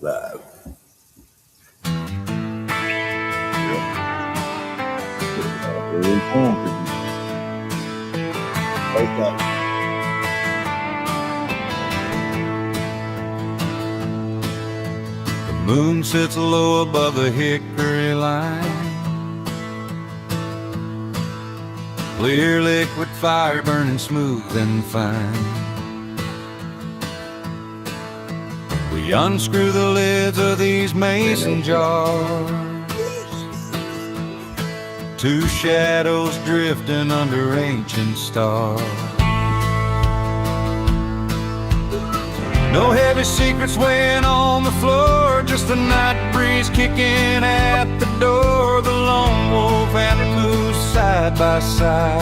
Live. The moon sits low above the hickory line. Clear liquid fire burning smooth and fine. We unscrew the lids of these mason jars. Two shadows drifting under ancient stars. No heavy secrets weighing on the floor, just the night breeze kicking at the door. The lone wolf and the moose side by side.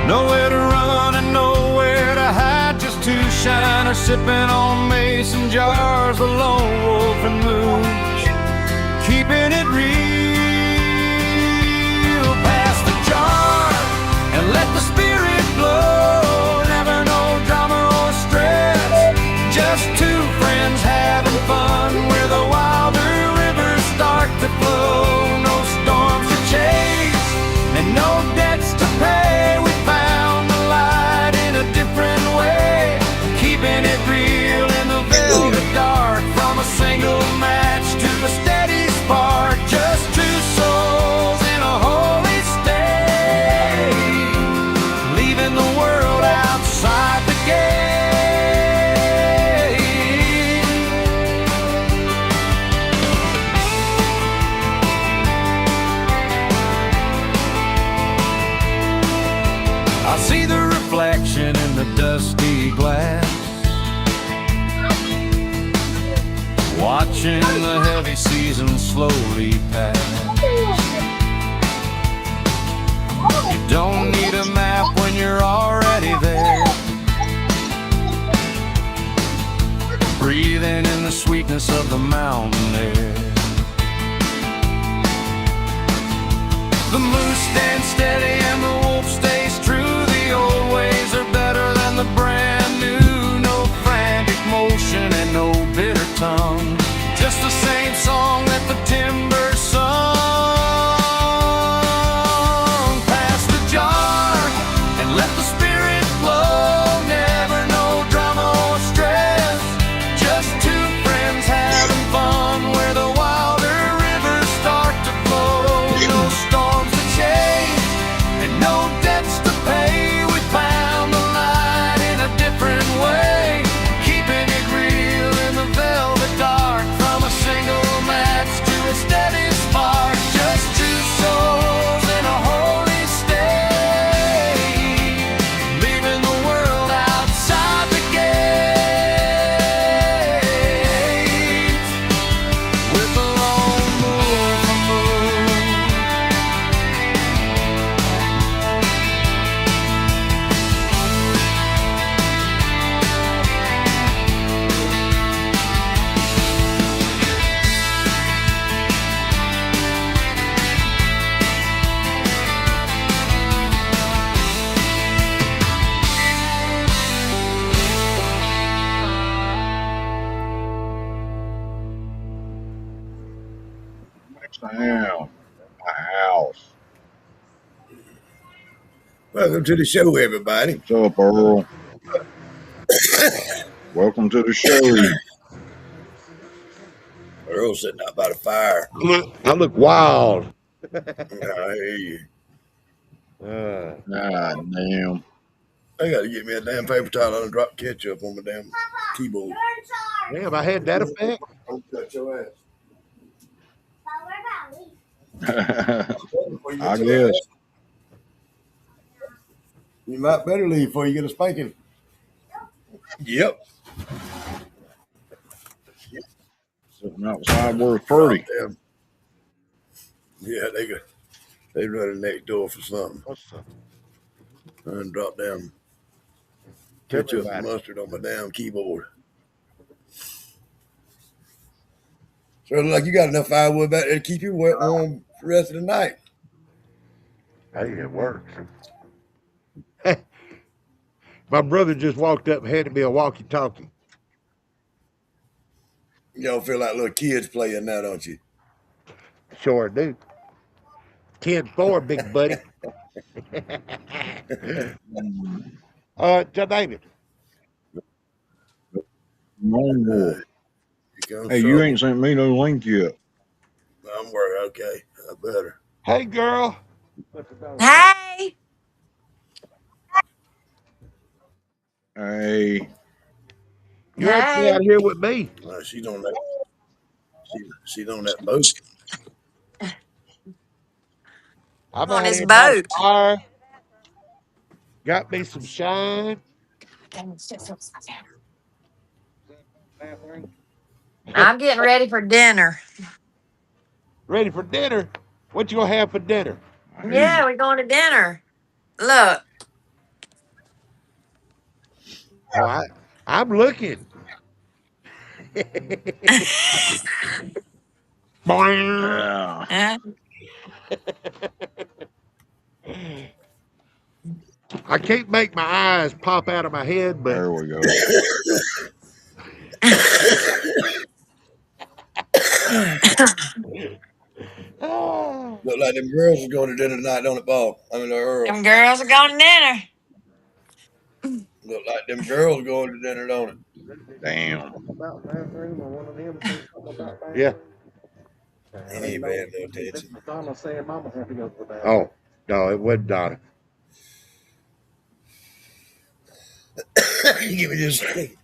Nowhere to run and nowhere to hide, just two shiners sipping on mason jars. The lone wolf and moose, keeping it real. Pass the jar and let the spirit flow. Never no drama or stress, just two friends having fun where the wilder rivers start to flow. No storms to chase and no debts to pay. We found the light in a different way, keeping it real in the velvet dark. From a single match to a steady spark, just two souls in a holy state, leaving the world outside the gate. I see the reflection in the dusty glass, watching the heavy season slowly pass. You don't need a map when you're already there, breathing in the sweetness of the mountain air. The moose stands steady and the wolf stays true. The old ways are better than the brand new. No frantic motion and no bitter tongue, just the same song that the timber sung. Pass the jar and let the spirit flow. Never no drama or stress, just two friends having fun where the wilder rivers start to flow. No storms to chase and no debts to pay. We found the light in a different way, keeping it real in the velvet dark. From a single match to a steady spark, just two souls in a holy state, leaving the world outside the gate. With the lone wolf and moose. Down my house. Welcome to the show, everybody. What's up, Earl? Welcome to the show. Earl's sitting out by the fire. I look wild. I hear you. God damn. I got to get me a damn paper towel. I done dropped ketchup on my damn keyboard. Damn, I had that effect. I'll cut your ass. I guess. You might better leave before you get a spanking. Yep. Sitting outside where it's pretty. Damn. Yeah, they running next door for something. What's up? And drop down ketchup and mustard on my damn keyboard. So it look like you got enough firewood back there to keep you warm for the rest of the night. Hey, it works. My brother just walked up and handed me a walkie-talkie. Y'all feel like little kids playing now, don't you? Sure do. 10-4, big buddy. David. Lonewolf. Here comes Hey, you trouble. ain't sent me no link yet. I'm worried. Okay, I better. Hey, girl. Hey, Hey, You have to be hey, out here with me. She's on that. She's on that boat. I'm on out his here by the boat. fire. Got me some shine. I'm getting ready for dinner. Ready for dinner. What you gonna have for dinner? I hear Yeah, you. we're going to dinner. Look, Oh, I'm looking. Boing. Yeah, huh? I can't make my eyes pop out of my head, but there we go. ah, Look like them girls are going to dinner tonight, don't it, Paul? I mean, Earl. Them girls are going to dinner. Look like them girls going to dinner, don't it? Damn. yeah. He ain't paying no attention. Oh no, it wasn't Donna. Give me just a second.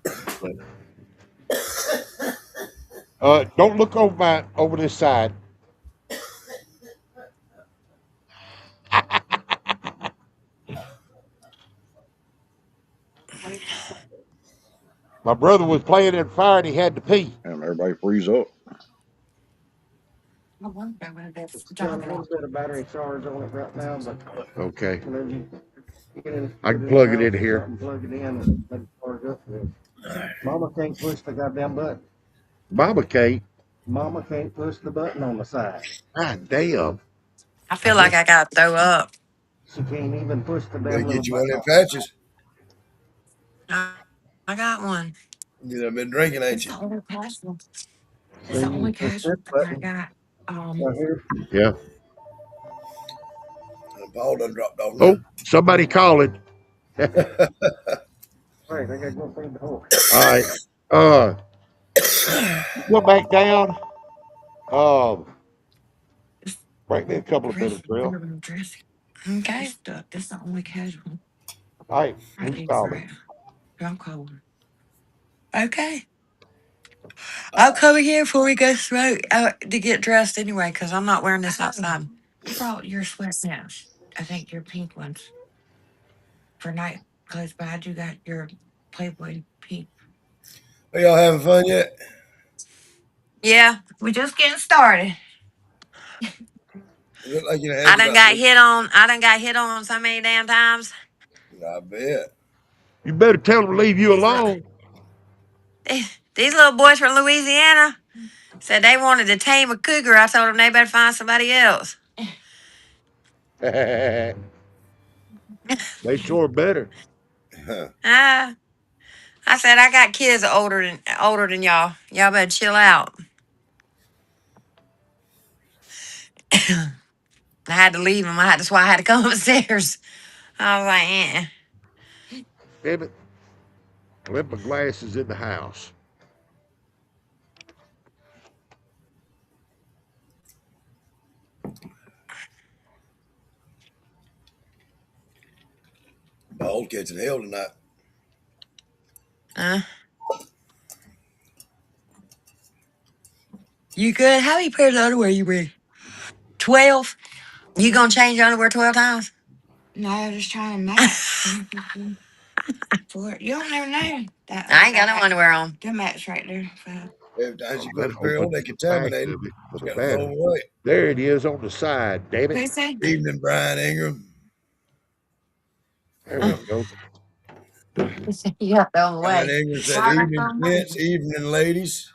Don't look over this side. My brother was playing in fire and he had to pee. Damn, everybody freeze up. Okay. I can plug it in here. Mama can't push the goddamn button. Mama Kate. Mama can't push the button on the side. God damn. I I feel like guess I got to throw up. She can't even push the Better damn little get you one button of on them the patches. I I got one. You done been drinking, ain't It's you? the only casual. side. It's So the you only push casual this thing I button got. right here. yeah. And Paul done dropped off now. Oh, somebody calling. All Right, I gotta go feed the horse. right. Uh go back down. Um Bring me a couple of minutes, real. Dressing. Okay. This is the only casual. All right, I who's need for calling? it. I'm cold. Okay. I'll come here before we go smoke to get dressed anyway, because I'm not wearing this outside. You brought your sweatpants. I think your pink ones for night clothes, but I do got your Playboy pink. Are y'all having fun yet? Yeah, we just getting started. It look like you done had you about three. I done got hit on so many damn times. I bet. You better tell them to leave you These little, alone. these little boys from Louisiana said they wanted to tame a cougar. I told them they better find somebody else. They sure better. Ah, I said I got kids older than y'all. Y'all better chill out. I had to leave them. That's why I had to come upstairs. I was like, Damn it. I left my glasses in the house. Paul catching hell tonight. uh, you good? How many pairs of underwear you wear? 12? You gonna change your underwear 12 times? No, just trying to match. For it. You don't never know. I ain't got no underwear on. The match right there. Every time she Oh, put that a pair on, opens they the back contaminate it. of it for She the got to throw battery. them away. There it is on the side, damn it. Who said that? Evening, Brian Ingram. There we go. You got the other Brian way. Ingram said, Why not evening, throw 'em away? gents, evening, ladies.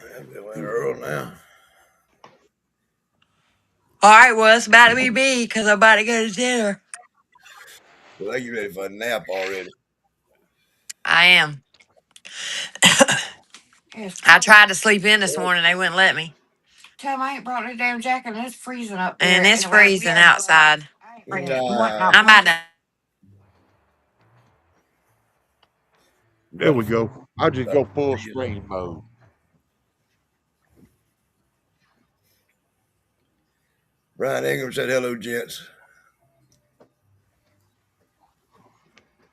It went Earl now. All right, well, it's about to be me because I'm about to go to dinner. Well, they get ready for a nap already. I am. I tried to sleep in this morning. They wouldn't let me. Tell them I ain't brought no damn jacket and it's freezing up there. And it's Anyway, freezing outside. I ain't bringing it. Nah, I'm about to. There we go. I'll just go full Yeah. screen mode. Brian Ingram said, hello, gents.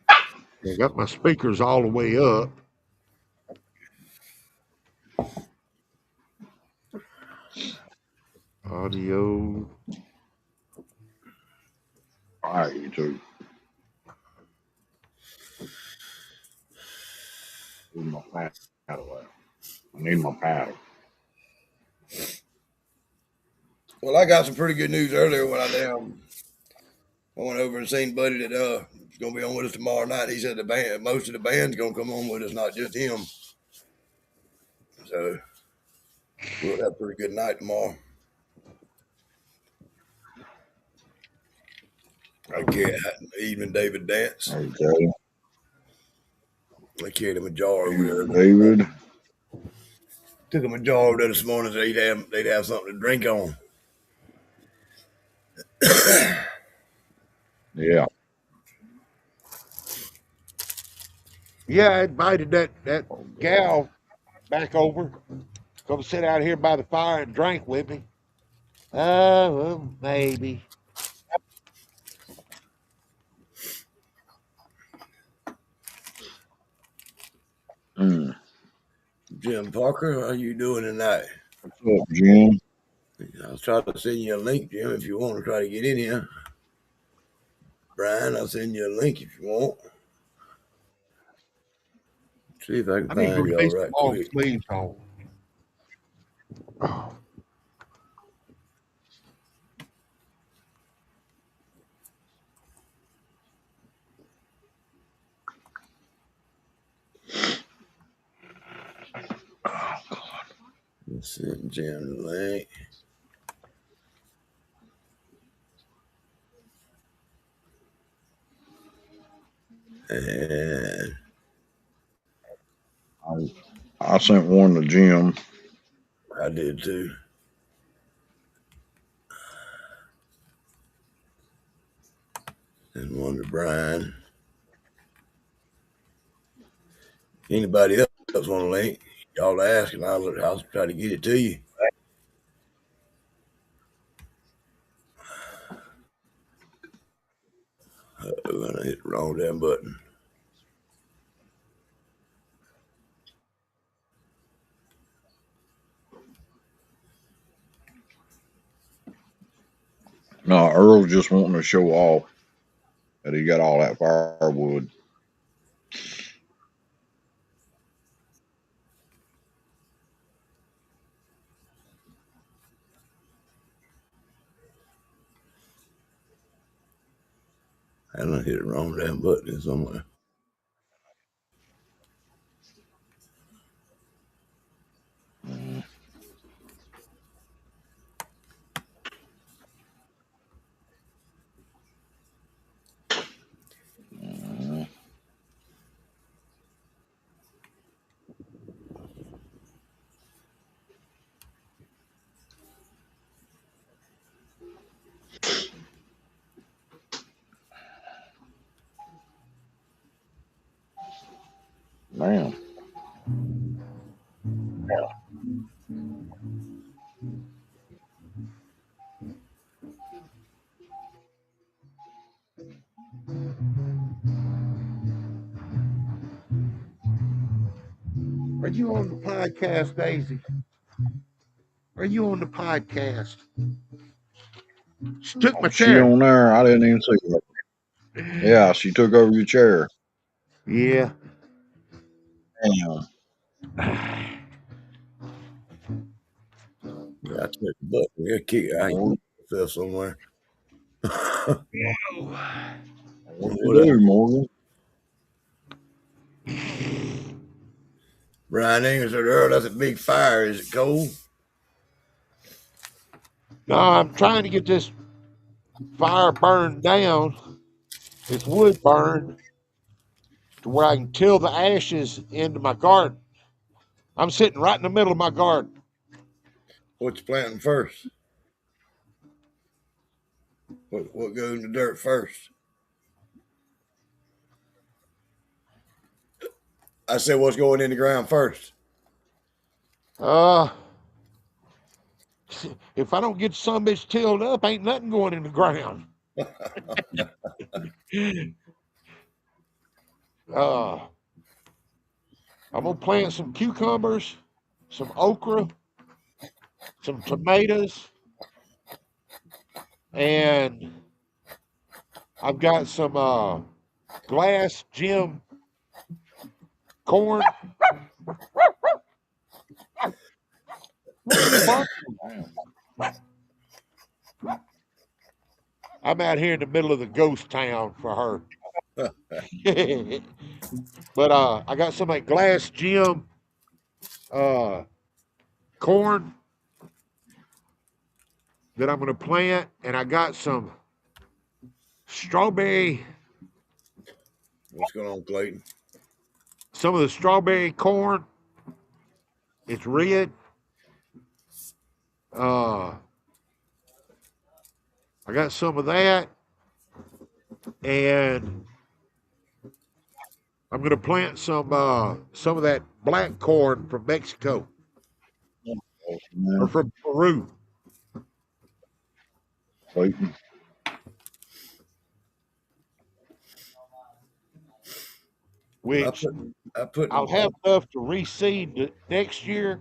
I got my speakers all the way up. Audio. All right, you two. Need my paddle out. I need my paddle. Well, I got some pretty good news earlier when I went over and seen Buddy that is going to be on with us tomorrow night. He said most of the band's going to come on with us, not just him. So we'll have a pretty good night tomorrow. I carried evening David dance. Okay. I carried him a jar over there. David. Took him a jar over there this morning so they'd have something to drink on. Yeah. Yeah, I invited that gal back over. Come sit out here by the fire and drink with me. Well, maybe. Mm. Jim Parker, how you doing tonight? What's up, Jim? I'll try to send you a link, Jim, if you want to try to get in here. Brian, I'll send you a link if you want. See if I can I need to find you all release right long quick. sleeves on. Oh, Let's send Jim the link. And I sent one to Jim. I did too. And one to Brian. Anybody else want a link? Y'all ask and I'll try to get it to you. I'm gonna hit the wrong damn button. No, Earl's just wanting to show off that he got all that firewood. I done hit the wrong damn button somewhere. Man. are you on the podcast, Daisy? Are you on the podcast? She took my She chair. on there? I didn't even see her. Yeah, she took over your chair. Yeah. Damn. I took the button. Yeah, kick. I hit myself somewhere. What you do, Morgan? Brian Ingram said, Earl, that's a big fire. Is it cold? No, I'm trying to get this fire burned down, this wood burned, to where I can till the ashes into my garden. I'm sitting right in the middle of my garden. What you planting first? What goes in the dirt first? I said, what's going in the ground first? Uh, if I don't get some bitch tilled up, ain't nothing going in the ground. Uh, I'm gonna plant some cucumbers, some okra, some tomatoes, and I've got some glass gem corn. What are you barking? I'm out here in the middle of the ghost town for her. But I got some like glass gem uh, corn that I'm gonna plant, and I got some strawberry, What's going on, Clayton? some of the strawberry corn. It's red. Uh, I got some of that, and I'm gonna plant some of that black corn from Mexico or Man, from Peru, Clayton. I which put I put I'll have enough to reseed next year,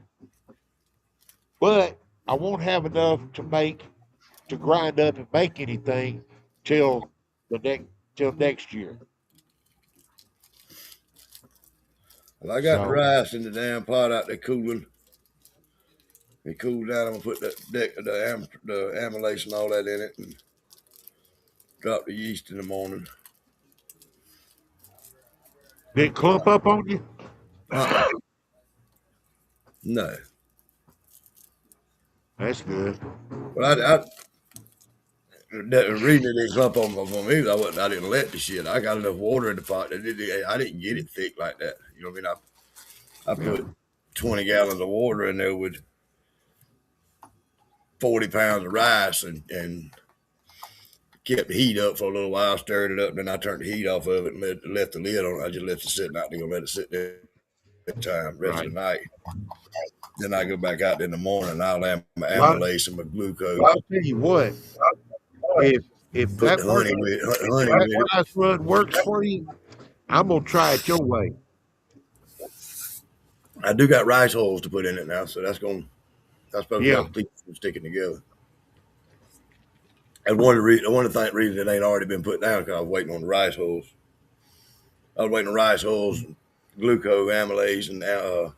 but I won't have enough to grind up and make anything till the next till next year. well, I got the So rice in the damn pot out there cooling. It cooled down. I'm gonna put the amylase and all that in it, and drop the yeast in the morning. did it clump up on you? No, That's good. but the reason it didn't clump on me, I didn't let the shit. I got enough water in the pot that I didn't get it thick like that. You know what I mean? I Yeah. put 20 gallons of water in there with 40 pounds of rice and kept the heat up for a little while, stirred it up, then I turned the heat off of it and left the lid on. I just left it sitting out there, gonna let it sit there time, rest of Right. the night. Then I go back out in the morning and I'll add my Well, amylase and my glucose, I'll tell you what, if put the honey with honey that with it. rice run works for you, I'm gonna try it your way. I do got rice hulls to put in it now, so that's supposed to Yeah. help keep them sticking together. And one of the reasons it ain't already been put down because I was waiting on the rice hulls. I was waiting on rice hulls, glucose, amylase, and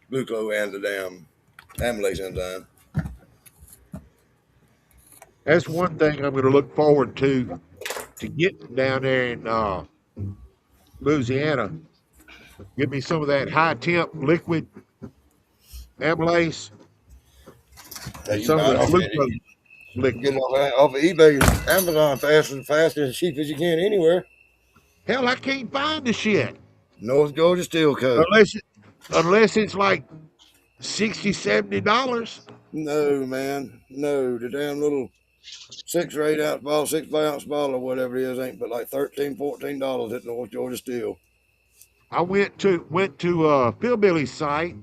glucose and the damn amylase enzyme. That's one thing I'm gonna look forward to getting down there in Louisiana. Give me some of that high temp liquid amylase Hey, and you can some of buy the it off glucose get liquid. it off of eBay, Amazon, fast as cheap as you can anywhere. Hell, I can't find the shit North Georgia Steel Co. unless unless it's like $60, $70. No, man, no. The damn little 6 or 8 ounce ball, 6 ounce ball, or whatever it is, ain't but like $13, $14 at North Georgia Steel. I went to Philbilly's site.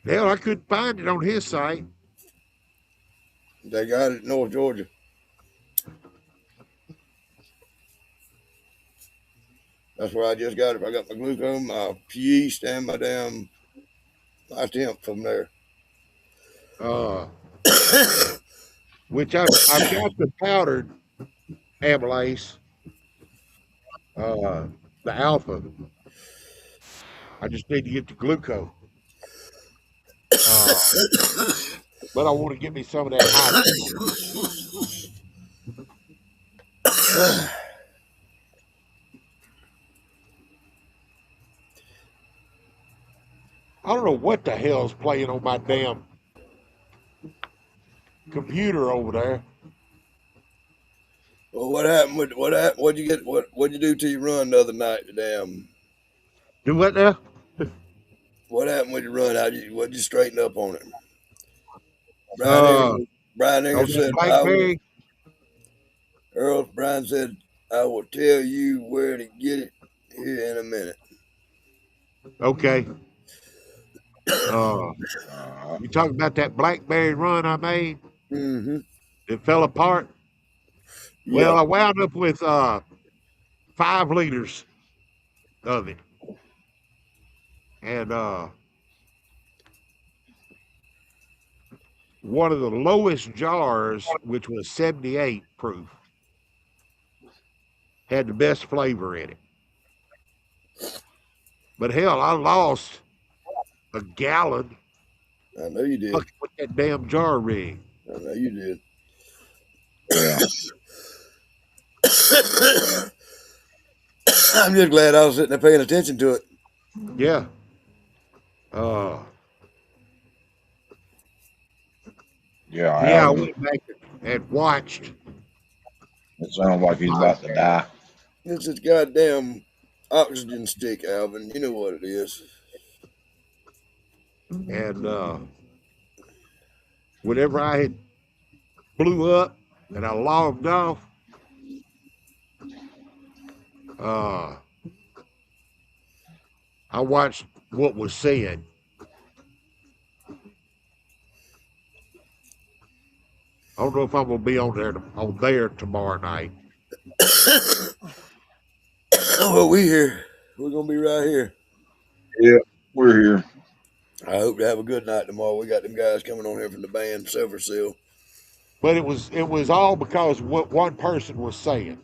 Hell, I couldn't find it on his site. They got it at North Georgia. That's where I just got it. I got my glucose, my yeast, and my temp from there. Uh, which I've got the powdered amylase, uh, the alpha. I just need to get the glucose. Uh, but I want to get me some of that high temp. I don't know what the hell's playing on my damn computer over there. Well, what happened with what happened? What'd you get? What'd you do to your run the other night? Damn. Do what now? What happened with your run? What'd you straighten up on it? Brian Uh, Ingram. Brian on Ingram that said, "I will." BlackBerry. Earl Brian said, "I will tell you where to get it here in a minute." Okay. Uh, Uh, you talking about that BlackBerry run I made? Mm-hmm. It fell apart. Well, Yeah. I wound up with 5 liters of it, and one of the lowest jars, which was 78 proof, had the best flavor in it. But hell, I lost a gallon I know you did. fucking with that damn jar rig. I know you did. yeah. I'm just glad I was sitting there paying attention to it. Yeah. Uh, Yeah, yeah, I Alvin. went back and watched. It sounds like he's about to die. It's this goddamn oxygen stick, Alvin. You know what it is. And whenever I had blew up and I logged off, uh, I watched what was said. I don't know if I'm gonna be on there tomorrow night. Well, we here. We're gonna be right here. Yeah, we're here. I hope to have a good night tomorrow. We got them guys coming on here from the band Silver Seal. But it was all because what one person was saying.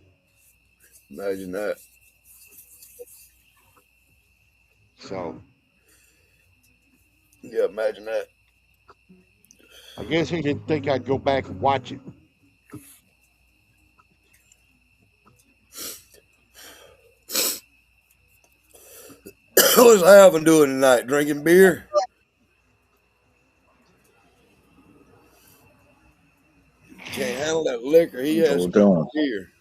Imagine that. So Yeah, imagine that. I guess he didn't think I'd go back and watch it. What's Alvin doing tonight? Drinking beer? Can't handle that liquor. He That's has what to we're drink doing. beer.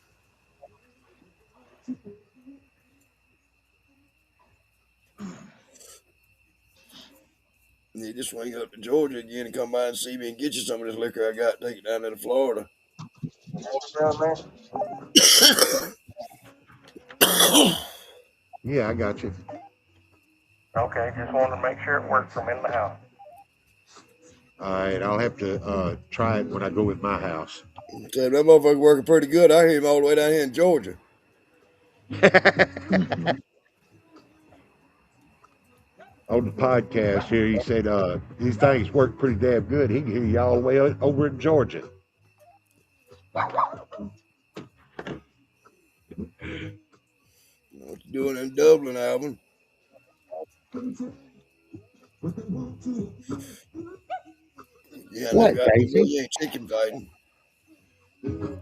You need to swing up to Georgia again and come by and see me and get you some of this liquor I got. Take it down there to Florida. Down there. Yeah, I got you. Okay, just wanted to make sure it worked from in the house. All right, I'll have to try it when I go in my house. Said that motherfucker working pretty good. I hear him all the way down here in Georgia. Mhm. On the podcast here, he said these things work pretty damn good. He can hear you all the way over in Georgia. What you doing in Dublin, Alvin? Yeah, no What, goddamn well Casey? you ain't chicken fighting.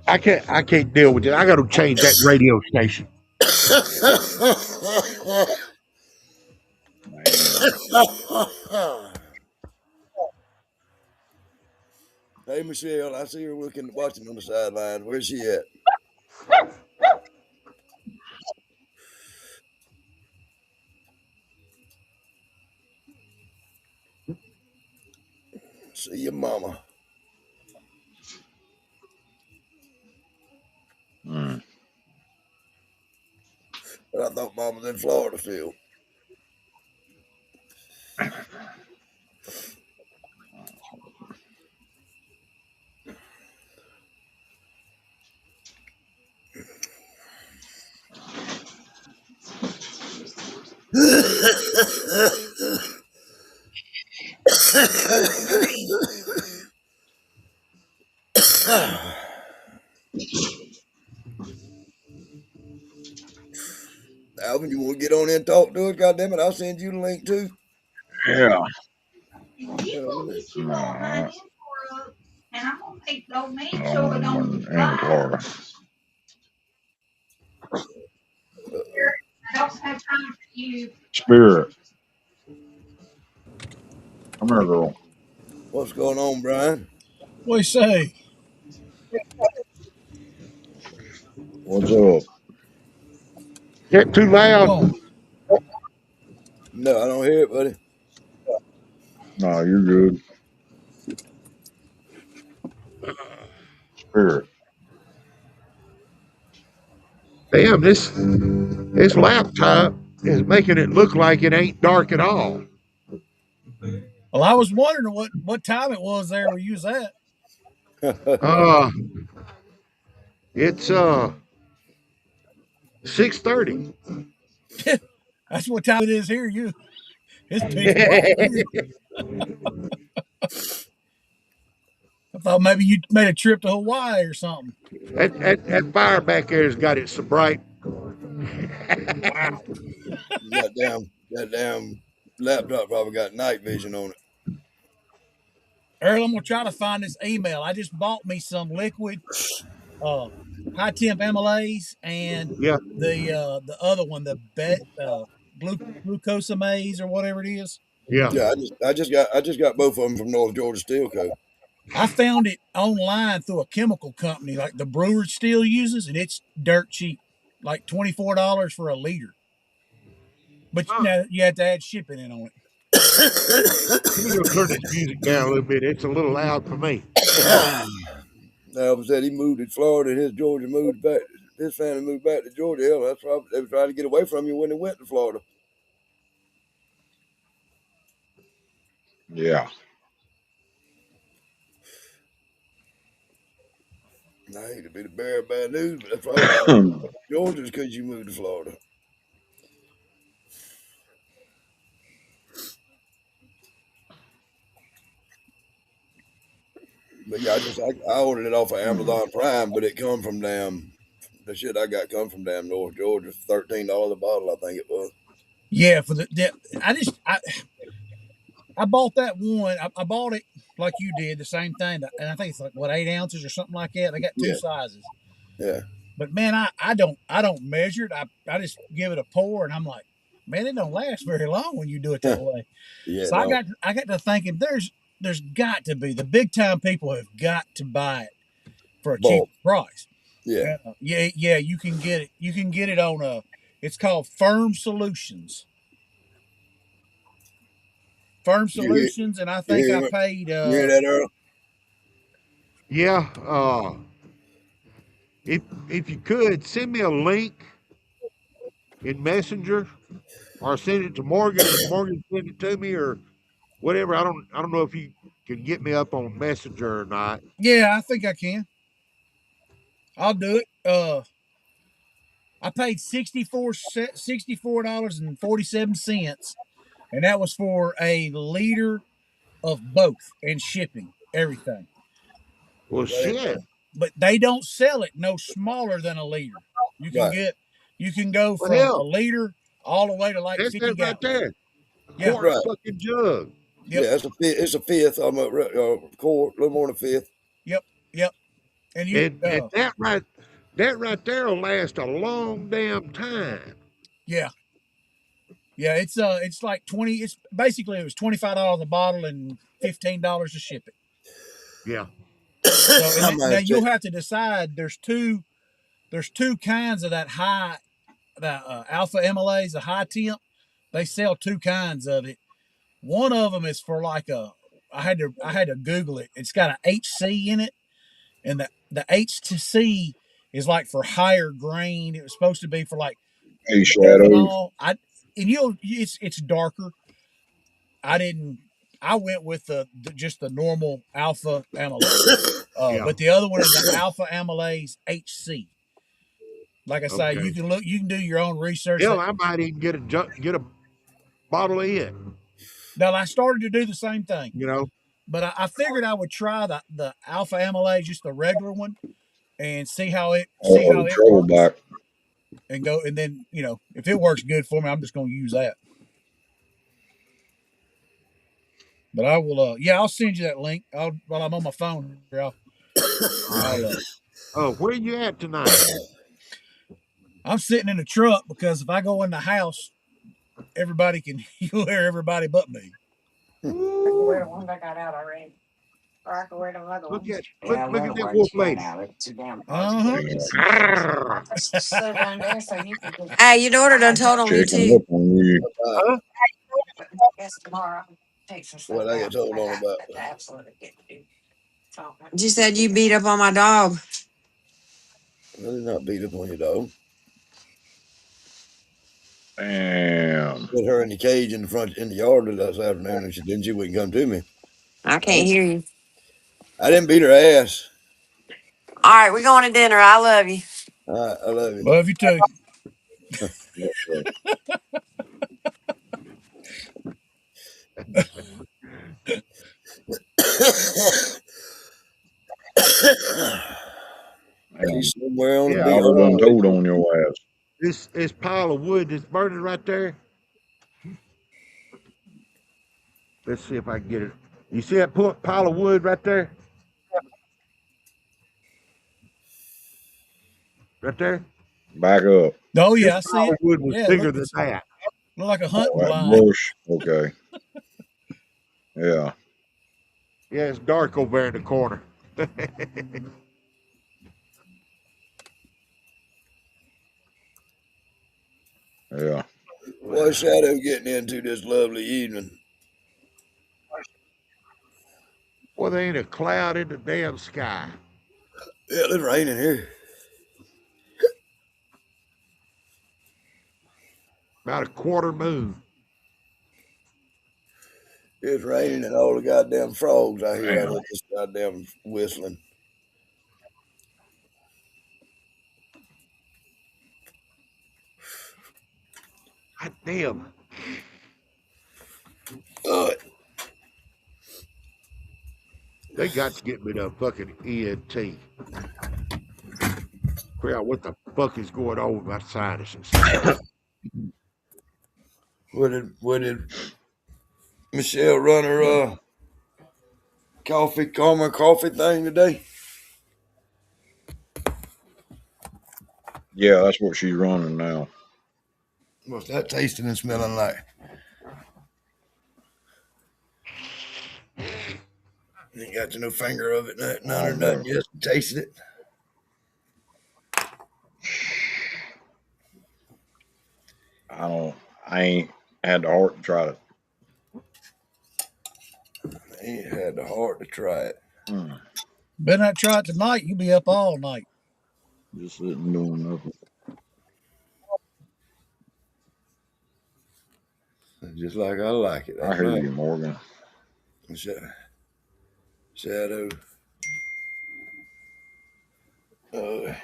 I can't deal with it. I got to change that radio station. Man, Hey Michelle, I see her looking watching on the sidelines. Where's she at? See your mama. mm. But I thought mama was in Florida still. Alvin, you want to get on in and talk to us? God damn it, I'll send you the link too. Yeah. Alvin, No, in Florida. Spirit. Come here, girl. what's going on, Brian? What do you say? What's up? Get too Come loud. on. No, I don't hear it, buddy. No, you're good. Spirit. Damn, this laptop is making it look like it ain't dark at all. Well, I was wondering what time it was there where you was at. Uh, it's 6:30. That's what time it is here. It's pitch black here. I thought maybe you made a trip to Hawaii or something. That fire back there has got it so bright. Wow. That damn laptop probably got night vision on it. Earl, I'm gonna try to find this email. I just bought me some liquid uh high temp amylase and Yeah, the other one, the glucosamase or whatever it is. yeah, Yeah, I just got both of them from North Georgia Steel Co. I found it online through a chemical company like the brewer still uses, and it's dirt cheap, like $24 for a liter. But huh. now you have to add shipping in on it. Let me go turn this music down a little bit. It's a little loud for me. Now, said he moved to Florida and his Georgia moved back. His family moved back to Georgia. Hell, that's why they were trying to get away from you when they went to Florida. Yeah. I hate to be the bearer of bad news, but that's why they tried to get away from Georgia is because you moved to Florida. But yeah, I ordered it off of Amazon Prime, but it come from damn the shit I got come from damn North Georgia, $13 a bottle, I think it was. Yeah, for the I just I bought that one. I bought it like you did, the same thing, and I think it's like what 8 ounces or something like that. They got two Yeah, sizes. yeah, But man, I don't measure it. I just give it a pour, and I'm like, man, it don't last very long when you do it that way. yeah. So No, I got to thinking there's got to be the big time people have got to buy it for a cheap bulk. price. Yeah, Yeah, you can get it. You can get it on a. It's called Firm Solutions. Firm you hear, Solutions, and I you think I hear, paid. you hear that, Earl? Yeah. If you could send me a link in Messenger, or send it to Morgan and Morgan send it to me, or whatever. I don't know if you can get me up on Messenger or not. Yeah, I think I can. I'll do it. I paid $64.47, and that was for a liter of both and shipping everything. Well, That ain't shit. bad. But they don't sell it no smaller than a liter. You can Right. get you can go Well, from a hell, liter all the way to like that's 50 it right gallons. there. A Yeah. quart Right. fucking jug. Yep. Yeah, it's a fifth. I'm a quart, a little more than a fifth. Yep. Yep. And you And that right there will last a long damn time. yeah. Yeah, it's like 20 it's basically it was $25 a bottle and $15 to ship it. Yeah. So and I then, might now have to you'll have to decide there's two kinds of that high the alpha amylase, the high temp. They sell two kinds of it. One of them is for like a I had to Google it. It's got a HC in it, and the HC is like for higher grain. It was supposed to be for like Hey, the Shadows. ethanol. And you'll it's darker. I didn't. I went with the just the normal alpha amylase. Yeah. But the other one is the alpha amylase HC. Like I say, Okay. you can do your own research. Hell, That I might even get a bottle of it. now I started to do the same thing, You know. but I figured I would try the alpha amylase, just the regular one, and see how Uh-oh, it trouble works, back. and go and then if it works good for me, I'm just going to use that. But I will. Yeah, I'll send you that link. While I'm on my phone here. All right. I'll Oh, where you at tonight? I'm sitting in the truck because if I go in the house, everybody can you hear everybody but me. We're the Ooh. ones that got out already. Look at that wolf lady. Uh-huh. Hey, your daughter done told on you Checking too. up on you. Huh? What I get told on about. You said you beat up on my dog. I did not beat up on your dog. Damn. Put her in the cage in the front in the yard this afternoon, and she wouldn't come to me. I I can't didn't, hear you. I didn't beat her ass. All right, we're going to dinner. I love you. All right, I love you. Love you too. Okay. She's Damn. somewhere on the Yeah, beat Daughter on the done highway. told on your ass. this pile of wood that's burning right there. Let's see if I can get it. You see that pile of wood right there? Right there? Oh Back up. This yeah, I see pile it. of wood was Yeah, bigger than that. look like a Oh, hunting that blind. bush. Okay. Yeah. Yeah, it's dark over there in the corner. Yeah. What's Shadow getting into this lovely evening? Well, there ain't a cloud in the damn sky. Yeah, it's raining here. About a quarter moon. It's raining, and all the goddamn frogs I hear out Damn. of this goddamn whistling. God damn. Uh, They got to get me the fucking ENT. Figure out what the fuck is going on with my sinuses. what did Michelle run her coffee thing today? Yeah, that's what she's running now. What's that tasting and smelling like? Ain't got to no finger of it, I none or don't know. nothing. Just tasted it. I ain't had the heart to try it. Ain't had the heart to try it. Mm. Better not try it tonight. You'll be up all night. Just sitting doing nothing. Just like I like it. I That's hear right. you, Morgan. Shadow. Uh,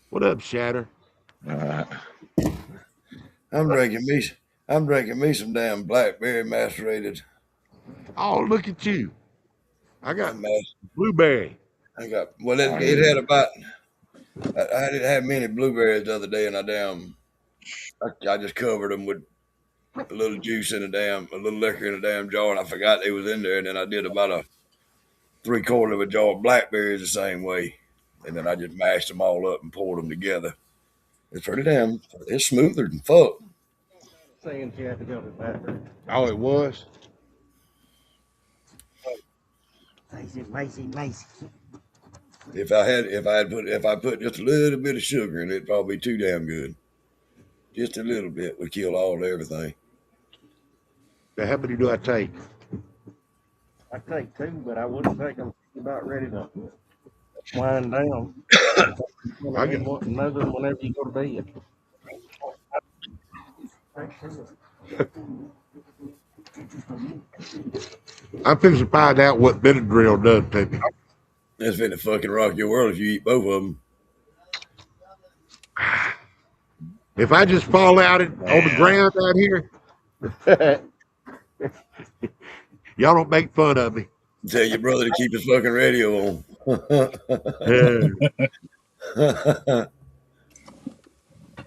What up, Shatter? Uh, I'm drinking me. I'm drinking me some damn blackberry macerated. Oh, look at you. I got Mas- blueberry. I got well. I It hear had you. about. I didn't have many blueberries the other day, and I just covered them with a little juice in a little liquor in a damn jar, and I forgot they was in there. And then I did about a 3/4 of a jar of blackberries the same way, and then I just mashed them all up and poured them together. It's pretty damn. It's smoother than fuck. Saying she had to go to the bathroom. Oh, it was? Lazy. If I put just a little bit of sugar in it, it'd probably be too damn good. Just a little bit would kill all everything. Now, how many do I take? I take two, but I wouldn't take them about ready to wind down. I You get, want another whenever you go to bed. I'm fixing to find out what Benadryl does to me. That's finna fucking rock your world if you eat both of them. If I just fall out on the ground out here, y'all don't make fun of me. Tell your brother to keep his fucking radio on.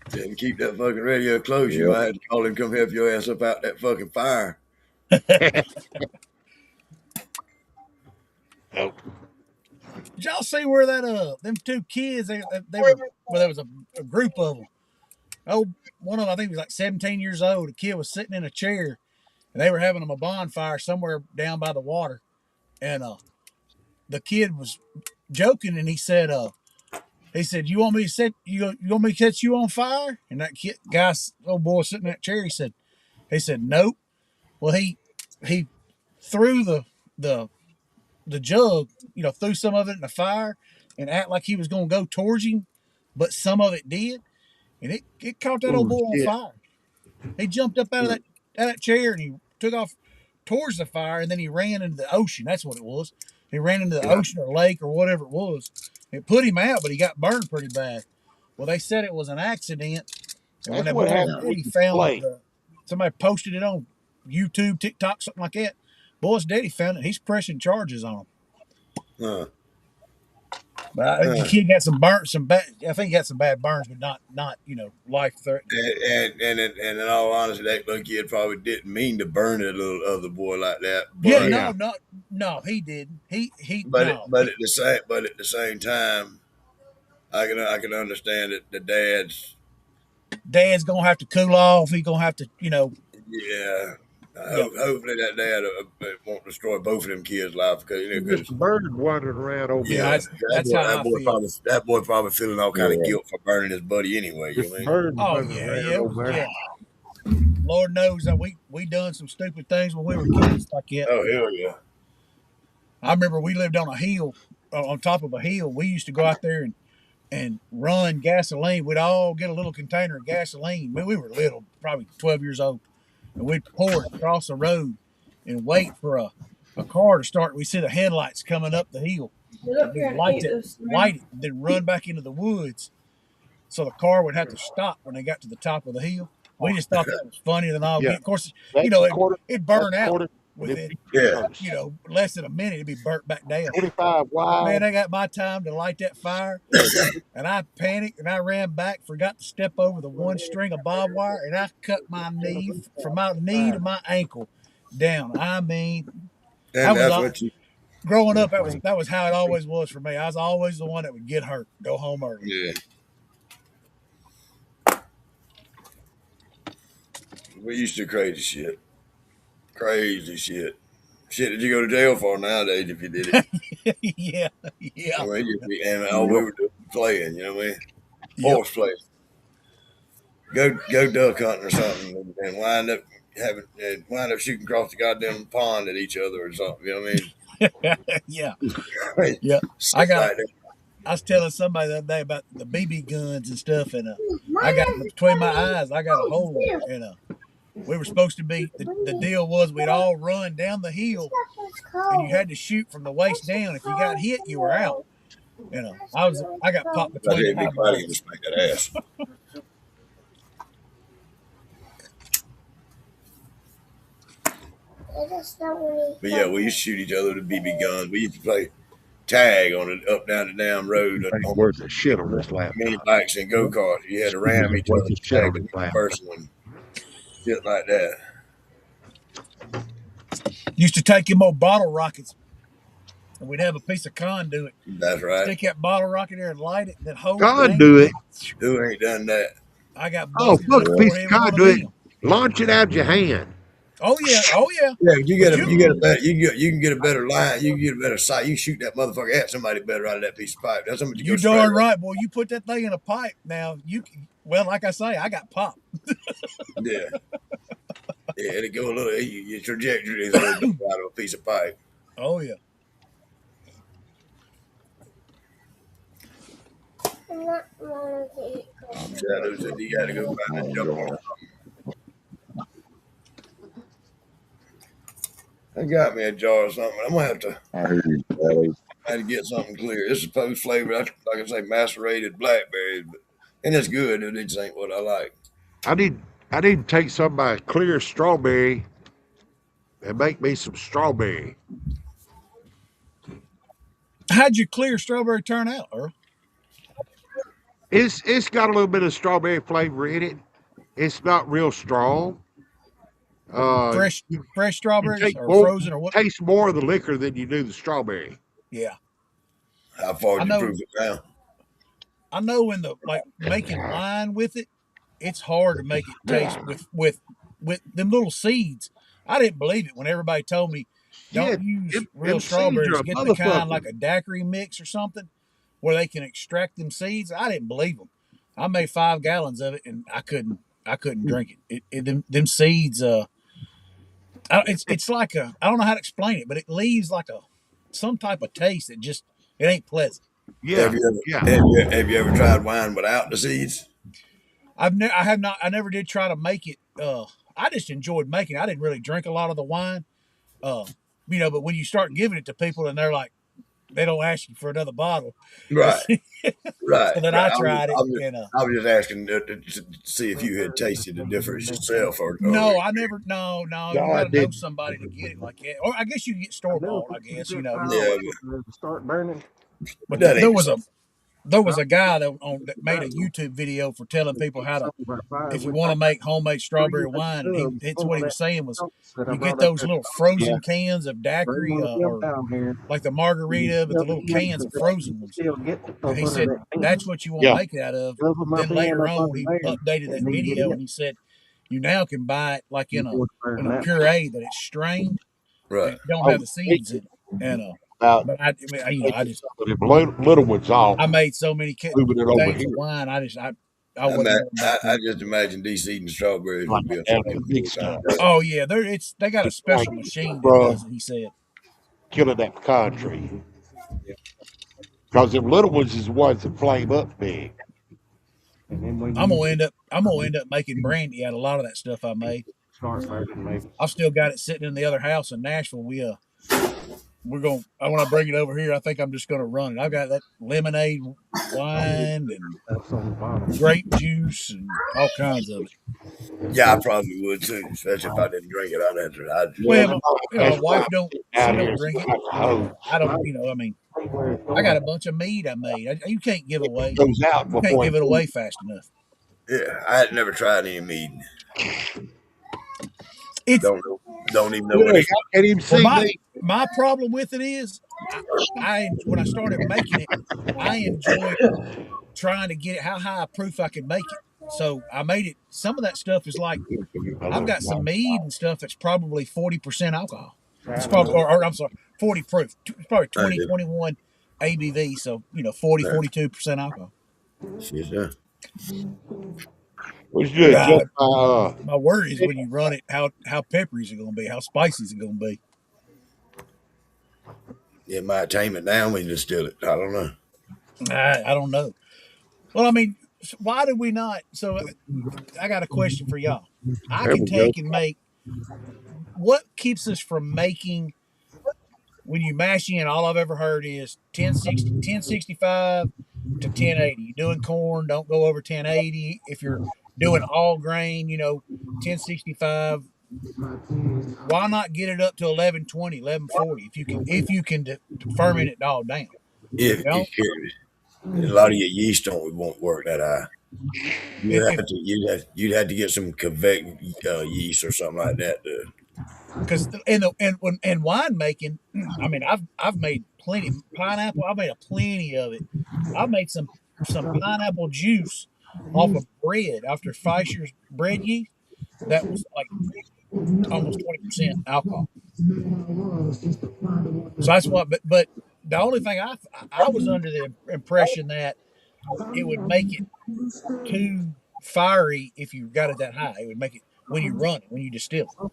Tell him to keep that fucking radio close. You Yep. might have to call him come help your ass up out that fucking fire. Oh, Did y'all see where that them two kids they were well there was a group of them. Oh, one of them, I think he was like 17 years old. A kid was sitting in a chair, and they were having a bonfire somewhere down by the water. And the kid was joking, and he said, "You want me to set you want me to catch you on fire?" And that kid, guy, old boy sitting in that chair, he said, "Nope." Well, he threw the the jug, threw some of it in the fire, and act like he was going to go towards him, but some of it did, and it caught that old Oh boy on shit. fire. He jumped up out of that chair and he took off towards the fire, and then he ran into the ocean. That's what it was. He ran into the Yeah. ocean or lake or whatever it was. It put him out, but he got burned pretty bad. Well, they said it was an accident, and when That's that what boy's happened with daddy the found plane. somebody posted it on YouTube, TikTok, something like that. Boy's daddy found it. He's pressing charges on him. Huh. But the Huh. kid got some burn, some bad. I think he got some bad burns, but not life threatening. And in all honesty, that little kid probably didn't mean to burn that little other boy like that. Yeah, But Yeah. no, he didn't. He but it, no. but at the same time, I can understand that the dad's Dad's gonna have to cool off. He's gonna have to, yeah. yep, Hopefully that dad won't destroy both of them kids' lives There's because some birds wandering around over yeah. yeah, there. That's how I feel. that boy probably feeling all kind of Yeah. guilt for burning his buddy anyway. You There's know what I some mean? birds Oh running yeah, around over there. yeah. Lord knows that we done some stupid things when we were kids like that. Oh hell yeah. I remember we lived on a hill, on top of a hill. We used to go out there and run gasoline. We'd all get a little container of gasoline. We were little, probably 12 years old, and we'd pour it across the road and wait for a car to start. We see the headlights coming up the hill. And we'd light it, then run back into the woods. So the car would have to stop when they got to the top of the hill. We just thought that was funnier than all. Yeah. Of course, That's it'd burn out them within, Yeah. less than a minute. It'd be burnt back down. 25 Man, wide. I got my time to light that fire, and I panicked and I ran back, forgot to step over the one string of barbed wire, and I cut my knee from my knee to my ankle down. I mean, I And was that's what you growing up. That was how it always was for me. I was always the one that would get hurt, go home early. yeah. We used to do crazy shit. Crazy shit. Shit that you go to jail for nowadays if you did it. yeah, I mean, and all we were doing was playing, you know what I mean? Horse play. Go duck hunting or something and wind up shooting across the goddamn pond at each other or something, you know what I mean? yeah. Yeah. I got. I was telling somebody the other day about the BB guns and stuff, and I got between my eyes, I got a hole, and we were supposed to be. The deal was we'd all run down the hill, and you had to shoot from the waist down. If you got hit, you were out. I got popped between the Be quiet and eyeballs. smack that ass. But yeah, we used to shoot each other with BB guns. We used to play tag on it up down the damn road Ain't worth a shit on this mini laptop. bikes and go karts. You had to ram each Worth other a shit on tag this the laptop. first one. Shit like that. Used to take them old bottle rockets, and we'd have a piece of conduit. That's right. Stick that bottle rocket there and light it, and then hold Conduit. down. Who ain't done that? I got Oh, busted fuck in a the piece forehead of with one of conduit. them. Launch it out your hand. Oh yeah, Yeah, you get You- a better you can get a better line. You can get a better sight. You can shoot that motherfucker at somebody better out of that piece of pipe. That's something You go straight darn right. right, boy. You put that thing in a pipe. Now like I say, I got popped. Yeah. Yeah, it'll go a little. Your trajectory is a little bit out of a piece of pipe. Oh yeah. Shadow said you got to go find a jump on. I got me a jar or something. I'm gonna have to. I hear you, Daddy. I had to get something clear. This is post flavored, like I say, macerated blackberries, and it's good. It just ain't what I like. I need to take some of my clear strawberry and make me some strawberry. How'd your clear strawberry turn out, Earl? It's got a little bit of strawberry flavor in it. It's not real strong. Fresh You strawberries take or more, frozen or what? taste more of the liquor than you do the strawberry. Yeah. How far I did you know. prove it down? I know in the making wine with it, it's hard to make it taste with them little seeds. I didn't believe it when everybody told me Yeah, don't use real them seeds are strawberries. a Get the kind motherfucker. like a daiquiri mix or something where they can extract them seeds. I didn't believe them. I made 5 gallons of it and I couldn't drink it. Them seeds. It's like a I don't know how to explain it, but it leaves like a some type of taste that just it ain't pleasant. Have Yeah, you yeah. ever have you ever tried wine without the seeds? I have not I never did try to make it. I just enjoyed making it. I didn't really drink a lot of the wine. Uh, but when you start giving it to people and they're like they don't ask you for another bottle, Right, so right, then right. I tried it and I was just asking to see if you had tasted the difference yourself, or no, I never. No, no, No, you I got to know didn't. somebody to get it like that, or I guess you can get store I do. bought. I You guess get power yeah, to start burning. but that ain't the there I was a guy that made a got one. YouTube video for telling people how to Something about fire if you with want to like make homemade 3 strawberry wine, and he tubs it's full what of he that was saying was chunks that I you get brought up those there. little Yeah, frozen cans of Bring daiquiri one of them or down here. like the And you margarita, but the still little eat cans, the because you frozen can ones. still get And up he under said that tent. that's what you want to yeah. make it out of. Cover my Then bin later up on, under he there updated that and then get video it and he said you now can buy it like before it's in burning a that. puree that it's strained and right. it don't I have was the seeds in thinking it. And about but I mean, I taking just some of them little ones off, I made so many moving it over things here, of wine. I I, wasn't mean, going back to I it. just imagine DC eating strawberries like would be a down in fucking big good stuff. time. Oh yeah, they got a Just trying special to get machine that from does it. He said. killing that pecan tree. Because them little ones is the ones that flame up big. And then when you I'm gonna end up making brandy out of a lot of that stuff I made. start burning, maybe. I've still got it sitting in the other house in Nashville. We're going when I bring it over here, I think I'm just gonna run it. I've got that lemonade wine and That's on the bottom. grape juice and all kinds of it. Yeah, I probably would too, especially if I didn't drink it. I'd have to. Yeah, Well, my my that's why wife don't I'm she out don't here so drink it. I can hose. I don't, Right I mean, where it's I got going. a bunch of mead I made. You can't give It away. goes out You can't before give it it moves. away fast enough. Yeah, I had never tried any meat. It's Don't even know what Look, it's. I can't even well, see me. my problem with it is, I when I started making it, I enjoyed trying to get it how high a proof I could make it. So I made it. Some of that stuff is like I've got some mead and stuff that's probably 40% alcohol. It's probably or I'm sorry, 40 proof. It's probably I 20, 21 ABV. So 40, yeah, 42% alcohol. shit, yeah. What's good, But just God, my worry is when you run it, how peppery is it going to be? How spicy is it going to be? it might tame it down when you distill it. I don't know. I don't know. Well, I mean, why do we not? So I got a question for y'all. I there can we go. take and make what keeps us from making when you mash in, all I've ever heard is 1065 to 1080. You're doing corn, don't go over 1080. If you're doing all grain, 1065. Why not get it up to 1120, 1140 if you can ferment it all down? If, You know, if a lot of your yeast don't won't work that high. if, You'd if have to you'd have to get some Quebec yeast or something like that. because in wine making, I mean, I've made plenty pineapple. I've made a plenty of it. I've made some pineapple juice off of bread after Fisher's bread yeast that was like almost 20% alcohol. So that's what. But the only thing I was under the impression that it would make it too fiery if you got it that high. It would make it when you run it when you distill it.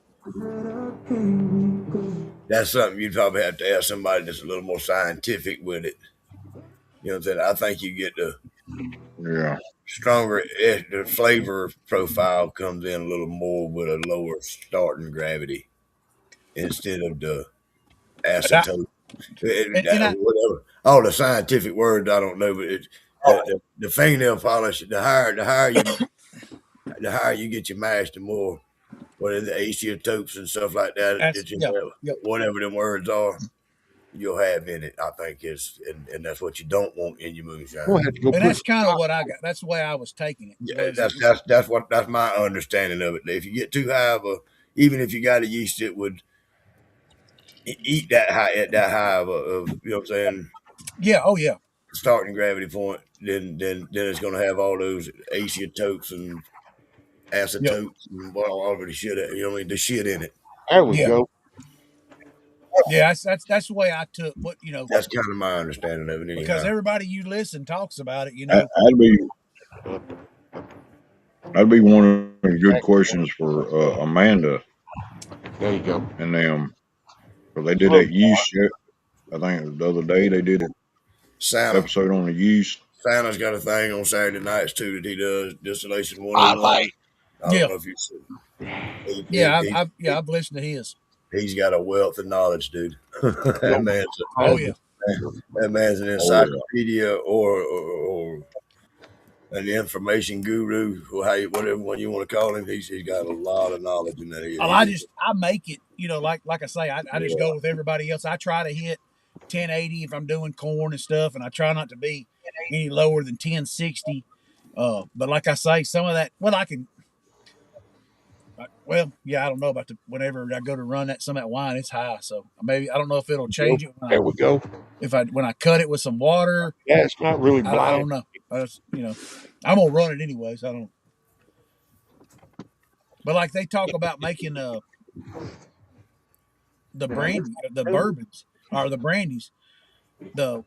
That's something you'd probably have to ask somebody that's a little more scientific with it. You know what I'm saying? I think you get the Yeah. stronger, the flavor profile comes in a little more with a lower starting gravity instead of the And I, acetone. and I Whatever. All the scientific words I don't know, but the fingernail polish. The higher you get your mash, the more what is the aceotopes and stuff like that that's that you yeah have, yeah. whatever them words are, you'll have in it. I think is, and that's what you don't want in your moonshine. We'll have to go And put that's some kind of top. what I got. That's the way I was taking it. Yeah, Was it? that's my understanding of it. If you get too high of a, even if you got a yeast, it would eat that high at that high of you know what I'm saying, Yeah. Oh yeah. starting gravity point. Then it's going to have all those aceotopes and Yep. acetote, and all of the shit. The shit in it. There we Yeah. go. Yeah. That's the way I took what That's kind of my understanding of it, because anyhow. everybody you listen talks about it. That- that'd be one of the good questions for Amanda There you go. and them. Because they did Look, that yeast shit. I think it was the other day they did an Santa. episode on the yeast. Santa's got a thing on Saturday nights too that he does distillation I 101. like. I don't Yeah. know if you've seen. I've listened to his. He's got a wealth of knowledge, dude. that man's Oh yeah. that man's an Oh, yeah. encyclopedia or an information guru, or whatever one you want to call him. He's got a lot of knowledge in that. Well, I make it. Like I say, I just go with everybody else. I try to hit 1080 if I'm doing corn and stuff, and I try not to be any lower than 1060. But like I say, some of that. Well, I can. Well, yeah, I don't know about whenever I go to run some of that wine, it's high. So maybe I don't know if it'll change it There we go. when I cut it with some water. Yeah, it's not really blind. I don't know. I'm gonna run it anyways. I don't. But like they talk about making the brandy, the bourbons or the brandies, with that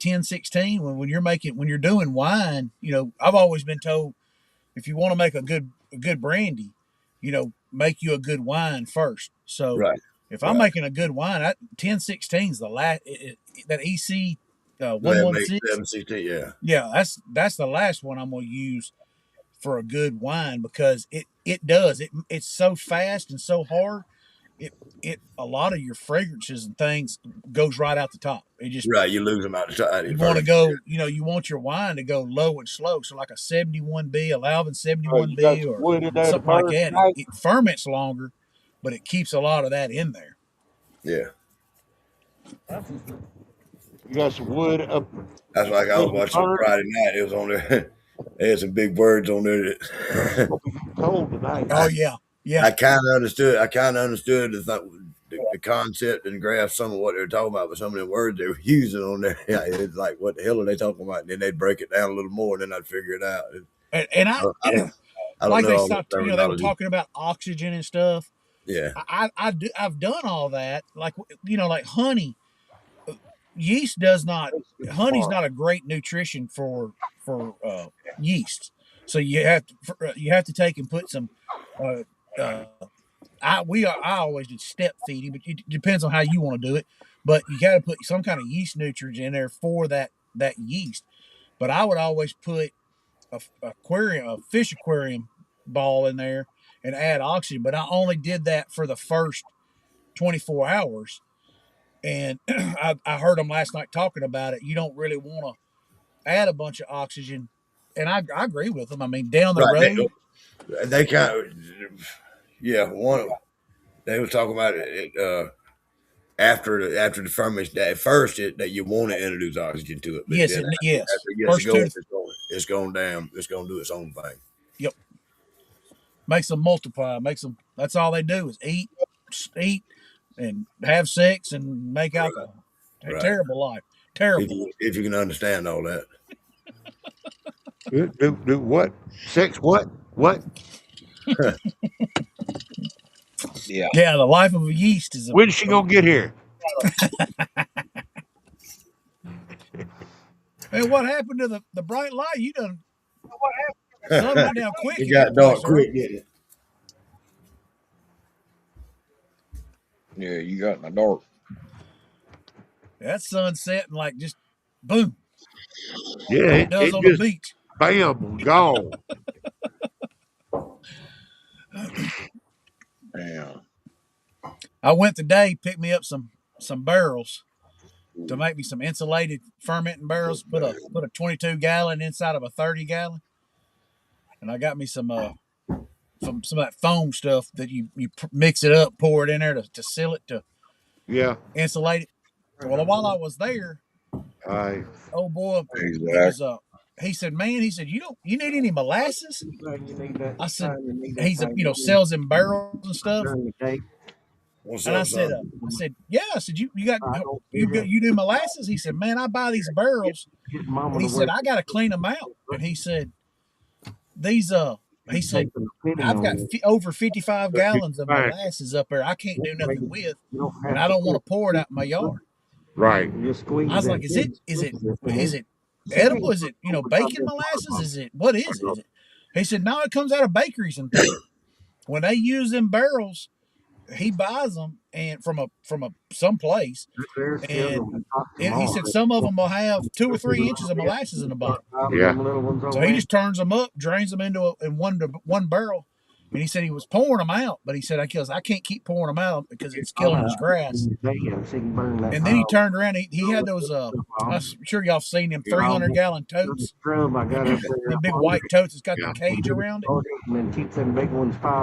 1016 when you're doing wine. I've always been told if you want to make a good brandy, make you a good wine first. So right. if I'm making a good wine, 1016 is the last. That EC 116. Yeah. Yeah, that's the last one I'm gonna use for a good wine because it's so fast and so hard. A lot of your fragrances and things goes right out the top. It just Right, you lose them out the time. you want to go. You want your wine to go low and slow. So like a 71B, a Lalvin You 71B, got some or wood in there something like burn that. tonight? It ferments longer, but it keeps a lot of that in there. Yeah. You got some wood up. That's like I was watching Friday night. It was on there. They had some big words on there that Cold tonight. Oh yeah, yeah. I kind of understood. The concept and grasp some of what they were talking about, but some of the words they were using on there, it's like, what the hell are they talking about? And then they'd break it down a little more, and then I'd figure it out. And I don't like know they all stopped. the They were terminology. talking about oxygen and stuff. Yeah, I've done all that. Like like honey. Yeast does not. Honey's not a great nutrition for yeast. So you have to take and put some. I always did step feeding, but it depends on how you want to do it. But you got to put some kind of yeast nutrient in there for that yeast. But I would always put a fish aquarium ball in there and add oxygen. But I only did that for the first 24 hours. And I heard them last night talking about it. You don't really want to add a bunch of oxygen, and I agree with them. I mean, down the right. road, They kind of, yeah. They were talking about it after the fermentation. At first, that you want to introduce oxygen to it, but yes, then yes. after it gets First going, two, it's going down. It's going to do its own thing. yep, makes them multiply. That's all they do is eat, and have sex and make alcohol. Right. Terrible life. Terrible. If you can understand all that. Do what? Sex what? What? Yeah. Yeah, the life of a yeast is. When's she gonna get here? Hey, what happened to the bright light? You done. Sun went down quick. It in got your dark place, early. quick, didn't it? Yeah, you got in the dark. That sun setting like just boom. Yeah, It does it on the just beach. bam, gone. Damn. I went today, picked me up some barrels to make me some insulated fermenting barrels. Put a 22 gallon inside of a 30 gallon, and I got me some of that foam stuff that you mix it up, pour it in there to seal it to Yeah. insulate it. Well, while I was there, I oh boy, Exactly. he said, man, you need any molasses? I said, he's sells them barrels and stuff. What's And up, I said, son? yeah. I said, you do molasses? He said, man, I buy these barrels. And he said, I got to clean them out. And he said, these he said, I've got over 55 gallons of molasses up there I can't do nothing with, and I don't want to pour it out in my yard. Right. I was like, is it edible? Is it, bacon molasses? What is it? Is it? He said, no, it comes out of bakeries and things. When they use them barrels, he buys them and from a someplace, and he said some of them will have 2 or 3 inches of molasses in the bottom. Yeah. So he just turns them up, drains them into in one barrel, and he said he was pouring them out, but he said I can't keep pouring them out because it's killing his grass. And then he turned around. He had those. I'm sure y'all have seen them 300-gallon totes. The big white totes. It's got the cage around it.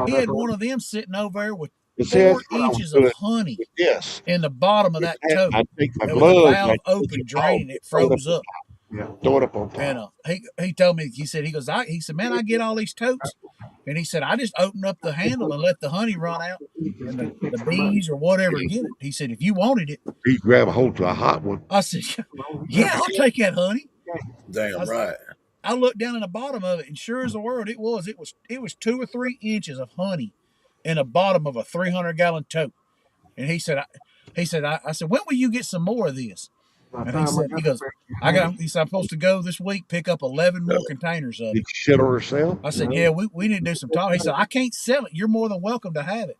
He had one of them sitting over there with 4 inches of honey Yes. in the bottom of that tote. I take my There was a gloves. valve open, draining it, froze up. Throw it up on top. And he told me, he said, man, I get all these totes. And he said, I just open up the handle and let the honey run out and the bees or whatever get it. He said, if you wanted it. He grab a hold to a hot one. I said, yeah, I'll take that honey. Damn right. I looked down in the bottom of it, and sure as the world, it was 2 or 3 inches of honey in the bottom of a 300-gallon tote. And he said, I said, when will you get some more of this? And he goes, he said, I'm supposed to go this week, pick up 11 more containers of it. Did she shit on herself? I said, yeah, we need to do some talk. He said, I can't sell it. You're more than welcome to have it.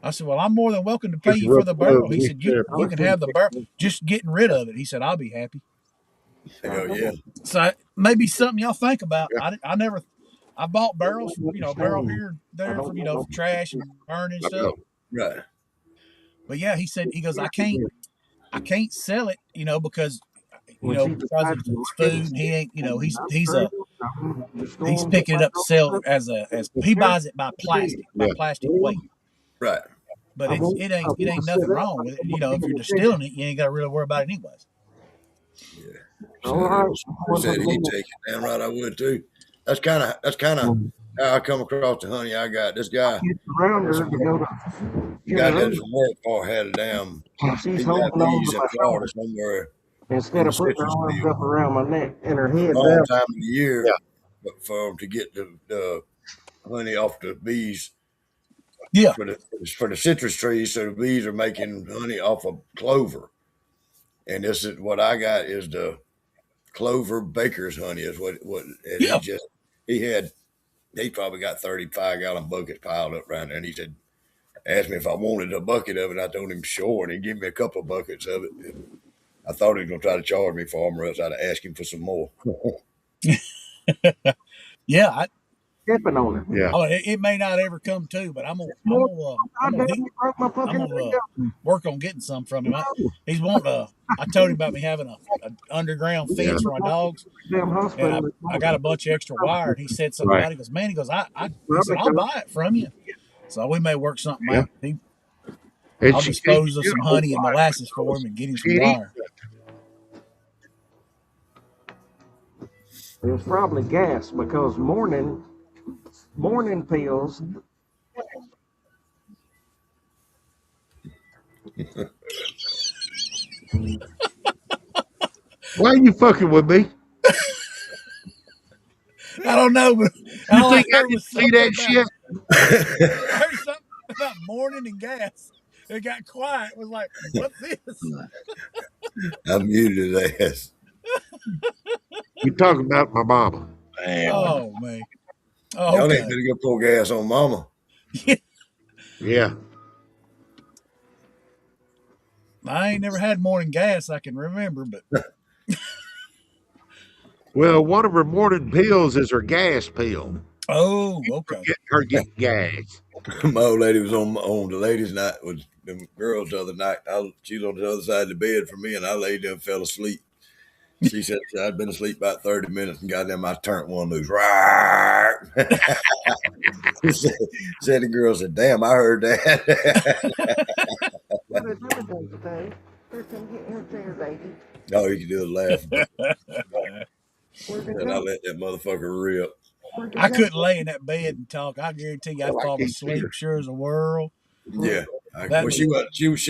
I said, well, I'm more than welcome to pay you for the barrel. He said, you can have the barrel. Just getting rid of it. He said, I'll be happy. Hell yeah. So maybe something y'all think about. I bought barrels, a barrel here and there for, for trash and burning and stuff. Right. But yeah, he goes, I can't sell it, because it's food. And he ain't, he's picking it up to sell as he buys it by plastic weight. Right. But it ain't nothing wrong with it. If you're distilling it, you ain't got to really worry about it anyways. Yeah. Said he'd take it. Damn right I would too. That's kind of how I come across the honey I got. This guy, the guy that does work for had a damn. He got bees in Florida somewhere. Instead of putting her arms up around my neck and her head Long down. time of the year, but for them to get the honey off the bees. Yeah. For the citrus trees, so the bees are making honey off of clover, and this is what I got is the clover baker's honey is what and he probably got 35-gallon buckets piled up around there, and he said, asked me if I wanted a bucket of it. I told him sure, and he gave me a couple of buckets of it. And I thought he was gonna try to charge me for them, or else I'd ask him for some more. Yeah, Stepping on it. Yeah. It may not ever come to, but I'm gonna work on getting some from him. He's wanting I told him about me having an underground fence for my dogs, and I got a bunch of extra wire. And he said something about it. He goes, man, he said, I'll buy it from you. So we may work something out. I'll dispose of some honey and molasses for him and get him some wire. It was probably gas because morning pills. Why are you fucking with me? I don't know, but You think I can see that shit? I heard something about morning and gas. It got quiet. It was like, what's this? I muted his ass. You talking about my mama? Damn. Oh man. Oh, Y'all ain't gonna go pour gas on mama. Yeah. I ain't never had morning gas I can remember, but Well, one of her morning pills is her gas pill. oh, okay. Her getting gas. My old lady was on the ladies' night with the girls the other night. She was on the other side of the bed from me, and I laid there and fell asleep. She said I'd been asleep about 30 minutes, and goddamn, I turned one loose. said the girl said, "Damn, I heard that." All you can do is laugh. And I let that motherfucker rip. I couldn't lay in that bed and talk. I guarantee you I'd fall asleep sure as a world. Yeah. She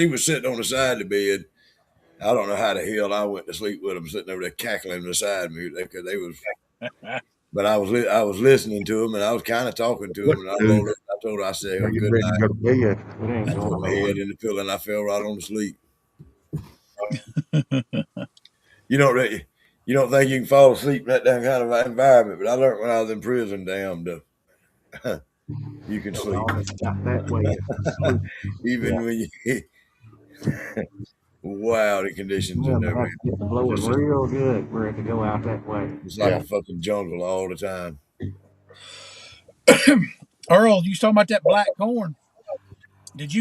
was sitting on the side of the bed. I don't know how the hell I went to sleep with them sitting over there cackling beside me because they but I was listening to him and I was kind of talking to him, and I told her, I said, Are "Oh, you good ready to night." go to bed? It ain't I going put my head nowhere. in the pillow and I fell right on to sleep. You don't really, you don't think you can fall asleep in that damn kind of environment, but I learned when I was in prison, damn, you can sleep All it's got that way is sleep. Yeah. even when you wow the conditions in Well, there, but man. I get to blowing Just real good for it to go out that way. it's like Yeah. a fucking jungle all the time. Earl, you was talking about that black corn. Did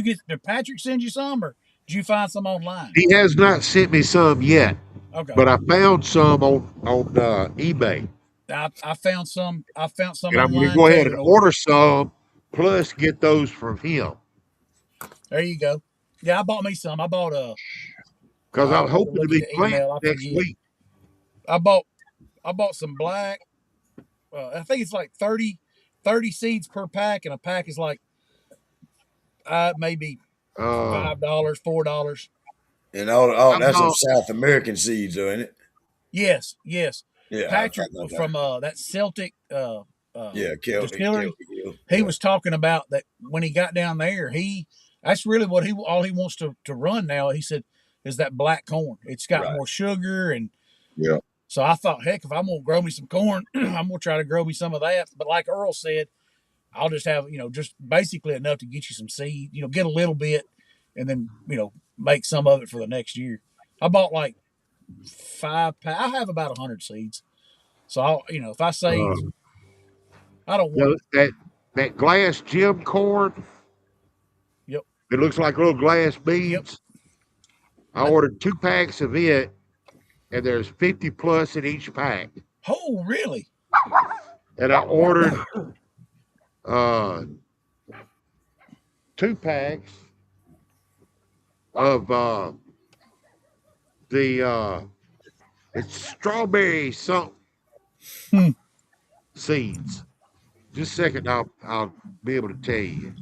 Patrick send you some, or did you find some online? He has not sent me some yet, Okay. but I found some on eBay, I found some. I found some and I'm going to online go ahead too and and ordered order them. some, plus get those from him There you go. Yeah, I bought me some. I bought because I'm I'll have to hoping to look at be the planting email. I next forget. week. I bought I bought some black. I think it's like 30 seeds per pack, and a pack is like maybe Uh, $5, $4. And all I'm that's some not. South American seeds, though, ain't it? Yes, yes. Yeah, I Patrick found that. from that Celtic Yeah, Celtic, distillery. Celtic Hill. He Yeah, was talking about that when he got down there. That's really what he all he wants to run now. He said is that black corn. It's got right. more sugar, and Yeah. so I thought, heck, if I'm gonna grow me some corn, I'm gonna try to grow me some of that. But like Earl said, I'll just have just basically enough to get you some seed. Get a little bit, and then make some of it for the next year. I bought like 5 packs. I have about 100 seeds. So if I save, Uh, I don't want. that glass gem corn. Yep, It looks like little glass yep. beads. I I, ordered 2 packs of it, and there's 50 plus in each pack. oh, really? And I ordered uh, 2 packs of the it's strawberry something Hmm. seeds. Just a second, I'll be able to tell you.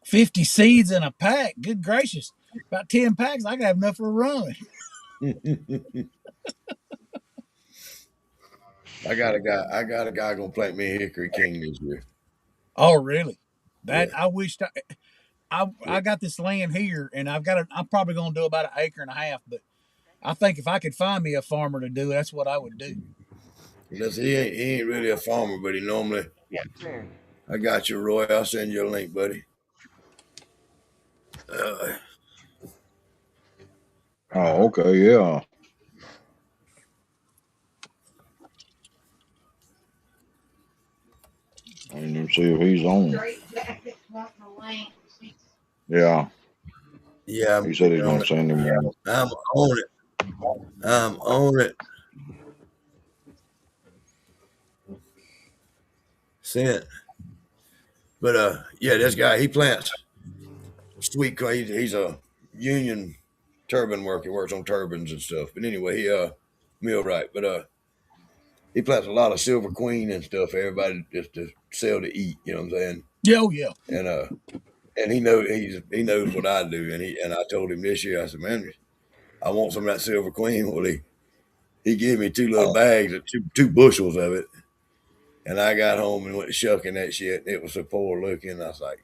50 seeds in a pack. Good gracious. About 10 packs, I could have enough for a run. I got a guy gonna plant me a Hickory King this year. Oh, really? That Yeah, I wished I got this land here, and I'm probably going to do about an acre and a half, but I think if I could find me a farmer to do it, that's what I would do. listen, he ain't really a farmer, but he normally. Yeah. I got you, Roy. I'll send you a link, buddy. Uh, Oh, okay. Yeah. I didn't even see if he's on. Yeah. yeah, I'm He said he's on gonna it. send him one. I'm on it. I'm on it. Sent. But yeah, this guy he plants sweet corn. He's a union turbine worker. He works on turbines and stuff. But anyway, he millwright. But he plants a lot of silver queen and stuff. For everybody just to sell to eat. You know what I'm saying? Yeah, oh, yeah. And he knows what I do. And I told him this year. I said, man, I want some of that silver queen. Well, he gave me 2 little bags of 2 bushels of it. And I got home and went to shucking that shit. And it was so poor looking. I was like,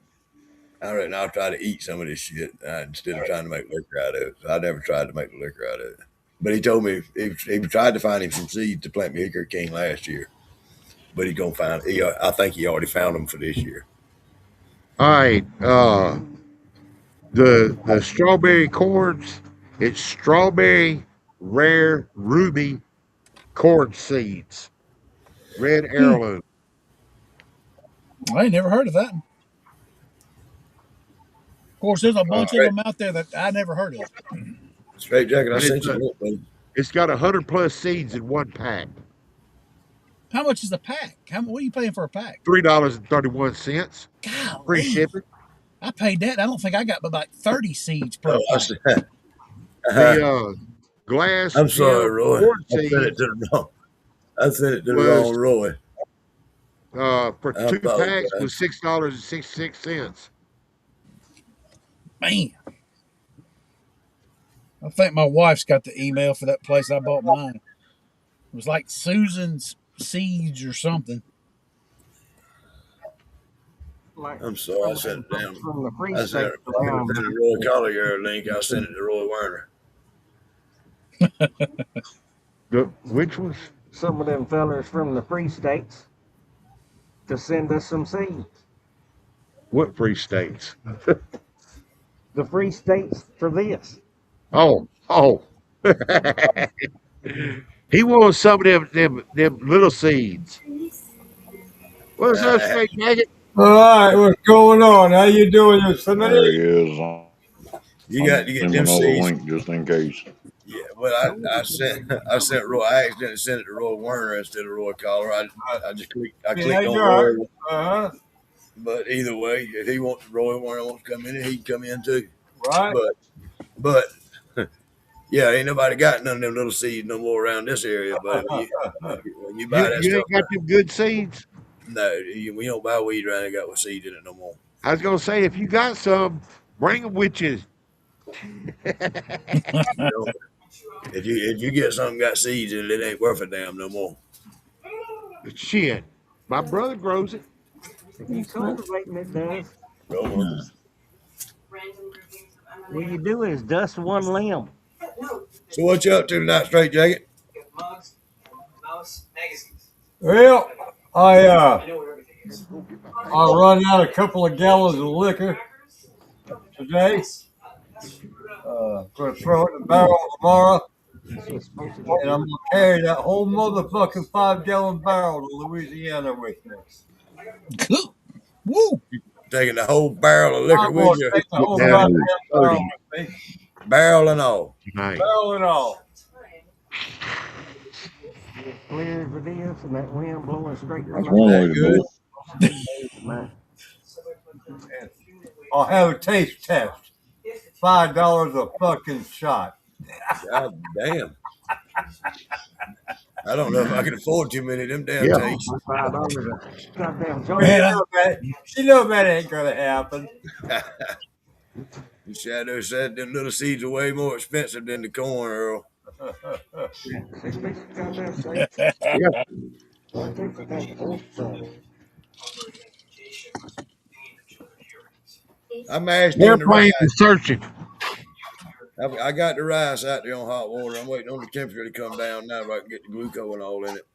I reckon I'll try to eat some of this shit instead of trying to make liquor out of it. So I never tried to make the liquor out of it. But he told me he tried to find him some seeds to plant me Hickory King last year. But he's gonna find. I think he already found them for this year. All right. The strawberry corns. It's strawberry rare ruby corn seeds. Red Hmm. heirloom. I ain't never heard of that. Of course, there's a Uh, bunch of Straight, them out there that I never heard of. straight jacket. I and sent you a link, buddy. it's got 100 plus seeds in 1 pack. How much is a pack? What are you paying for a pack? $3.31. Free Golly, shipping. I paid that. I don't think I got but like 30 seeds per Oh, pack. The glass I'm sorry, gem Roy. corn I sent it seeds to the wrong. I sent it to the was wrong Roy. for I 2 packs apologize. was $6.66. Man, I think my wife's got the email for that place I bought mine. It was like Susan's seeds or something. Like I'm sorry, I some of sent them it folks down. from the free I sent states it. I could have around, sent it to Roy Collier link. I sent it to Roy Werner. Which was? some of them fellers from the free states to send us some seeds. What free states? The free states for this. Oh. He wants some of them little seeds. What's up, Uh, straight jacket? All right, what's going on? How you doing, There Yosemite? he is. you I'm got to get him them another seeds. link just in case. Yeah, well, I sent I sent Roy. I accidentally sent it to Roy Werner instead of Roy Collier. I just Yeah, clicked on you're right. Roy. Uh-huh. But either way, if he wants Roy Werner wants to come in, he can come in too. Right. But yeah, ain't nobody got none of them little seeds no more around this area. But when you buy that You stuff, ain't got them good seeds. no, we don't buy weed around here got with seeds in it no more. I was gonna say if you got some, bring them with you. You know, if you get something got seeds in it, it ain't worth a damn no more. Shit, my brother grows it. If you cultivating it does. So, What you do is dust one limb. so what you up to tonight, straight jacket? Well, I run out a couple of gallons of liquor today. Gonna throw it in the barrel tomorrow, It's supposed to get and I'm gonna carry that whole motherfucking 5 gallon barrel to Louisiana with me. Woo! Taking the whole barrel of liquor I'm with gonna you, take the Get whole down goddamn to barrel 30 with me, barrel and all. tonight. barrel and all. clear as it is, and that wind blowing straight from That's the one That way to good? do man. And I'll have a taste test. $5 a fucking shot. God damn. I don't know if I can afford too many of them damn Yeah. Oh, tastes. my $5 a goddamn joint. Yeah. She know that ain't gonna happen. Shadow said them little seeds are way more expensive than the corn, Earl. Six pieces of goddamn steak. Yeah. I think I got the stuff. I mashed in the Airplane rice. is searching. I got the rice out there on hot water. I'm waiting on the temperature to come down now if I can get the glucose and all in it.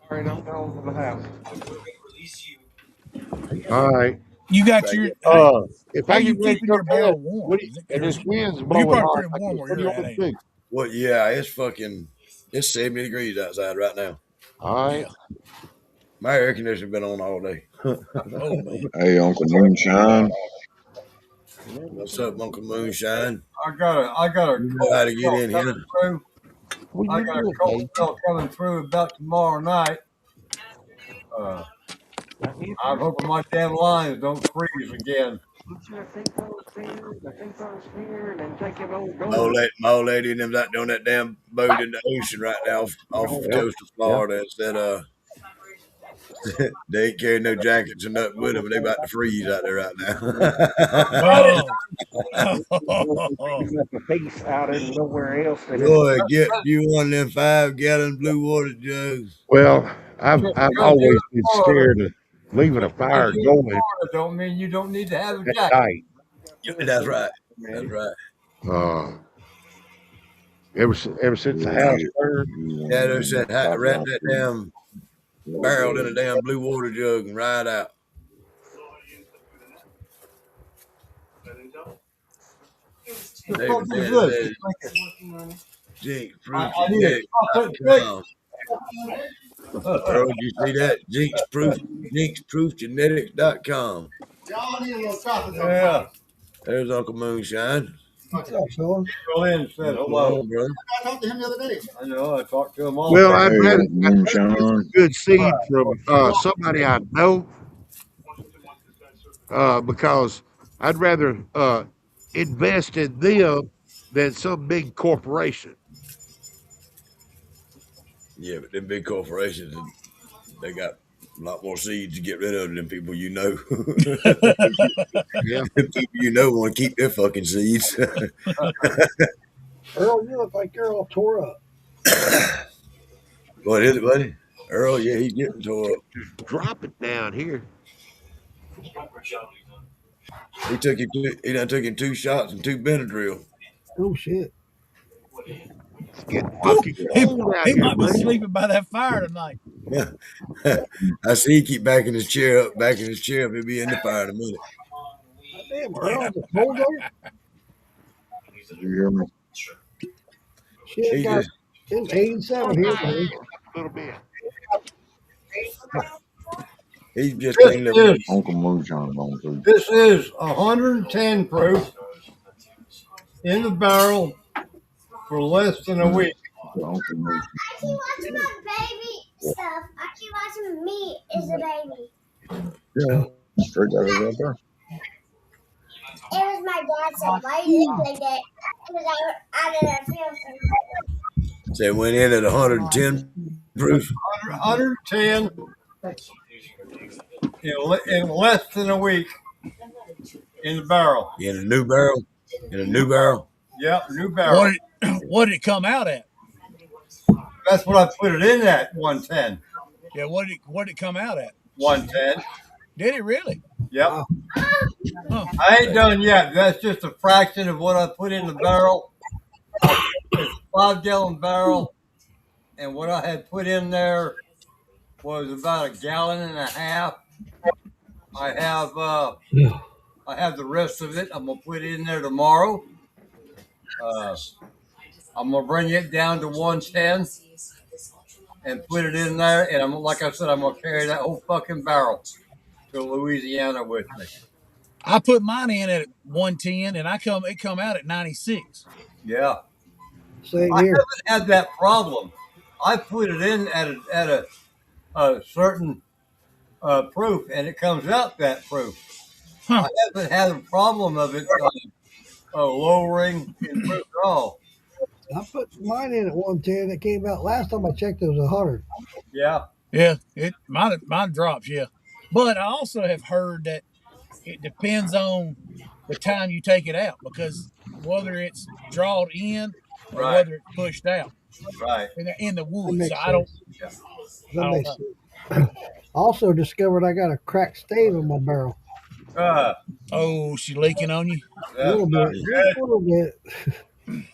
All right, I'm going to the house. All right. You got Thank your you. If how I you get ready to keeping go your to bed, barrel warm? Is it and this wind's well, you blowing probably hard, pretty I warm guess, where what do you're you at, want me ain't to it? do? Well, yeah, it's 70 degrees outside right now. All right. Yeah. My air conditioner's been on all day. Oh man. Hey, Uncle Moonshine. What's up, Uncle Moonshine? I got a You know cold how to get spell in here. coming through. What I you got a doing, cold baby? spell coming through about tomorrow night. Uh, I'm hoping my damn lines don't freeze again. I think those here, I think those here, and then take it over. My old lady and them's out there on that damn boat in the ocean right now off the Yeah. coast of Yeah. Florida. And said they ain't carrying no jackets and nothing with them. They about to freeze out there right now. Oh. Freezing up a piece out in nowhere else. That is, Roy, get you one of them 5 gallon blue water jugs. Well, I've Because you're in always been Florida, scared of leaving a because fire you're in going Florida don't mean you don't need to have a at jacket. night. That's right. That's right. Uh, ever since the Yeah, house burned, Shadow said, talk wrap about that food. damn barrel in a damn blue water jug and ride out. The David fuck is Dan this? said, I need a chocolate drink. jinxproofgenetic.com. Earl, did you see that? Jinxproofgenetics.com. Yeah. There's Uncle Moonshine. Phil in and said What's going hello. on, brother? I know. I talked to him all well, day. Hey, I'd Uncle rather get some Moonshine. good seed from somebody I know because I'd rather invest in them than some big corporation. Yeah, but them big corporations, they got a lot more seeds to get rid of than people you know. Yeah. People you know want to keep their fucking seeds. Earl, you look like you're all tore up. What is it, buddy? Earl, yeah, he's getting tore up. Just drop it down here. He done took him 2 shots and 2 Benadryl. Oh shit. It's getting Ooh, fucking he, cold out he here, might be man. sleeping by that fire tonight. I see he keep backing his chair up, backing his chair up. He'll be in the fire in a minute. God damn, Yeah. Earl, is it cold there? Did you hear me? Shit, it He got just it's 87 here today. A little bit. he's just This cleaned up. is Uncle Moonshine on too. this is 110 proof in the barrel for less than a Mm. week. Uncle Moonshine. Watching my baby stuff. I keep watching me as a baby. Yeah. Straight out of right there. It was my dad said, why you like that? Because I didn't feel something. Say went in at 110 proof 110 in less than a week in the barrel. in a new barrel. In a new barrel. Yep, new barrel. What did it come out at? That's what I put it in at, 110. Yeah, what did it come out at? 110. Did it really? Yep. Wow. Huh. I ain't done yet. That's just a fraction of what I put in the barrel. It's a 5-gallon barrel, and what I had put in there was about 1.5 gallons. I have the rest of it. I'm gonna put it in there tomorrow. I'm gonna bring it down to 110 and put it in there. And I'm like I said, I'm gonna carry that whole fucking barrel to Louisiana with me. I put mine in at 110, and it come out at 96. Yeah, Same I here. haven't had that problem. I put it in at a certain proof, and it comes out that proof. Huh. I haven't had a problem of it lowering in proof at all. I put mine in at 110. It came out last time I checked. It was 100. Yeah, Yeah, mine drops. Yeah, but I also have heard that it depends on the time you take it out, because whether it's drawed in or right, whether it's pushed out right. in the That wood. So makes I don't. sense. I That don't makes know. sense. Also discovered I got a cracked stave in my barrel. Uh, Oh, she leaking on you? A that's little not bit. Just good. a little bit.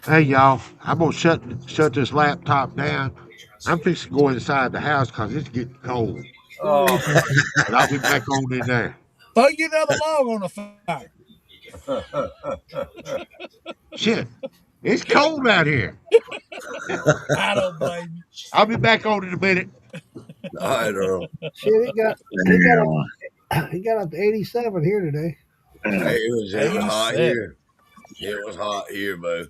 Hey, y'all, I'm going to shut this laptop down. I'm fixing to go inside the house because it's getting cold. Oh, Oh, okay. But I'll be back on in there. Throw you another log on the fire. Shit, it's cold out here. I don't blame you. I'll be back on in a minute. All right, Earl. Shit, he got up to 87 here today. Hey, it was hot 87. here. It was hot here, bro.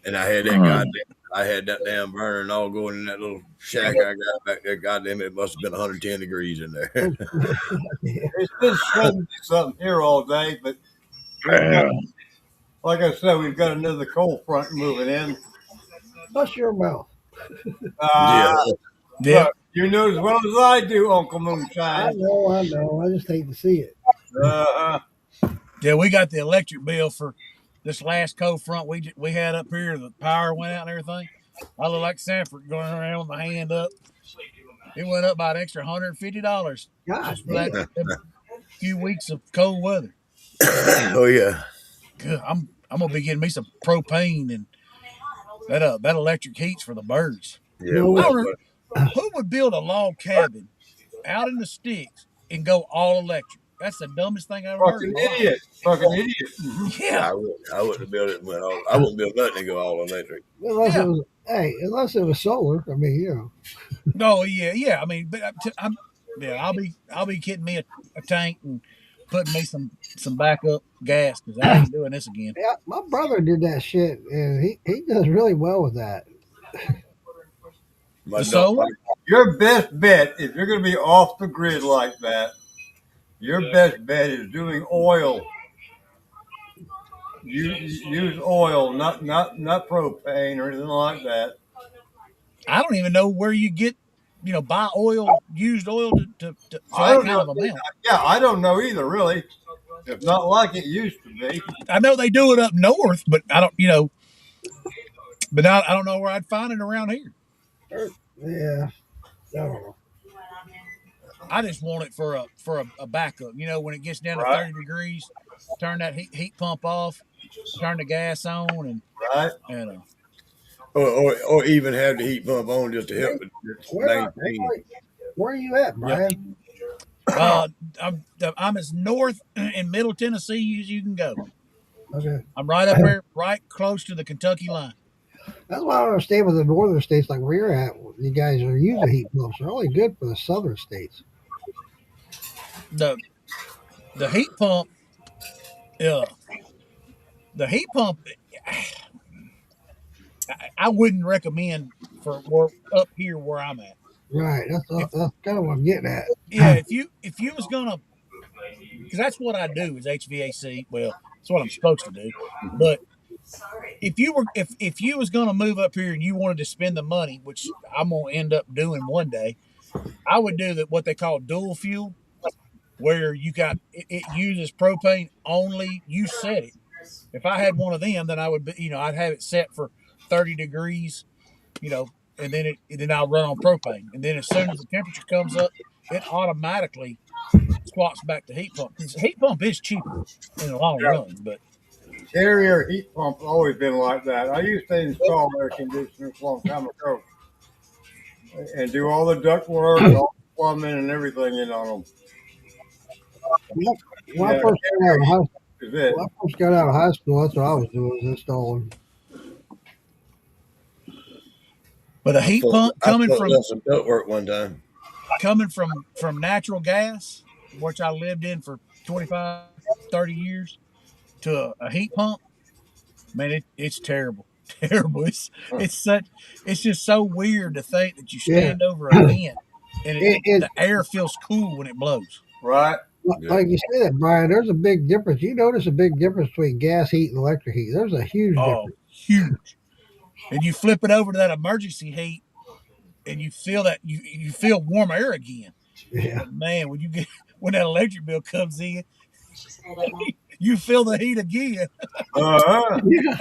And I had that damn burner and all going in that little shack I got back there. Goddamn, it must have been 110 degrees in there. Yeah. it's been 70 something here all day, but we've got, like I said, we've got another cold front moving in. Hush your mouth. Uh, Yeah. Yeah. Look, you know as well as I do, Uncle I Moonshine. know, I know. I just hate to see it. Uh, Yeah, we got the electric bill for this last cold front we had up here. The power went out and everything. I look like Sanford going around with my hand up. It went up by an extra $150 God just for that damn. few weeks of cold weather. Oh yeah. Good. I'm gonna be getting me some propane, and that electric heat's for the birds. Yeah. No, I Well, don't know who would build a log cabin out in the sticks and go all electric. That's the dumbest thing I've ever heard in fucking my life. idiot. Fucking idiot. Yeah, I wouldn't build it. I wouldn't build nothing to go all electric. unless yeah. it was, hey, unless it was solar. I mean, you know. No, yeah. I mean, but I'll be getting me a tank and putting me some backup gas, because I ain't doing this again. Yeah, my brother did that shit, and he does really well with that. My The dog, solar? Your best bet, if you're going to be off the grid like that, your best bet is doing oil. Use oil, not propane or anything like that. I don't even know where you get, buy used oil to for I that don't kind know. of amount. Yeah, I don't know either, really. It's not like it used to be. I know they do it up north, but I don't know where I'd find it around here. Yeah, I don't know. I just want it for a backup. You know, when it gets down to Right, 30 degrees, turn that heat pump off, turn the gas on, right. and or even have the heat pump on just to Where, help it just where, are, maintain. where are you at, yep. Brian? Uh, I'm as north in Middle Tennessee as you can go. Okay. I'm right up there, right close to the Kentucky line. That's why I don't understand with the northern states like where you're at. You guys are using heat pumps. They're only good for the southern states. the The heat pump, uh, the heat pump, I wouldn't recommend for up here where I'm at. Right. If That's kind of what I'm getting at. Yeah, if you was gonna, because that's what I do is HVAC. Well, that's what I'm supposed to do. But if you was gonna move up here and you wanted to spend the money, which I'm gonna end up doing one day, I would do that what they call dual fuel, where it uses propane only. You set it. If I had one of them, then I would be, I'd have it set for 30 degrees, and then I'll run on propane. And then as soon as the temperature comes up, it automatically swaps back to heat pump. Because heat pump is cheaper in the long run, but Carrier heat pump's always been like that. I used to install air conditioners a long time ago and do all the duct work, all the plumbing and everything in on them. When when I Yeah, first got out of high, is it. when I first got out of high school, that's what I was doing was installing. a heat pump I fucked up some duct work one time. coming from natural gas, which I lived in for 25, 30 years, to a heat pump, man, it's terrible. Terrible. It's just so weird to think that you Yeah. stand over a vent and It the air feels cool when it blows. Right. Yeah. like you said, Brian. There's a big difference. You notice a big difference between gas heat and electric heat. There's a huge Oh, difference. huge. And you flip it over to that emergency heat and you feel that you feel warm air again. Yeah. But man, when that electric bill comes in, you feel the heat again. Uh-huh. Yeah.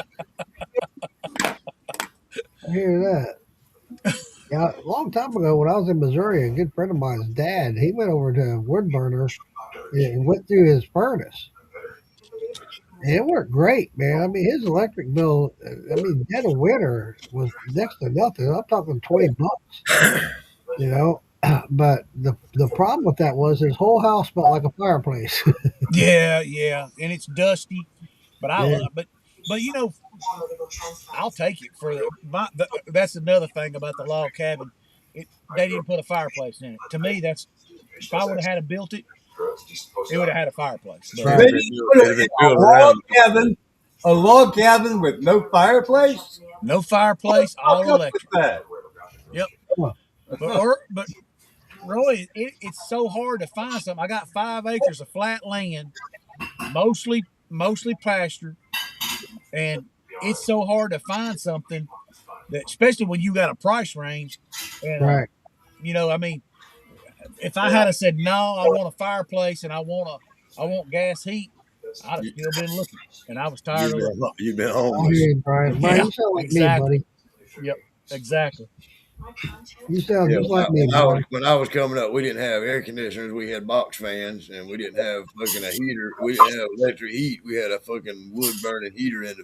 I hear that. Yeah, a long time ago when I was in Missouri, a good friend of mine's dad, he went over to a wood burner and went through his furnace. And it worked great, man. I mean, his electric bill, I mean, dead of winter was next to nothing. I'm talking $20, you know. But the problem with that was his whole house smelled like a fireplace. Yeah, yeah, and it's dusty, but I Yeah, love, but I'll take it for that's another thing about the log cabin. They didn't put a fireplace in it. To me, that's if I would have had it built it would have had a fireplace. But They right. just put It'd it have been in built around. a log cabin with no fireplace. no fireplace, Fuck all up with electric. that. Yep. Huh. But Roy, it's so hard to find something. I got 5 acres of flat land, mostly pasture, and it's so hard to find something that, especially when you got a price range, and Right. I mean, if I had said no, I want a fireplace and I want gas heat, I'd have You, still been looking, and I was tired of looking. you've been I hear homeless. you, Brian. Brian, Yeah, you sound like me, exactly. buddy. Yep, exactly. You sound Yeah, just like me, Brian. when I was coming up, we didn't have air conditioners. We had box fans, and we didn't have fucking a heater. We didn't have electric heat. We had a fucking wood burning heater in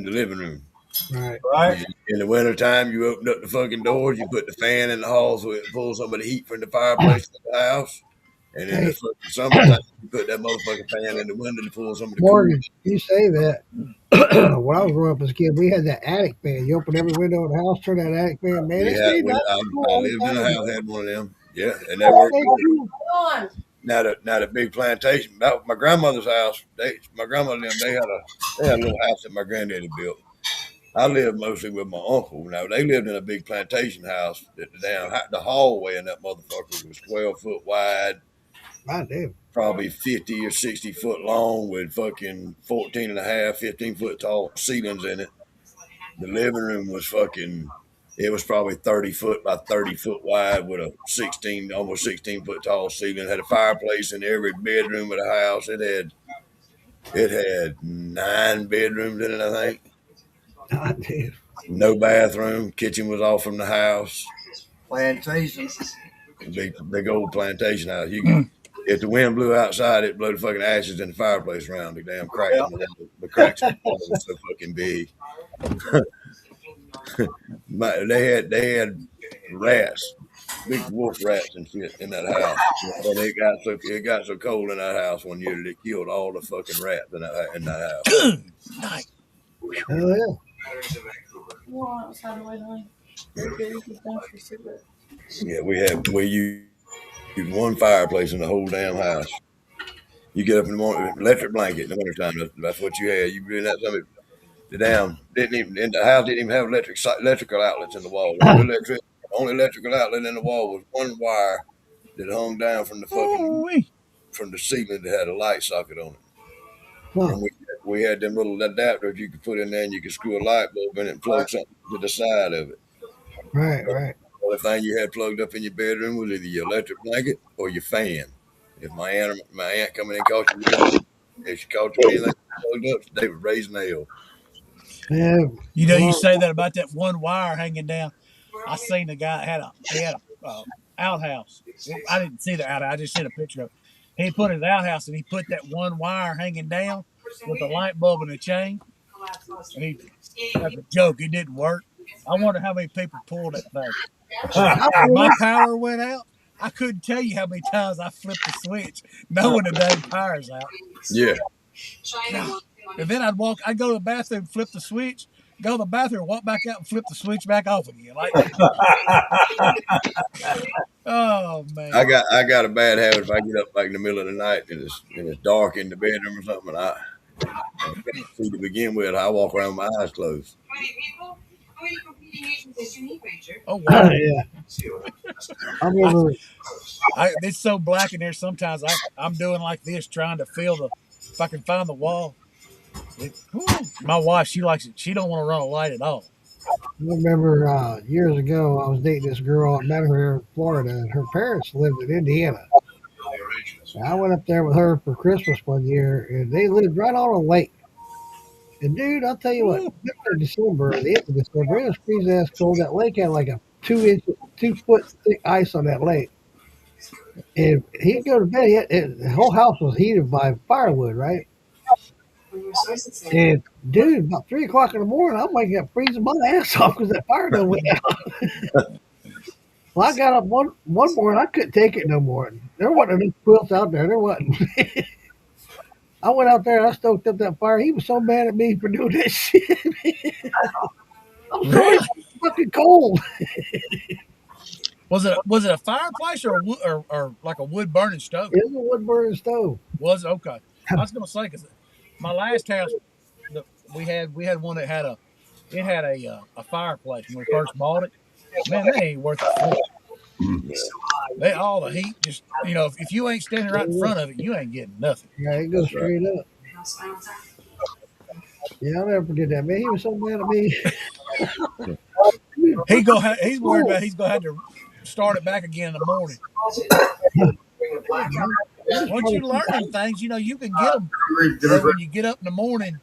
the living room. Right. Right. In the wintertime, you opened up the fucking doors, you put the fan in the hall so it pull some of the heat from the fireplace to the house. And in the Hey, fucking summertime, you put that motherfucking fan in the window to pull some of the cool. Morgan, you say that. When I was growing up as a kid, we had that attic fan. You open every window in the house, turn that attic fan, man. It stayed nice and cool I all lived the in a time. house, had one of them. Yeah, and that All worked day good. too. Now the big plantation, that my grandmother's house. My grandmother and them, they had a little house that my granddaddy built. I lived mostly with my uncle. Now they lived in a big plantation house. The hallway in that motherfucker was 12 foot wide, God damn. probably 50 or 60 foot long, with fucking 14 and a half, 15 foot tall ceilings in it. The living room was it was probably 30 foot by 30 foot wide with a almost 16 foot tall ceiling. It had a fireplace in every bedroom of the house. It had 9 bedrooms in it, I think. God damn. No bathroom. Kitchen was off from the house. Plantation. Big old plantation house. If the wind blew outside, it blew the fucking ashes in the fireplace around the damn cracks Yeah. in the cracks in the wall was so fucking big. They had rats, big wolf rats and shit in that house. And it got so cold in that house one year that it killed all the fucking rats in that house. Good night. Oh yeah. Yeah, we used one fireplace in the whole damn house. You get up in the morning, electric blanket in the wintertime. That's what you had. You really not something. The damn didn't even in the house didn't even have electrical outlets in the wall. Only electrical outlet in the wall was one wire that hung down from the fucking Ooh-wee. from the ceiling that had a light socket on it. Huh. And we had them little adapters you could put in there and you could screw a light bulb in it and plug something to the side of it. Right, right. The only thing you had plugged up in your bedroom was either your electric blanket or your fan. If my aunt coming in caught you if she caught you with anything plugged up, they would raise an L. Yeah. You know, you Well, say that about that one wire hanging down. I seen the guy had a outhouse. I didn't see the outhouse. I just seen a picture of it. He put his outhouse and he put that one wire hanging down with a light bulb and a chain. And he, that's a joke. It didn't work. I wonder how many people pulled that thing. I When my pulled power went out, I couldn't tell you how many times I flipped the switch, knowing the dang power's out. Yeah. And then I'd go to the bathroom, flip the switch, go to the bathroom, walk back out, and flip the switch back off again. Like, oh man, I got a bad habit if I get up like in the middle of the night and it's dark in the bedroom or something. And I can't see to begin with. I walk around with my eyes closed. oh wow. yeah. I remember. It's so black in there. Sometimes I'm doing like this, trying to feel if I can find the wall. My wife, she likes it. She don't want to run a light at all. I remember years ago, I was dating this girl. I met her here in Florida, and her parents lived in Indiana. And I went up there with her for Christmas one year, and they lived right on a lake. And dude, I'll tell you what, in December, the end of December, it was freezing ass cold. That lake had like a 2 inch, 2 foot thick ice on that lake. And he'd go to bed. The whole house was heated by firewood, right? And dude, about 3 o'clock in the morning, I'm waking up freezing my ass off because that fire done went out. Well, I got up one morning, I couldn't take it no more. There wasn't enough quilts out there. There wasn't. I went out there and I stoked up that fire. He was so mad at me for doing that shit. I'm sorry, Really? it's fucking cold. Was it a fireplace or like a wood burning stove? It was a wood burning stove. Was it? Okay. I was gonna say because my last house, we had one that had a fireplace when we first bought it. Man, they ain't worth a flip. They all the heat just if you ain't standing right in front of it, you ain't getting nothing. Yeah, it goes straight up. Yeah, I'll never forget that, man. He was so mad at me. He's worried about he's gonna have to start it back again in the morning. Once you learn them things, you can get them. When you get up in the morning,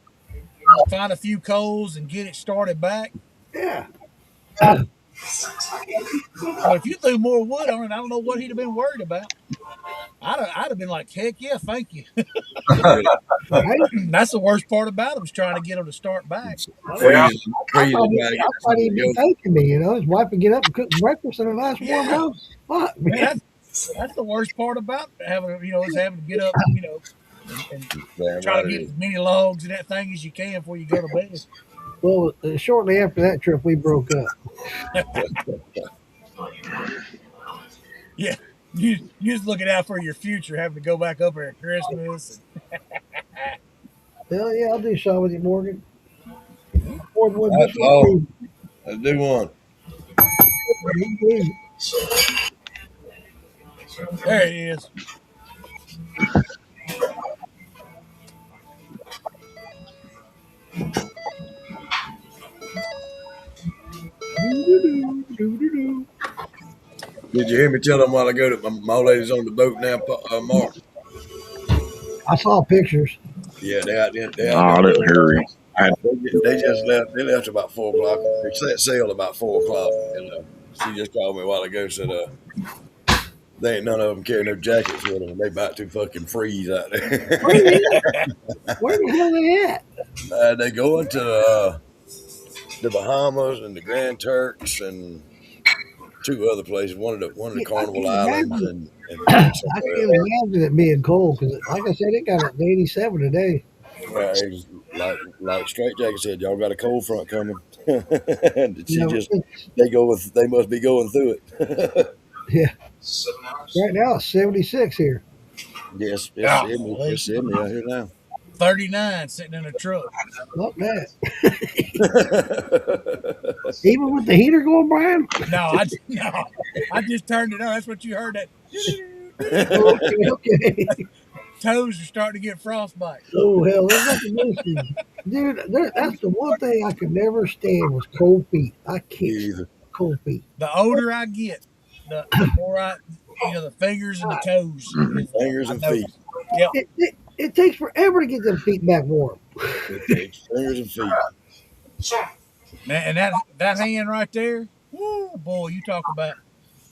find a few coals and get it started back. Yeah. But if you threw more wood on it, I don't know what he'd have been worried about. I'd have been like, heck yeah, thank you. Right? That's the worst part about him is trying to get him to start back. I thought he'd be thanking me, His wife would get up and cook breakfast in a nice warm house. Fuck, man. Man, that's the worst part about having is having to get up, and try to get as many logs and that thing as you can before you go to bed. Well, shortly after that trip, we broke up. Yeah, you just looking out for your future, having to go back up there at Christmas. Hell yeah, I'll do so with you, Morgan. That's all. Let's do one. There it is. Did you hear me tell them while I go that my old lady's on the boat now, Mark? I saw pictures. Yeah, they out there. No, I didn't hear him. I, They just left. They left about 4 o'clock. They set sail about 4 o'clock. She just called me a while ago. Said, they ain't none of them carrying no jackets with them. They about to fucking freeze out Where there. they at? Where the hell they at? They going to the Bahamas and the Grand Turks and two other places. One of the I Carnival can't Islands imagine. and I somewhere can't else. imagine it being cold because, like I said, it got up to 87 today. It's like Straight Jacket said, y'all got a cold front coming. And You she know, just they must be going through it. yeah. Right now it's 76 here. Yes, Golly. it's 70 out here now. 39 sitting in a truck. Not that. Even with the heater going, Brian. No, I just turned it on. That's what you heard. That Okay, okay. toes are starting to get frostbite. Oh hell, there's nothing worse than, dude. That's the one thing I could never stand was cold feet. I Me can't stand either. cold feet. The older I get, the more the fingers and the toes is Fingers I and feet. notice. Yep. It takes forever to get them feet back warm. It takes fingers and feet. Man, and that hand right there, woo, boy, you talk about.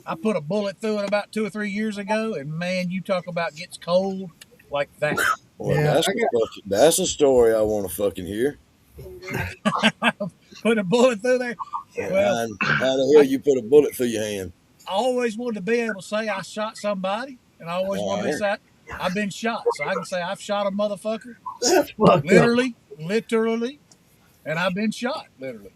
I put a bullet through it about 2 or 3 years ago, and man, you talk about gets cold like that. Well, Yeah, that's a story I want to fucking hear. Put a bullet through there. Well, How the hell I, you put a bullet through your hand? I always wanted to be able to say I shot somebody, and I always wanted to be say I've been shot, so I can say I've shot a motherfucker, that's fucked up. literally, and I've been shot, literally.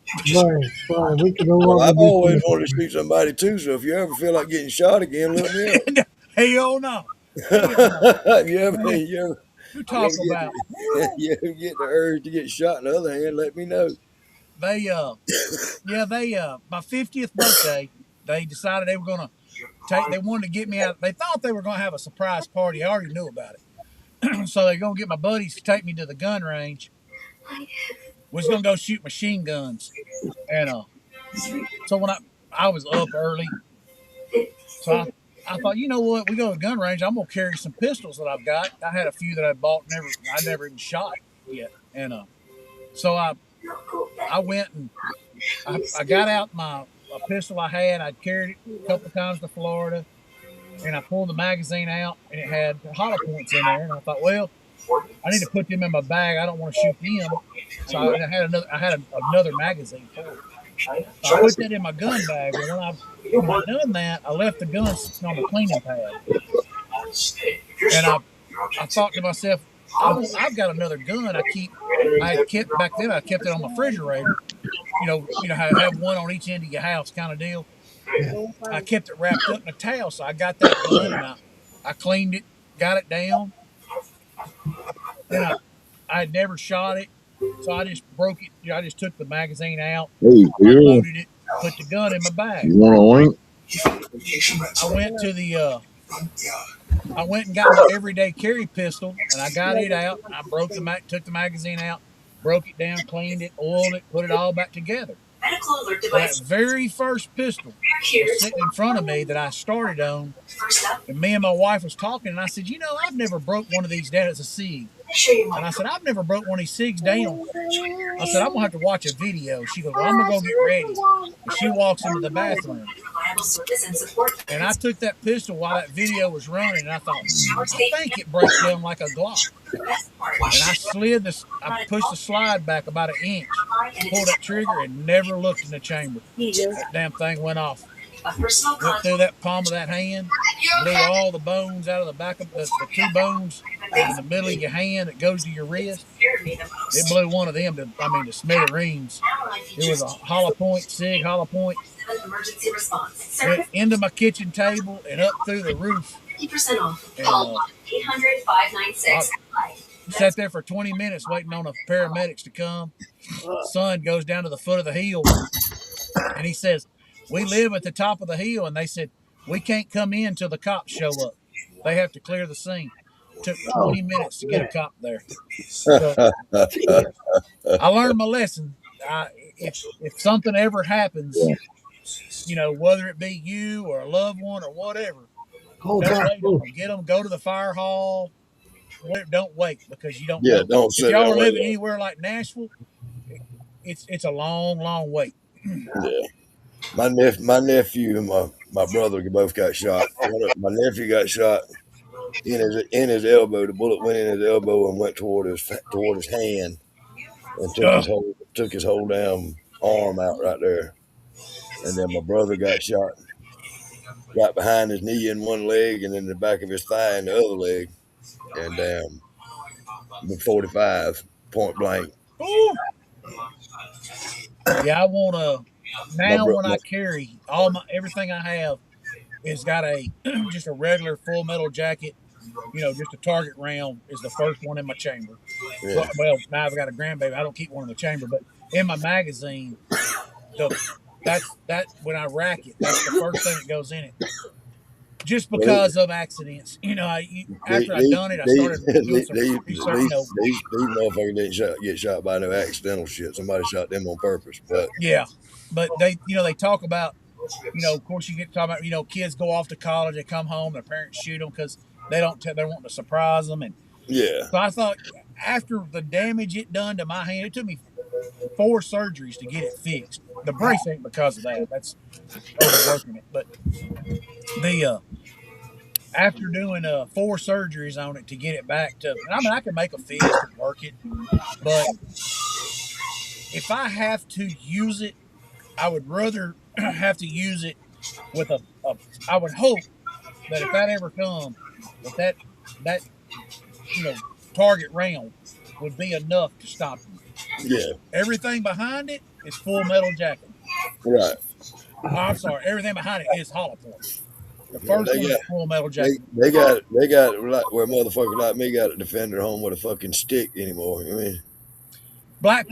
Brian, we can no Well, longer I've be always friends. wanted to shoot somebody too. So if you ever feel like getting shot again, look me up. Hell no, hell no. you ever, Man, you ever, you you talk ever about you ever get the urge to get shot in the other hand? Let me know. they yeah they my 50th birthday they decided they were gonna they wanted to get me out. They thought they were gonna have a surprise party. I already knew about it. So they're gonna get my buddies to take me to the gun range. Was gonna go shoot machine guns. And so when I was up early, so I thought, you know what, we go to the gun range, I'm gonna carry some pistols that I've got. I had a few that I bought, I never even shot yet. And so I went and I got out a pistol I had. I'd carried it a couple of times to Florida, and I pulled the magazine out, and it had hollow points in there. And I thought, well, I need to put them in my bag. I don't want to shoot them. So I had another magazine for it. So I put that in my gun bag. Well, when I done that, I left the gun sitting on the cleaning pad, and I thought to myself, I've got another gun. I kept back then. I kept it on my refrigerator. How have one on each end of your house kind of deal. I kept it wrapped up in a towel, so I got that gun and I cleaned it, got it down. Then I had never shot it, so I just broke it. I just took the magazine out, hey, Bill, unloaded it, put the gun in my bag. you want a link? I went to the I went and got my everyday carry pistol, and I got it out. I took the magazine out, broke it down, cleaned it, oiled it, put it all back together. That very first pistol was sitting in front of me that I started on, and me and my wife was talking, and I said, I've never broke one of these down. It's a SIG. And I said, I've never broke one of these SIGs down. I said, I'm going to have to watch a video. She goes, well, I'm going to go get ready. And she walks into the bathroom. And I took that pistol while that video was running, and I thought, I think it breaks down like a Glock. And I pushed the slide back about an inch, pulled that trigger, and never looked in the chamber. That damn thing went off. Went through that palm of that hand, blew all the bones out of the back of the two bones in the middle of your hand that goes to your wrist. It blew one of them to smithereens. It was a hollow point, SIG hollow point. Went into my kitchen table and up through the roof. 50% off. And, Call 1-800-596. sat there for 20 minutes waiting on the paramedics to come. Son goes down to the foot of the hill, and he says, we live at the top of the hill, and they said, we can't come in until the cops show up. They have to clear the scene. It took 20 minutes to get a cop there. So, I learned my lesson. If something ever happens, whether it be you or a loved one or whatever, don't wait on them. Get them, go to the fire hall. Don't wait, because you don't know. Don't If sit y'all there are living waiting. anywhere like Nashville, it's a long, long wait. Yeah. My nephew and my brother both got shot. My nephew got shot in his elbow. The bullet went in his elbow and went toward his hand and Uh, took his whole damn arm out right there. And then my brother got shot right behind his knee in one leg, and then the back of his thigh in the other leg. And damn, 45 point blank. ooh, yeah, I want to. My Now bro, when my, I carry all my everything I have, it's got a just a regular full metal jacket. Just a target round is the first one in my chamber. yeah, Well, now I've got a grandbaby. I don't keep one in the chamber, but in my magazine, the that when I rack it, that's the first thing that goes in it. Just well, because of accidents, after I done it, I these, started doing some research. these motherfuckers didn't get shot by no accidental shit. Somebody shot them on purpose. But Yeah, but they talk about, of course, you get to talk about, kids go off to college, they come home, their parents shoot them because they're wanting to surprise them, and yeah, so I thought after the damage it done to my hand, it took me 4 surgeries to get it fixed. The brace ain't because of that. That's overworking it. But the after doing 4 surgeries on it to get it back to, and I mean, I can make a fist and work it, but if I have to use it, I would rather have to use it with a. I would hope that if that ever come, that you know target round would be enough to stop you. yeah, Everything behind it is full metal jacket. right. Oh, I'm sorry, everything behind it is hollow point. The Yeah, first one is full metal they jacket. they got like where motherfuckers like me got to defend their home with a fucking stick anymore. I mean,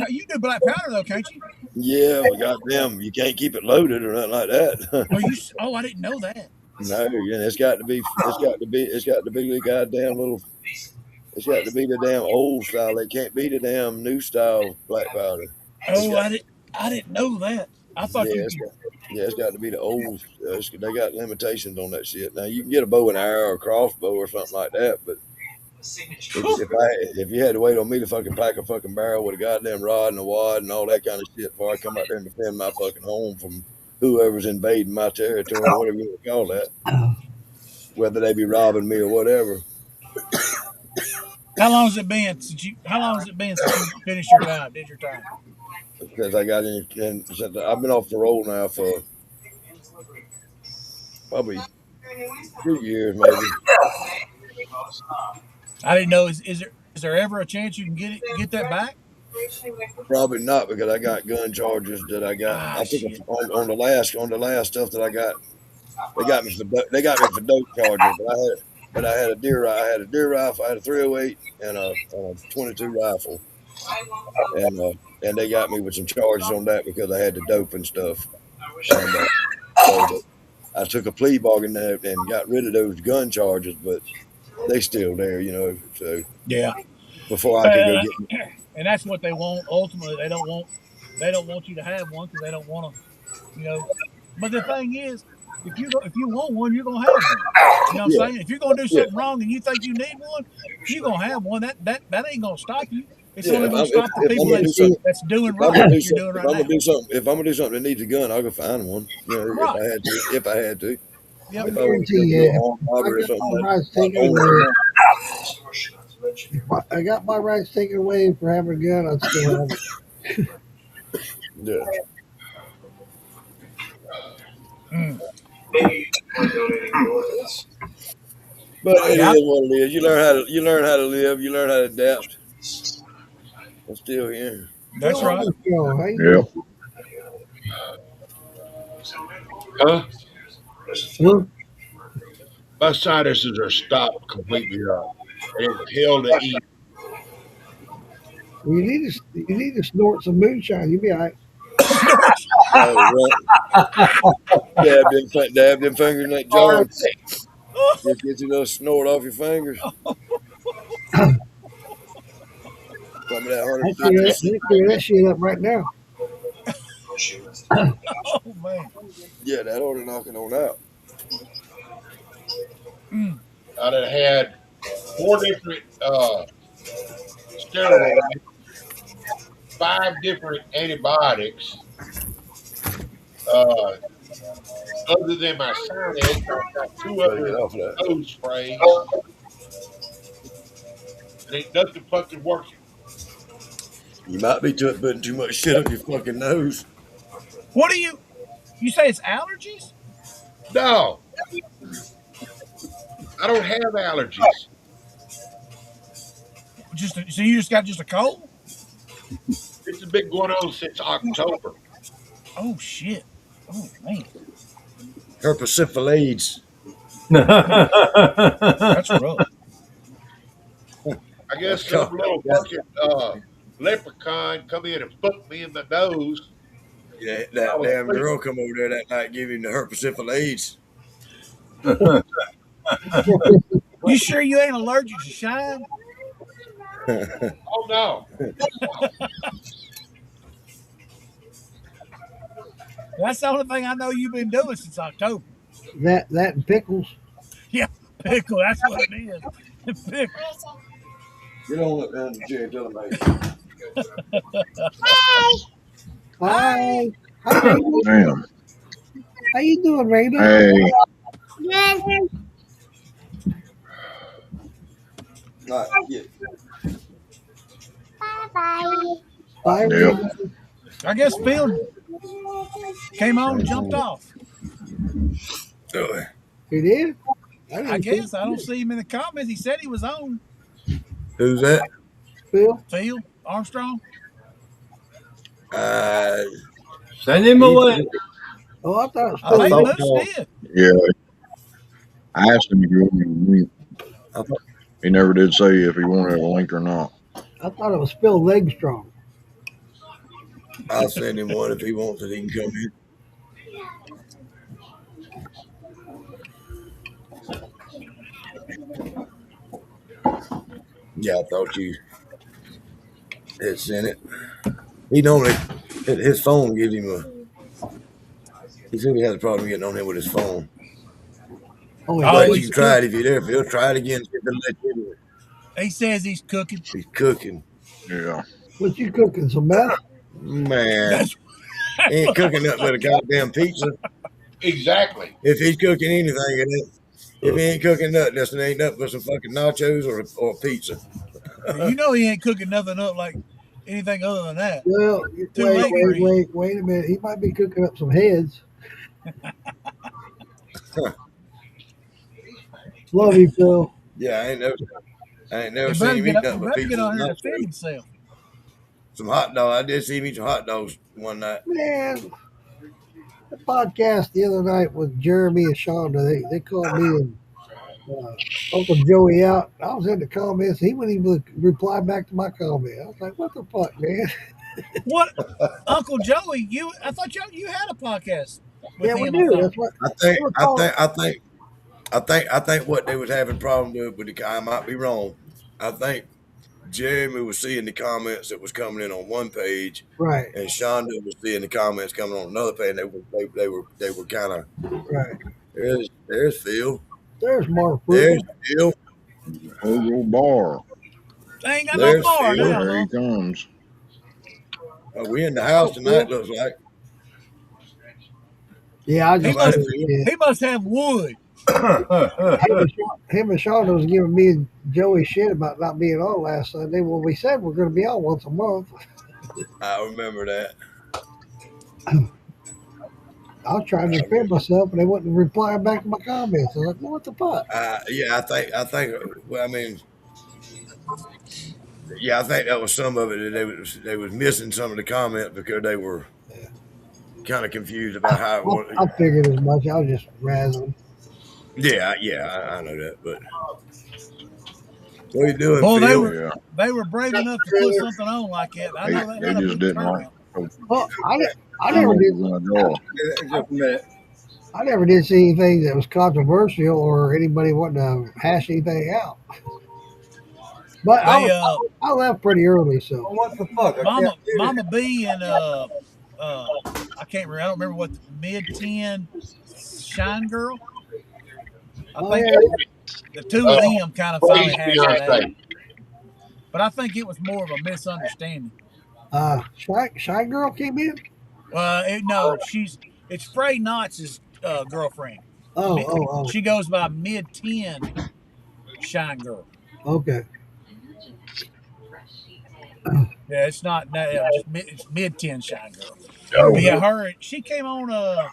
You do black powder though, can't you? yeah, but goddamn, you can't keep it loaded or nothing like that. Oh, Oh, I didn't know that. No, yeah, it's got to be the goddamn little. It's got to be the damn old style. It can't be the damn new style black powder. It's Oh, got, I didn't know that. I thought yeah, you could. it's got to be the old. They got limitations on that shit. Now you can get a bow and arrow or a crossbow or something like that, but if you had to wait on me to fucking pack a fucking barrel with a goddamn rod and a wad and all that kind of shit before I come out there and defend my fucking home from whoever's invading my territory, whatever you want to call that, whether they be robbing me or whatever. How long has it been since you? How long has it been since you finished your time? Did your time? Since I got in, since I've been off parole now for probably 3 years, maybe. I didn't know. Is there ever a chance you can get that back? Probably not because I got gun charges that I got. Ah, I took shit. on the last stuff that I got. They got me for dope charges, but I had a I had a deer rifle, I had a 308 and a 22 rifle, and they got me with some charges on that because I had the dope and stuff, and so I took a plea bargain there and got rid of those gun charges, but they still there, you know. So Yeah. before I could go Uh, get, and that's what they want. Ultimately, they don't want you to have one because they don't want to, you know. But the thing is, if you want one, you're gonna have one. You know what I'm yeah, saying? If you're gonna do yeah, something wrong and you think you need one, you're gonna have one. That ain't gonna stop you. It's yeah. only gonna stop the If I'm people gonna do something. that's doing right, like you're doing If right I'm gonna now. do something, if I'm gonna do something that needs a gun, I'll go find one. You know, Right. if I had to, Yep. I if I wanted to guarantee go do you, an armed if I robbery or got something my rights like taken own away, gun, if I got my rights taken away for having a gun, I'd still have it. yeah. Mm. But it Yeah. is what it is. You learn how to live. You learn how to adapt. I'm still here. That's right. Yo, how you Yep. doing? Huh? Huh? My sinuses are stopped completely up. And it's hell to eat. Well, you need to snort some moonshine. You'll be all right. Snort. Oh, right. Dab them fingers in that jar. Get your little snort off your fingers. Some of that They 150. clear that shit up right now. Oh man. Yeah, that ought to knock it on out. Mm. I done had 4 different steroids. 5 different antibiotics. Uh, Other than my sinus, I've got 2 Better get other off of that. nose sprays, and ain't nothing fucking working. You might be putting too much shit up your fucking nose. What do you say it's allergies? No, I don't have allergies. So you just got just a cold? This has been going on since October. Oh shit. Oh man. Herpesiphiles. That's rough. I That's guess some called. little fucking leprechaun come in and fucked me in the nose. Yeah, I that was damn sleeping. girl come over there that night, give him the herpesiphiles. You sure you ain't allergic to shine? Oh no. That's the only thing I know you've been doing since October. That and pickles. Yeah, pickle. That's what it is. Pickle. Get on up down the chair and tell him, hey. Hi. Hi. Hi, Raymond. Damn. How you doing, Raymond? Hey, Good. All right, yeah. Bye-bye. Bye, yep. Raymond. I guess Phil came on and jumped Mhm. off. You did? I didn't see guess I don't see him in the comments. He said he was on. Who's that? Phil. Phil Armstrong. Uh, Send him he, away. Oh, I thought it was I I Phil. think thought, Moose did. Yeah, I asked him to go on the link. I thought, He never did say if he wanted a link or not. I thought it was Phil Legstrong. I'll send him one if he wants it. He can come in. Yeah, I thought you had sent it. He normally, his phone gives him a. He said he has a problem getting on him with his phone. Oh, Oh, But you he's can try it cook. if you're there. Phil, try it again. See if it'll let you do it. He says he's cooking. He's cooking. Yeah. what you cooking? Some meth? Man, That's he ain't cooking nothing but a goddamn pizza. Exactly. If he's cooking anything, if he ain't cooking nothing, this ain't nothing but some fucking nachos or pizza. you know he ain't cooking nothing up like anything other than that. Well, Too late for him. wait a minute. He might be cooking up some heads. Love you, Phil. Yeah, I ain't never He seen better him get eat up. nothing He but better get pizza on and here and defend nachos. himself. Some hot dogs. I did see him eat some hot dogs one night. Man, the podcast the other night with Jeremy and Shonda, they called me and Uncle Joey out. I was in the comments. He wouldn't even reply back to my comment. I was like, what the fuck, man? What, Uncle Joey? I thought you had a podcast with Yeah, we him. I do. thought. That's what I they think, were I calling. think, I think, I think what they was having problem with the. I might be wrong. I think Jeremy was seeing the comments that was coming in on one page, Right, and Shonda was seeing the comments coming on another page. And they were kind of right. there's Phil, There's Mark there's Frugal. Phil, Hogo Bar. They ain't got no there's bar Phil. now, There huh? he comes. We in the house Oh, Phil. tonight. Looks like Yeah, I He looks just like must. figured Phil. yeah. He must have wood. Him and Shonda was giving me and Joey shit about not being on last Sunday. Well, we said we're going to be on once a month. I remember that. I was trying to I defend remember. myself, and they wouldn't reply back to my comments. I was like, well, what the fuck? Yeah, I think. Well, I mean, yeah, I think that was some of it. That they was missing some of the comments because they were kind of confused about how it was. I figured as much. I was just razzing. Yeah, I know that. But what are you doing, Boy, they Phil? were Yeah. they were brave enough to put something on like that. I know that They had a just big didn't like turnout. Well, I how never long did. we're gonna go. Just a minute. I never did see anything that was controversial or anybody wanting to hash anything out. But They I left pretty early, so What the fuck? I Mama can't do that. Mama B and I can't remember. I don't remember what the mid-10 Shine Girl. I oh think yeah, the two of them kind of finally Praise hashed it out. Beyonce. But I think it was more of a misunderstanding. Shy Girl came in. No, it's Frey Knott's girlfriend. Oh, oh, oh. She goes by mid-10 Shine Girl. Okay. Yeah, it's not just it's mid-10 Shine Girl. But Oh, yeah, her she came on the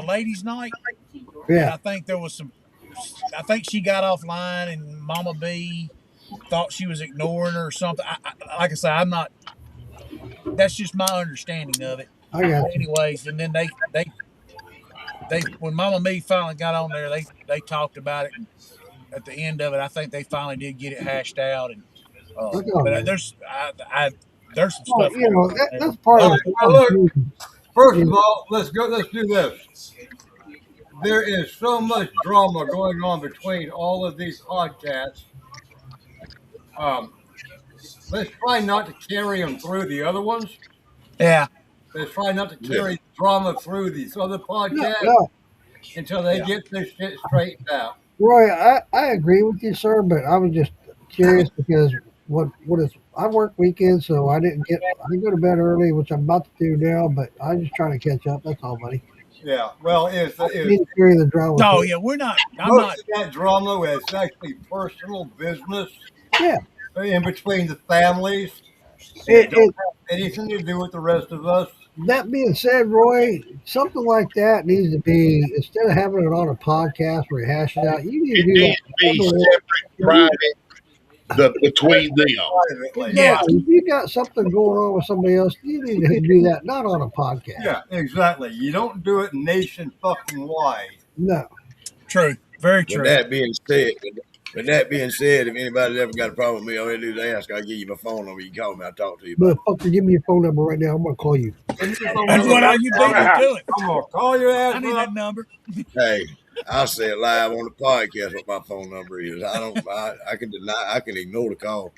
ladies' night, and Yeah. I think there was some. I think she got offline, and Mama B thought she was ignoring her or something. Like I say, I'm not. That's just my understanding of it. I got But you. anyways, and then they when Mama Me finally got on there, they talked about it, and at the end of it, I think they finally did get it hashed out. And Look on but there. there's some Well, stuff going on there. that's part All of right, the well, fun look, too. first of is- all, let's go. Let's do this. There is so much drama going on between all of these podcasts. Um, let's try not to carry them through the other ones. Yeah, Let's try not to Yeah. carry drama through these other No, podcasts no, until they yeah. get this shit straightened out. Roy, I agree with you, sir, but I was just curious because what is I work weekends, so I didn't get I go to bed early, which I'm about to do now, but I'm just trying to catch up. That's all, buddy. Yeah. Well, I didn't mean to carry the drama. No, through. yeah, we're not. I'm most not. of that drama is actually personal business Yeah, in between the families. it, It don't it have anything to do with the rest of us. that being said, Roy, something like that needs to be instead of having it on a podcast where you hash it out. You need to it do needs to be that. separate, private, between them. Privately. Yeah, Exactly. If you got something going on with somebody else, you need to do that, not on a podcast. Yeah, exactly. You don't do it nation fucking wide. No. true. Very With true. that being said, with that being said, if anybody's ever got a problem with me, all they do is ask. I'll give you my phone number. You can call me. I'll talk to you about it. Motherfucker, give me your phone number right now. I'm gonna call you. Give me your phone That's number what right you now. beat me to it. I'm gonna call your I ass need up. that number. Hey, I'll say it live on the podcast what my phone number is. I don't. I can deny. I can ignore the call.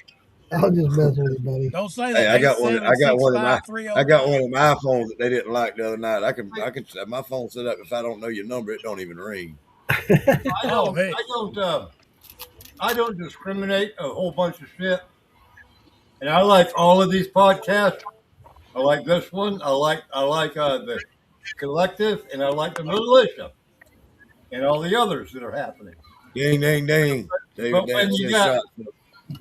I'll just mess with you, buddy. Don't say Hey, that. I got one. I got one of my. 8765309. I got one of my iPhones that they didn't like the other night. I can. Have my phone set up. If I don't know your number, it don't even ring. Oh, hey. I don't discriminate a whole bunch of shit. And I like all of these podcasts. I like this one. I like the collective, and I like the militia, and all the others that are happening. Ding, ding, ding. David But Dance says shot.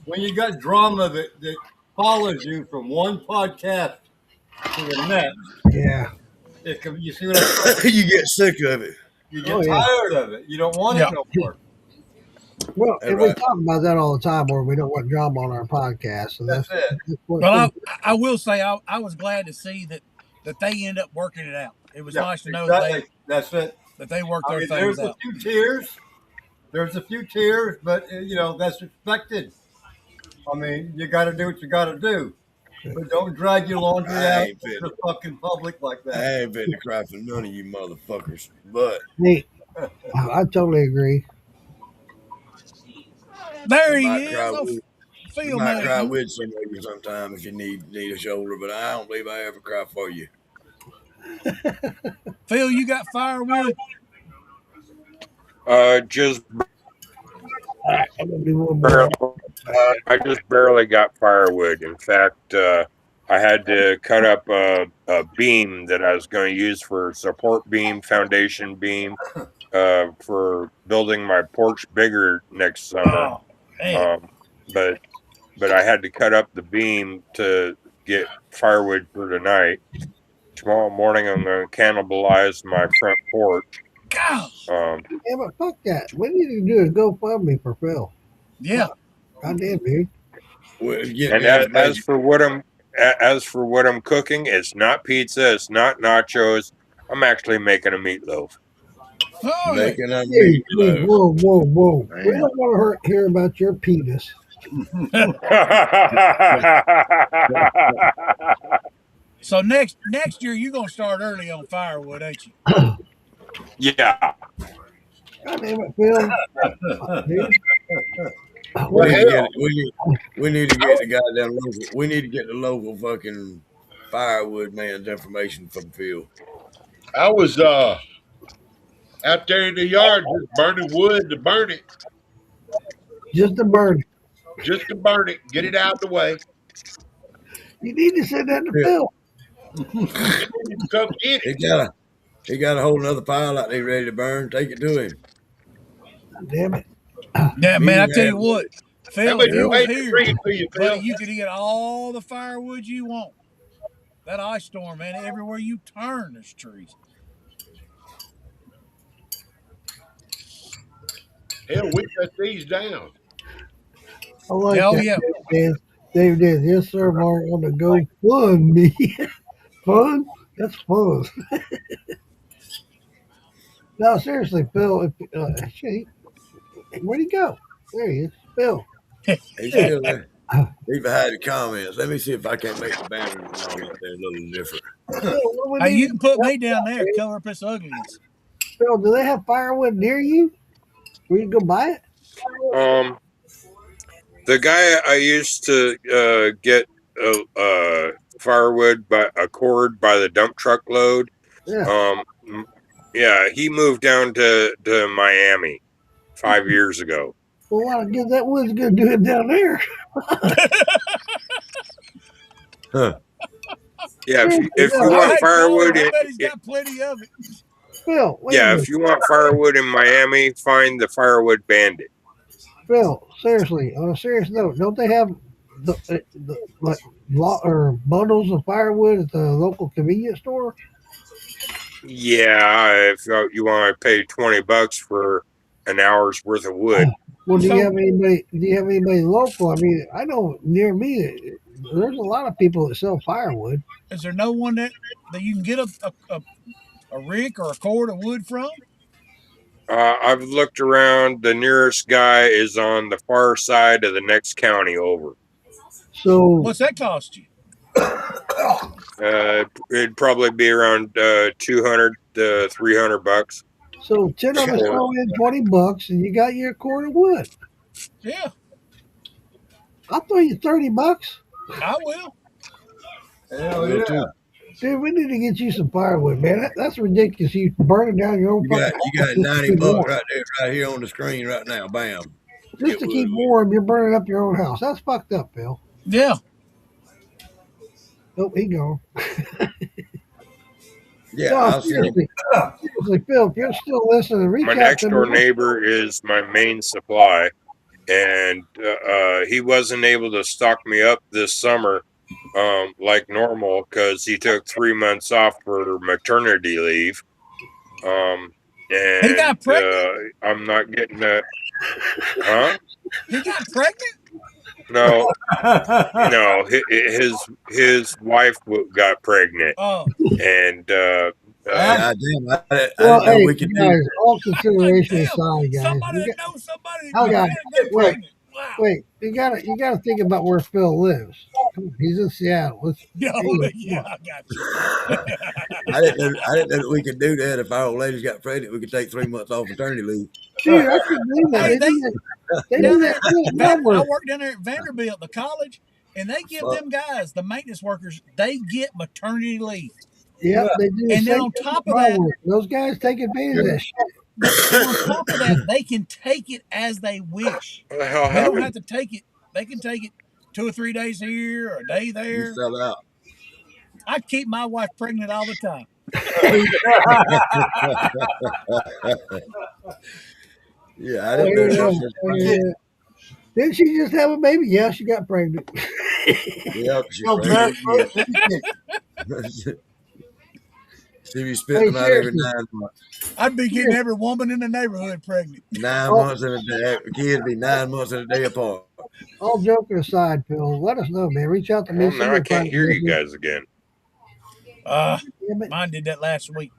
when you got drama that follows you from one podcast to the next, Yeah. you see what I'm saying? You get sick of it. You get Oh, yeah. tired of it. You don't want Yeah. it no more. Well, That's and we right. talk about that all the time where we don't want drama on our podcast. So That's it. that's what Well, I will say I was glad to see that they end up working it out. It was Yeah, nice to know exactly. That's it. that they worked I their mean, things there's a out. few tears. There's a few tears, but that's expected. I mean, you got to do what you got to do, but don't drag your laundry I out ain't to fit. the fucking public like I that. ain't fitting to cry for none of you motherfuckers. But Hey, I totally agree. There I he might is. cry Oh, with. You Phil might made cry it. with some of you sometime if you need a shoulder, but I don't believe I ever cry for you. Phil, you got firewood? Just I'm gonna do one more. I just barely got firewood. In fact, I had to cut up a beam that I was going to use for support beam, foundation beam, for building my porch bigger next summer. Oh, man. But I had to cut up the beam to get firewood for tonight. Tomorrow morning, I'm going to cannibalize my front porch. God. Yeah, but fuck that. We need to do a GoFundMe for Phil. Yeah. God damn, dude. Well, get And me out of as magic. for what I'm cooking, it's not pizza, it's not nachos. I'm actually making a meatloaf. Oh, yeah. Making a Hey, meatloaf. whoa, whoa, whoa. We Man. don't want to hear about your penis. So next year you're gonna start early on firewood, ain't you? Yeah. God damn it, Phil. Dude. We Well, need to hell, get we need to get the goddamn local. We need to get the local fucking firewood man's information from Phil. I was out there in the yard just burning wood to burn it. Just a bird. just to burn it, get it out of the way. You need to send that to Yeah. Phil. Get him to come get He it. got a whole nother pile out there ready to burn. Take it to him. Damn it. Yeah, Meet man, I him tell at you what, How Phil, if much you you was pay to here, bring it to you, buddy, Phil? you could get all the firewood you want. That ice storm, man, everywhere you turn, there's trees. Hell, we cut these down. I like Oh that. yeah, Dave did. Yes, sir, Mark, on the go fun me. Fun? That's fun. No, seriously, Phil. Shit, where'd he go? There he is. Phil. He's Phil. still there. Leave behind the comments. Let me see if I can't make the banner on up there a little different. Phil, what do hey, we you need can to put help me down there, Dave? cover up this ugliness. Phil, do they have firewood near you? Where you can go buy it? Um, the guy I used to get firewood by a cord by the dump truck load. Yeah. Yeah, he moved down to Miami 5 years ago. Well, why don't get that wood's gonna do it down there? Huh. Yeah, Seriously, if you no, want Hey, Phil, firewood, I bet he's got plenty of it. Phil, wait a yeah, minute. if you want firewood in Miami, find the Firewood Bandit. Phil, seriously, on a serious note, don't they have the like or bundles of firewood at the local convenience store? Yeah, if you want to pay $20 for an hour's worth of wood. Well, So, do you have anybody local? I mean, I know near me, there's a lot of people that sell firewood. is there no one that you can get a rick or a cord of wood from? I've looked around. The nearest guy is on the far side of the next county over. So, What's that cost you? It'd probably be around 200 to $300. so 10 of us For, throw in $20, and you got your cord of wood. Yeah, I'll throw you $30. I will. I Hell will yeah. too. Dude, we need to get you some firewood, man. That's ridiculous. You burning down your own fucking You house got just to 90 keep bucks warm. right there, right here on the screen right now. Bam. Just Get to wood. keep warm, you're burning up your own house. That's fucked up, Bill. Yeah. Oh, he gone. Yeah, No, I'll send him. seriously, Phil, if you're still listening, reach my out next to door me. neighbor is my main supply, and he wasn't able to stock me up this summer like normal because he took 3 months off for maternity leave. He And got pregnant? I'm not getting that. Huh? He got pregnant? No, no. His wife got pregnant, Oh, and God damn, I Well, didn't know hey, we could do guys, that. all I'm like, consideration damn, aside, guys, somebody that knows somebody oh, that guys, got wait, pregnant. Wow. wait, you gotta think about where Phil lives. Come on, he's in Seattle. Anyway, come Yeah, on. I got you. I didn't know that we could do that. If our old ladies got pregnant, we could take 3 months off maternity leave. Dude, I can't believe that. Hey, They do that. They do down that there, too at my I work. work down there at Vanderbilt, the college, and they give Fuck. them guys, the maintenance workers, they get maternity leave. Yep, they do the And then same on thing at top of my that, work. Those guys take advantage of that shit. and on top of that, they can take it as they wish. what the hell They don't happened? have to take it. They can take it 2 or 3 days here or a day You there. sell out. I keep my wife pregnant all the time. Yeah, I didn't know she was just pregnant. Didn't she just have a baby? Yeah, she got pregnant. Yep, she Well, pregnant Brett, again. She be spitting Hey, them out every seriously. 9 months. I'd be getting every woman in the neighborhood pregnant. 9 months in a day. Kids be 9 months in a day apart. All joking aside, Phil, let us know, man. Reach out to me. Well, Send now me I a can't private hear you message. guys again. Damn it. Mine did that last week.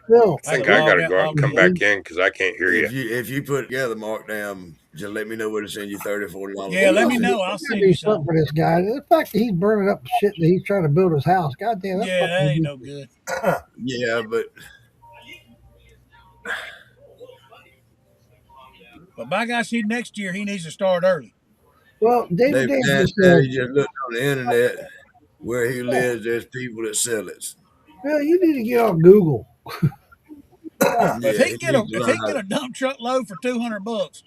Phil, I think I gotta go out and come back in because I can't hear you. If you put it together, Mark, damn, just let me know where to send you $30 or $40. Yeah, let me we know. gotta I'll send do you something some. for this guy. The fact that he's burning up the shit that he's trying to build his house, goddamn, that's Yeah, that fucking ain't no ridiculous. good. Yeah, but But by gosh, next year he needs to start early. Well, David Dave now just said, you just look on the internet where he lives. There's people that sell it. Phil, you need to get on Google. But Yeah, he needs to if learn he how get to. a dump truck load for $200,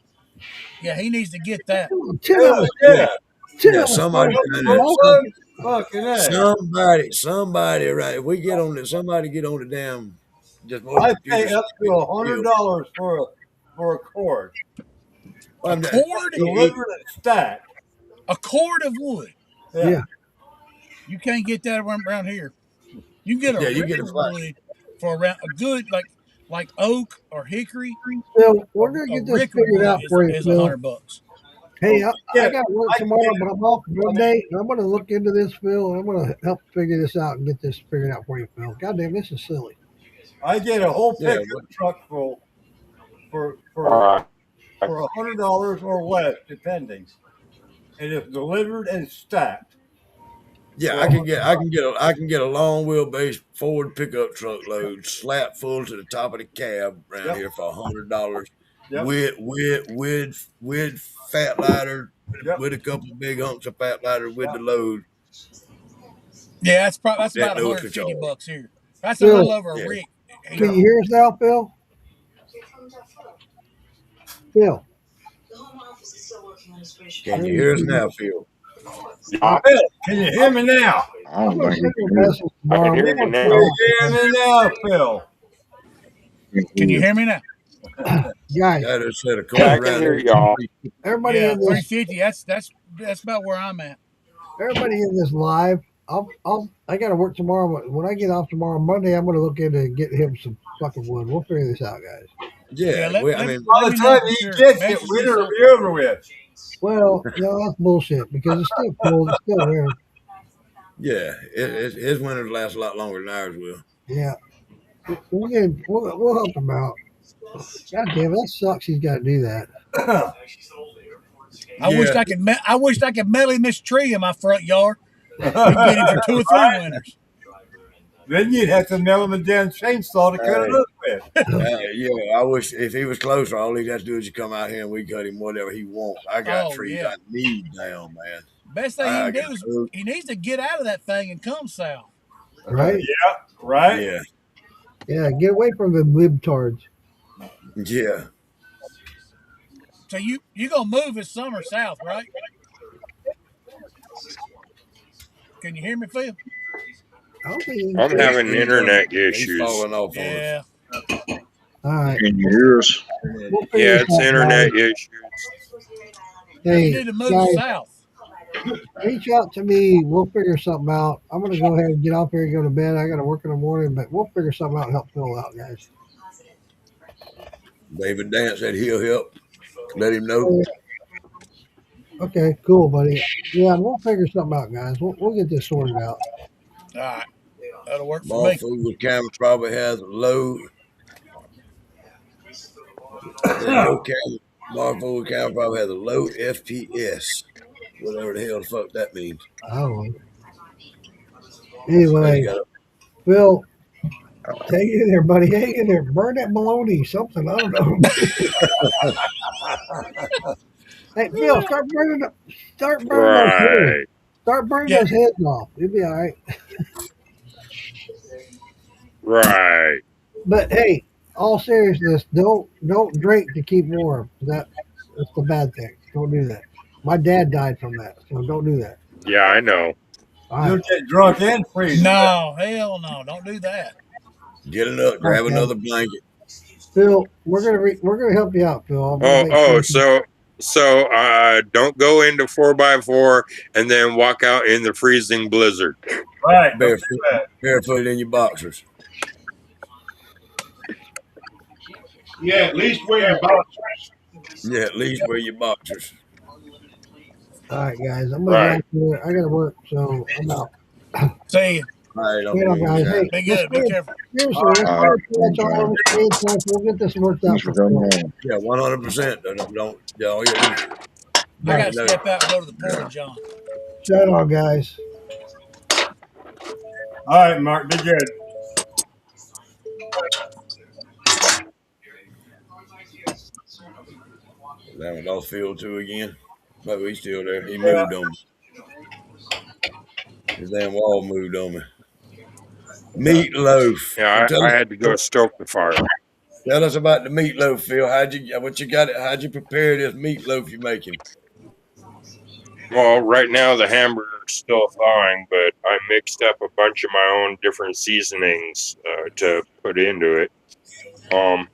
Yeah, he needs to get that. 10 of us, Yeah. 10 Yeah, of us somebody started kind of smoking. Fucking A. somebody right. If we get on it, somebody get on the damn just one of I the pay computers. up to $100 for a cord. Well, A I'm not, cord, Delivered and stacked. a cord of wood. Yeah. Yeah. You can't get that around here. You can get a yeah, you get a real flat. wood for around a good like oak or hickory. Phil, we're going to A get this rick of figured wood out for you, is Phil. $100. Hey, I Yeah. got work I can get tomorrow, but I'm off Monday. And I'm going to look into this, Phil, and I'm going to help figure this out and get this figured out for you, Phil. God damn, this is silly. I get a whole Yeah, pickup truck full for All for right. for $100 or less, depending. And it's delivered and stacked yeah. for I can get a long wheelbase Ford pickup truck load slap full to the top of the cab around Yep. here for $100 Yep. with fat lighter Yep. with a couple of big hunks of fat lighter with Yep. the load Yeah, that's at about no extra charge. $150 here. That's a little Phil, over a Yeah. rick. can Here. you hear us now, Phil? Phil. Can you hear us now, Phil? I, Phil, can you hear me now? I I'm don't going to think he send you can a hear. message I can tomorrow. hear We're you going to Can talk. now. you hear me now, Phil? Can't Can you hear. hear me now? Guys, That is said a Yeah, quarter I can around hear there. y'all. everybody Yeah, in this 350. That's about where I'm at. everybody in this live, I got to work tomorrow. But when I get off tomorrow, Monday, I'm going to look into getting him some fucking wood. We'll figure this out, guys. Yeah, Yeah, let, I let, mean, let By me the know time for he sure. gets it, Message me winter will something. be over with. Well, no, that's bullshit because it's still cold. It's still winter. yeah, his winters last a lot longer than ours will. Yeah, we'll help him out. God damn, that sucks. He's got to do that. Yeah, I wished I could melly this tree in my front yard. We can get him for 2 or 3 Right? winters. Then you'd have to nail him a damn chainsaw to cut it hey, up with. yeah. I wish if he was closer, all he got to do is just come out here and we cut him whatever he wants. I got Oh trees yeah. I need down, man. Best thing he I can got do is oak. he needs to get out of that thing and come south. Right? Yeah, right? Yeah, Yeah, get away from the libtards. yeah, So you gonna move this summer south, right? Can you hear me, Phil? I don't think he I'm can. he's having he's, internet he's issues. falling off on us. Yeah. All right, Can you hear us? we'll figure Yeah, this it's out, guys. internet issues. You Hey, need to move guys, south. reach out to me. We'll figure something out. I'm gonna go ahead and get off here and go to bed. I got to work in the morning, but we'll figure something out and help Phil out, guys. David Dance said he'll help. Let him know. Okay, cool, buddy. Yeah, we'll figure something out, guys. We'll get this sorted out. All right. That'll work for me. Marfood camera probably has a low. Said your camera, Marfood camera probably has a low FPS. Whatever the hell the fuck that means. I don't know. Said he Anyway, got a Phil, hang in there, buddy. Hang in there. Burn that bologna, something. I don't know. Hey, Phil, start burning those heads. Right. Start burning Yeah. those heads off. You'll be all right. Right. But hey, all seriousness, don't drink to keep warm. That's the bad thing. Don't do that. My dad died from that, so don't do that. Yeah, I know. All You'll right, get drunk and freeze. No, hell no. Don't do that. get it up, all right, grab guys. another blanket. Phil, we're gonna help you out, Phil. I'm gonna Oh, make oh, sure. so don't go into 4x4 and then walk out in the freezing blizzard. Right. Don't do Barefoot, that. barefoot in your boxers. Yeah, at least wear your boxers. Yeah, at least wear your boxers. All right, guys, I'm gonna get Right. out there. I gotta work, so I'm out. See you. All right, You Uncle know, guys. Moonshine. Hey, Be let's good. Be careful. seriously, All right. let's All stay right. in touch. All stay in touch. We'll get this worked out Thanks for for coming Phil. on. Yeah, 100%. Don't yeah, all you gotta do is I All got right, to step out and go to the porta john. shut on, guys. All right, Mark. Be good. that one lost Phil too again. But he's still there. He Yeah. moved on me. His damn wall moved on me. Meatloaf. I'm Yeah, I telling had to go stoke the fire. Tell us about the meatloaf, Phil. What you got? How'd you prepare this meatloaf you're making? Well, right now the hamburger's still thawing, but I mixed up a bunch of my own different seasonings to put into it. Um,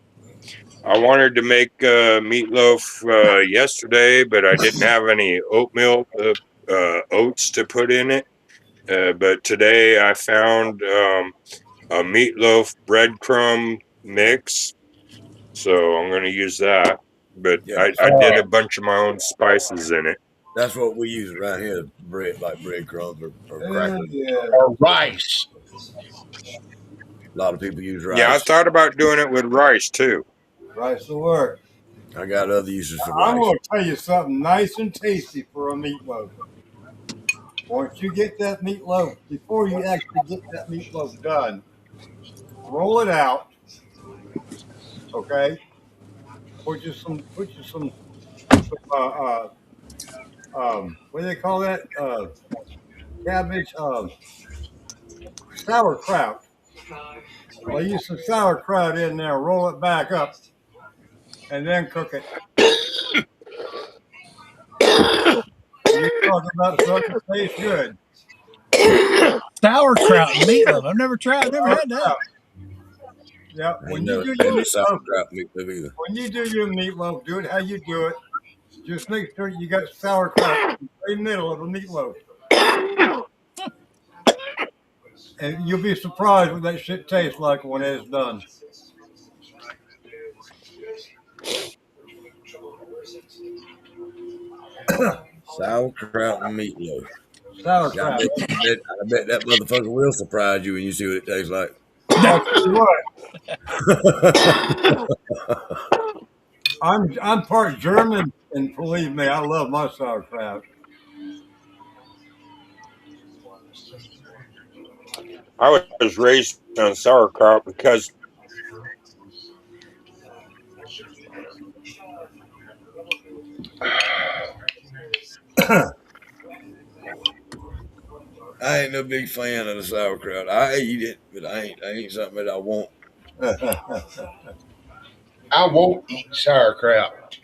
I wanted to make meatloaf yesterday, but I didn't have any oatmeal oats to put in it. But today I found a meatloaf breadcrumb mix, so I'm going to use that. But Yeah, I did a bunch of my own spices in it. that's what we use around here. Bread, like breadcrumbs or Hell crackers. yeah. Or rice. A lot of people use Yeah, I rice. thought about doing it with rice too. Rice will work. I got other uses for I'm rice. going to tell you something nice and tasty for a meatloaf. Once you get that meatloaf, before you actually get that meatloaf done, roll it out, okay? Put you some what do they call that? Cabbage, sauerkraut. Well, use some sauerkraut in there, roll it back up, and then cook it. You talking about something that tastes good? Sauerkraut and meatloaf. I've never had that. Sauerkraut. Yeah. I ain't no sauerkraut meatloaf either. When you do your meatloaf, do it how you do it. Just make sure you got sauerkraut in the very middle of the meatloaf. And you'll be surprised what that shit tastes like when it's done. Sauerkraut and meatloaf. Yeah, Sauerkraut. I bet that motherfucker will surprise you when you see what it tastes like. I'll tell you what, I'm part German, and believe me, I love my sauerkraut. I was raised on sauerkraut because I ain't no big fan of the sauerkraut. I eat it, but I ain't something that I want. I won't eat sauerkraut.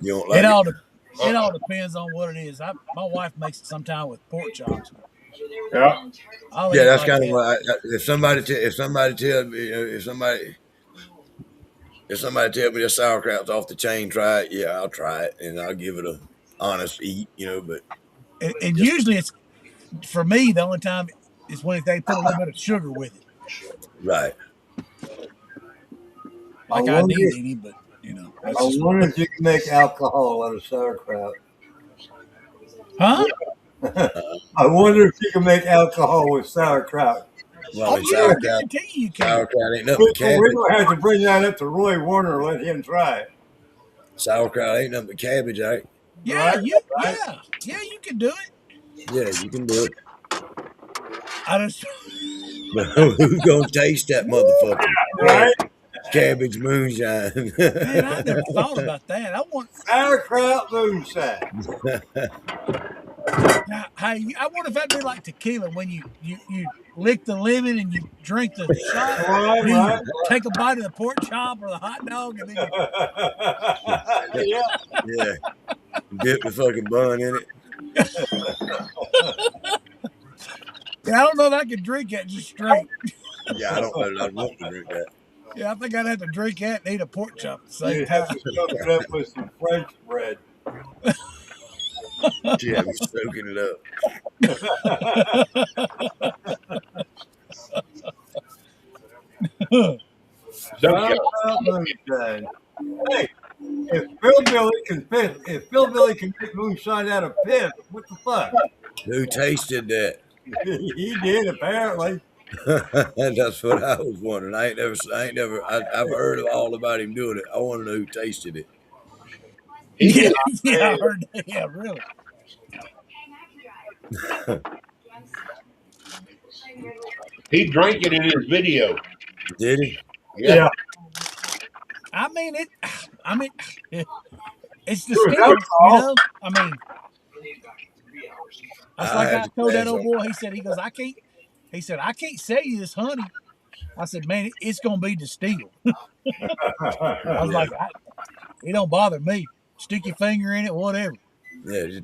You don't It like it? all depends on what it is. My wife makes it sometime with pork chops. Yeah. I'll Yeah, eat that's like kind of that. what. If somebody tell me, if somebody tell me the sauerkraut's off the chain, try it. Yeah, I'll try it and I'll give it a honest eat. But And just usually it's for me the only time is when they put a little bit of sugar with it. right. I Like I wonder, need any, but I that's just me. wonder if you can make alcohol out of sauerkraut. Huh? Uh, I wonder if you can make alcohol with sauerkraut. well, I Oh mean, yeah, I guarantee you can. sauerkraut ain't nothing We're but cabbage. going to have to bring that up to Roy Warner and let him try it. Sauerkraut ain't nothing but cabbage, right? Yeah, Right? Right? you can do it. Yeah, you can do it. I just But who's gonna taste that motherfucker? Right? Cabbage moonshine. man, I never thought about that. I want Sauerkraut moonshine. I wonder if that'd be like tequila when you lick the lemon and you drink the shot. Right, Do you right. take a bite of the pork chop or the hot dog and then you Yeah. Yeah, dip the fucking bun in it. Yeah, I don't know if I could drink that just straight. Yeah, I don't know that I'd want to drink that. Yeah, I think I'd have to drink that and eat a pork chop at the same You have time. to soak it up with some French bread. Yeah, be soaking it up. Sauerkraut moonshine. Hey, if Bill Billy can make moonshine out of piss, what the fuck? Who tasted that? He did apparently. That's what I was wondering. I've heard all about him doing it. I want to know who tasted it. He Yeah, did. yeah, I heard that. Yeah, really. He drank it in his video. Did he? Yeah. I mean it. I mean, it's the There was standard, alcohol. I mean, that's I like had I to told that pass old on. boy. He said, I can't sell you this honey. I said, man, it's gonna be distilled. I was Yeah, like, it don't bother me. Stick your finger in it, whatever. yeah. Just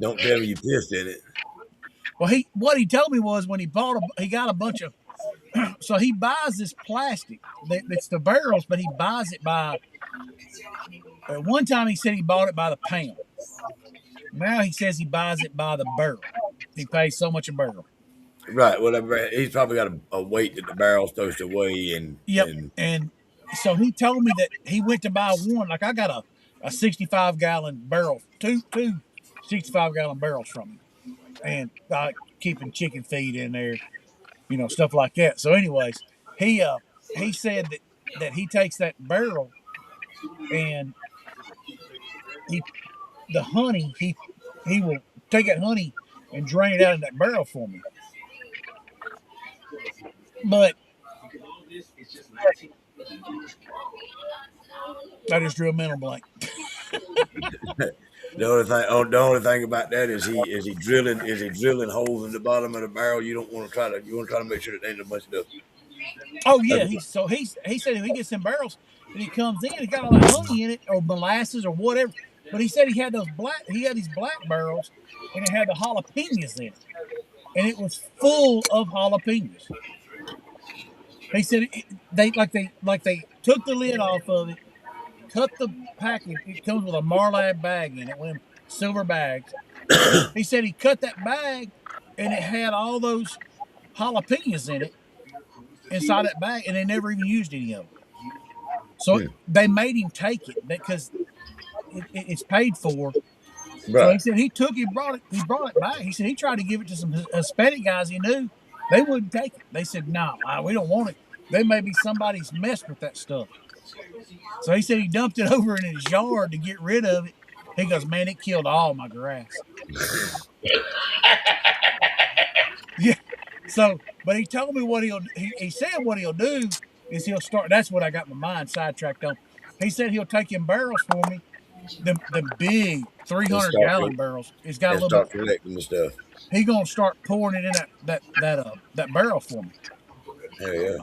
don't tell me you pissed in it. Well, what he told me was when he got a bunch of, so he buys this plastic that's the barrels, but he buys it by. At one time he said he bought it by the pound. Now he says he buys it by the barrel. He pays so much a barrel. Right. Well, he's probably got a weight that the barrel's supposed to weigh, and Yep. And so he told me that he went to buy one. Like I got a 65-gallon barrel, two 65-gallon barrels from him, and keeping chicken feed in there, stuff like that. So, anyways, he said that he takes that barrel and he the honey he will take that honey and drain it out of that barrel for me. But I just drew a mental blank. the only thing about that is he drilling holes in the bottom of the barrel. You want to try to make sure that there ain't a bunch of Oh yeah, stuff. he said if he gets some barrels and he comes in, he got all that honey in it or molasses or whatever. But he said he had these black barrels and it had the jalapenos in it, and it was full of jalapenos. He said they took the lid off of it, cut the package. It comes with a Marlab bag in it, one of them silver bags. He said he cut that bag and it had all those jalapenos in it inside that bag, and they never even used any of them. So they made him take it because it's paid for. So he Right. said he brought it back. He said he tried to give it to some Hispanic guys he knew. They wouldn't take it. They said, no, we don't want it. They may be somebody's messed with that stuff. So he said he dumped it over in his yard to get rid of it. He goes, man, it killed all my grass. Yeah. So, but he told me he said what he'll do is he'll start. That's what I got my mind sidetracked on. He said he'll take in barrels for me, the big three And hundred start gallon barrels. It's got a and little bit. start collecting the stuff. He gonna start pouring it in that barrel for me. Hell yeah.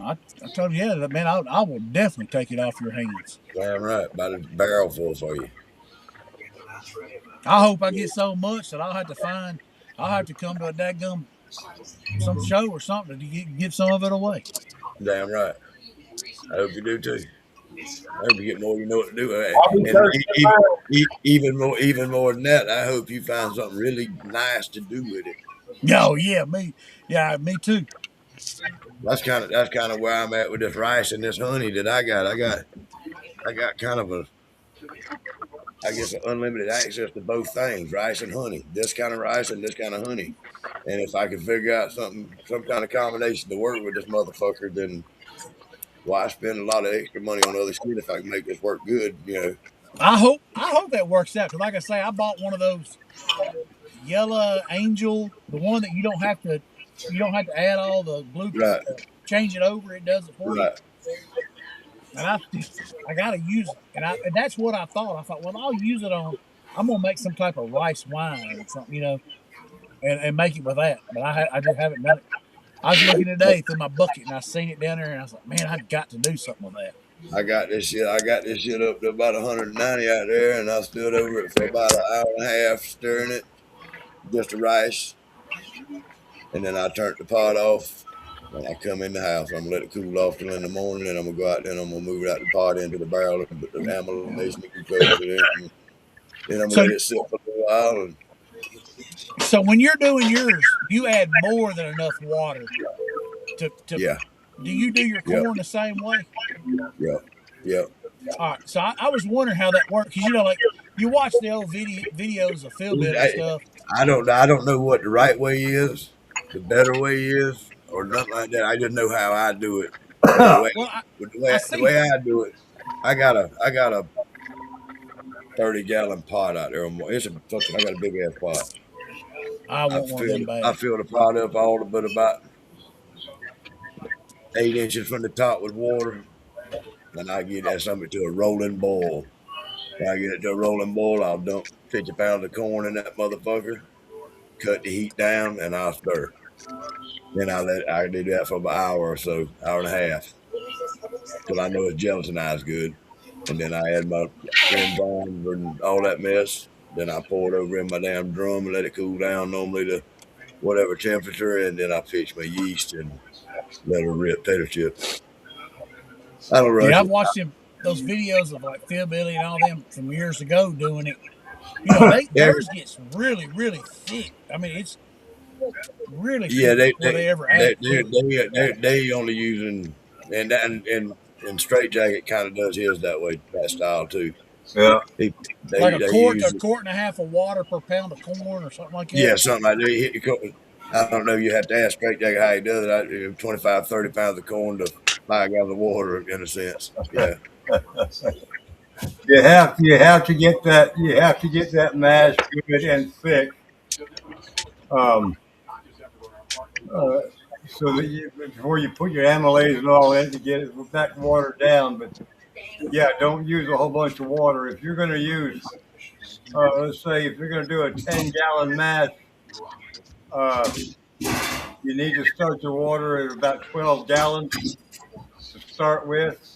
I told you, yeah, man, I will definitely take it off your hands. Damn right. About a barrel full for you. I hope I get so much that I'll have to come to a dadgum some show or something to give some of it away. Damn right. I hope you do too. I hope you get more. You know what to do. I'll be And thirsty tomorrow. even more than that, I hope you find something really nice to do with it. Oh yeah, me too. That's kind of where I'm at with this rice and this honey that I got. I got kind of I guess unlimited access to both things, rice and honey. This kind of rice and this kind of honey. And if I can figure out some kind of combination to work with this motherfucker, then why spend a lot of extra money on other shit if I can make this work good? I hope that works out because, like I say, I bought one of those yellow angel, the one that you don't have to add all the blue, Right, change it over. It does it for you. right. And I gotta use it, and that's what I thought. I thought, well, I'll use it on. I'm gonna make some type of rice wine or something, and make it with that. But I just haven't done it. I was looking today through my bucket and I seen it down there, and I was like, man, I've got to do something with that. I got this shit up to about 190 out there, and I stood over it for about an hour and a half stirring it, just the rice, and then I turned the pot off. When I come in the house, I'm gonna let it cool off till in the morning, and I'm gonna go out there and I'm gonna move it out the pot into the barrel and put the amylase and glucose in it, and then I'm gonna So let it sit for a little while. And so when you're doing yours, you add more than enough water to. yeah, Do you do your yeah, corn the same way? yeah, yeah. All right. So I was wondering how that works because like you watch the old videos of field building I, stuff. I don't know what the right way is, the better way is, or nothing like that. I just know how I do it. And Well, I the seen. way I do it, I got a 30-gallon pot out there. It's a fucking I got a big ass pot. I want one of them I bad. fill the pot up all but about 8 inches from the top with water, and I get that something to a rolling boil. When I get it to a rolling boil, I'll dump 50 pounds of corn in that motherfucker, cut the heat down, and I'll stir. Then I do that for about an hour or so, hour and a half, till I know it's gelatinized good. And then I add my enzymes and all that mess. Then I pour it over in my damn drum and let it cool down normally to whatever temperature. And then I fix my yeast and let her rip potato chips. I don't Yeah, rush I've it. watched those videos of like Phil Billy and all them from years ago doing it. You know, they Every, theirs gets really, really thick. I mean, it's really yeah, thick before they ever add fluid. they only using and straight jacket kind of does his that way, that style too. Yeah. He, Like they a use quart and a half of water per pound of corn or something like that. yeah, something like that. He hit the I don't know. You have to ask straight jacket how he does it. 25, 30 pounds of corn to 5 gallons of water, in a sense. Yeah, You have to get that mash good and thick. Um, uh, so that before you put your amylase and all in to get it back watered down. But yeah, don't use a whole bunch of water. If you're going to use, let's say, if you're going to do a 10-gallon mash, uh, you need to start your water at about 12 gallons to start with.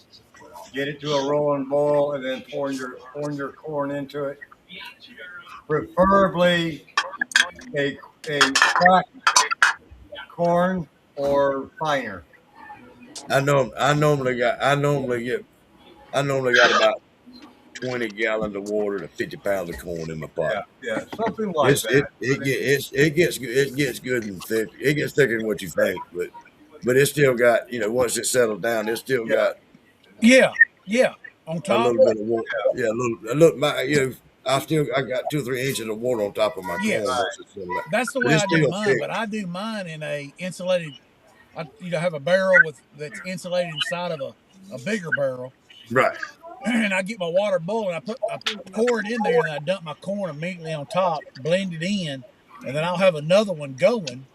Get it to a rolling boil, and then pouring your corn into it. Preferably a cracked corn or finer. I know. I normally got about 20 gallons of water to 50 pounds of corn in my pot. Yeah, yeah, something like that. It gets good and thick. It gets thicker than what you think, but it still got once it settles down, it still Yeah, got Yeah, yeah. On a top, little bit of water. Yeah, a little. I got 2 or 3 inches of water on top of my corn yes. once it's settled out, That's the but way it's I do still mine, thick. but I do mine in a insulated. I have a barrel with that's insulated inside of a bigger barrel, Right. and I get my water boiling. I pour it in there, and I dump my corn immediately on top, blend it in, and then I'll have another one going,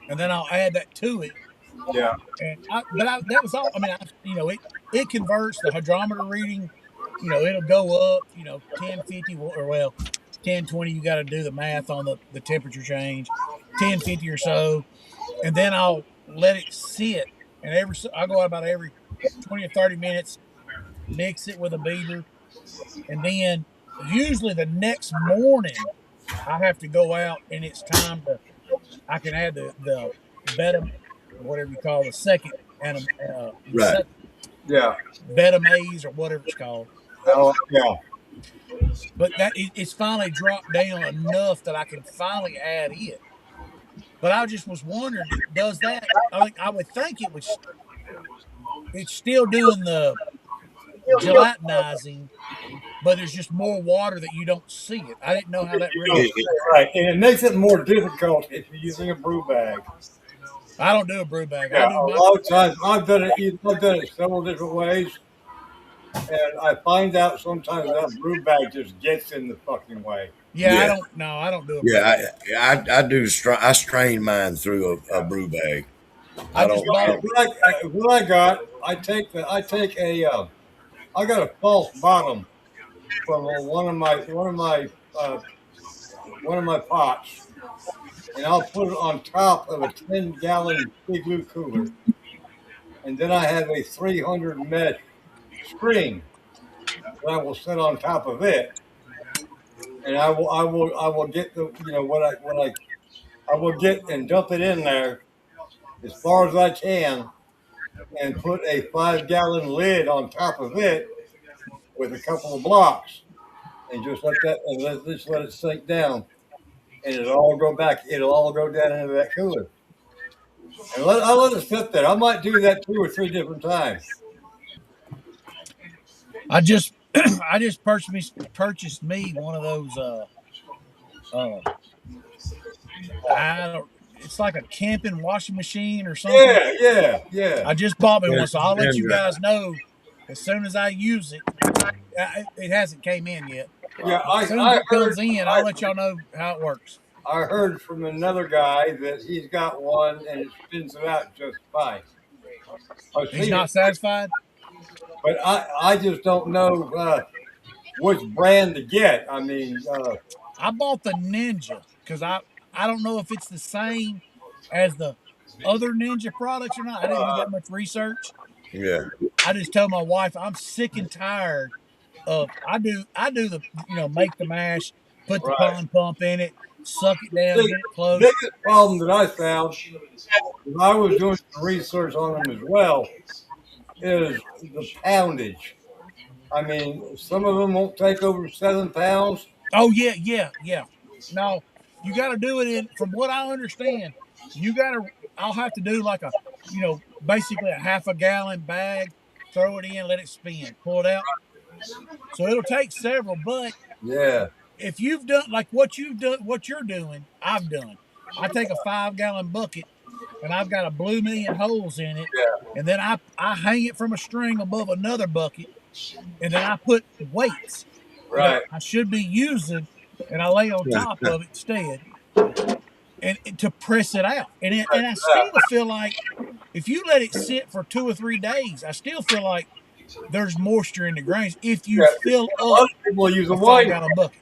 and then I'll add that to it. yeah, And that was all. I mean, it converts the hydrometer reading. It'll go up. 1050 or well, 1020. You got to do the math on the temperature change. 1050 or so, and then I'll let it sit. And I go out about every 20 or 30 minutes, mix it with a beater, and then usually the next morning I have to go out and it's time to. I can add the beta, whatever you call the second and the Right. second yeah. beta maize or whatever it's called. Oh, yeah, But it's finally dropped down enough that I can finally add it. But I just was wondering, does that? I would think it was. It's still doing the gelatinizing, but there's just more water that you don't see it. I didn't know how that you really. don't It, say it, it right, and it makes it more difficult if you're using a brew bag. I don't do a brew bag. I Yeah, do a my. lot of times I've done it several different ways, and I find out sometimes that brew bag just gets in the fucking way. Yeah, I yeah, don't. No, I don't do a brew yeah. bag. I do. I strain mine through a brew bag. I I just don't. bought. What I got, I take I got a false bottom from uh, one of my pots, and I'll put it on top of a 10-gallon igloo cooler, and then I have a 300 mesh screen that I will set on top of it, and I will get the I will get and dump it in there as far as I can, and put a 5-gallon lid on top of it with a couple of blocks, and just let it sink down, and it'll all go down into that cooler. And I let it sit there. I might do that 2 or 3 different times. I just purchased me one of those. Uh, I don't. It's like a camping washing machine or something. Yeah, yeah, yeah, I just bought me one, so I'll let And you guys know as soon as I use it. It hasn't came in yet. yeah. As soon as it comes in, I'll let y'all know how it works. I heard from another guy that he's got one and it spins it out just fine. I've He's seen it, not satisfied. but I just don't know which brand to get. I mean, I bought the Ninja because I I don't know if it's the same as the other Ninja products or not. I didn't do that much research. Yeah. I just tell my wife I'm sick and tired of I do the make the mash, put the Right. pond pump in it, suck it down, See, get it the close. biggest problem that I found, when I was doing some research on them as well, is the poundage. I mean, some of them won't take over 7 pounds. Oh yeah. No, you got to do it in. From what I understand, you got to. I'll have to do like a, basically a half a gallon bag. Throw it in, let it spin, pull it out. So it'll take several. But Yeah, if you've done like what you've done, what you're doing, I've done. I take a 5 gallon bucket and I've got a blue million holes in it, yeah, and then I hang it from a string above another bucket, and then I put weights that right. I should be using, and I lay on top of it instead, and to press it out. And I still feel like if you let it sit for 2 or 3 days, I still feel like there's moisture in the grains if you Yeah, fill a up lot of people use a a five wine. gallon bucket.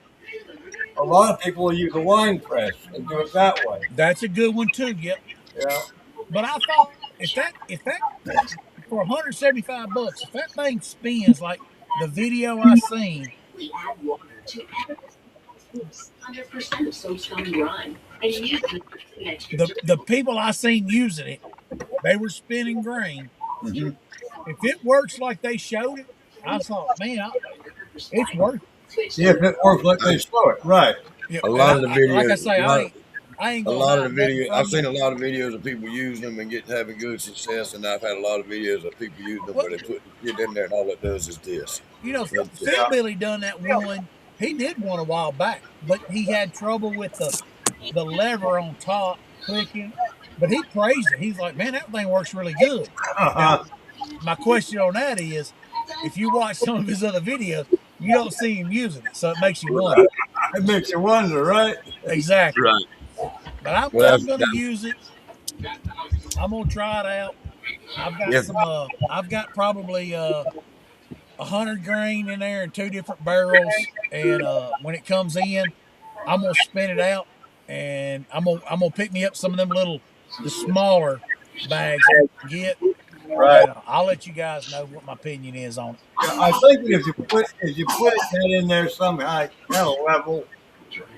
A lot of people use a wine press and do it that way. That's a good one too. Yep. Yeah. But I thought if that for 175 bucks, if that thing spins like the video I seen, the people I seen using it, they were spinning grain. Hmm. If it works like they showed it, I thought, man, it's worth it. See if it works like they show it. Right. Yeah, A and lot of the like I videos, say, I ain't a gonna lot of the hide nothing video. I've from you. seen a lot of videos of people using them and having good success, and I've had a lot of videos of people using them Well, where they put the shit in there and all it does is this. And Phil Billy done that one. He did one a while back, but he had trouble with the lever on top clicking. But he praised it. He's like, man, that thing works really good. Now, Uh-huh. my question on that is, if you watch some of his other videos, you don't see him using it, so it makes you wonder. It makes you wonder, right? Exactly. right. But I'm Well, I'm gonna use it. I'm gonna try it out. I've got yeah, some. I've got probably 100 grain in there in two different barrels, and when it comes in, I'm gonna spin it out, and I'm gonna pick me up some of them the smaller bags that I can get, Right. and I'll let you guys know what my opinion is on it. Yeah, I think if you put that in there somehow, kind of level,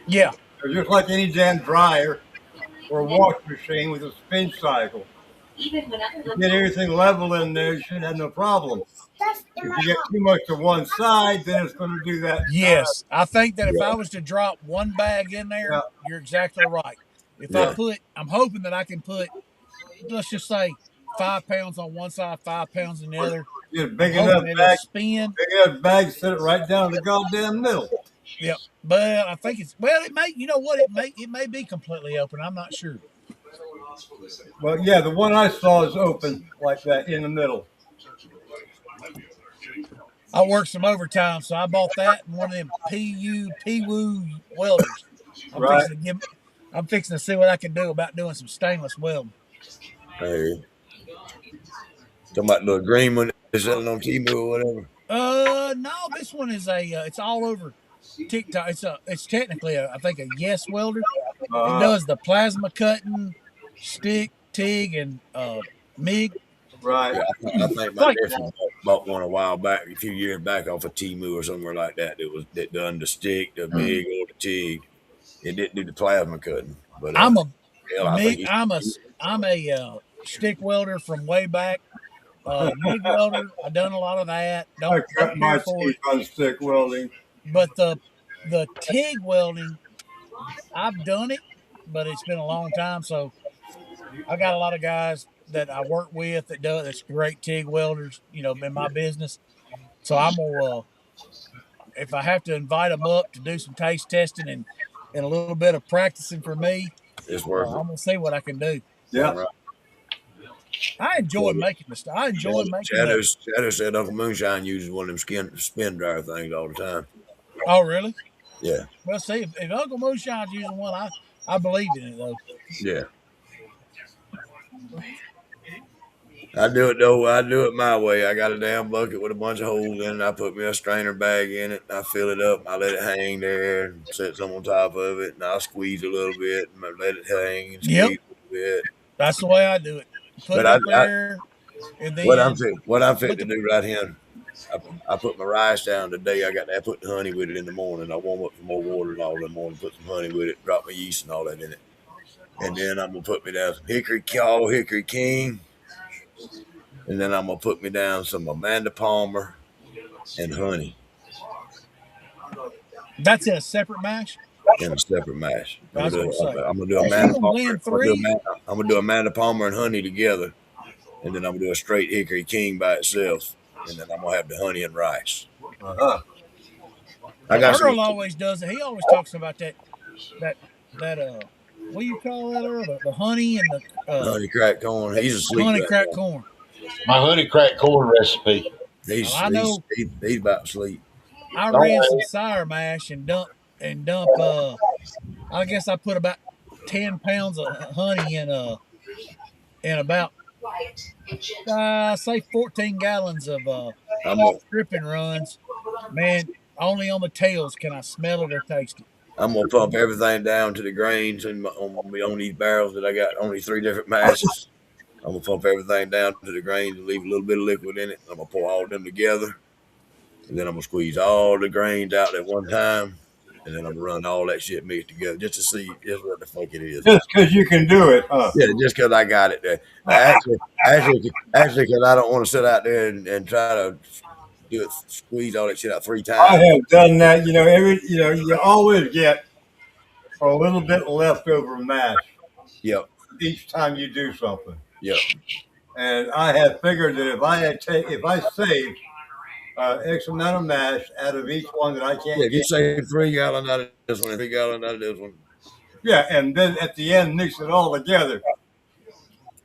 Yeah, or just like any damn dryer or a wash machine with a spin cycle. You get everything level in there, you should have no problem. That's in If my you get house. too much to one side, then it's going to do that kind of yes, I think that if I was to drop one bag in there, yeah, you're exactly right. If I yeah. put, I'm hoping that I can put, let's just say, 5 pounds on one side, 5 pounds on the or other. get a I'm hoping it'll spin. big enough bag, set it right down in the goddamn middle. Yep. But I think it's well. It may. You know what? It may be completely open. I'm not sure. Well, yeah, the one I saw is open like that in the middle. I worked some overtime, so I bought that and one of them PU welders. I'm Right. fixing to give. I'm fixing to see what I can do about doing some stainless welding. Hey, talking about the green one they're selling on Temu or whatever. No, this one is a. It's all over TikTok. It's technically I think a yes welder. It Uh, does the plasma cutting, stick, TIG, and MIG. right. Yeah, I think It's my like nephew bought one a while back, a few years back, off of Temu or somewhere like that. That done the stick, the MIG, or the TIG. It didn't do the plasma cutting, but I'm a hell, I think MIG. I'm a stick welder from way back. MIG welder. I done a lot of that. I Don't cut care my for teeth it. on stick welding. But the TIG welding, I've done it, but it's been a long time. So I got a lot of guys that I work with that's great TIG welders. In my business. So I'm gonna if I have to invite them up to do some taste testing and a little bit of practicing for me, it's worth it. I'm gonna see what I can do. Yeah. Right. I enjoy making the stuff. I enjoy making the. Shadow said Uncle Moonshine uses one of them spin dryer things all the time. Oh, really? Yeah, Well, see, if Uncle Moonshine's using one, I believe in it though. yeah. I do it though. I do it my way. I got a damn bucket with a bunch of holes in it. I put me a strainer bag in it. I fill it up. I let it hang there and set some on top of it. And I'll squeeze a little bit and let it hang and Yep, squeeze a little bit. that's the way I do it. Put But it up there, and then what I'm fit put to the do right here. I put my rice down today. I got to put the honey with it in the morning. I warm up some more water and all in the morning. Put some honey with it. Drop my yeast and all that in it. And then I'm gonna put me down some hickory king. And then I'm gonna put me down some Amanda Palmer and honey that's in a separate mash. in a separate mash. I was gonna say, I'm gonna do if you're Amanda gonna Palmer. blend three, I'm gonna do Amanda Palmer and honey together, and then I'm gonna do a straight Hickory King by itself, and then I'm gonna have the honey and rice. Uh-huh. I well, got some Earl always does it. He always talks about that that what do you call that, Earl? The honey and the honey cracked corn. He's asleep honey right cracked now. corn. My honey crack corn recipe. Well, I know He's about to sleep. I Don't ran some worry. sour mash and dump. I guess I put about 10 pounds of honey in about say 14 gallons of I'm gonna stripping runs. Man, only on the tails can I smell it or taste it. I'm gonna pump everything down to the grains and on these barrels that I got only 3 different mashes. I'm gonna pump everything down to the grains and leave a little bit of liquid in it. I'm gonna pour all of them together, and then I'm gonna squeeze all the grains out at one time, and then I'm gonna run all that shit mixed together just to see just what the fuck it is. Just because you can do it, huh? Yeah, just because I got it there. Because I don't want to sit out there and try to do it, squeeze all that shit out 3 times. I have done that. You always get a little bit leftover mash Yep, each time you do something. yep. And I have figured that if I saved X amount of mash out of each one that I Yeah, can't if you get, save 3 gallons out of this one, 3 gallons out of this one, yeah, and then at the end mix it all together.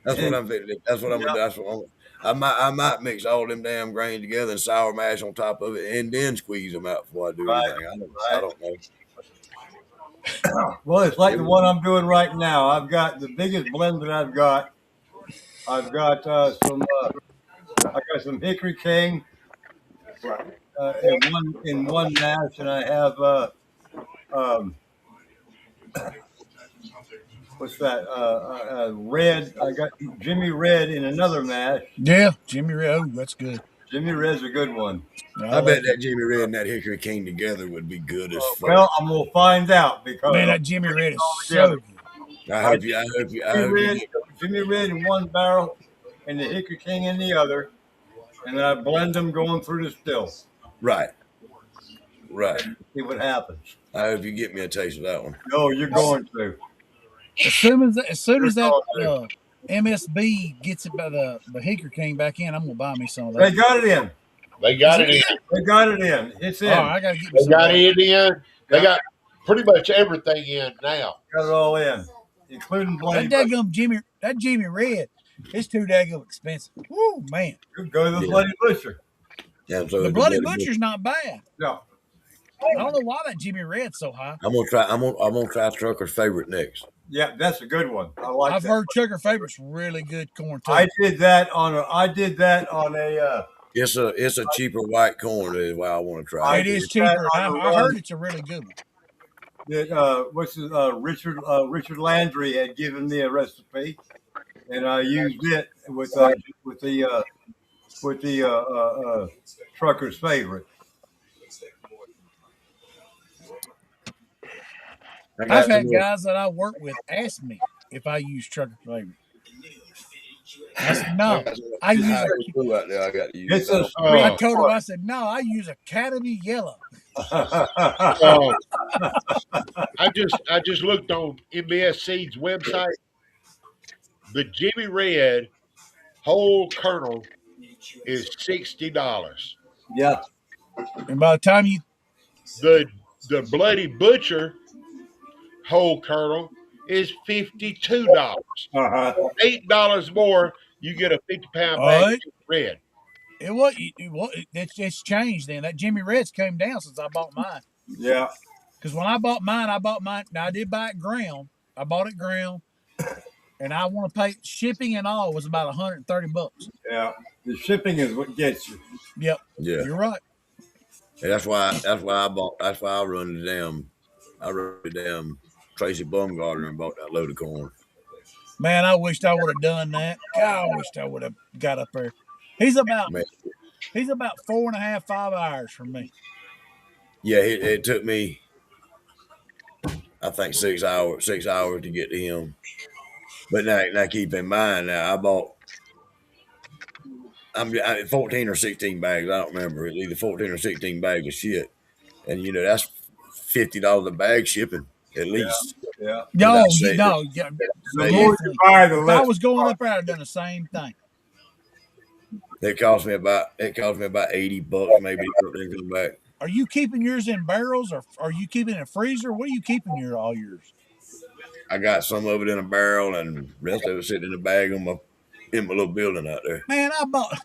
that's what And I'm fixing. That's what I'm gonna yeah, do. I might mix all them damn grains together and sour mash on top of it, and then squeeze them out before I do right, anything. I right. don't know. Well, it's like It the was- one I'm doing right now. I've got the biggest blend that I've got. I've got I got some Hickory King in one mash, and I have um, what's that? Red. I got Jimmy Red in another mash. Yeah, Jimmy Red. Oh, that's good. Jimmy Red's a good one. I I like bet that Jimmy Red and that Hickory King together would be good as fuck. Well, I'm gonna find out because man. I'm That Jimmy Red is all so together. good. I did I hope you get Jimmy Red in one barrel, and the Hickory King in the other, and then I blend them going through the still. right, right. See what happens. I hope you get me a taste of that one. No, you're going to. As soon You're as that going to. MSB gets it by the Hickory King back in, I'm gonna buy me some of They that. got it in. They got Is it in. They got it in. It's Oh, in. I gotta get me They some of got that. it in. They got pretty much everything in now. Got it all in, including Bloody That Butcher. Jimmy Red, it's too daggum expensive. Woo, man. Go to the Yeah. Bloody Butcher. Yeah, so The it's Bloody good. Butcher's not bad. No. I don't know why that Jimmy Red's so high. I'm gonna try Trucker's favorite next. Yeah, that's a good one. I like I've that. heard Trucker Favorite's really good corn too. I did that on a. It's a cheaper white corn is why I want to try It it. is cheaper. I heard it's a really good one. That Richard Landry had given me a recipe, and I used it with the trucker's favorite. I I've got some had more. guys that I work with ask me if I use Trucker Favorite. I said no. I use high a, school out there. I got to use. It's I a don't- I sweet. told him, I said, no, I use Academy Yellow. Uh, I just looked on MBS Seeds website. The Jimmy Red whole kernel is $60. Yeah. And by the time you The Bloody Butcher whole kernel is $52. Uh-huh. $8 more, you get a 50-pound all bag right, of Jimmy Red. it's changed then. That Jimmy Red's came down since I bought mine. Yeah. Because when I bought mine. Now I did buy it ground. I bought it ground. and I want to pay shipping and all was about $130. Yeah, the shipping is what gets you. Yep, Yeah. you're right. And that's why I run the damn Tracy Bumgarner and bought that load of corn. Man, I wished I would have done that. God, I wished I would have got up there. He's about Man, he's about 4.5, 5 hours from me. yeah, it took me I think 6 hours to get to him. But now keep in mind now I bought I 14 or 16 bags. I don't remember. It's either 14 or 16 bags of shit. And that's $50 a bag shipping at least. Yeah. That I No, say that, no, yeah, The say more you definitely. buy, the If I less. was going up there, I'd have done the same thing. it cost me about $80 maybe to come back. Are you keeping yours in barrels, or are you keeping it in a freezer? What are you keeping all yours? I got some of it in a barrel and the rest of it sitting in a bag in my little building out there. Man, I bought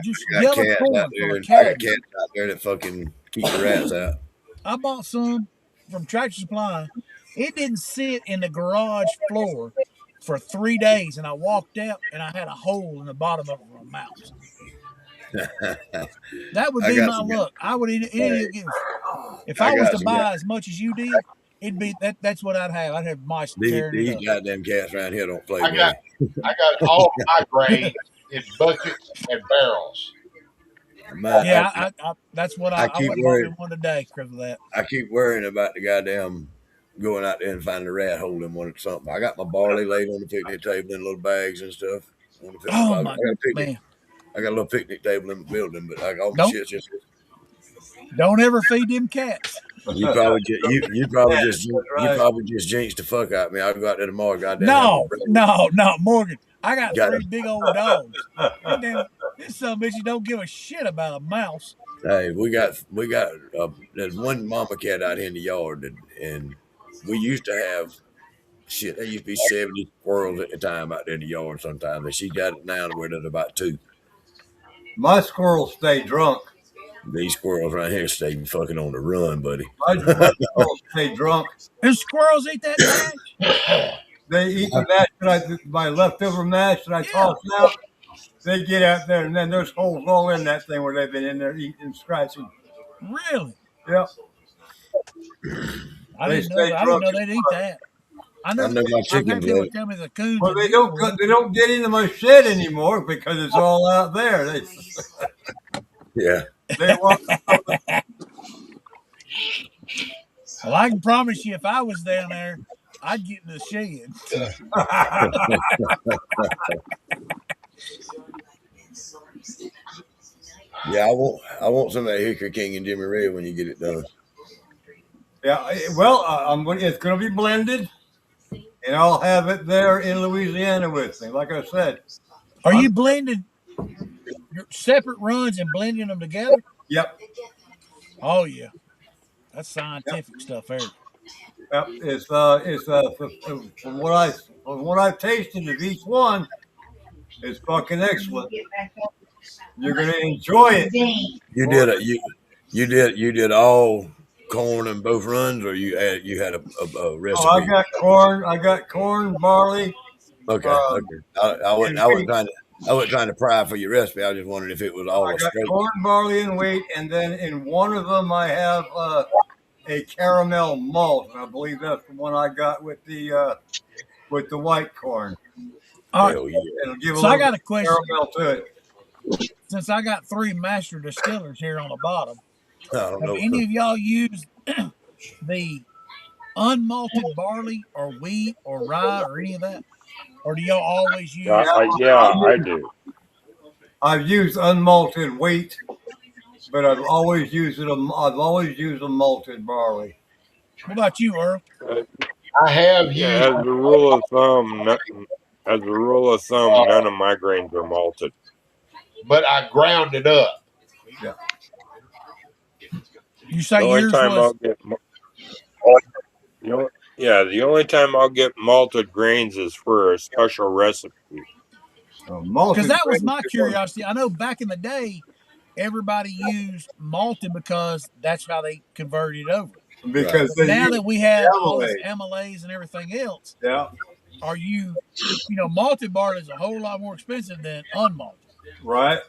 just I got yellow cats out corn from there a and I got cabinet. cats out there that fucking keep the rats out. I bought some from Tractor Supply. It didn't sit in the garage floor for 3 days, and I walked out and I had a hole in the bottom of it for a mouse. That would I be got my some. luck. I would Hey, if I I was got to some. buy as much as you did. It'd be that's what I'd have. I'd have mice tearing it These up. goddamn cats around here don't play, I got buddy. I got all my grain in buckets and barrels. Yeah, that's what I I keep went and bought me worrying. one today because of that. I keep worrying about the goddamn going out there and finding a rat hole in one or something. I got my barley laid on the picnic table in little bags and stuff. Oh I got my a picnic. man! I got a little picnic table in the building, but I got all my Don't shit's just. don't ever feed them cats. You Right. probably just jinxed the fuck out of me. I'll go out there tomorrow, goddamn, have my No, breakfast. no, no, Morgan. I got Got 3 big old dogs. And damn, this son of a bitch don't give a shit about a mouse. Hey, we got there's one mama cat out here in the yard, and we used to have shit. There used to be 70 squirrels at the time out there in the yard sometimes, and she got it now where there's about two. My squirrels stay drunk. These squirrels right here stay fucking on the run, buddy. My squirrels stay drunk. And squirrels eat that mash? They eat the mash my leftover mash that I toss out. They get out there, and then there's holes all in that thing where they've been in there eating and scratching. Really? Yep. I They didn't know stay that. I didn't drunk know as they'd eat fuck. that. I I know know my I've had chickens people love it. tell me the coons. Well, would they eat don't them. they don't get into my shed anymore because it's all out there. Yeah. They want Well, I can promise you, if I was down there, I'd get in the shed. Yeah, I want some of that Hickory King and Jimmy Red when you get it done. Yeah, well, it's going to be blended, and I'll have it there in Louisiana with me. Like I said, Are you blending your separate runs and blending them together? yep, Oh yeah, that's yep, scientific stuff there. yep. From what I've tasted of each one, it's fucking excellent. You're going to enjoy it. You did it. You did all corn in both runs, or you had a recipe. Oh, I got corn, barley. Okay. Um, I wasn't and wheat. trying to pry for your recipe. I was just wondering if it was all I a got straight. corn, barley, and wheat, and then in one of them I have a caramel malt. And I believe that's the one I got with the white corn. All right, Hell yeah. It'll give a so I little got bit a of question. caramel to it. Since I got 3 master distillers here on the bottom, I don't have know. any of y'all used the unmalted barley or wheat or rye or any of that? Or do y'all always use? I do. I've used unmalted wheat, but I've always used a malted barley. What about you, Earl? I have Yeah, used as a rule of thumb, none of my grains are malted. but I ground it up. Yeah. You say The only yours time was the only time I'll get malted grains is for a special recipe. because Malted that was grain my is curiosity. I know back in the day everybody used malted because that's how they converted it over. Because But they now use that we have all this amylase. amylase and everything else, Yeah, are malted barley is a whole lot more expensive than unmalted. right.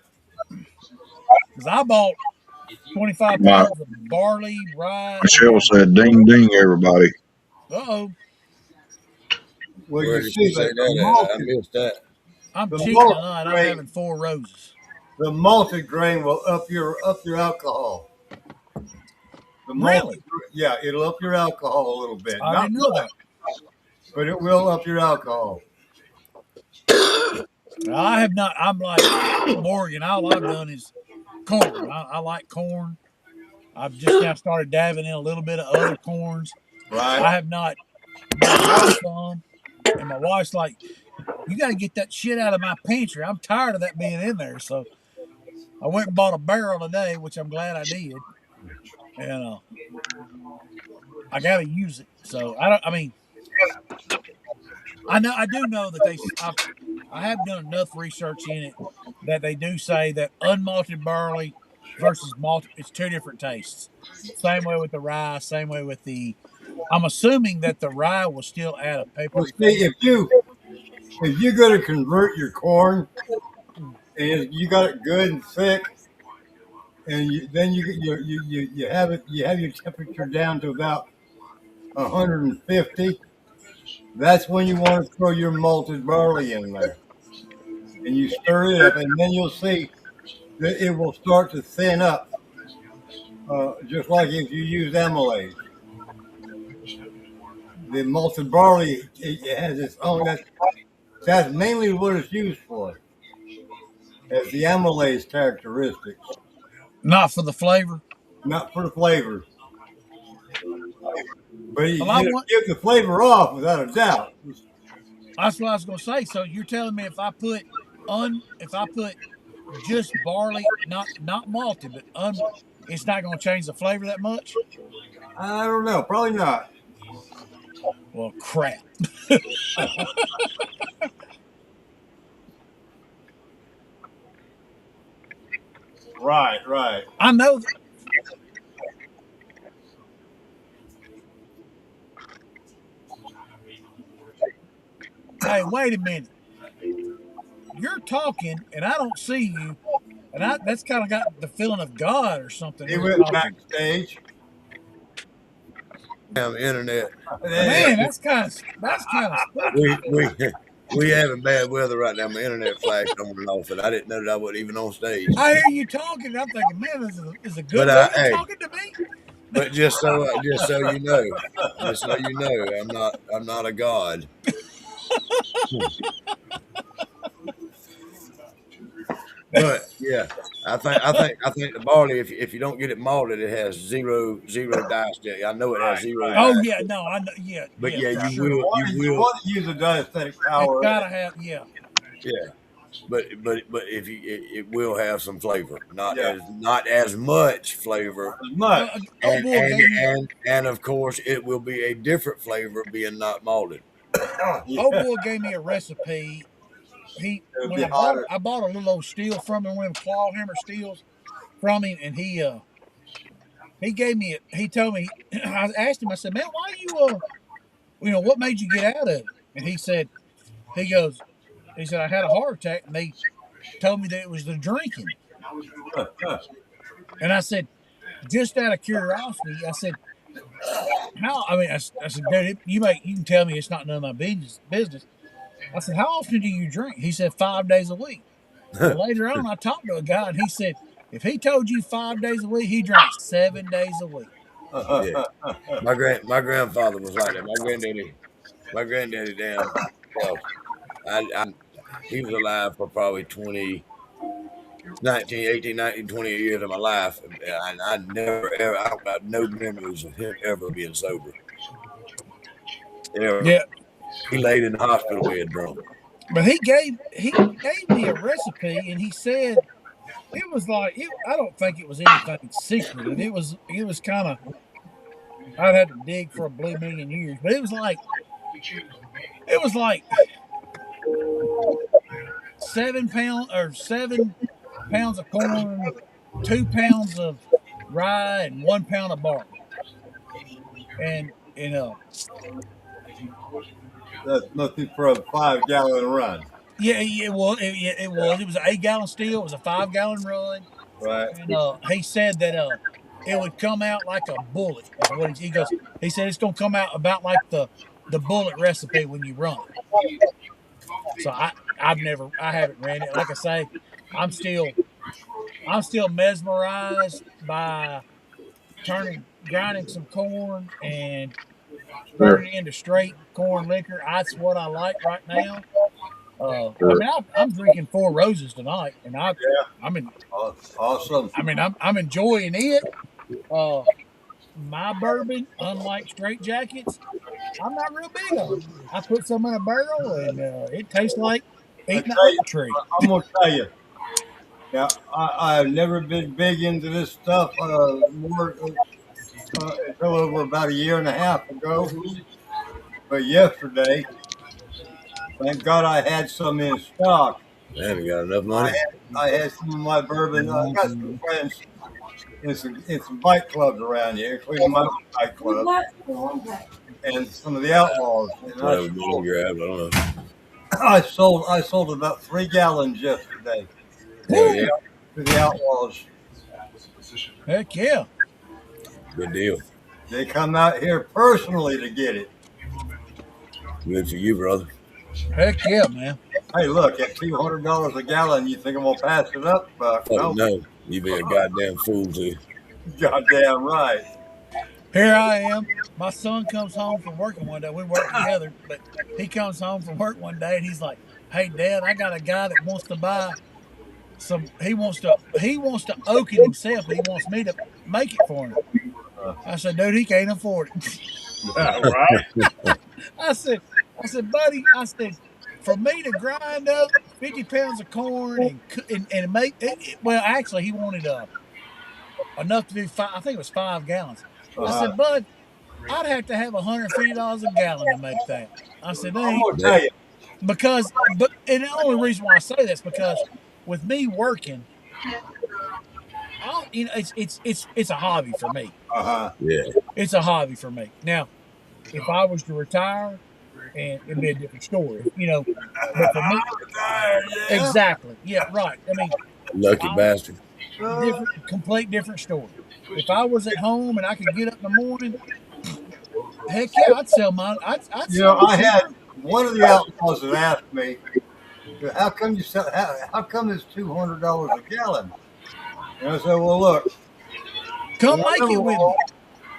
Because I bought 25 My pounds of barley, rye, Michelle and said, "Ding ding, everybody." uh-oh, Well, you Where did she see say that that at? I missed that. I'm the cheating malted tonight. I'm grain, having four roses. the malted grain will up your alcohol. The malted, Really? yeah, it'll up your alcohol a little bit. I Not didn't know much, that. but it will up your alcohol. I have not. I'm like Morgan. All I've done is corn. I like corn. I've just now started dabbing in a little bit of other corns. Right. I have not never bought some. And my wife's like, "You got to get that shit out of my pantry. I'm tired of that being in there." So I went and bought a barrel today, which I'm glad I did. And I got to use it. So I don't. I mean, I know. I do know that I have done enough research in it that they do say that unmalted barley versus malted, it's two different tastes. Same way with the rye. Same way with the. I'm assuming that the rye will still add a Well, peppery see, flavor. if you're going to convert your corn and you got it good and thick, and then you have your temperature down to about 150. That's when you want to throw your malted barley in there, and you stir it up, and then you'll see that it will start to thin up, just like if you use amylase. The malted barley it has its own. That's mainly what it's used for, as the amylase characteristics, Not for the flavor. not for the flavor. But Well, I it'll want. give the flavor off without a doubt. That's what I was going to say. So you're telling me if I put just barley, not malted, but it's not going to change the flavor that much. I don't know, probably not. Well, crap. Right, right. I know. Hey, wait a minute. You're talking, and I don't see you, and that's kind of got the feeling of God or something He when you're went talking. backstage. Damn internet. Man, that's kind of spooky. We having bad weather right now. My internet flashed on and off, and I didn't know that I wasn't even on stage. I hear you talking, and I'm thinking, man, is a But good lady hey, talking to me? but just so you know, I'm not a god. But yeah, I think the barley, if you don't get it malted, it has zero diastatic. I know it has Right, zero right. Oh diastatic. yeah, no, I know, yeah, But yeah, yeah, for you sure. will You want to use the diastatic It's power gotta have, yeah. yeah. But if you it will have some flavor, Yeah, not as much flavor, as much. Old boy gave me and of course it will be a different flavor being not malted. old Yeah, boy gave me a recipe. He it'll when be hotter. I bought a little old steel from him, one of them claw hammer steels from him, and he gave me it. He told me I asked him. I said, "Man, why what made you get out of it?" And he goes, he said, "I had a heart attack, and they told me that it was the drinking." And I said, just out of curiosity, I said, "How?" I mean, I said, "Dude, you can tell me it's not none of my business." I said, "How often do you drink?" He said, "5 days a week." Well, later on, I talked to a guy, and he said, if he told you 5 days a week, he drank 7 days a week. Yeah, my grandfather was like that. My granddaddy, damn. Well, I he was alive for probably 20 years of my life, and I never ever I got no memories of him ever being sober. Ever. Yeah, He laid in the hospital bed drunk. but he gave me a recipe, and he said it was like I don't think it was anything secretive. It was kind of I'd had to dig for a blue million years, but it was like 7 pounds of corn, 2 pounds of rye and 1 pound of barley. And That's nothing for a 5 gallon run. yeah, it was. It was. It was an 8 gallon still. It was a 5 gallon run. Right. And he said that it would come out like a bullet. Is what he goes. He said it's gonna come out about like the bullet recipe when you run it. So I haven't ran it. Like I say, I'm still I'm still mesmerized by grinding some corn and turning it into straight corn liquor. That's what I like right now. I mean, I'm drinking Four Roses tonight, and I'm in. Awesome. I mean, I'm enjoying it. Uh, my bourbon, unlike straight jackets, I'm not real big on. I put some in a barrel, and it tastes like I eating an tell you, oak tree. I'm gonna tell you. Yeah, I've never been big into this stuff more until over about a year and a half ago. But yesterday, thank God I had some in stock. I haven't got enough money. I had some of my bourbon. I got some friends in some bike clubs around here, including my own bike club and some of the outlaws. And Whatever you grab, I don't know. I sold about 3 gallons yesterday Hell yeah, to the outlaws. Heck yeah! good deal. They come out here personally to get it. Good for you, brother. Heck yeah, man! Hey, look, at $200 a gallon, you think I'm gonna pass it up? Fuck No, no, you be a goddamn fool too. goddamn right. Here I am. My son comes home from working one day. We work together, but he comes home from work one day and he's like, "Hey, Dad, I got a guy that wants to buy some. He wants to oak it himself, but he wants me to make it for him." I said, "Dude, he can't afford it." Right? I said, buddy, I said, for me to grind up 50 pounds of corn and make it, well, actually, he wanted enough to do five. I think it was 5 gallons. I Uh, said, Bud, I'd have to have $150 a gallon to make that. I said, they I'm ain't gonna tell you. and the only reason why I say that's because with me working, it's a hobby for me. Yeah, It's a hobby for me. Now, if I was to retire, and it'd be a different story, But for me, Yeah. exactly, yeah, right. I mean, lucky I bastard. complete different story. If I was at home and I could get up in the morning, heck yeah, I'd sell mine. I'd You sell know, them I had cheaper. one of the outlaws that asked me, "How come you sell? How come it's $200 a gallon?" And I said, "Well, look, Come for make it number, with me.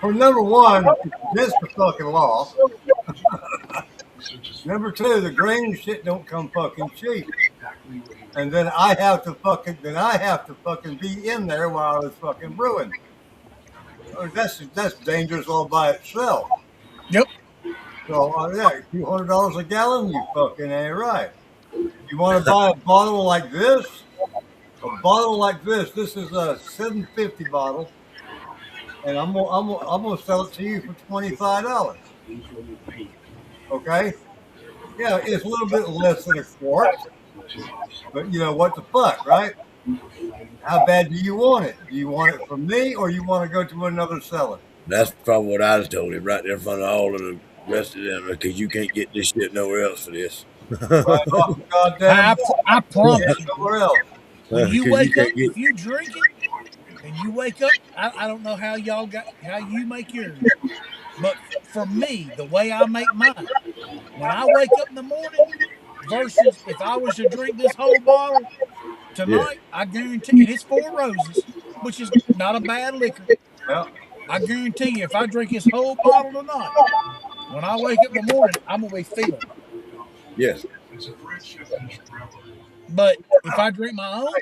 for number one, it's against the fucking law. Number two, the grain and shit don't come fucking cheap. And then I have to fucking be in there while I was fucking brewing. That's dangerous all by itself. Yep. So yeah, $200 a gallon, you fucking ain't right. You want to buy a bottle like this? A bottle like this. This is a 750 bottle, and I'm gonna sell it to you for $25. Okay? Yeah, it's a little bit less than a quart, but you know what the fuck, right? How bad do you want it? Do you want it from me, or you want to go to another seller? That's probably what I was told him right there in front of all of the rest of them because you can't get this shit nowhere else for this. Right off the goddamn I bat. I promise you, Nowhere else. when you Because you wake up, can't get. if you drink it and you wake up, I don't know how you make yours, but for me, the way I make mine, when I wake up in the morning versus if I was to drink this whole bottle Yeah, tonight, I guarantee, and it's Four Roses, which is not a bad liquor. Yeah. I guarantee you, if I drink this whole bottle tonight, when I wake up in the morning, I'm gonna be feeling it. yes, But if I drink my own,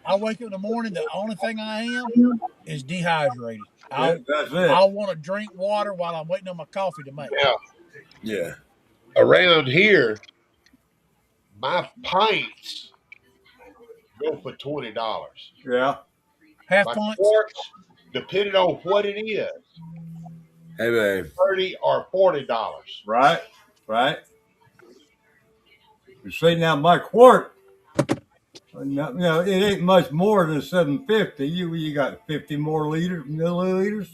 I wake up in the morning, the only thing I am is dehydrated. That's it. I'll want to drink water while I'm waiting on my coffee to make. Now, yeah, around here, my pints go for $20. Yeah. Half My pints. quarts, depending on what it is, hey man, 30 or $40. Right. Right. You see now, my quart No, it ain't much more than 750. You got 50 more milliliters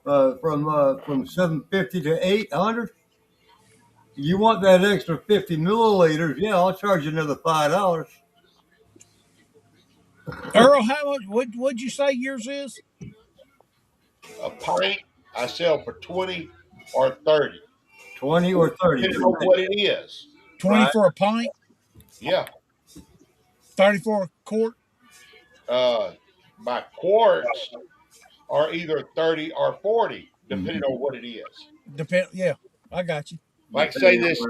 from 750 to 800. You want that extra 50 milliliters? Yeah, I'll charge you another $5. Earl, how much? What'd you say yours is? A pint I sell for 20 or 30, 20 or 30, depending on what it is. 20 right? for a pint, Yeah. 30 for a quart. Uh, my quarts are either 30 or 40, depending on what it is. Depend. Yeah, I got you. Like say this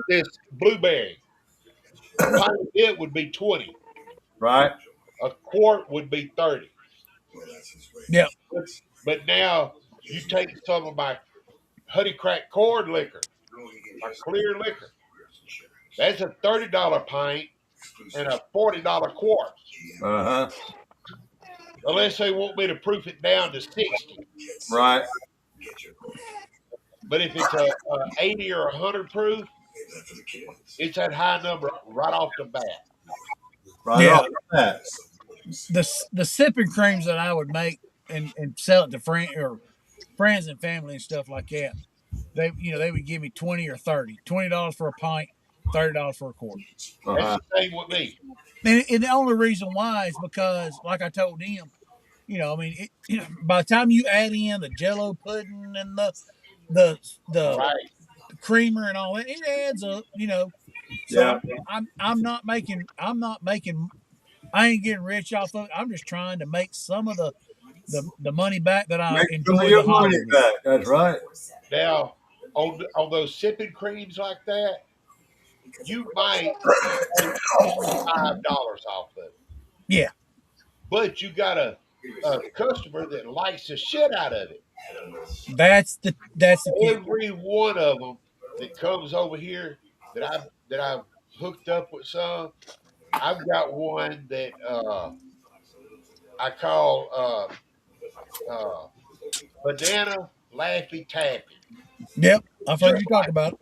blueberry, a pint of it would be 20. Right. A quart would be 30. Yeah, But now you take some of my honey crack corn liquor, my clear liquor. That's a $30 pint and a $40 quart. Uh huh. Unless they want me to proof it down to 60. Right. But if it's a 80 or 100 proof, it's that high number right off the bat. Right off yeah. the bat. The sipping creams that I would make and sell it to friends and family and stuff like that. They would give me 20 or 30. $20 for a pint, $30 for a quart. That's Uh the same with me. And the only reason why is because, like I told them, I mean, by the time you add in the Jello pudding and the the Right. creamer and all that, it adds up. So Yeah. I'm not making I ain't getting rich off of it. I'm just trying to make some of the money back that I Make some of enjoy your the money hobby with. back. That's right. Now, on those sipping creams like that, you might make $25 off of it. Yeah, But you got a customer that likes the shit out of it. that's the key. Every one of them that comes over here that I've hooked up with some, I've got one that I call uh, banana laffy taffy. Yep, I've heard Just you talk like about it.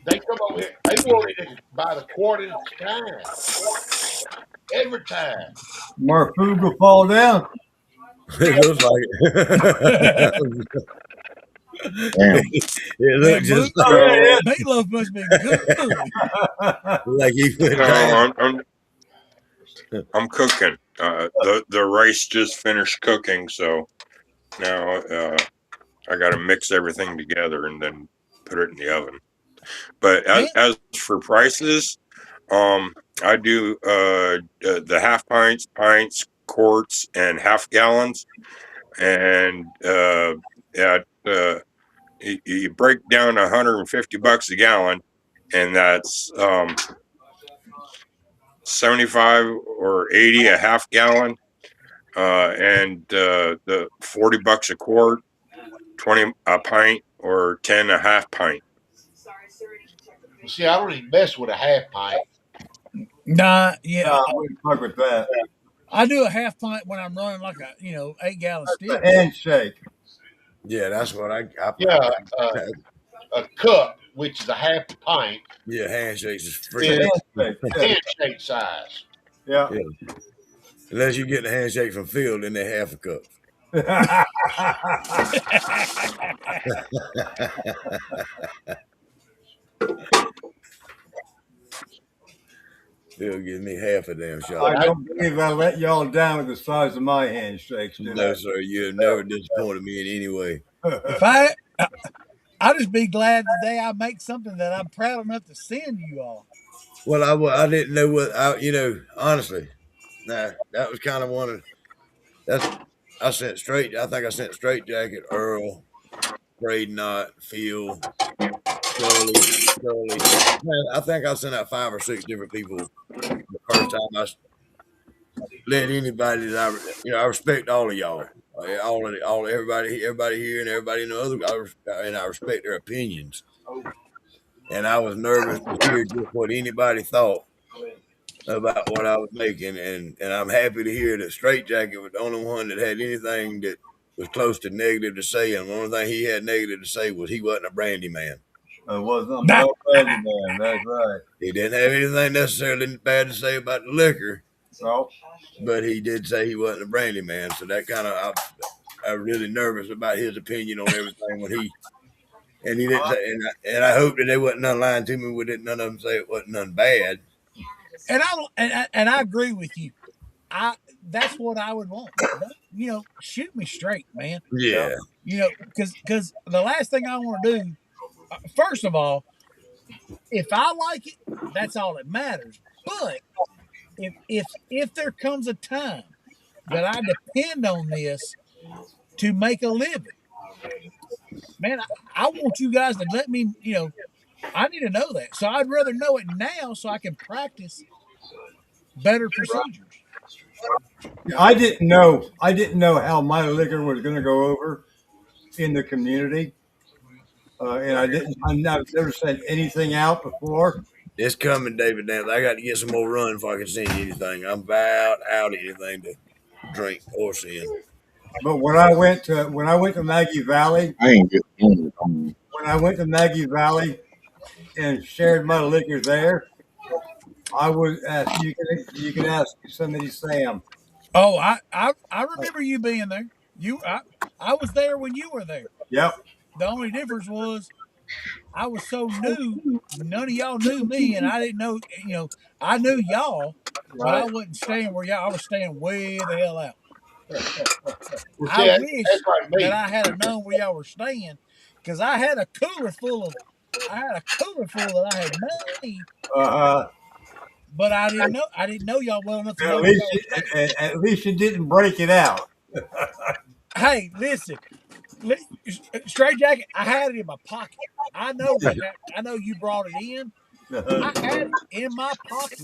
they come over here, they want it by the quart at a time, every time. More food will fall down. It looks like it. Damn. It Man, looked just Oh, like yeah, meatloaf must be good. yeah. he went No, down. I'm cooking. The rice just finished cooking, so now I got to mix everything together and then put it in the oven. But Man, as for prices, I do the half pints, quarts, and half gallons, and yeah, you break down $150 a gallon, and that's 75 or 80 a half gallon, and the $40 a quart, 20 a pint, or 10 a half pint. See, I don't even mess with a half pint. nah, yeah, No, I wouldn't fuck with that. I do a half pint when I'm running like a 8-gallon The stick. handshake. Yeah, that's what Yeah, a cup, which is a half a pint, yeah, handshakes is It's a free. is handshake. handshake size. Yeah. Yeah. Unless you get the handshake from Phil, then they half a cup. Yeah. Phil gives me half a damn shot. I don't believe I let y'all down with the size of my handshakes, did No, sir, you have never disappointed me in any way. If I? I'll just be glad the day I make something that I'm proud enough to send you all. Well, I didn't know honestly, nah, that was kind of one of that's I think I sent Straight Jacket, Earl, Braid Knot, Phil, Shirley. Man, I think I sent out 5 or 6 different people the first time let anybody that I respect all of y'all, everybody here and everybody in the other, and I respect their opinions. And I was nervous to hear just what anybody thought about what I was making, and I'm happy to hear that Straight Jacket was the only one that had anything that was close to negative to say, and the only thing he had negative to say was he wasn't a brandy man. It was nothing Nah. but Brandy Man. That's right. He didn't have anything necessarily bad to say about the liquor, So, but he did say he wasn't a brandy man. So that kind of I'm really nervous about his opinion on everything when he and he didn't say and I hope that they wasn't none lying to me with it. None of them say it wasn't none bad. And I agree with you. I That's what I would want. Shoot me straight, man. yeah. Yeah, Because the last thing I want to do, first of all, if I like it, that's all that matters. But if there comes a time that I depend on this to make a living, man, I want you guys to let me. I need to know that. So I'd rather know it now so I can practice better procedures. I didn't know. I didn't know how my liquor was going to go over in the community, and I didn't. I've never sent anything out before. it's coming, David. Now I got to get some more run before I can send you anything. I'm about out of anything to drink or send. But when I went to Maggie Valley, I ain't getting on. when I went to Maggie Valley and shared my liquor there, I was asked. You can ask somebody Sam. Oh, I remember you being there. I was there when you were there. Yep. The only difference was I was so new, none of y'all knew me, and I didn't know. I knew y'all, but I Right. wasn't staying where y'all. I was staying way the hell out. Well, I see, that's wish like that me. I had a known where y'all were staying, because I had a cooler full that I had made, Uh, but I didn't know y'all well enough to at know where least y'all were staying. at least you didn't break it out. Hey, listen, straight jacket. I had it in my pocket. I know that. I know you brought it in. I had it in my pocket.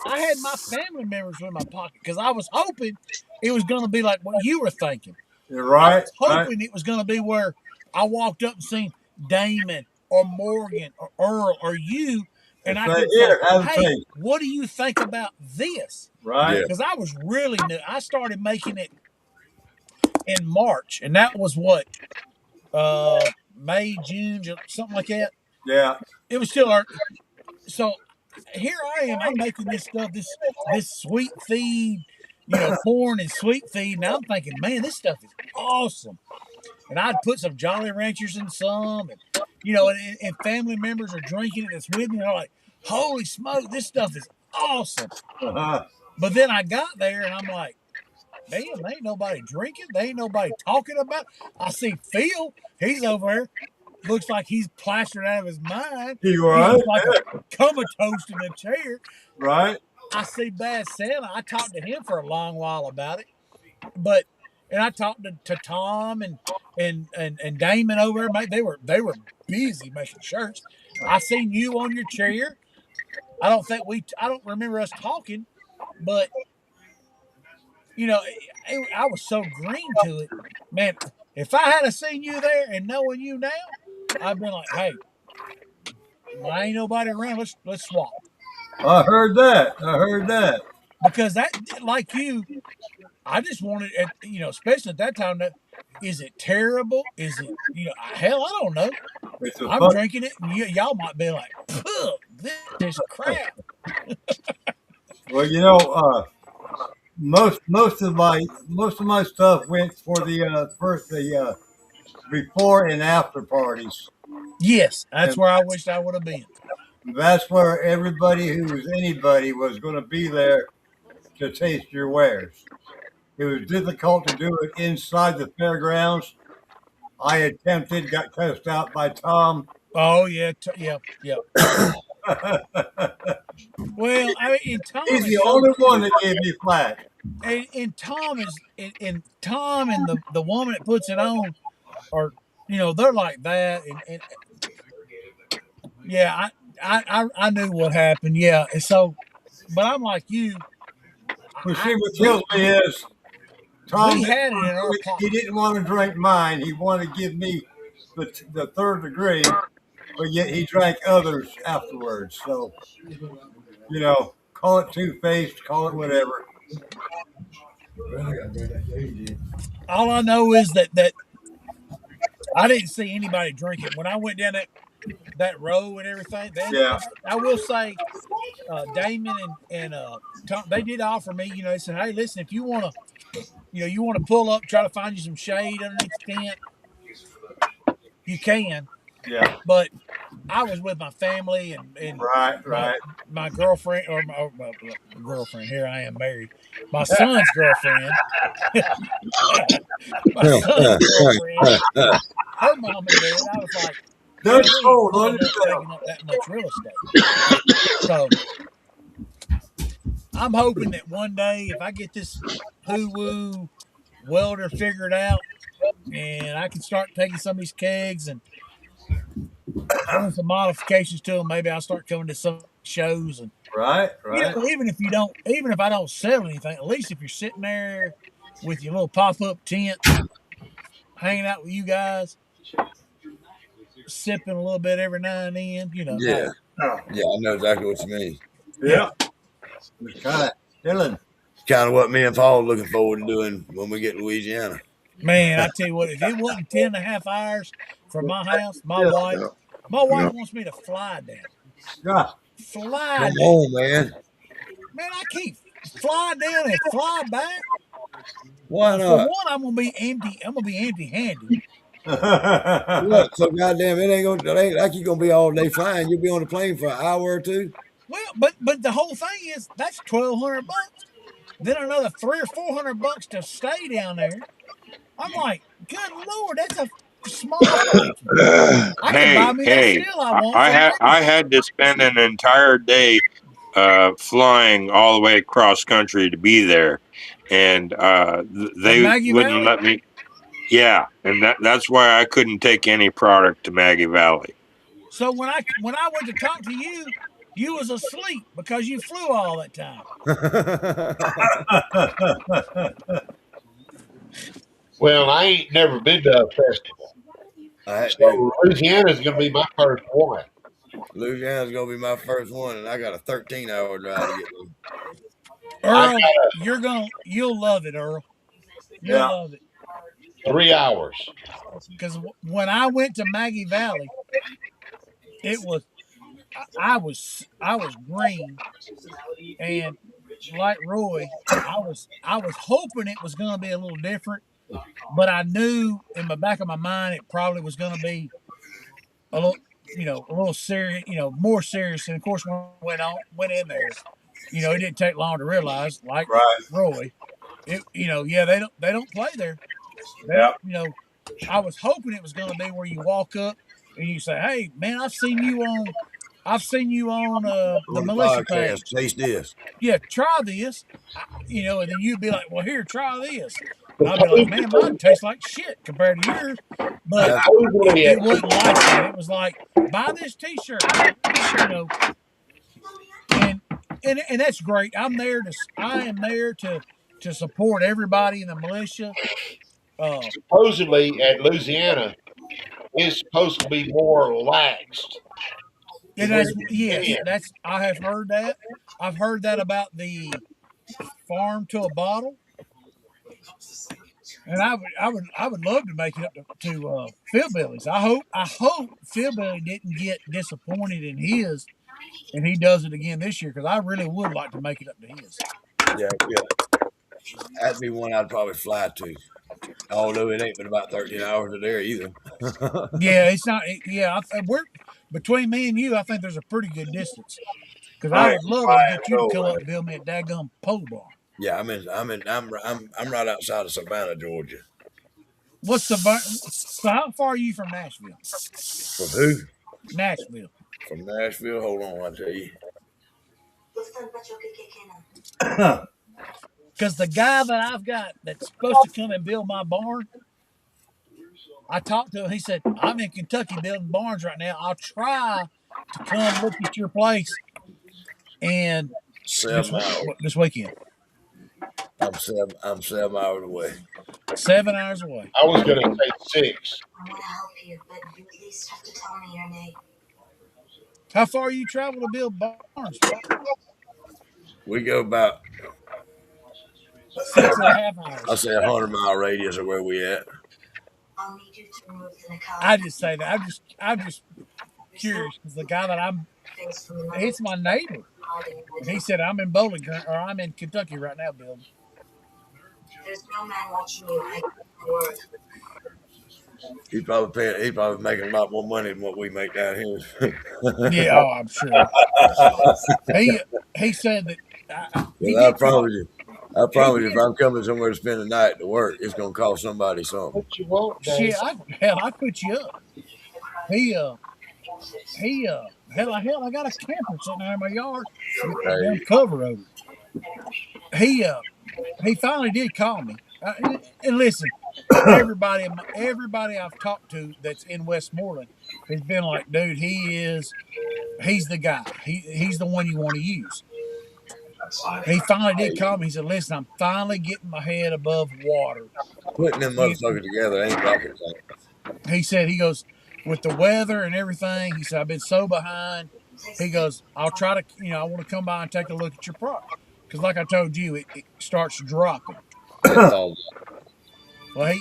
I had my family members in my pocket because I was hoping it was going to be like what you were thinking. You're I right. was Right. hoping it was going to be where I walked up and seen Damon or Morgan or Earl or you, and And I say, could say, here, have a "Hey, taste. what do you think about this?" Right. Yeah, Because I was really new. I started making it in March, and that was what May, June, something like that. Yeah. It was still early. So here I am. I'm making this stuff, this sweet feed, corn and sweet feed. And I'm thinking, man, this stuff is awesome. And I'd put some Jolly Ranchers in some, and and family members are drinking it that's with me. And I'm like, holy smoke, this stuff is awesome. Uh-huh. But then I got there and I'm like, damn, they ain't nobody drinking. They ain't nobody talking about. I see Phil. He's over there. Looks like he's plastered out of his mind. You He right. looks like a comatose in a chair. Right. I see Bad Santa. I talked to him for a long while about it, but and I talked to Tom and Damon over there. Mate, they were busy making shirts. I seen you on your chair. I don't remember us talking, but I was so green to it, man. If I had seen you there and knowing you now, I'd been like, hey, when I ain't nobody around, let's swap. I heard that. I heard that. Because that, like you, I just wanted, especially at that time, is it terrible? Is it, hell, I don't know. It's a I'm fun. drinking it, and y'all might be like, this is crap. Well, most of my stuff went for the first the before and after parties, Yes, that's and where I wished I would have been. that's where everybody who was anybody was going to be there to taste your wares. It was difficult to do it inside the fairgrounds. I attempted, got cussed out by Tom. Oh yeah, yeah, yeah. Well, I mean, and Tom He's is the so, only one that gave me flack. and Tom is, and Tom and the woman that puts it on are, they're like that, and yeah, I knew what happened. Yeah, and so, but I'm like you. But see, what We kills me is Tom we didn't had it want in our to, he pocket. didn't want to drink mine. He wanted to give me the third degree, but yet he drank others afterwards. So, call it two faced, call it whatever. All I know is that I didn't see anybody drink it when I went down that. that row and everything. Then Yeah. I will say, Damon and Tom, they did offer me. They said, "Hey, listen, if you want to, you want to pull up, try to find you some shade underneath the tent, you can." Yeah. But I was with my family and Right. my Right. my girlfriend or my girlfriend. Here I am married. My son's girlfriend. My son's girlfriend. Her mom and dad. I was like, Don't man, we ain't cold pulling up understand. taking up that much real estate. So I'm hoping that one day if I get this hoo woo welder figured out and I can start taking some of these kegs and doing some modifications to them, maybe I'll start coming to some shows and Right. Right. even if I don't sell anything, at least if you're sitting there with your little pop up tents, hanging out with you guys, sipping a little bit every now and then, Yeah, hey, Oh, yeah, I know exactly what you mean. yeah, yeah. It's kind of chilling. Kind of what me and Paul are looking forward to doing when we get to Louisiana. man, I tell you what, if it wasn't 10.5 hours from my house, my Yeah. wife, Yeah. my Yeah. wife wants me to fly down, Yeah. fly Come down. on, man. Man, I can't fly down and fly back. Why For not? one, I'm gonna be empty. I'm gonna be empty-handed. What? So goddamn, it ain't like you're gonna be all day flying. You'll be on the plane for an hour or two. Well, but the whole thing is that's $1,200. Then another $300 or $400 to stay down there. I'm like, good lord, that's a small fortune. I could buy Hey, me that hey, still I want for I Christmas. had to spend an entire day flying all the way across country to be there, and To they Maggie wouldn't Valley. let me. Yeah, and that's why I couldn't take any product to Maggie Valley. So when I went to talk to you, you was asleep because you flew all that time. Well, I ain't never been to a festival, Dude, so Louisiana's going to be my first one. Louisiana's gonna be my first one, and I got a 13-hour drive to get there. I Earl, got you'll love it, Earl. You'll Yeah. love it. 3 hours. Because when I went to Maggie Valley, it was I was green, and like Roy, I was hoping it was going to be a little different, but I knew in the back of my mind it probably was going to be a little, a little serious, more serious. And of course, when I went in there, it didn't take long to realize, like Right. Roy, yeah, they don't play there. They Yeah. don't, I was hoping it was going to be where you walk up and you say, "Hey, man, I've seen you on the On the militia podcast, page. taste this. Yeah, try this." And then you'd be like, "Well, here, try this," and I'd be like, "Man, mine tastes like shit compared to yours," but That's Supposedly at it wasn't like that. It was like, "Buy this T-shirt," you know, and and that's great. I am there to support everybody in the militia. Uh, supposedly at Louisiana is supposed to be more relaxed to and where that's you yes, can. that's I have heard that. I've heard that about the farm to a bottle, and I would love to make it up to Philbilly's. I hope Philbilly didn't get disappointed in his, and he does it again this year because I really would like to make it up to his. yeah, yeah. That'd be one I'd probably fly to. Although it ain't been about 13 hours to there either. Yeah, it's not. Yeah, we're between me and you. I think there's a pretty good distance because I I ain't would love to flying get you to come up nowhere. and build me a daggum pole barn. Yeah, I'm right outside of Savannah, Georgia. What's the so how far are you from Nashville? From who? Nashville, From Nashville. Hold on, I'll tell you. because the guy that I've got that's supposed to come and build my barn, I talked to him. He said, "I'm in Kentucky building barns right now. I'll try to come look at your place and this 7 hours. this weekend, I'm 7 hours away. 7 hours away." I was going to say 6. How far you travel to build barns? We go about, Six and a half I'll hours. say, 100-mile radius of where we at. I just say that. I'm just curious because the guy that it's my neighbor. And he said, I'm in Bowling Green, or I'm in Kentucky right now, Bill. He's probably making a lot more money than what we make down here. Yeah, oh, I'm sure. He he said that he Well, did call. I He promise you, if did. I'm coming somewhere to spend the night to work, it's gonna cost somebody something. What you want, Dave? Shit, I put you up. He hell, I got a camper sitting out in my yard with a damn Hey, cover over it. He finally did call me. And listen, everybody I've talked to that's in Westmoreland has been like, dude, he's the guy. He's the one you want to use. He finally did call me. He said, listen, I'm finally getting my head above water. putting them He, motherfuckers together ain't rocket science. he said, he goes, with the weather and everything, he said, I've been so behind. He goes, I'll try to, I want to come by and take a look at your product. Because like I told you, it starts dropping. Yeah, it falls. Well,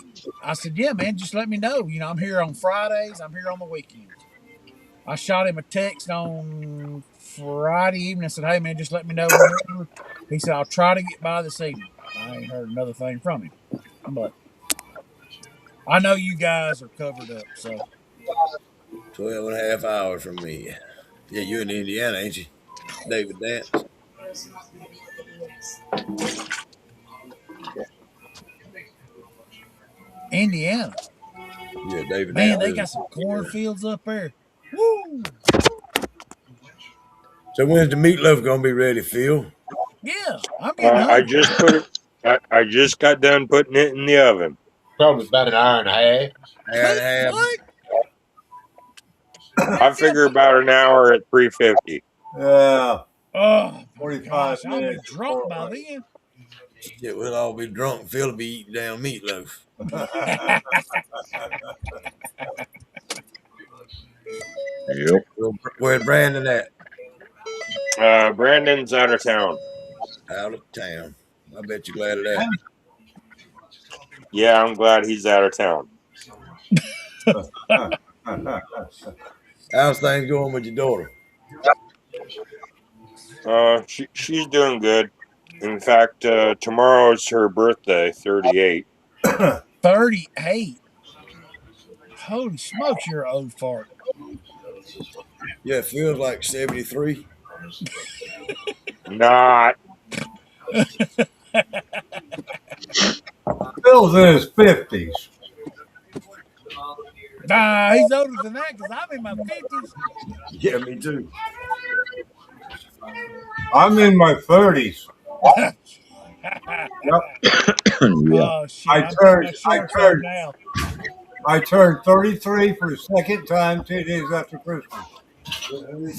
I said, yeah, man, just let me know. I'm here on Fridays. I'm here on the weekends. I shot him a text on Friday evening. I said, hey, man, just let me know whenever. He said, I'll try to get by this evening. I ain't heard another thing from him. But I know you guys are covered up. So, 12 and a half hours from me. Yeah, you in Indiana, ain't you? David Dance. Indiana, Yeah, David man, Dance they lives got some in Indiana. cornfields up there. Woo! So when's the meatloaf gonna be ready, Phil? Yeah, I'm getting I hungry. just put it. I just got done putting it in the oven. Probably about an hour and a half. Hour and a half. What? I Heck yeah. figure about an hour at 350. Yeah, Oh, my 45 gosh. I'll be minutes drunk before by then. Shit, we'll all be drunk. Phil will be eating down meatloaf. Yep. Where's Brandon at? Brandon's out of town. Out of town. I bet you're glad of that. Yeah, I'm glad he's out of town. How's things going with your daughter? She's doing good. In fact, tomorrow's her birthday, 38. 38. Holy smokes, you're an old fart. Yeah, it feels like 73. Not. Bill's in his 50s. Nah, he's older than that because I'm in my 50s. Yeah, me too. I'm in my 30s. Yep. Yeah. Oh, shit. I'm my shorts off now. I turned 33 for the second time 2 days after Christmas.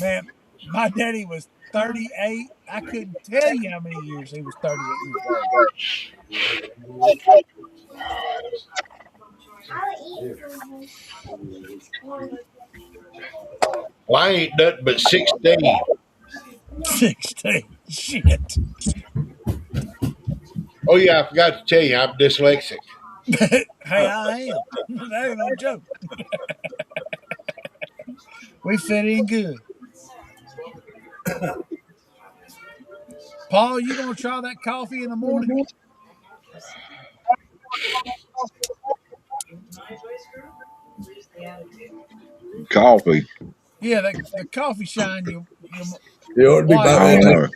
Man, my daddy was 38. I couldn't tell you how many years he was 38 years old. Well, I ain't nothing but 16. 16. Shit. Oh, yeah, I forgot to tell you, I'm dyslexic. Hey, I am. That ain't no joke. We fit in good. Paul, you gonna try that coffee in the morning? Coffee. Yeah, the coffee shine your You ought to be wife about I ready don't makes.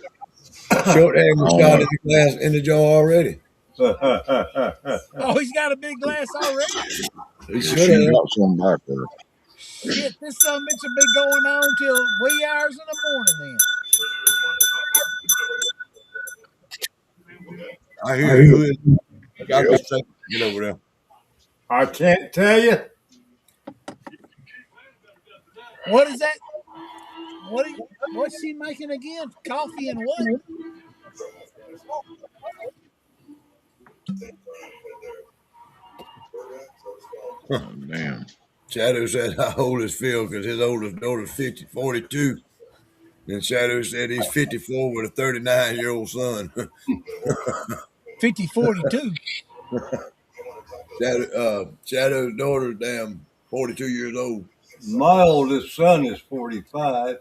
to know. short hand I the don't shot in know. the glass in the jar already. Oh, he's got a big glass already. He Yeah, should she's have. got some back there. Shit, this son of a bitch will be going on till wee hours in the morning then. I hear it. Who is? Got to be Yep. safe. Get over there. I can't tell you. What is that? What's she making again? Coffee and what? Oh, damn. Shadow said, how old is Phil? Because his oldest daughter's 42. And Shadow said he's 54 with a 39-year-old son. 5042. Shadow's daughter's damn 42 years old. My oldest son is 45.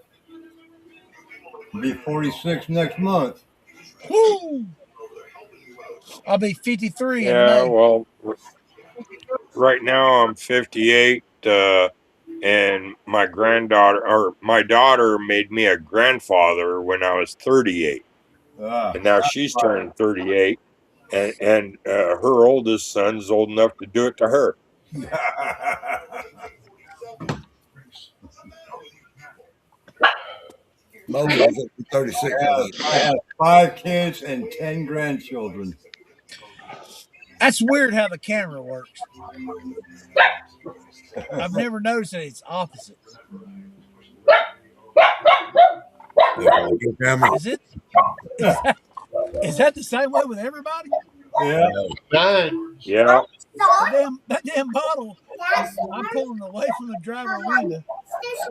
Be 46 next month. Whoo! I'll be 53 in Yeah, May. well, right now I'm 58, and my daughter made me a grandfather when I was 38, Ah, and now she's turning 38, and her oldest son's old enough to do it to her. My oldest will be 36 again. I have 5 kids and 10 grandchildren. That's weird how the camera works. I've never noticed that it's opposite. Your camera? Is it? Is that? Is that the same way with everybody? Yeah. Mine. Yeah, That damn bottle. I'm pulling away from the driver window,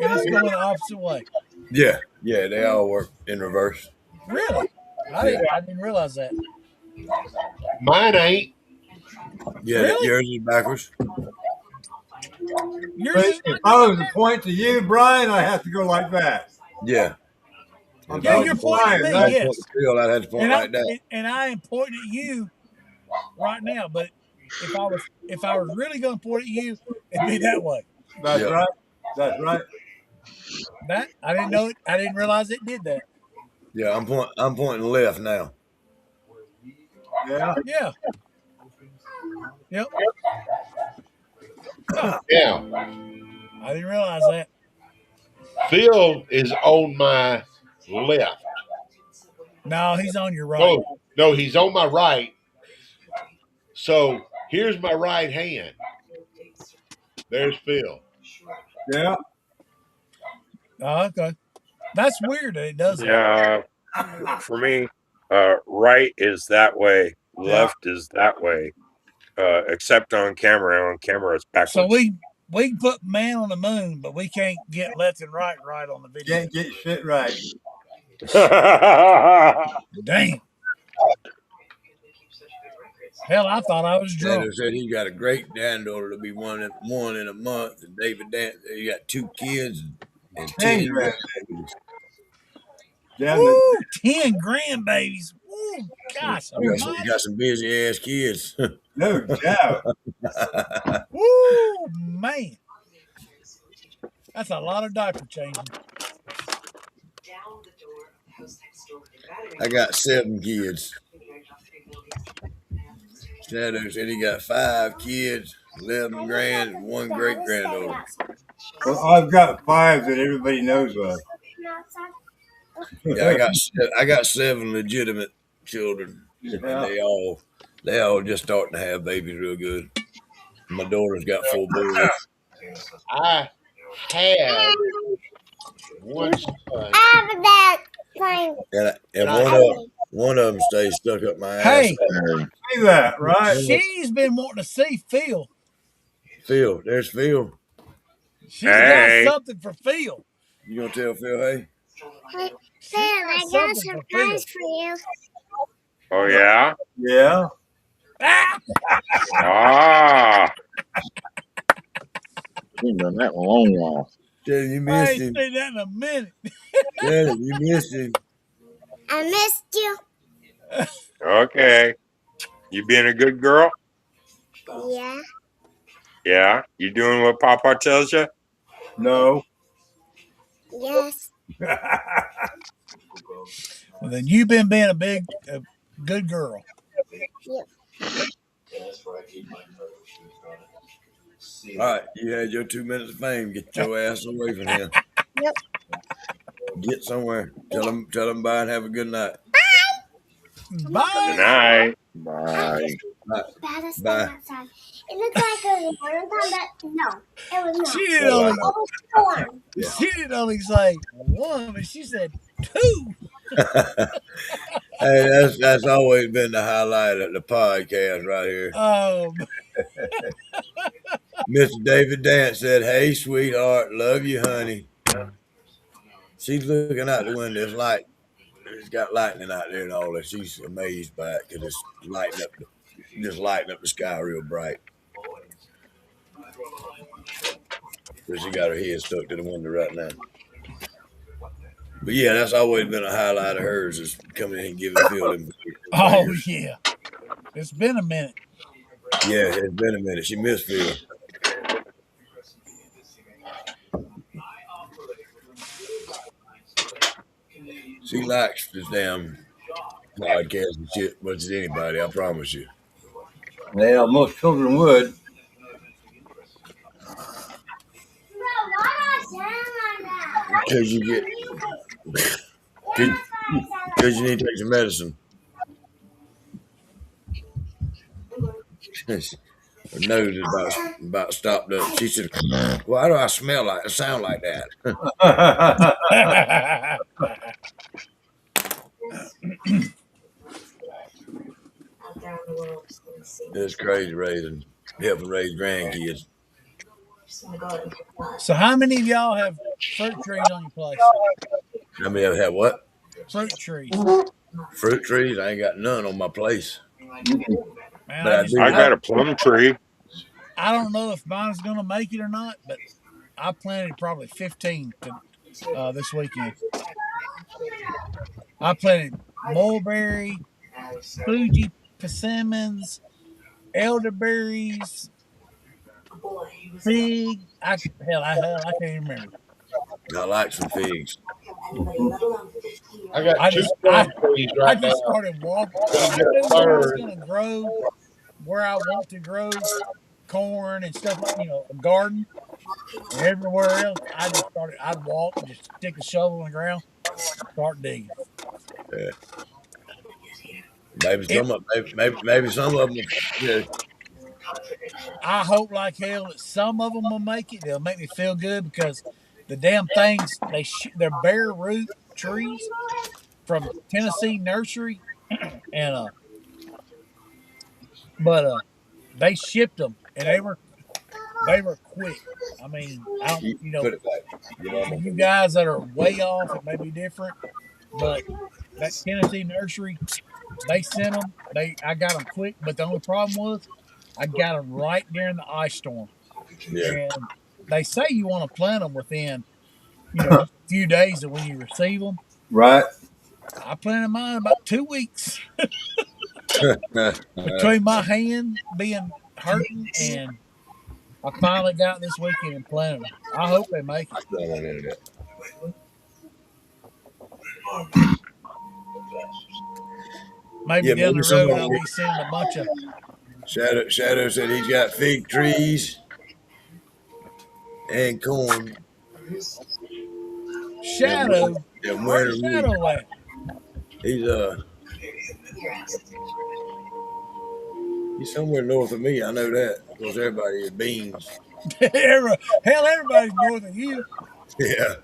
and it's going the opposite way. Yeah, yeah, they all work in reverse. Really? I Yeah, didn't. I didn't realize that. Mine ain't. yeah, Really? yours is backwards. Yours But is if not I going was to back. point to you, Brian, I have to go like that. Yeah. I'm If Yeah, I was you're to pointing point, pointing at Brian. me. if I was That's to point Yes, to Phil, I'd have to point and like that. I am pointing at you right now. But if I was really going to point at you, it'd be that way. that's Yeah, right. That's right. That I didn't know it. I didn't realize it did that. yeah. I'm pointing left now. Yeah. Yeah. Yep. Huh. Now, I didn't realize that. Phil is on my left. No, he's on your right. No, no, he's on my right. So here's my right hand. There's Phil. Yeah. Oh, okay. That's weird that it does that. yeah. For me, right is that way, Yeah. left is that way. Except on camera. On camera, it's So backwards. we can put man on the moon, but we can't get left and right on the video. Can't get shit right. Damn. Hell, I thought I was drunk. Daniel said he got a great granddaughter to be one in a month, and David Dan he got 2 kids and 10 10 grand. grandbabies. Damn it. Woo! 10 grandbabies. Woo! Gosh You got almighty. some busy ass kids. No doubt. Woo! Man. That's a lot of diaper changing. I got 7 kids. Shadow said he got 5 kids, 11 grand, and 1 great granddaughter. Well, I've got 5 that everybody knows of. Yeah, I got 7 legitimate children, and Yeah. they all just starting to have babies real good. My daughter's got 4 boys. I had one son. And one of them stays stuck up my ass. Hey, Hey, See that, right? she's been wanting to see Phil. Phil, there's Phil. She's got Hey. something for Phil. You gonna tell Phil, hey? She's got something for Phil. you. Oh yeah. Yeah. Ah! Ah. we ain't done that in a long while. Shannon, you I missed ain't him. seen that in a minute. Shannon, you missed him. I missed you. Okay. You being a good girl? Yeah. Yeah. You doing what Papa tells you? No. Yes. Well, then you've been being a good girl. All right, you had your 2 minutes of fame. Get your ass away from here. Yep. Get somewhere. Tell them bye and have a good night. Good Bye. night. Bye. Bad as Bye. outside. It looked like a warm time, but no, it was not. She didn't Oh, I only know. It was storm. Yeah. she didn't only say one, but she said 2. Hey, that's always been the highlight of the podcast right here. Mr. David Dance said, "Hey, sweetheart, love you, honey." She's looking out the window. It's got lightning out there and all that. She's amazed by it because it's lighting up the sky real bright. So she got her head stuck to the window right now. But yeah, that's always been a highlight of hers is coming in and giving Phil them Oh fingers. yeah, it's been a minute. Yeah, it's been a minute. She missed Phil. She likes this damn podcast and shit much as anybody, I promise you. Yeah, most children would. Because you get, because you need to take some medicine. Her nose is about stopped up. She said, "Why do I smell like sound like that?" It's crazy helping raise grandkids. So, how many of y'all have fruit trees on your place? I mean, I've had what? Fruit trees. Fruit trees? I ain't got none on my place. Man, But I do I got got a plum tree. I don't know if mine's gonna make it or not, but I planted probably 15 this weekend. I planted mulberry, Fuji persimmons, elderberries, fig. I can't even remember. I like some figs. I got I two just plum trees I right just now. started walking. Gonna I get a knew where I was third. gonna grow, where I want to grow corn and stuff like a garden. And everywhere else, I just started. I'd walk, just stick a shovel in the ground, start digging. Yeah. Maybe It. some of maybe some of them. Yeah, I hope like hell that some of them will make it. They'll make me feel good because the damn things they're bare root trees from Tennessee nursery, and but they shipped them and they were quick. I mean, I don't put it back. Your for mama. you guys that are way off, it may be different, but that Tennessee nursery, they sent them. I got them quick, but the only problem was I got them right during the ice storm, Yeah. and they say you want to plant them within just a few days of when you receive them. Right. I planted mine about 2 weeks between my hand being hurting and I finally got this weekend and planted them. I hope they make it. Still on the internet. Maybe Yeah, down maybe the some road of I'll them. be sending a bunch of Shadow said he's got fig trees and corn Shadow. and winter Where's wheat. Shadow at? He's he's somewhere north of me. I know that because everybody is beans. Hell, everybody's north of you. Yeah.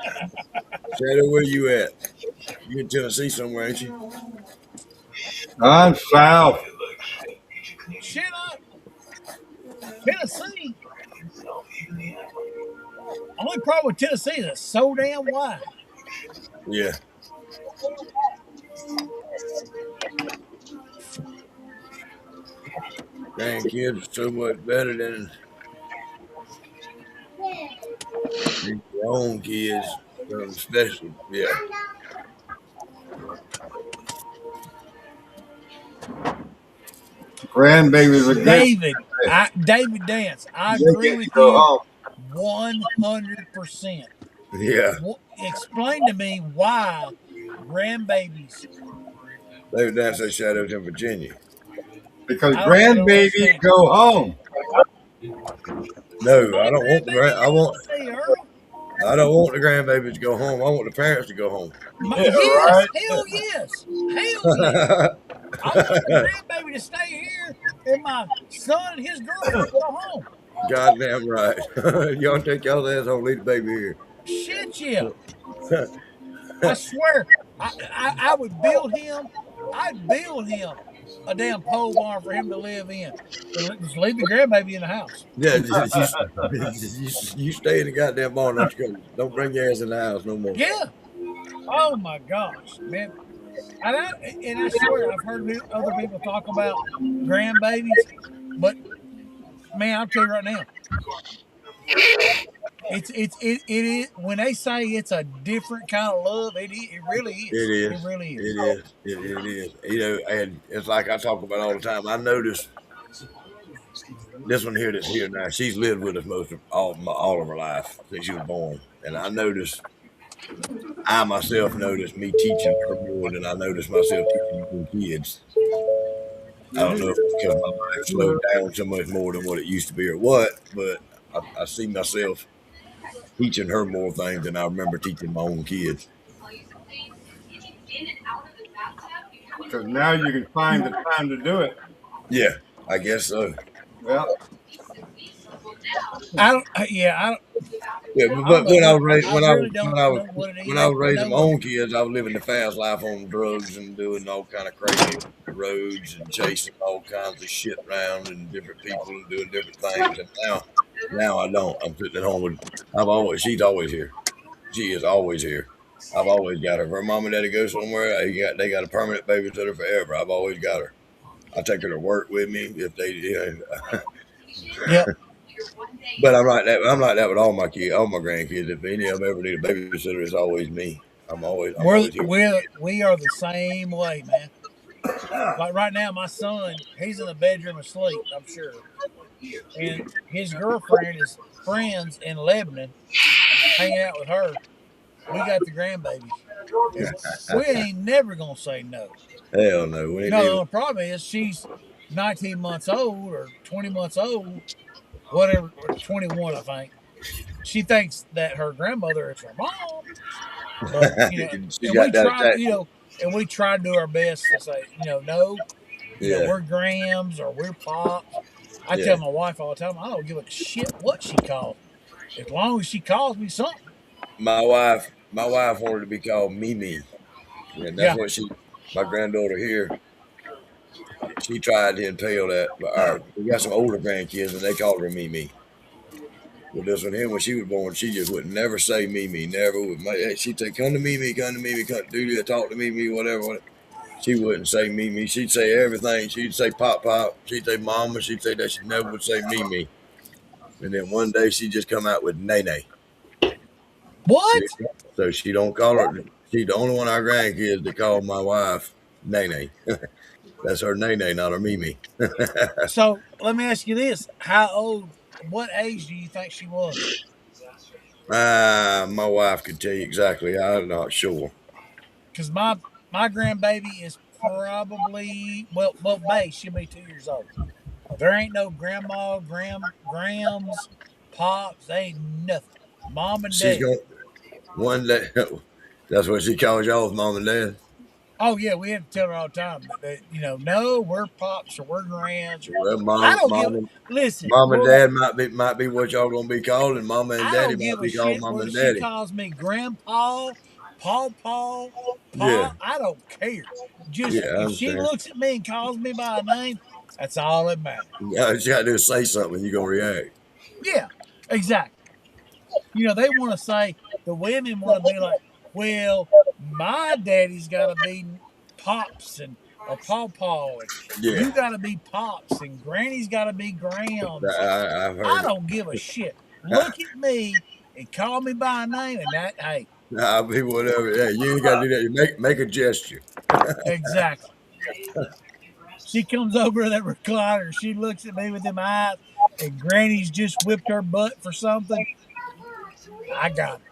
Shadow, where you at? You in Tennessee somewhere, ain't you? I'm south. Shit up. Tennessee. Only problem with Tennessee is it's so damn wide. Yeah. Grandkids are so much better than your own kids, especially. Yeah. Grandbabies are good. David Dance, I They agree get to with go you home. 100%. Yeah. Explain to me why grandbabies. They that's a Shadows in Virginia. Because I don't grandbabies understand. go home. No, My I don't want the grandbaby I don't want stay, Earl. I don't want the grandbabies to go home. I want the parents to go home. Yeah, Yes, right. hell yes, hell yes. I want the grandbaby to stay here, and my son and his girlfriend go home. Goddamn right. Y'all take y'all ass home, leave the baby here. Shit, yeah. I swear, I would build him. I'd build him a damn pole barn for him to live in. And just leave the grandbaby in the house. Yeah, you stay in the goddamn barn. Don't bring your ass in the house no more. Yeah. Oh my gosh, man. And I swear I've heard other people talk about grandbabies, but man, I'll tell you right now, It is when they say it's a different kind of love. It really It is. It is. really It is. is. It is. You know, and it's like I talk about all the time. I noticed this one here that's here now. She's lived with us most of all of her life since she was born, and I noticed. I myself noticed me teaching her more than I noticed myself teaching my kids. I don't know if it's because my life slowed down so much more than what it used to be or what, but I see myself teaching her more things than I remember teaching my own kids. Because now you can find the time to do it. Yeah, I guess so. Yep. I don't. Yeah, Yeah, I don't but know when I what. was raising, I really don't know what it when I is. was I raising know my what. own kids, I was living the fast life on drugs and doing all kind of crazy roads and chasing all kinds of shit around and different people and doing different things. And now I don't. I'm sitting at home with. She's always here. She is always here. I've always got her. If her mom and daddy go somewhere, they got a permanent babysitter forever. I've always got her. I take her to work with me if they, Yep. but I'm like that. I'm like that with all my kids, all my grandkids. If any of them ever need a babysitter, it's always me. I'm always here. We are the same way, man. Like right now, my son, he's in the bedroom asleep. I'm sure, and his girlfriend is friends in Lebanon, hanging out with her. We got the grandbaby, and we ain't never gonna say no. Hell no, we ain't No, the leaving. only problem is she's 19 months old or 20 months old, whatever, or 21, I think. She thinks that her grandmother is her mom, but She and got we that try, attack. and we try to do our best to say, no, Yeah, we're Grams or we're Pops. I tell yeah. my wife all the time, I don't give a shit what she calls me, as long as she calls me something. My wife wanted to be called Mimi, and that's Yeah. what my granddaughter here. She tried to entail that, but we got some older grandkids, and they called her Mimi. Well, this one here, when she was born, she just would never say Mimi, never would. She'd say, come to Mimi, come do this, talk to Mimi, whatever. She wouldn't say Mimi. She'd say everything. She'd say Pop Pop. She'd say Mama. She'd say that. She never would say Mimi. And then one day she just come out with Nene. What? So she don't call her. She's the only one of our grandkids that call my wife Nene. That's her Nene, not her Mimi. So let me ask you this: How old? What age do you think she was? My wife could tell you exactly. I'm not sure. Because my grandbaby is probably Bay. She'll be 2 years old. There ain't no grandma, grams, pops. They ain't nothing. Mom and She's dad. going one day. That's what she calls y'all's mom and dad. Oh yeah, we have to tell her all the time that no, we're pops or we're grands or Well, I don't give. Listen, mom and we're gonna. dad might be what y'all gonna be called, and mama and I daddy don't might give a be called shit mama whether and she daddy. calls me grandpa, paw paw, Yeah, pa. I don't care. yeah, Just I if she understand. looks at me and calls me by a name, that's all that matters. Yeah, you got to do is say something, you gonna react. Yeah, exactly. They want to say the women want to be like, well, my daddy's got to be pops and or paw paw, and Yeah, you got to be pops, and granny's got to be grams, and I've I heard it. don't give a shit. Look at me and call me by a name, and that hey, I'll be whatever. Yeah, you ain't got to do that. You make a gesture. exactly. She comes over to that recliner. She looks at me with them eyes, and Granny's just whipped her butt for something. I got her.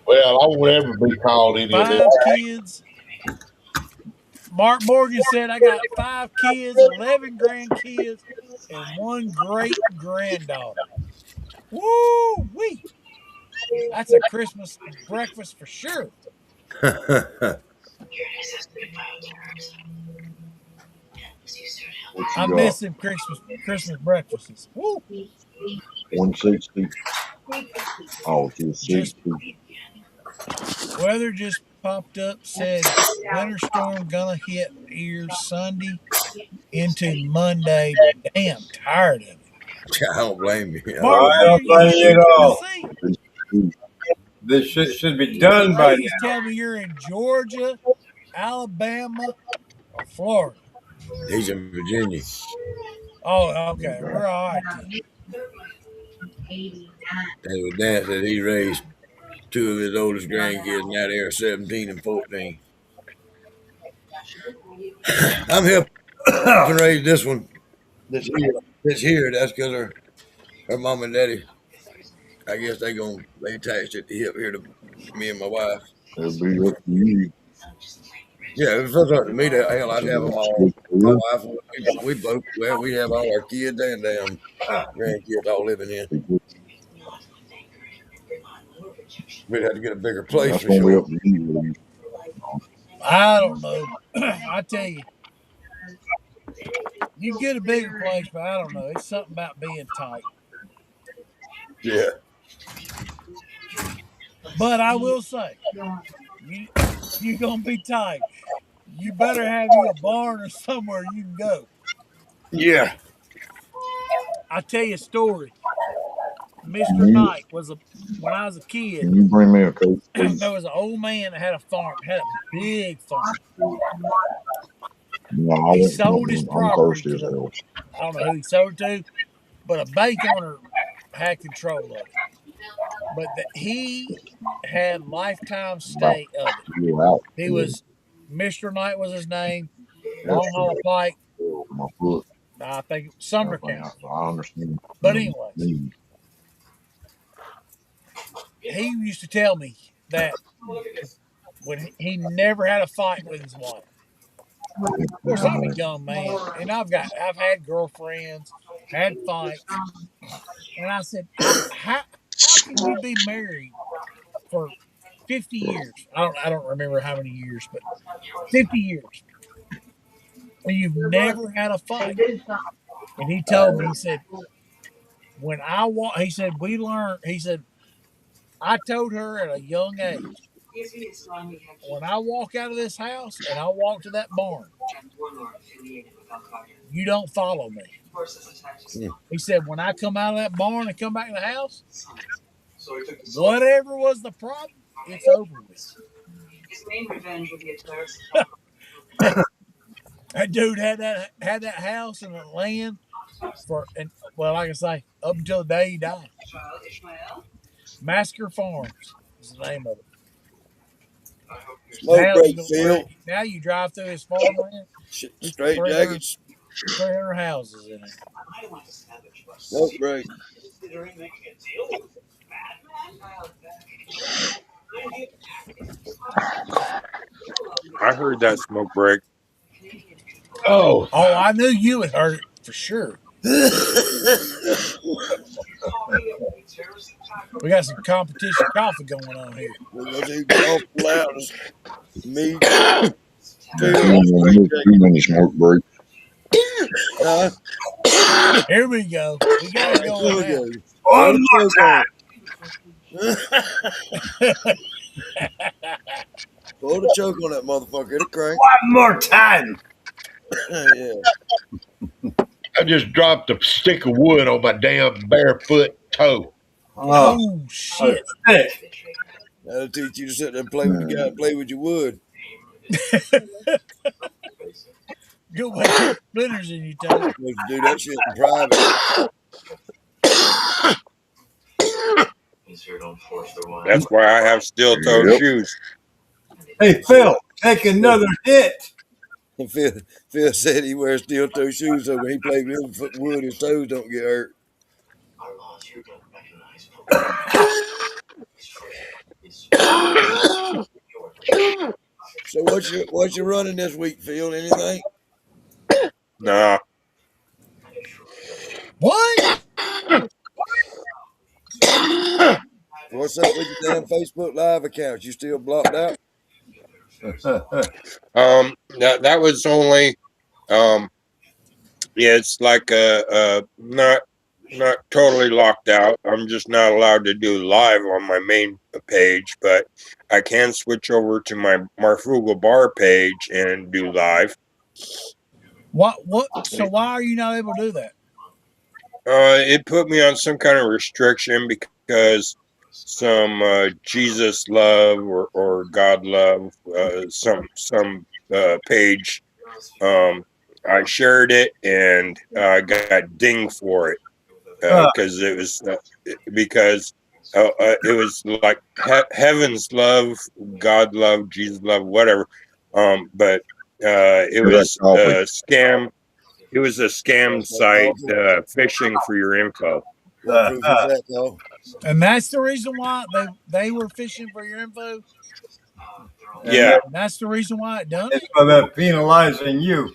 Well, I won't ever be called any of Five that. kids. Mark Morgan said, I got 5 kids, 11 grandkids, and one great granddaughter. Woo wee! That's a Christmas breakfast for sure. What you I got? miss them Christmas breakfasts. Woo! 160. Oh, just Just 60. weather just popped up, said winter storm gonna hit here Sunday into Monday. Damn tired of it. I don't blame you. I Mark wouldn't I be. Morgan, don't blame you you at in all. Tennessee? This shit should be done by Ladies now. tell me you're in Georgia, Alabama, or Florida. He's in Virginia. Oh, okay. We're all right then. And with Dan said he raised two of his oldest grandkids, now they're 17 and 14. I'm helping raise this one that's here. That's here. That's because her mom and daddy, I guess they attached it to hip here to me and my wife. It'll be up to you. Yeah, if it was up to me, that hell, I'd So have them that's all. good for My you. wife, we both, well, we have all our kids and damn grandkids all living in. We'd have to get a bigger place That's for gonna be sure. up to you. I don't know. I tell you, you get a bigger place, but I don't know. It's something about being tight. Yeah. But I will say, you you're gonna be tight. You better have you a barn or somewhere you can go. Yeah. I'll tell you a story. Mr. Can you, Knight was a when I was a kid, can you bring me a coat, please? there was an old man that had a farm, had a big farm. No, I He want sold his something. I'm property thirsty to as hell. I don't know who he sold it to, but a bank owner had control of it. But he had lifetime About stay of it. you out. He Yeah, was Mr. Knight was his name, that's Long Haul Pike. my foot. I think Sumner Everything. County. So I understand. But anyways, Me. he used to tell me that when he never had a fight with his wife. Of course, I'm a young man, and I've had girlfriends, had fights, and I said, how can you be married for 50 years? I don't remember how many years, but 50 years, and you've never had a fight. And he told me, he said, when I walk, he said, we learned, he said, I told her at a young age, when I walk out of this house and I walk to that barn, you don't follow me. Hmm. He said, when I come out of that barn and come back in the house, whatever was the problem, it's over with. That dude had that house and the land for, and well, like I say, up until the day he died. Massacre Farms is the name of it. Smoke break, Phil. Now you drive through his farmland. There's Straight 300, jackets. 300 houses in there. Smoke break. I heard that smoke break. Oh, Oh, I knew you had heard it for sure. We got some competition coffee going on here. Because he coughed loud as me, Too Phil, straight jacket. many smoke breaks. Huh? Here we go. We got it going Look at now. him. Throw one the more choke on time. it. Throw the choke on that motherfucker. It'll crank. One more time. Yeah. I just dropped a stick of wood on my damn barefoot toe. Oh, Oh a shit! stick. That'll teach you to sit there and play with the guy, play with your wood. Good way to get splinters in your toe. You're supposed to do that shit in private. That's why I have steel toe Yep. shoes. Hey, Phil, take another hit. And Phil said he wears steel toe shoes so when he plays with wood, his toes don't get hurt. So what's your running this week, Phil? Anything? Nah, What? What's up with your damn Facebook Live accounts? You still blocked out? that was only um, yeah, it's like not totally locked out. I'm just not allowed to do live on my main page, but I can switch over to my Marfugal Bar page and do live. What? What? So why are you not able to do that? It put me on some kind of restriction because some Jesus love or God love some page. Um, I shared it and got dinged for it Uh, because it was because it was like heaven's love, God love, Jesus love, whatever. But it Hear that was coffee. a scam. It was a scam That's that site coffee. fishing for your info. What proof is that, though? And that's the reason why they were fishing for your info. and Yeah, And that's the reason why it done it's it. for that penalizing you.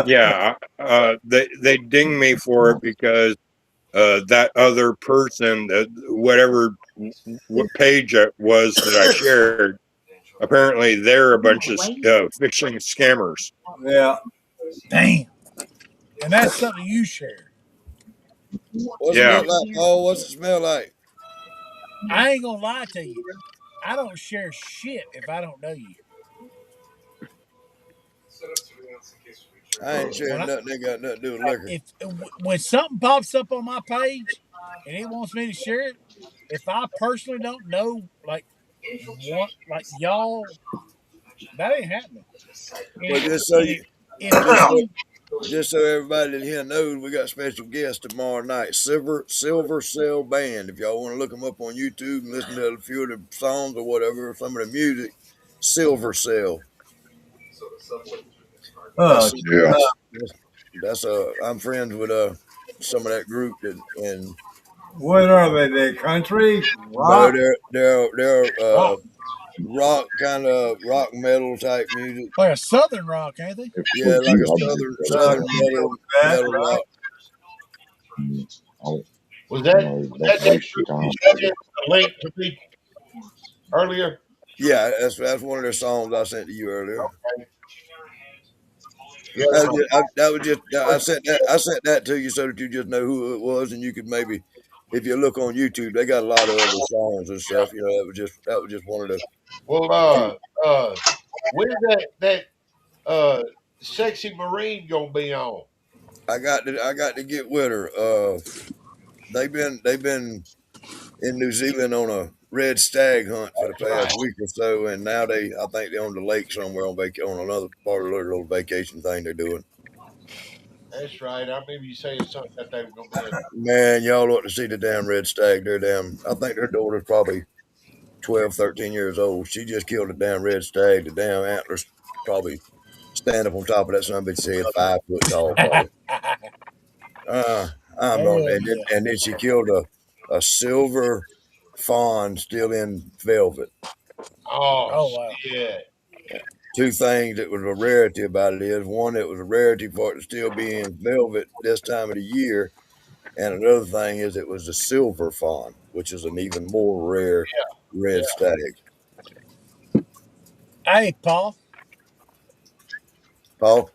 yeah. They dinged me for it because that other person, whatever what page it was that I shared, apparently they're a bunch of phishing scammers. Yeah. Damn. And that's something you share. What's it Yeah, look like, Paul? What's it smell like? I ain't gonna lie to you. I don't share shit if I don't know you. I ain't When sharing I nothing. They got nothing to do with liquor. if when something pops up on my page and it wants me to share it, if I personally don't know like y'all, that ain't happening. Well, And if just so, you just so everybody in here knows, we got special guests tomorrow night. Silver Cell Band. If y'all want to look them up on YouTube and listen to a few of the songs or whatever, some of the music, Silver Cell. Oh, That's Yeah. I'm friends with some of that group and what are they? They country no, rock? they're rock rock kind of rock metal type music. like a southern rock, ain't they? If Yeah, sweet like you, a I'll drink southern that I up. southern can't go with that, metal right? rock. I'll, Was you that know, was don't that that waste your group you time. sent a link to me earlier? Yeah, that's one of their songs I sent to you earlier. Yeah, That was just I sent that to you so that you just know who it was and you could maybe if you look on YouTube they got a lot of other songs and stuff. You know that was just one of the well, few. when's that uh sexy marine gonna be on? I got to get with her. They've been in New Zealand on a red stag hunt for the That's right. past week or so, and now I think they're on the lake somewhere on another part of their little vacation thing they're doing. That's right. I remember you saying something that they were gonna be in. Man, y'all ought to see the damn red stag. They're damn. I think their daughter's probably 12, 13 years old. She just killed a damn red stag. The damn antlers probably stand up on top of that son of a bitch head 5 foot tall, probably. Uh, I'm Oh wrong. well, yeah. And then she killed a silver fawn still in velvet. Oh Oh wow. shit! Two things that was a rarity about it is one, it was a rarity for it to still be in velvet this time of the year, and another thing is it was a silver fawn, which is an even more rare Yeah, red stag. Hey, Paul, Paul,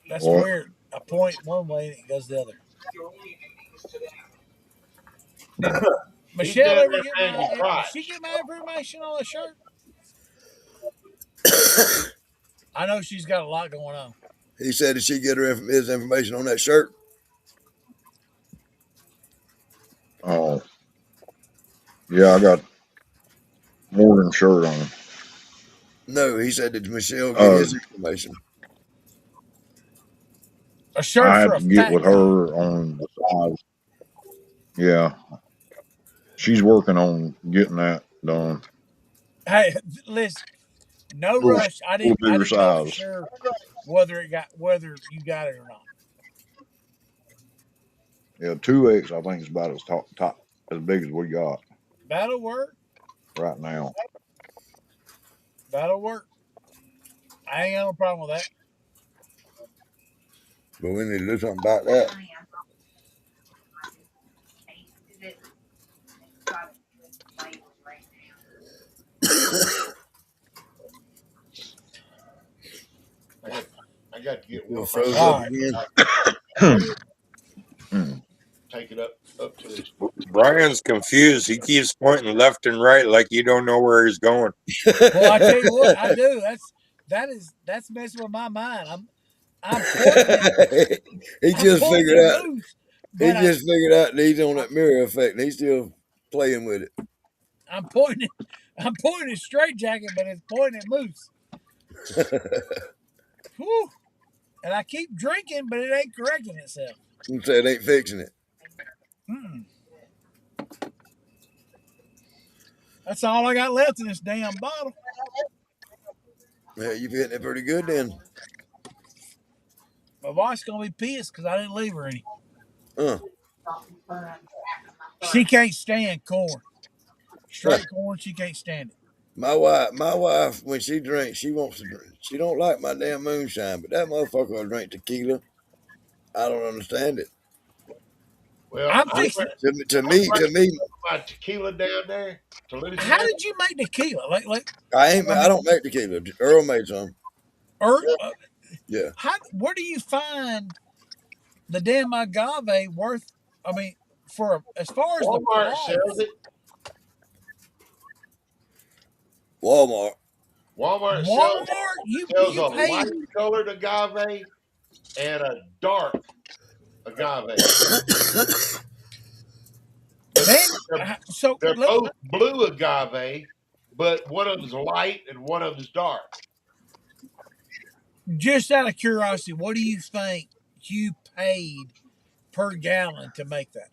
that's What? weird. I point one way and it goes the other. Did he's Michelle down ever there get paying my? your Did she crotch. get my information on the shirt? I know she's got a lot going on. he said that she get his information on that shirt. Oh, yeah, I got more than a shirt on. No, he said that Michelle get Uh, his information. A shirt I for had a to get fat with guy. her on the size. Yeah, she's working on getting that done. Hey, listen, no A little, rush. little I bigger didn't know for size. sure whether you got it or not. Yeah, 2X, I think is about as top as big as we got That'll work. right now. That'll work. I ain't got no problem with that. But we need to do something about that. I got I got to You get feel one froze myself. up All right. again. Hmm. Take it up to this. Brian's confused. He keeps pointing left and right like you don't know where he's going. Well, I tell you what, I do. That's messing with my mind. I'm pointing at he I'm just pointing figured at out. Moose, He but just figured out that he's on that mirror effect, and he's still playing with it. I'm pointing I'm pointing at straight jacket, but it's pointing at Moose. Whew. And I keep drinking, but it ain't correcting itself. You said ain't fixing it. Mm-mm. That's all I got left in this damn bottle. Yeah, you've hitting it pretty good then. My wife's gonna be pissed because I didn't leave her any. Uh, She can't stand corn. huh. Straight corn, she can't stand it. My wife, when she drinks, she wants to drink. She don't like my damn moonshine, but that motherfucker will drink tequila. I don't understand it. Well, I'm fixing. To I'm me, to bringing me, my tequila down there to How Louisiana. did you make tequila? Like, I ain't. I I mean, don't make tequila. Earl made some. or Yeah. how? Where do you find the damn agave worth? I mean, for as far as the Walmart sells price, it. Walmart. Walmart Walmart, sells you a pay. light colored agave and a dark agave. But Man, they're, so they're both blue agave, but one of them's light and one of them's dark. just out of curiosity, what do you think you paid per gallon to make that?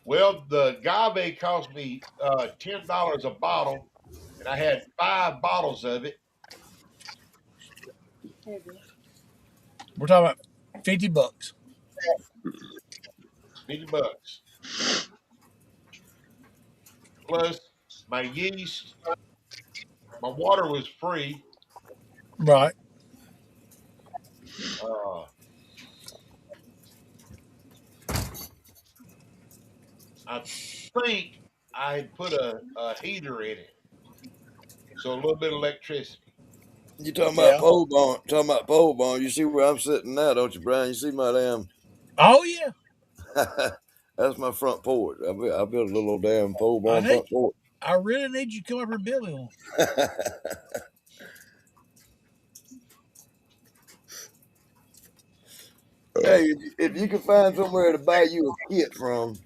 Well, the agave cost me $10 a bottle, and I had 5 bottles of it. We're talking about $50. 50 bucks. Plus my yeast, my water was free. Right. Uh, I think I had put a heater in it, so a little bit of electricity. You talking about Yeah. pole barn? Talking about pole barn? You see where I'm sitting now, don't you, Brian? You see my damn? Oh yeah. That's my front porch. I built a little damn pole I barn need. front porch. I really need you to come over and build me one. Hey, if you can find somewhere to buy you a kit from,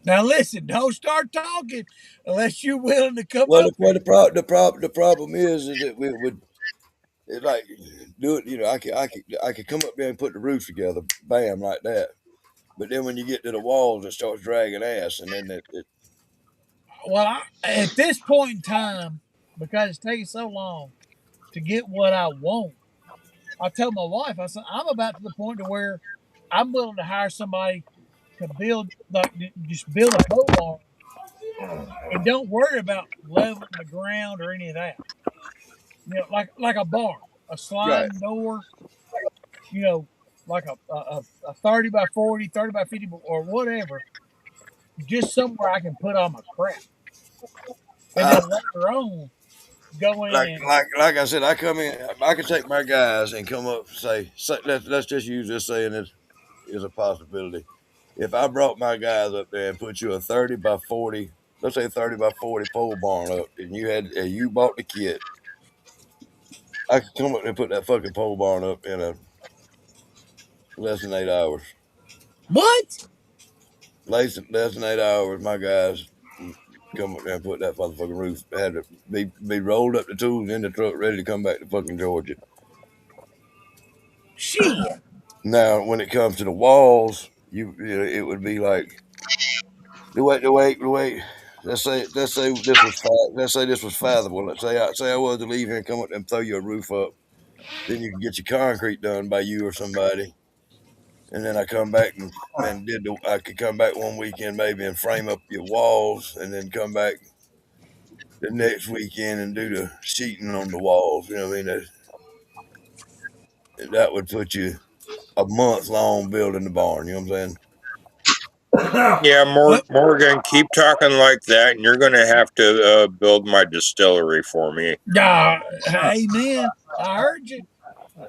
Now listen, don't start talking unless you're willing to come well, up here. the problem is that we would it like do it. You know, I could come up there and put the roof together, bam, like that. But then when you get to the walls, it starts dragging ass, and then it Well, at this point in time, because it's taking so long to get what I want, I told my wife, I said, I'm about to the point to where I'm willing to hire somebody to build, like, just build a pole barn and don't worry about leveling the ground or any of that. You know, like a barn, a right. sliding door, you know, like a 30 by 40, 30 by 50, or whatever, just somewhere I can put all my crap. And Uh, then later on, go in like and, like I said, I come in. I can take my guys and come up. Say let's just use this saying it is a possibility. If I brought my guys up there and put you a 30 by 40, let's say 30 by 40 pole barn up, and you bought the kit, I could come up and put that fucking pole barn up in a less than 8 hours. what? Less than 8 hours, my guys come up there and put that motherfucking roof. Had to be rolled up the tools in the truck, ready to come back to fucking Georgia. Shit. Now, when it comes to the walls, it would be like the way. Let's say this was let's say this was fathomable. Let's say I was to leave here and come up and throw you a roof up. Then you can get your concrete done by you or somebody, and then I come back and I could come back one weekend maybe and frame up your walls, and then come back the next weekend and do the sheeting on the walls. You know what I mean? That would put you a month long building the barn. You know what I'm saying? Yeah, Well, Morgan, keep talking like that, and you're going to have to build my distillery for me. amen. I heard you.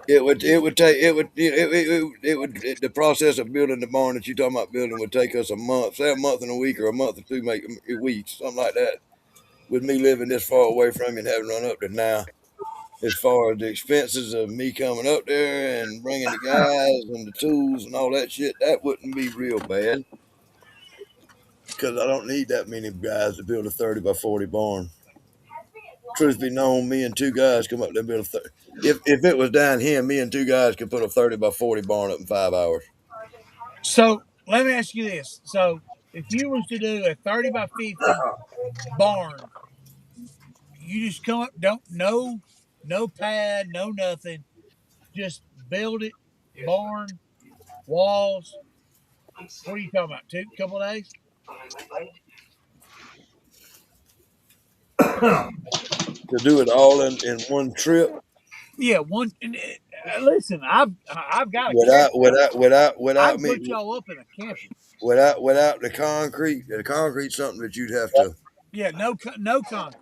It would take it would the process of building the barn that you talking about building would take us a month, say a month and a week or a month or two, make weeks, something like that. With me living this far away from you and having run up there now, as far as the expenses of me coming up there and bringing the guys and the tools and all that shit, that wouldn't be real bad because I don't need that many guys to build a 30 by 40 barn. truth be known, me and two guys come up there and build a if it was down here, me and two guys could put a 30 by 40 barn up in 5 hours. So let me ask you this. So if you was to do a 30 by 50 barn, you just come up, don't no pad, no nothing, just build it, barn, walls. What are you talking about? Two couple of days? To do it all in one trip Yeah, one. Listen, I've got a without camper. without without I without can me put y'all up in a camper. without the concrete. The concrete's something that you'd have to Yeah, no concrete.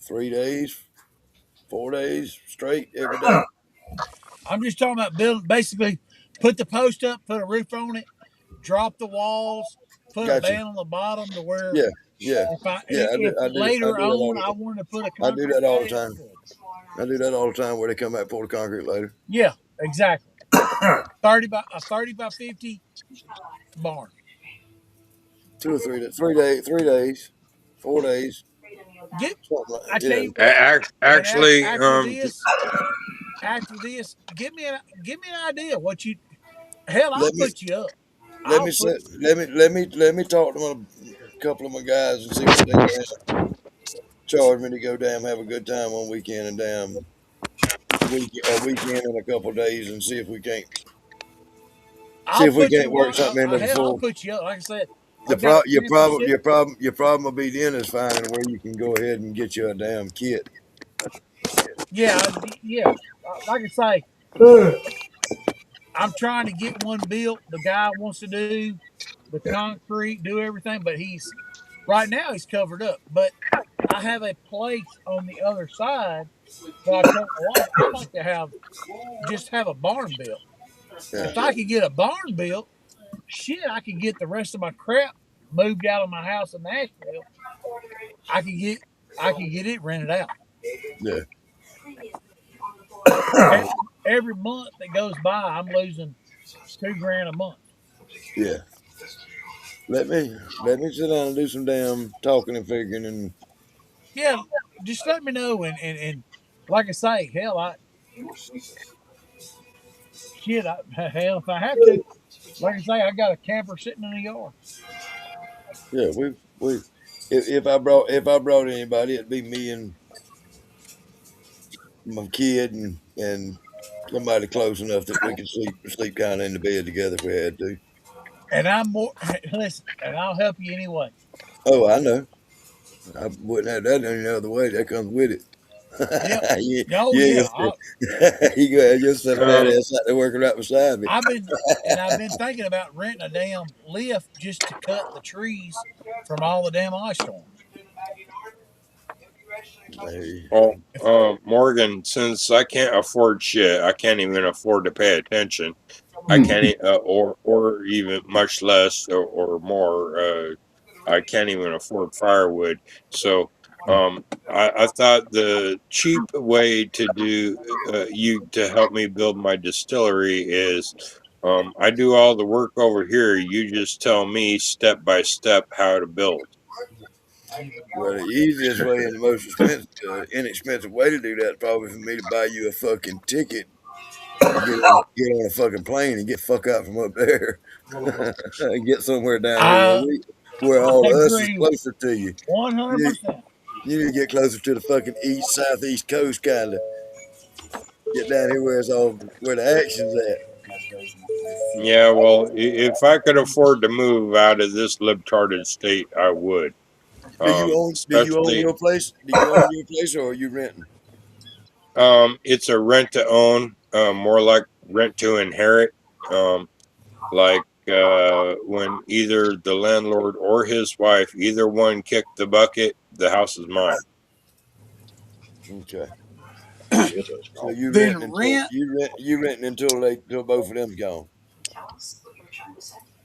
3 days, 4 days straight every day. I'm just talking about build. Basically, put the post up, put a roof on it, drop the walls, put a Gotcha. band on the bottom to where Yeah, yeah, yeah. if I later do that all on the I time. wanted to put a I do concrete that all the pad, time. I could. I do that all the time where they come back pour the concrete later. Yeah, exactly. 30 by 50 barn. 2 or 3 days, 3 days, 4 days, Get. something like I tell yeah. you what. And Actually, after this, give me an idea what you. Hell, I'll Let me put you up. let I'll me put. say, let me talk to a couple of my guys and see what they charge me to go down have a good time one weekend and damn a weekend and a couple of days and see I'll if we put can't you work up. something in Hell, I'll before. put you up. Like I said, The I've got a camper sitting. your problem will be then is finding where you can go ahead and get you a damn kit. Yeah, yeah. Like I say, I'm trying to get one built. The guy wants to do the concrete, do everything, but he's right now he's covered up. But I have a place on the other side. So I told my wife I'd like to have a barn built. Yeah, If I could get a barn built, shit, I could get the rest of my crap moved out of my house in Nashville. I could get I could get it rented out. yeah, Every month that goes by, I'm losing $2 grand a month. yeah. Let me sit down and do some damn talking and figuring and Yeah, just let me know and like I say, hell, hell if I have to, like I say, I got a camper sitting in the yard. yeah, we if I brought anybody, it'd be me and my kid and somebody close enough that we could sleep kind of in the bed together if we had to. And I'm more listen, and I'll help you anyway. Oh, I know. I wouldn't have that any other way. That comes with it. Yep. yeah, Oh yeah. yeah, You go ahead, just some fat um, ass out there working right beside me. I've been thinking about renting a damn lift just to cut the trees from all the damn ice storms. Hey, well, Morgan, since I can't afford shit, I can't even afford to pay attention. I can't, or even much less or more. I can't even afford firewood. So, I thought the cheap way to do you to help me build my distillery is, I do all the work over here. You just tell me step by step how to build. well, the easiest way and the most inexpensive way to do that is probably for me to buy you a fucking ticket to get on a fucking plane and get fuck out from up there and get somewhere down here I where I all of us is agree closer to you. You 100%. you need to get closer to the fucking southeast coast, kind of get down here where it's all where the action's at. Yeah, well, if I could afford to move out of this libtarded state, I would. Do you own Especially, your place? Do you own your place or are you renting? it's a rent to own, more like rent to inherit. Um, like when either the landlord or his wife, either one kicked the bucket, the house is mine. Okay. So Then rent. you renting until both of them's gone.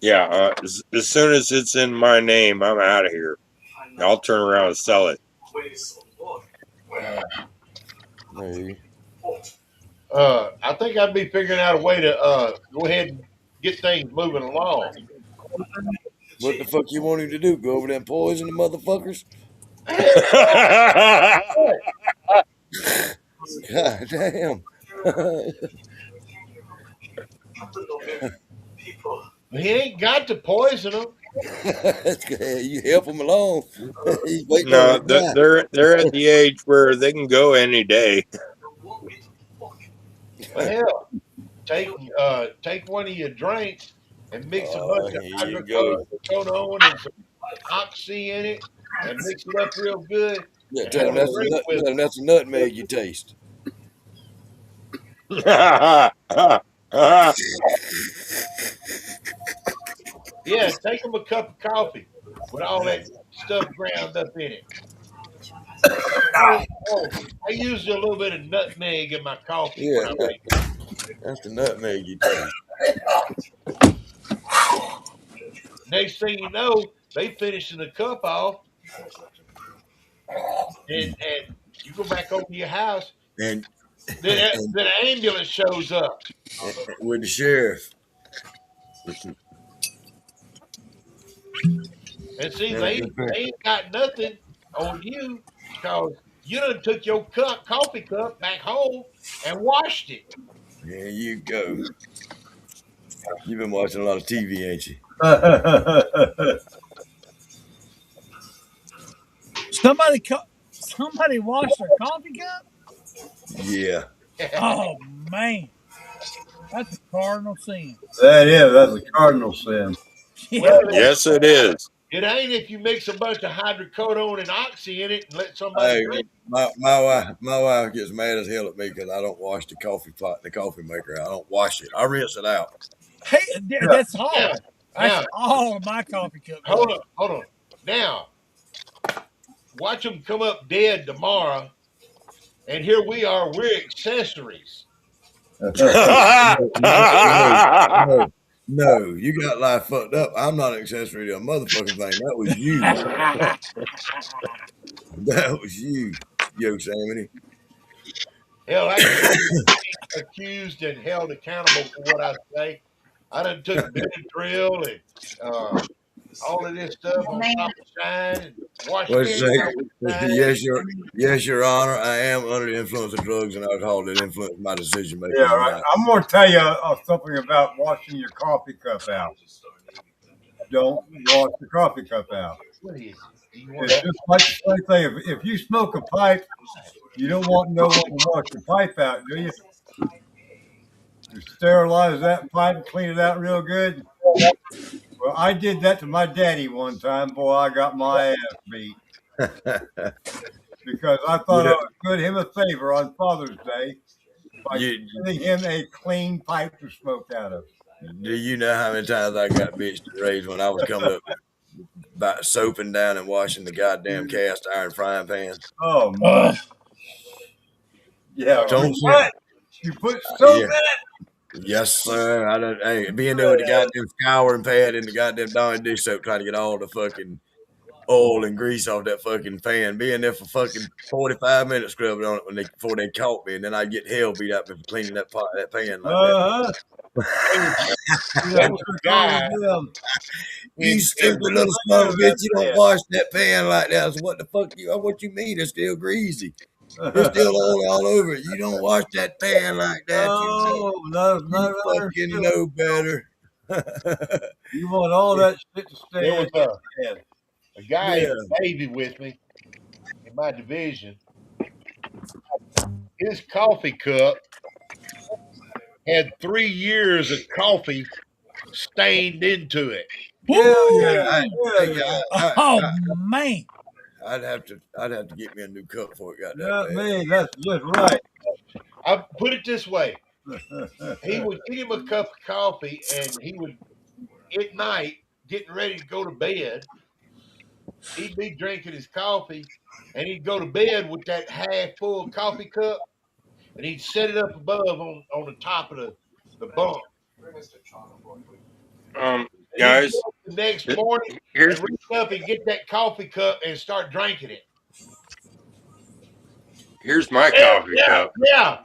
Yeah, as soon as it's in my name, I'm out of here. I'll turn around and sell it. Maybe. I think I'd be figuring out a way to go ahead and get things moving along. What the fuck you want him to do? Go over there and poison the motherfuckers? God damn. He ain't got to poison them. You help him along. He's waiting on No, you to die. they're at the age where they can go any day. Well, hell, take one of your drinks and mix a bunch of Here you go. hydrocodone and some oxy in it, and mix it up real good, Yeah, and have a drink with tell it. him that's a nutmeg you taste. Yeah, take them a cup of coffee with all that stuff ground up in it. Oh, I used a little bit of nutmeg in my coffee Yeah, when I make it. that's the nutmeg you taste. Next thing you know, they finishing the cup off, and you go back over to your house. And, Then an ambulance shows up, with the sheriff. and see And a they good pair. they ain't got nothing on you because you done took your coffee cup back home and washed it. There you go. You've been watching a lot of TV, ain't you? Somebody washed their coffee cup. Yeah. Oh man, that's a cardinal sin. That's a cardinal sin. Well, Yeah. Yes, it is. it ain't if you mix a bunch of hydrocodone and oxy in it and let somebody Hey, drink. my wife gets mad as hell at me because I don't wash the coffee pot, the coffee maker. I don't wash it. I rinse it out. Hey, that's Now, all. That's now, all my coffee cup hold does. on, hold on. Now, watch them come up dead tomorrow, and here we are. We're accessories. No, no, you got life fucked up. I'm not an accessory to a motherfucking thing. That was you. That was you, Yosemite. Hell, I can tell you, accused and held accountable for what I say. I done took Benadryl and all of this stuff on top of shine and washed What's me say? out with shine. Yes, Your Honor. I am under the influence of drugs and alcohol that influence my decision Yeah, making right. tonight. I'm going to tell you something about washing your coffee cup out. Don't wash the coffee cup out. What is it? Do you want It's that? just like the same thing. If you smoke a pipe, you don't want no one to wash your pipe out, do you? You sterilize that pipe, clean it out real good. Well, I did that to my daddy one time. Boy, I got my ass beat because I thought I you, was doing him a favor on Father's Day by you, giving him a clean pipe to smoke out of. do you know how many times I got bitched and raised when I was coming up by soaping down and washing the goddamn cast iron frying pan? Oh, Ugh. yeah. Don't You say, what? You put soap yeah. in it? Yes, sir. I don't. Hey, being there with the goddamn scouring pad and the goddamn Dawn dish soap, trying to get all the fucking oil and grease off that fucking pan. Being there for fucking 45 minutes scrubbing on it before they caught me, and then I get hell beat out for cleaning that pan like that. Uh-huh. There was a guy You in stupid little son of a bitch! You don't wash that pan like that. So what the fuck you? What you mean? It's still greasy. There's still oil all over it. You don't wash that pan like that. Oh, not You fucking understood. know better. You want all that shit to stay there in was your head. a guy in Yeah. the Navy with me in my division. His coffee cup had 3 years of coffee stained into it. Hell yeah. I, Hell yeah, yeah. Oh man. I'd have to get me a new cup before it got that Not bad. me. That's just right. I put it this way: he would get him a cup of coffee, and he would at night getting ready to go to bed. He'd be drinking his coffee, and he'd go to bed with that half full coffee cup, and he'd set it up above on the top of the bunk. And he'd get Guys, up the next morning here's and reach up and get that coffee cup and start drinking it. my Yeah, coffee yeah, cup. yeah.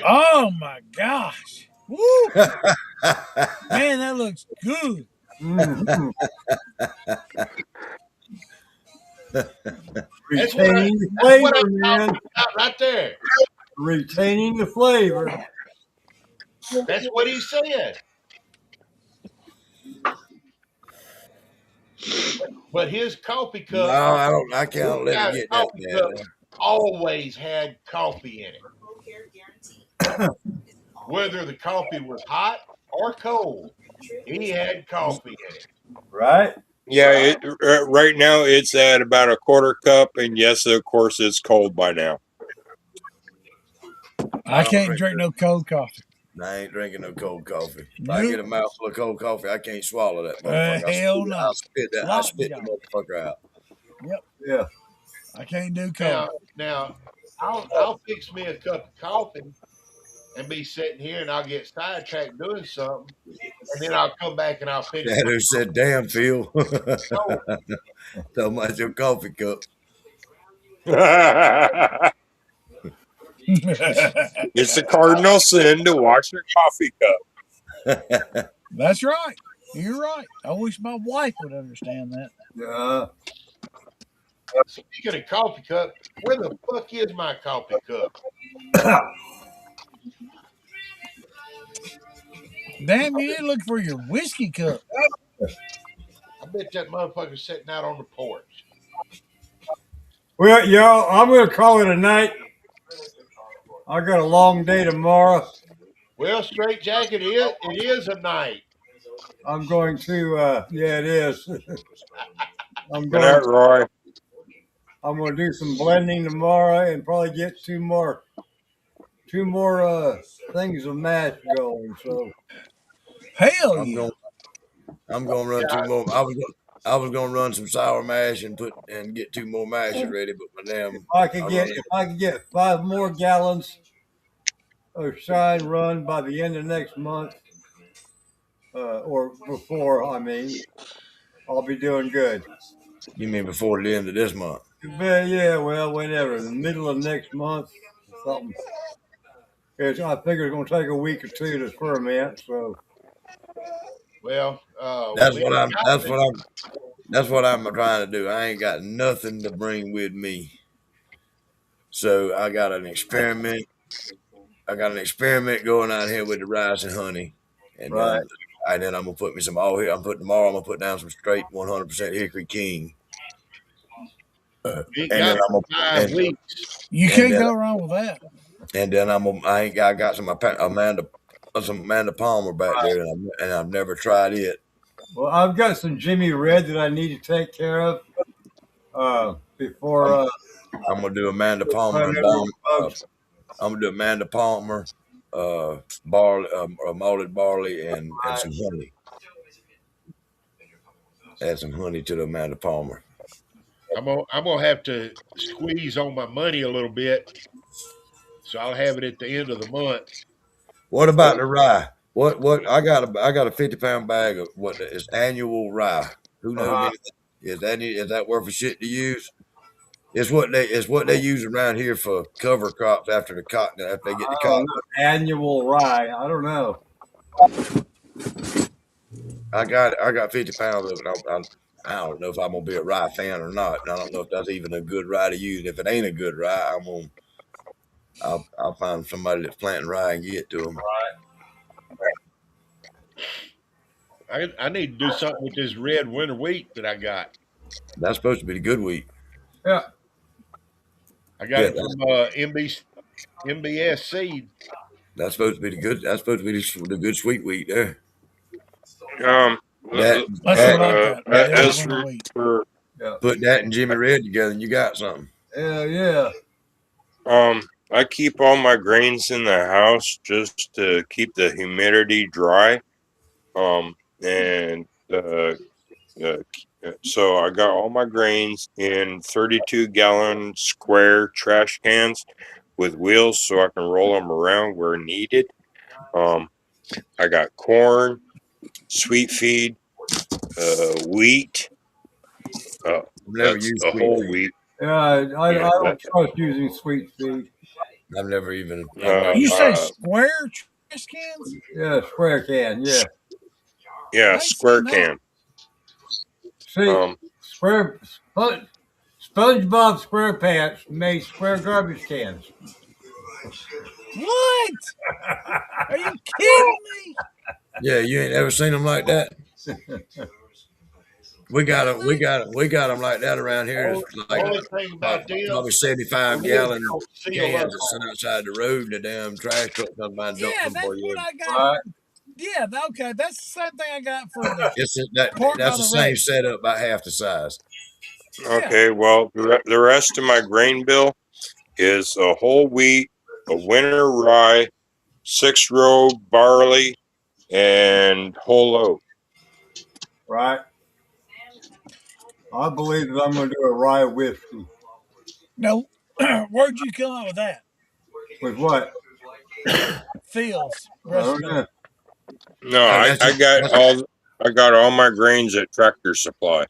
Oh my gosh. Woo. Man, that looks good. Mhm. That's what I. Retaining the That's what I'm flavor, man. talking about right there. Retaining the flavor. That's what he said. But his coffee No, cup, I don't. I this can't let it guy's get that coffee bad. cup, always had coffee in it, whether the coffee was hot or cold. He had coffee in it. Right? Yeah, right now it's at about a quarter cup, and yes, of course, it's cold by now. I I don't can't drink. drink no cold coffee. I ain't drinking no cold coffee. If I get Nope. a mouthful of cold coffee, I can't swallow that motherfucker. Hell I no. spit that. I spit the Lockjaw. motherfucker out. Yep. Yeah. I can't do cold. Now, I'll fix me a cup of coffee and be sitting here, and I'll get sidetracked doing something, and then I'll come back and I'll finish Dad my who said, "Damn, Phil, coffee. so much your coffee cup." It's a cardinal sin to wash your coffee cup. That's right. You're right. I wish my wife would understand that. Yeah. Speaking of coffee cup, where the fuck is my coffee cup? Damn, you need to look for your whiskey cup. I bet that motherfucker's sitting out on the porch. Well, y'all, I'm going to call it a night. I got a long day tomorrow. Well, straight jacket, it is a night. I'm going to, yeah, it is. I'm Good going, night, Roy. I'm going to do some blending tomorrow and probably get two more things of mash going. So Hell I'm yeah. going. I'm going to run two more. I was going to run some sour mash and get two more mashes ready, but my damn, I run. if I could get 5 more gallons of shine run by the end of next month, or before, I mean, I'll be doing good. You mean before the end of this month? But yeah, well, whenever, the middle of next month, something. I figure it's going to take a week or two to ferment. So Well, That's me what and I'm. That's Calvin, what I'm. That's what I'm trying to do. I ain't got nothing to bring with me, so I got an experiment. I got an experiment going out here with the rice and honey, and right, then I'm gonna put me some all here. I'm putting tomorrow. I'm gonna put down some straight 100% Hickory King, we ain't and then got I'm gonna but 5 and weeks. You and can't then go wrong with that. I'm gonna, I got some Amanda Palmer back there, and I've never tried it. well, I've got some Jimmy Red that I need to take care of before I'm I'm gonna do Amanda Palmer running and over bomb. bugs. I'm gonna do Amanda Palmer, barley, malted barley, and some honey. Add some honey to the Amanda Palmer. I'm gonna have to squeeze on my money a little bit, so I'll have it at the end of the month. What about the rye? What I got a 50-pound bag of what is annual rye. Who knows Uh-huh. anything? Is that worth a shit to use? It's what they use around here for cover crops after the cotton after they get the I don't cotton. know. Annual rye. I don't know. I got 50 pounds of it. I don't know if I'm gonna be a rye fan or not. And I don't know if that's even a good rye to use. If it ain't a good rye, I'll find somebody that's planting rye and get it to them. I need to do something with this red winter wheat that I got. That's supposed to be the good wheat. Yeah. I got Yeah, it from MBS seed. that's supposed to be the good. That's supposed to be the good sweet wheat there. Um, That That's that what I got. that Red as winter wheat. for Yeah. put that and Jimmy Red together, and you got something. Yeah. I keep all my grains in the house just to keep the humidity dry. And uh, so I got all my grains in 32-gallon square trash cans with wheels so I can roll them around where needed. I got corn, sweet feed, wheat. Uh, I've never that's used a sweet whole feed. wheat. Yeah. I Yeah, don't trust using sweet feed. I've never You say tried. square trash cans? Yeah. Square can. Yeah. yeah, I ain't square seen that. can. See, SpongeBob SquarePants made square garbage cans. What? Are you kidding me? Yeah, you ain't ever seen them like that. We got them. We got 'em- we got them like that around here. It's like Only thing about them, probably when 75 they gallon don't seal cans up that sit on outside the road. The damn trash truck comes by and dumps Yeah, them that's for what you. I got. Right? Yeah, okay, that's the same thing I got for the park by That's the the same road. setup, about half the size. Yeah. Okay, well, the rest of my grain bill is a whole wheat, a winter rye, 6-row barley, and whole oat. Right. I believe that I'm going to do a rye whiskey. No, where'd you come up with that? With what? Phil's I don't recipe. know. No, That's I just got that's all my grains at Tractor Supply.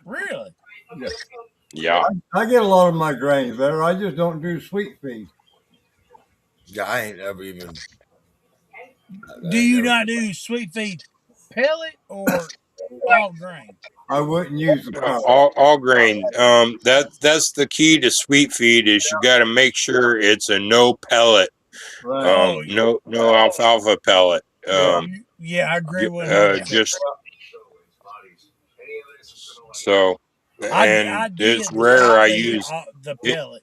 Really? Yeah. Yeah, I get a lot of my grains better. I just don't do sweet feed. yeah. I ain't never even. Do I ain't you never. not do sweet feed pellet or all grain? I wouldn't use the pellet. all grain. That's the key to sweet feed is you got to make sure it's a no pellet. Right. No alfalfa pellet. Yeah, yeah, I agree 100%. Just so, I and it's did the rare sweet I feed, use the it. pellet.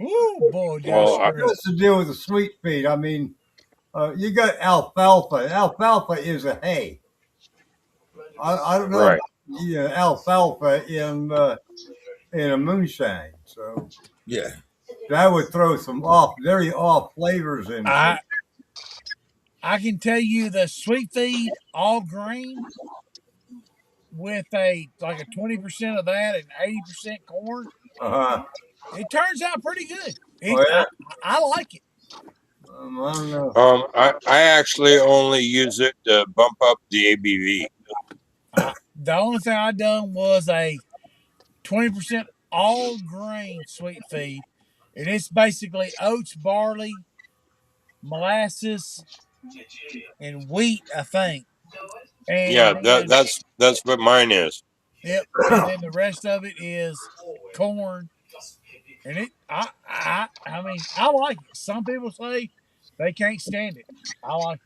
Ooh, boy, did I Well, screw. What's the deal with the sweet feed? I mean, you got alfalfa. Alfalfa is a hay. I don't know about right. alfalfa in a moonshine. So Yeah, that would throw some very off flavors into it. I I can tell you the sweet feed all grain with a like a 20% of that and 80% corn. Uh-huh. It turns out pretty good. Oh It yeah. I like it. I don't know. I actually only use it to bump up the ABV. The only thing I done was a 20% all grain sweet feed, and it's basically oats, barley, molasses, and wheat, I think. And Yeah, then that's what mine is. yep, and then the rest of it is corn. And I mean I like it. Some people say they can't stand it. I like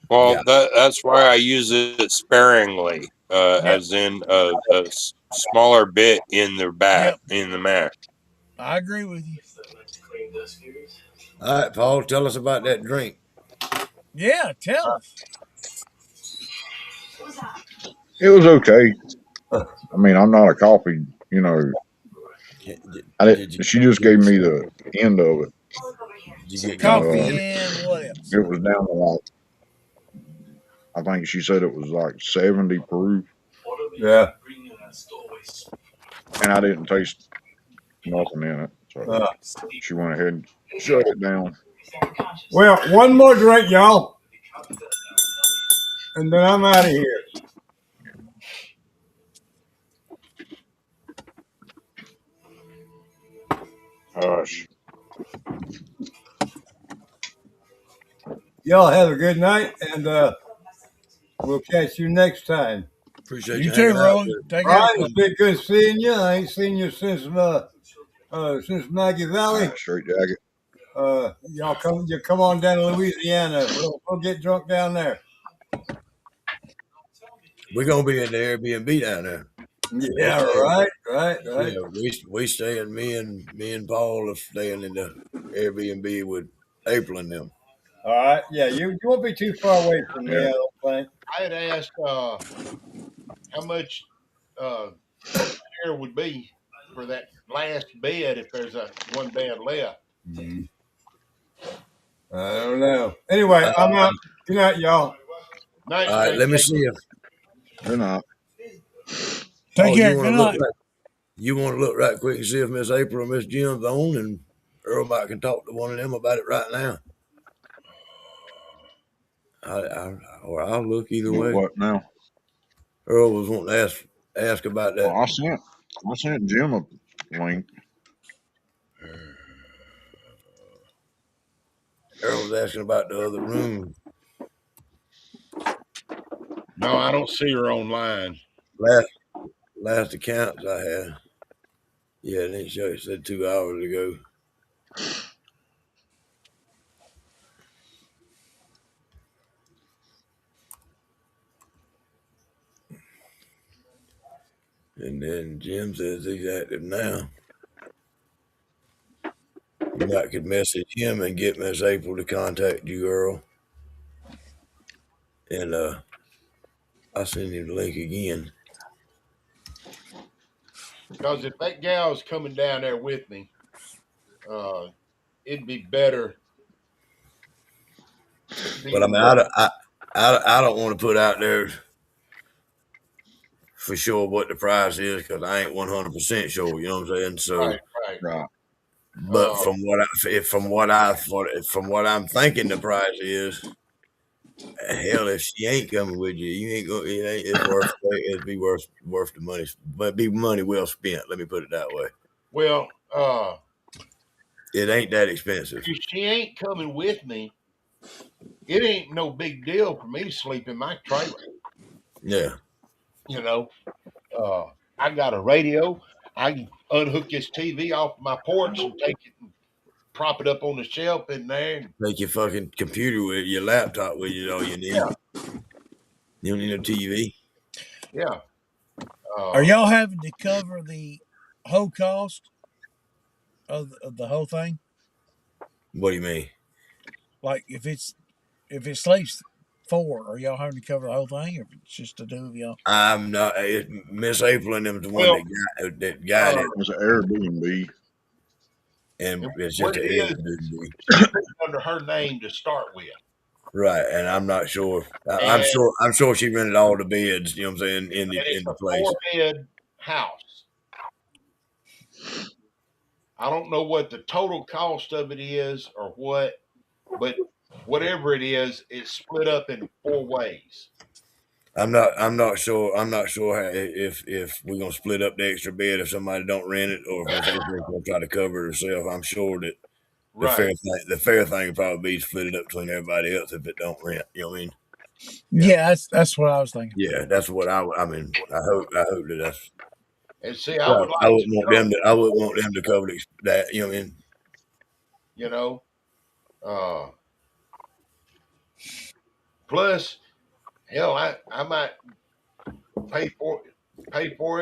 Well, yeah, that's why I use it sparingly, it. Yep, as in smaller bit yep. in the mash. I agree with you. all right, Paul. Tell us about that drink. Yeah, tell us. It was okay. I mean, I'm not a coffee. You know, Did, I didn't. did you She just did, gave me the end of it, did you get and coffee Coffee in it? and what else? it was down to like, I think she said it was like 70 proof, Yeah. and I didn't taste nothing in it. So Uh, she went ahead and shut it down. well, one more drink, y'all, and then I'm out of here. Hush. Y'all have a good night, and we'll catch you next time. Appreciate You you too, hanging out Roy. with us. Take care. Brian, it's been good seeing you. I ain't seen you since Maggie All Valley. right, straight jacket. You come on down to Louisiana. We'll get drunk down there. We're gonna be in the Airbnb down there. We Yeah, stay. right. Yeah, we staying. Me and Paul are staying in the Airbnb with April and them. All right. Yeah, you won't be too far away from me, Yeah. I don't think. I had asked how much uh, there would be for that last bed if there's a one bed left. Mhm. I don't know. Anyway, Uh, I'm out. Good night, y'all. Night, all right, Straight let me see Jacket. if Good night. Take Paul, care. Good night. you want to look right quick and see if Miss April or Miss Jim's on, and Earl might can talk to one of them about it right now. Or I'll look either Look way. what now? Earl was wanting to ask about Well, that. I sent Jim a link. Earl was asking about the other room. No, I don't see her online. Last last accounts I had. Yeah, it didn't show. It said 2 hours ago. And then Jim says he's active now. You might could message him and get Miss April to contact you, girl. And I'll send you the link again. Because if that gal's coming down there with me, it'd be better. It'd be But I mean, better. I don't want to put out there for sure what the price is because I ain't 100% sure. You know what I'm saying? Right, So, right. Right. but from what I'm thinking the price is, hell, if she ain't coming with you, you ain't going. It ain't. It's worth. It'd be worth the money, but be money well spent. Let me put it that way. Well, It ain't that expensive. if she ain't coming with me, it ain't no big deal for me to sleep in my trailer. Yeah, You know, I got a radio. I can unhook this TV off my porch and take it and prop it up on the shelf in there. And, take your fucking computer with your laptop with you. All you need. yeah, You don't need no TV. yeah. Are y'all having to cover the whole cost of the whole thing? What do you mean? Like if it sleeps four, are y'all having to cover the whole thing, or if it's just the two of y'all? I'm not. Miss April and them's the one Well, that got it, It's an Airbnb. and and it's what just it an is, Airbnb. she put it under her name to start with. Right, and I'm not sure. And, I'm sure she rented all the beds. You know what I'm saying in and it's the a place. 4-bed house. I don't know what the total cost of it is or what, but whatever it is, it's split up in 4 ways. I'm not sure. I'm not sure how, if we're gonna split up the extra bed if somebody don't rent it, or if Miss April's gonna try to cover it herself. I'm sure that Right. the fair thing would probably be split it up between everybody else if it don't rent. You know what I mean? Yeah, that's what I was thinking. Yeah, that's what I mean. I hope that that's. And see, I Right. would like to know, I wouldn't want them to cover that. You know what I mean? you know, uh, plus, hell, I might pay for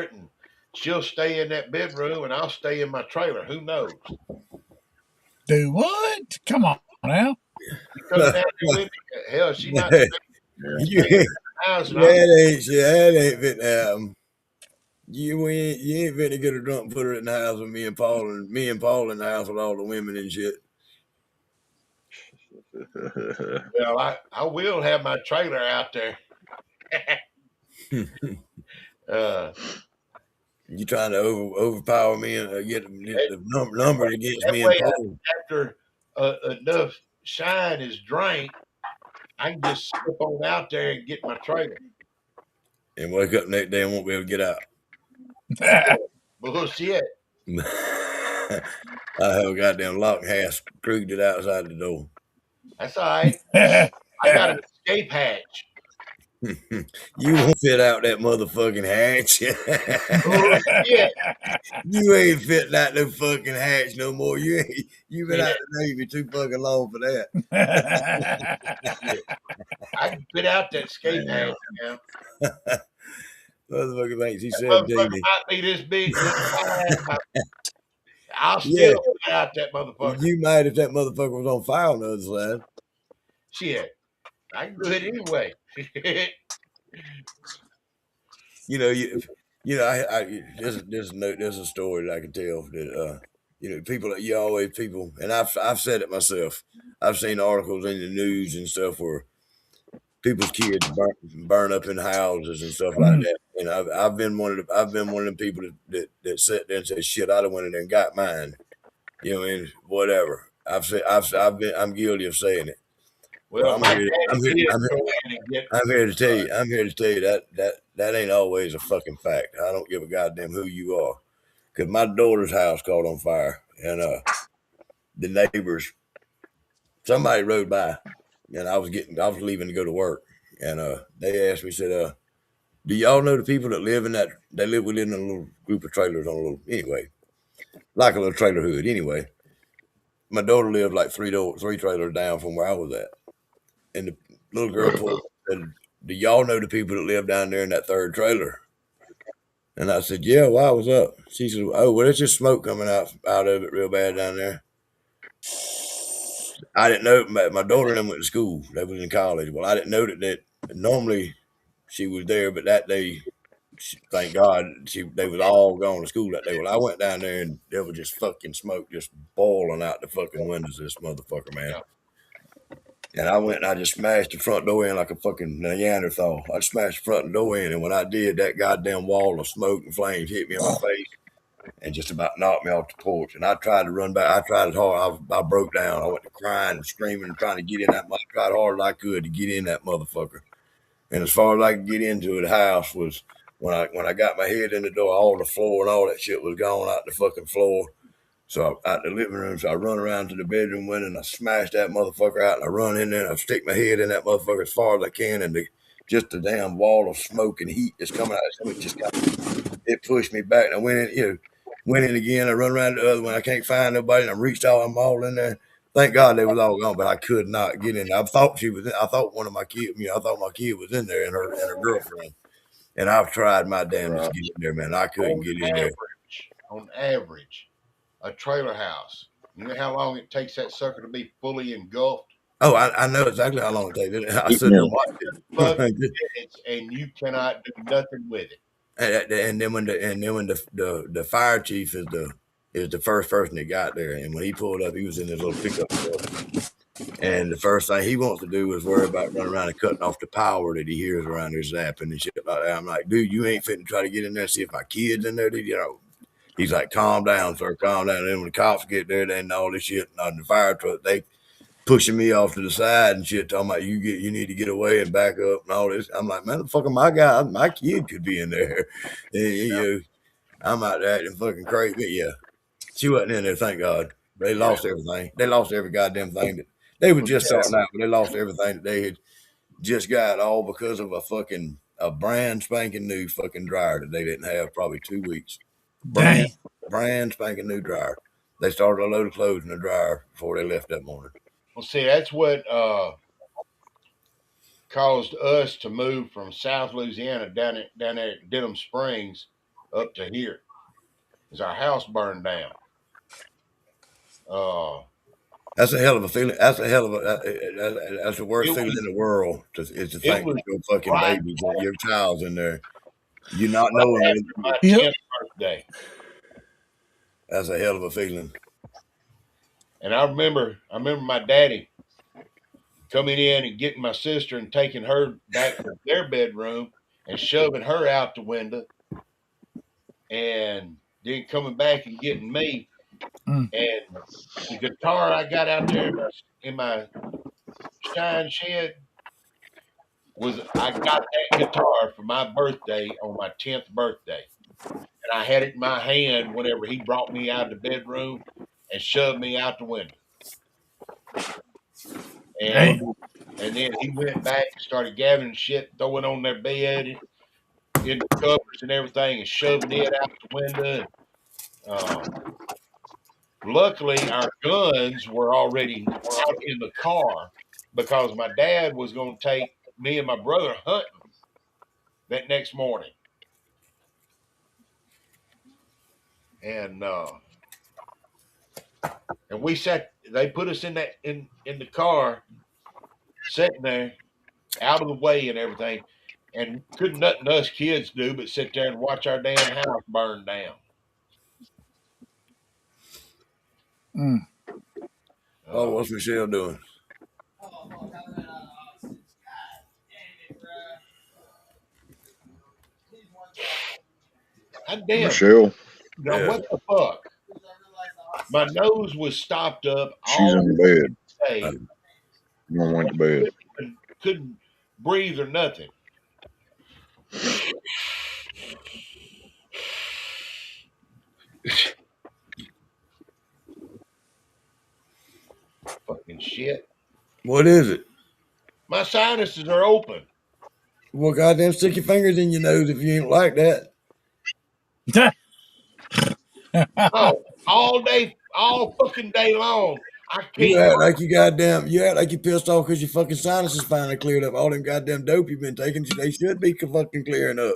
it, and she'll stay in that bedroom, and I'll stay in my trailer. Who knows? Do what? Come on now. She comes down there with me. Hell, she might You stay in the house, and I'll that ain't fit to happen. You ain't finna get her drunk and put her in the house with me and Paul in the house with all the women and shit. well, I will have my trailer out there. uh, You trying to overpower me and get the number against that me and way, Paul. after enough shine is drank, I can just slip on out there and get my trailer. And wake up next day and won't be able to get out. Bullshit. I have a goddamn lock hash screwed it outside the door. That's all right. I got an escape hatch. You won't fit out that motherfucking hatch. Bullshit. You ain't fitting out no fucking hatch no more. You been Yeah, out the Navy too fucking long for that. yeah. I can fit out that escape hatch now. Motherfucker thinks he's That motherfucker 17. might be this big, this wide. I'll Yeah, still fit out that motherfucker. you might if that motherfucker was on fire on the other side. Shit. I can do it anyway. You know, there's a story that I can tell that people, and I've said it myself. I've seen articles in the news and stuff where people's kids burn up in houses and stuff like that. And I've been one of them people that sat there and said, "Shit, I'd have went in there and got mine." You know what I mean? Whatever. I'm guilty of saying it. Well, Well, my daddy did go in and get. I'm here to tell you. I'm here to tell you that ain't always a fucking fact. I don't give a goddamn who you are. Because my daughter's house caught on fire, and the neighbors, somebody rode by, and I was leaving to go to work, and they asked me, said, "Do y'all know the people that live in that? They live within a little group of trailers on a little anyway, like a little trailer hood. Anyway, my daughter lived like three trailers down from where I was at, and the little girl pulled up and said, "Do y'all know the people that live down there in that third trailer?" And I said, "Yeah, why? What's up?" She said, "Oh, well, there's just smoke coming out of it real bad down there." I didn't know. My daughter and them went to school. They was in college. Well, I didn't know that normally she was there, but that day, thank God, they was all gone to school that day. Well, I went down there and there was just fucking smoke just boiling out the fucking windows of this motherfucker, man. Yeah. And I went and I just smashed the front door in like a fucking Neanderthal. I smashed the front door in, and when I did, that goddamn wall of smoke and flames hit me in my face and just about knocked me off the porch. And I tried to run back. I tried as hard. I broke down. I went to crying and screaming and trying to get in that. I tried hard as I could to get in that motherfucker. And as far as I could get into the house was when I got my head in the door, all the floor and all that shit was gone out the fucking floor. So out the living room, so I run around to the bedroom window and I smash that motherfucker out and I run in there and I stick my head in that motherfucker as far as I can and just the damn wall of smoke and heat that's coming out. It just it pushed me back and I went in again. I run around the other one. I can't find nobody and I reached out. I'm all in there. Thank God they was all gone, but I could not get in. I thought she was. I thought one of my kids. I thought my kid was in there and her girlfriend. And I've tried my damnedest to get in there, man. I couldn't get in there. On average, a trailer house. You know how long it takes that sucker to be fully engulfed? Oh, I know exactly how long it takes. I Keep sit there me and watch Fucking it. minutes, and you cannot do nothing with it. And then when the fire chief is the first person that got there, and when he pulled up, he was in his little pickup truck. And the first thing he wants to do is worry about running around and cutting off the power that he hears around there zapping and shit like that. I'm like, dude, you ain't fitting to try to get in there and see if my kid's in there. He's like, calm down, sir, calm down. And then when the cops get there, then all this shit on the fire truck, they pushing me off to the side and shit, talking about you need to get away and back up and all this. I'm like, man, the fucking my kid could be in there. And, I'm out there acting fucking crazy. But yeah, she wasn't in there, thank God. They lost everything. They lost every goddamn thing that they were just starting out, but they lost everything that they had just got all because of a brand spanking new fucking dryer that they didn't have probably 2 weeks. Brand Dang. brand spanking new dryer. They started a load of clothes in the dryer before they left that morning. Well, see, that's what caused us to move from South Louisiana down there at Denham Springs up to here. Is our house burned down? Uh, That's a hell of a feeling. That's a hell of that's the worst it feeling was in the world is to it think was that your fucking right baby, your child's in there. You not right knowing after my Yep. 10th birthday. that's a hell of a feeling. And I remember my daddy coming in and getting my sister and taking her back to their bedroom and shoving her out the window, and then coming back and getting me. Mm. And the guitar I got out there in my shine shed was I got that guitar for my birthday on my 10th birthday. And I had it in my hand whenever he brought me out of the bedroom and shoved me out the window. And Damn. and then he went back and started gathering shit, throwing on their bed, in the covers and everything, and shoving it out the window. And, luckily, our guns were already out in the car because my dad was going to take me and my brother hunting that next morning. And we sat. They put us in that in the car, sitting there, out of the way and everything, and couldn't nothing us kids do but sit there and watch our damn house burn down. Mm. Oh, Uh, what's Michelle doing? God damn. Michelle, Now Yeah. what the fuck? My nose was stopped up she's all in bed. day. Mom went to bed. Couldn't breathe or nothing. Fucking shit. What is it? My sinuses are open. Well, goddamn, stick your fingers in your nose if you ain't like that. Oh, all day, all fucking day long. I You can't. act like you act like you pissed off because your fucking sinuses finally cleared up. All them goddamn dope you've been taking, they should be fucking clearing up.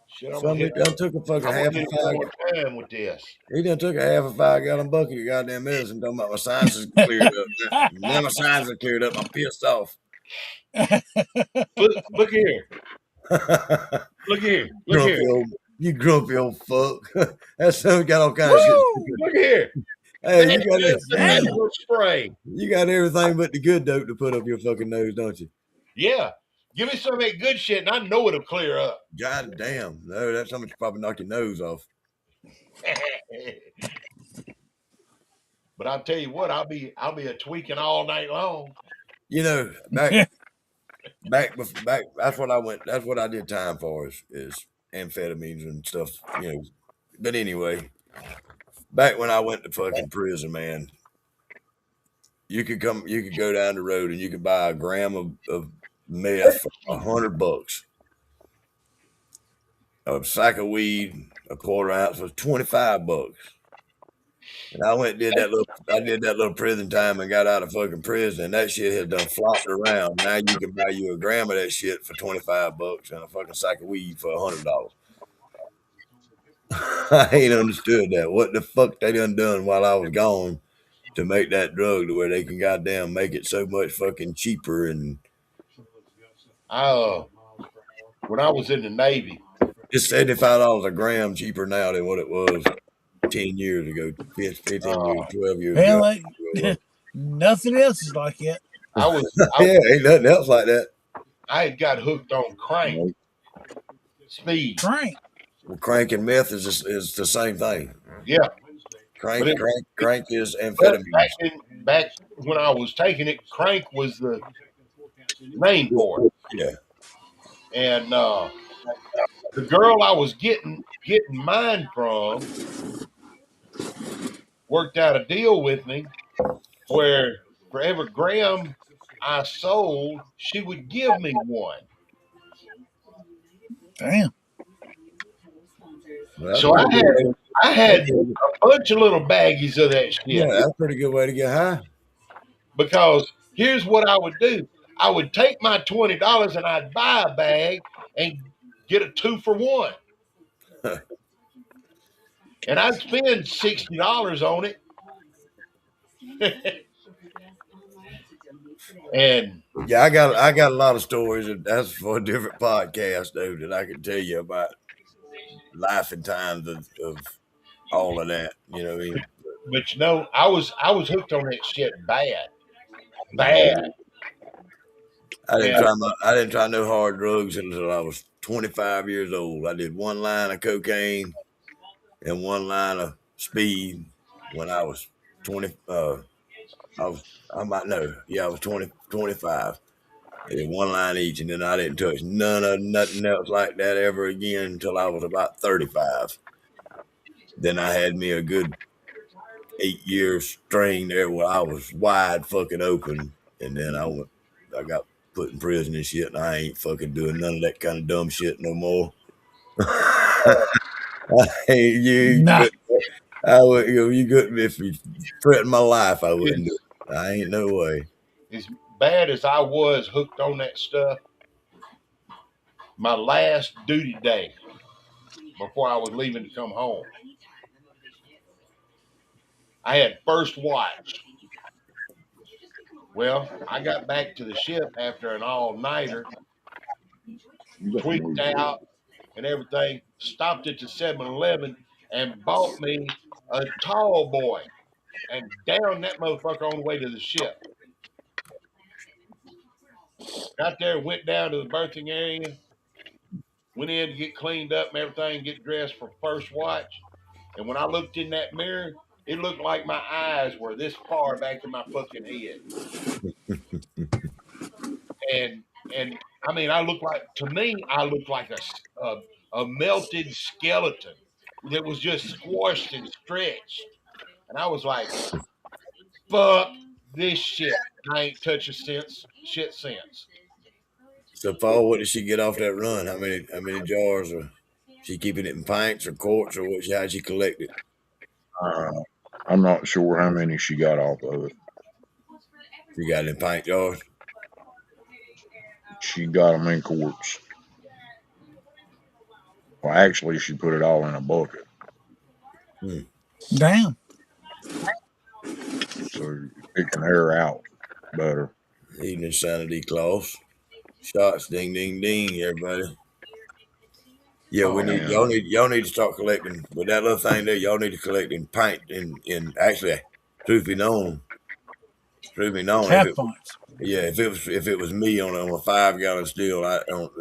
Shit, I'm gonna Some hit. of it done took a fucking I'm gonna half hit a it one five. more time with this. He done took a half a 5 gallon bucket of goddamn medicine. Talking about my sinuses cleared up. Now my sinuses cleared up. I'm pissed off. Look here, look here, look here, Grumpy old, you grumpy old fuck. That son got all kind of shit. Woo! look here. Hey, That's just the Damn. nasal spray. you got everything but the good dope to put up your fucking nose, don't you? Yeah, give me some of that good shit, and I know it'll clear up. God damn. No, that's something you probably knock your nose off. But I'll tell you what, I'll be a tweaking all night long. You know, back. That's what I went. That's what I did time for is amphetamines and stuff. You know, but anyway, back when I went to fucking prison, man, you could go down the road and you could buy a gram of meth for $100, a sack of weed, a quarter ounce was $25. And I did that little prison time and got out of fucking prison, and that shit has done flopped around. Now you can buy you a gram of that shit for $25 and a fucking sack of weed for $100. I ain't understood that. What the fuck they done while I was gone to make that drug to where they can goddamn make it so much fucking cheaper and I when I was in the Navy, it's $75 a gram cheaper now than what it was 10 years ago, 15 years, uh, 12 years ago. Well, nothing else is like it. I was Yeah, ain't nothing else like that. I had got hooked on crank speed. Crank. Well, crank and meth is the same thing. Yeah, but Crank is back amphetamines. back when I was taking it, crank was the name for it. Yeah. And the girl I was getting mine from worked out a deal with me where for every gram I sold, she would give me one. Damn. Well, that's a So pretty good way. I had a bunch of little baggies of that Yeah, shit that's a pretty good way to get high. because here's what I would do. I would take my $20 and I'd buy a bag and get a 2 for 1. And I'd spend $60 on it. And Yeah, I got a lot of stories. That's for a different podcast, though, that I can tell you about life and times of all of that. You know what I mean? but I was hooked on that shit bad. Bad. And I didn't try no hard drugs until I was 25 years old. I did one line of cocaine and one line of speed when I was 20. I was I might know. Yeah, I was 25. I did one line each, and then I didn't touch nothing else like that ever again until I was about 35. Then I had me a good 8 year string there where I was wide fucking open, and then I got put in prison and shit, and I ain't fucking doing none of that kind of dumb shit no more. You Nah. could, I would, you couldn't if you threatened my life, I wouldn't do as, it. I ain't no way. as bad as I was hooked on that stuff, my last duty day before I was leaving to come home, I had first watch. Well, I got back to the ship after an all nighter, You got some tweaked weed for out and everything, stopped at the 7-Eleven and bought me a tall boy and down that motherfucker on the way to the ship. Got there, went down to the berthing area, went in to get cleaned up and everything, get dressed for first watch. And when I looked in that mirror, it looked like my eyes were this far back in my fucking head. And I mean, I looked like a melted skeleton that was just squashed and stretched. And I was like, fuck this shit. I ain't touched a shit sense. So, Paul, what did she get off that run? How many jars? Or she keeping it in pints or quarts, or how'd she collect it? Uh, I'm not sure how many she got off of it. She got it in pint jars. She got them in quarts. Well, actually, she put it all in a bucket. Hmm. Damn. So it can air out better. Evening sanity clause. Shots, ding, ding, ding, everybody. Yeah, we Oh, need And y'all need to start collecting with that little thing there. Y'all need to collect in pint in actually, truth be known, truth be known, if Half it pints. yeah, if it was me on a 5 gallon still,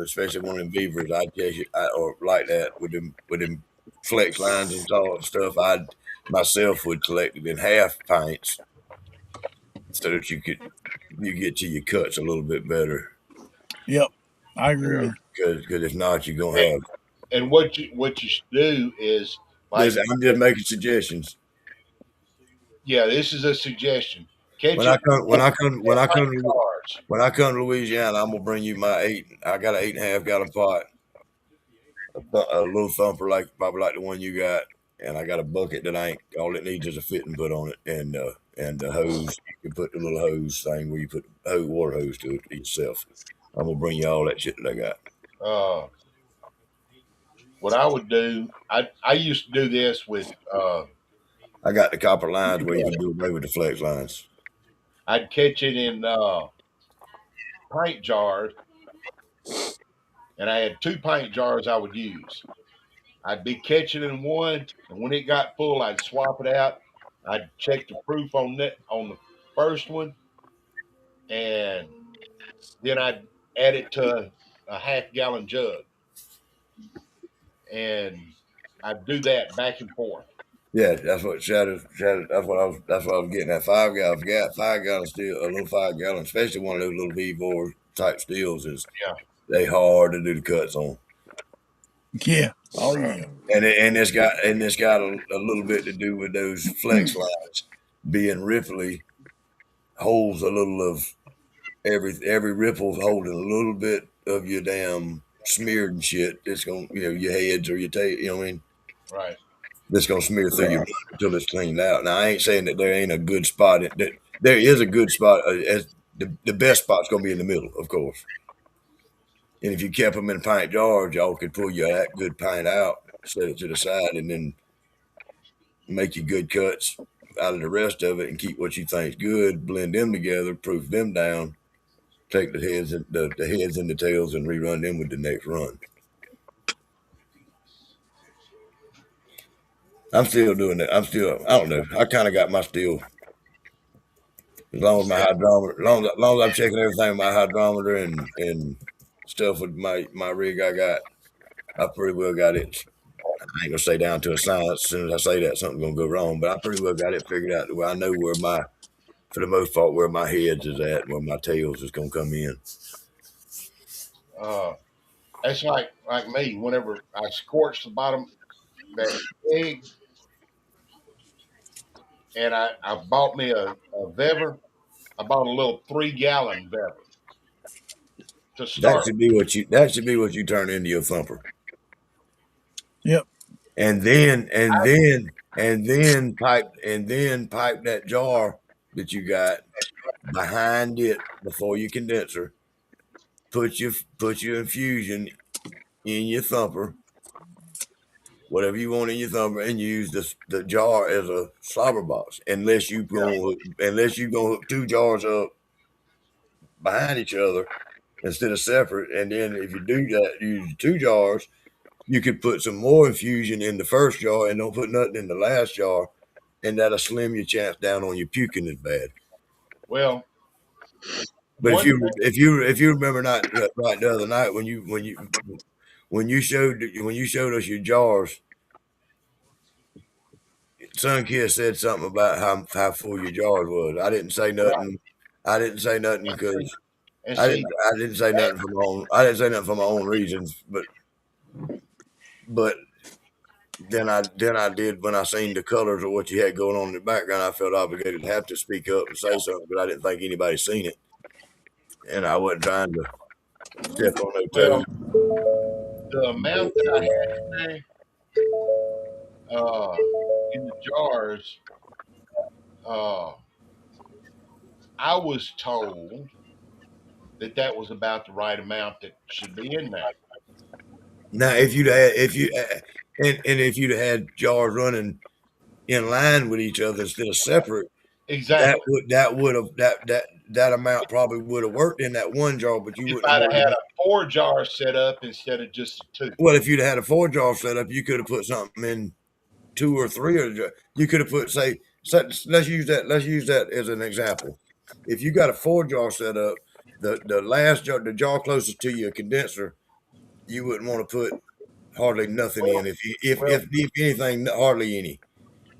especially one of them beavers, I'd tell you, or like that with them flex lines and all that stuff, I'd myself would collect it in half pints so that you get to your cuts a little bit better. Yep. I agree with yeah, you. Because if not, you're gonna and, have and what you should do is like, this. I'm just making suggestions. yeah, this is a suggestion. Catch When I it come when I come when I come like to cars. when I come to Louisiana, I'm gonna bring you my eight. I got an 8.5 gallon pot, a little thumper like probably like the one you got, and I got a bucket that ain't all it needs is a fitting put on it, and the hose. You can put the little hose thing where you put the water hose to it yourself. I'm gonna bring you all that shit that I got. Uh, what I would do, I used to do this with. I got the copper lines where you can do away with the flex lines. I'd catch it in pint jars, and I had two pint jars I would use. I'd be catching in one, and when it got full, I'd swap it out. I'd check the proof on the first one, and then I'd add it to a half-gallon jug, and I'd do that back and forth. Yeah, that's what Shadow. That's what I was getting at. 5 gallon, 5 gallon steel, a little 5 gallon, especially one of those little V4 type steels is Yeah, they hard to do the cuts on, Yeah. Oh yeah. and it's got a little bit to do with those flex lines being ripply, holds a little of every ripple holding a little bit of your damn smeared and shit. It's gonna your heads or your tail. You know what I mean? right. That's gonna smear through your run until it's cleaned out. Now I ain't saying that there ain't a good spot. That there is a good spot. As the best spot's gonna be in the middle, of course. And if you kept them in pint jars, y'all could pull your that good pint out, set it to the side, and then make your good cuts out of the rest of it, and keep what you think's good. Blend them together, proof them down. Take the heads and the tails, and rerun them with the next run. I'm still doing that. I don't know. I kind of got my steel. As long as my See, hydrometer, long as I'm checking everything with my hydrometer and stuff with my rig I got, I pretty well got it. I ain't gonna say down to a science. As soon as I say that, something's gonna go wrong. But I pretty well got it figured out where I know for the most part, where my heads is at, and where my tails is gonna come in. uh, that's like me. Whenever I scorch the bottom that egg, and I bought me a Vever. I bought a little 3 gallon Vever to That start. should be what you turn into your thumper, Yep. and then pipe that jar that you got behind it before your condenser. Put your infusion in your thumper, whatever you want in your thumper, and use the jar as a slobber box. Unless you gonna hook two jars up behind each other instead of separate, and then if you do that, use two jars. You could put some more infusion in the first jar and don't put nothing in the last jar, and that'll slim your chance down on you puking as bad. Well, But if one you thing, if you if you remember not right the other night when you showed us your jars, Sunkiss said something about how full your jars was. I didn't say nothing. I didn't say nothing and see, because and I see didn't. I didn't say that. nothing for my own. I didn't say nothing for my own reasons. But then I did when I seen the colors of what you had going on in the background. I felt obligated to have to speak up and say something, but I didn't think anybody seen it. and I wasn't trying to step on their Well, toes. the amount that I had in there, in the jars, uh, I was told that that was about the right amount that should be in there. Now, if you'd had, if you, and if you'd had jars running in line with each other instead of separate, Exactly. that would have that amount probably would have worked in that one jar, but you If wouldn't I'd have have had hardly. a 4 jar set up instead of just a two. Well, if you'd had a 4 jar set up, you could have put something in two or three, or you could have put say, let's use that. Let's use that as an example. If you got a 4 jar set up, the last jar, the jar closest to your condenser, you wouldn't want to put hardly nothing Well, in. well, If anything, hardly any.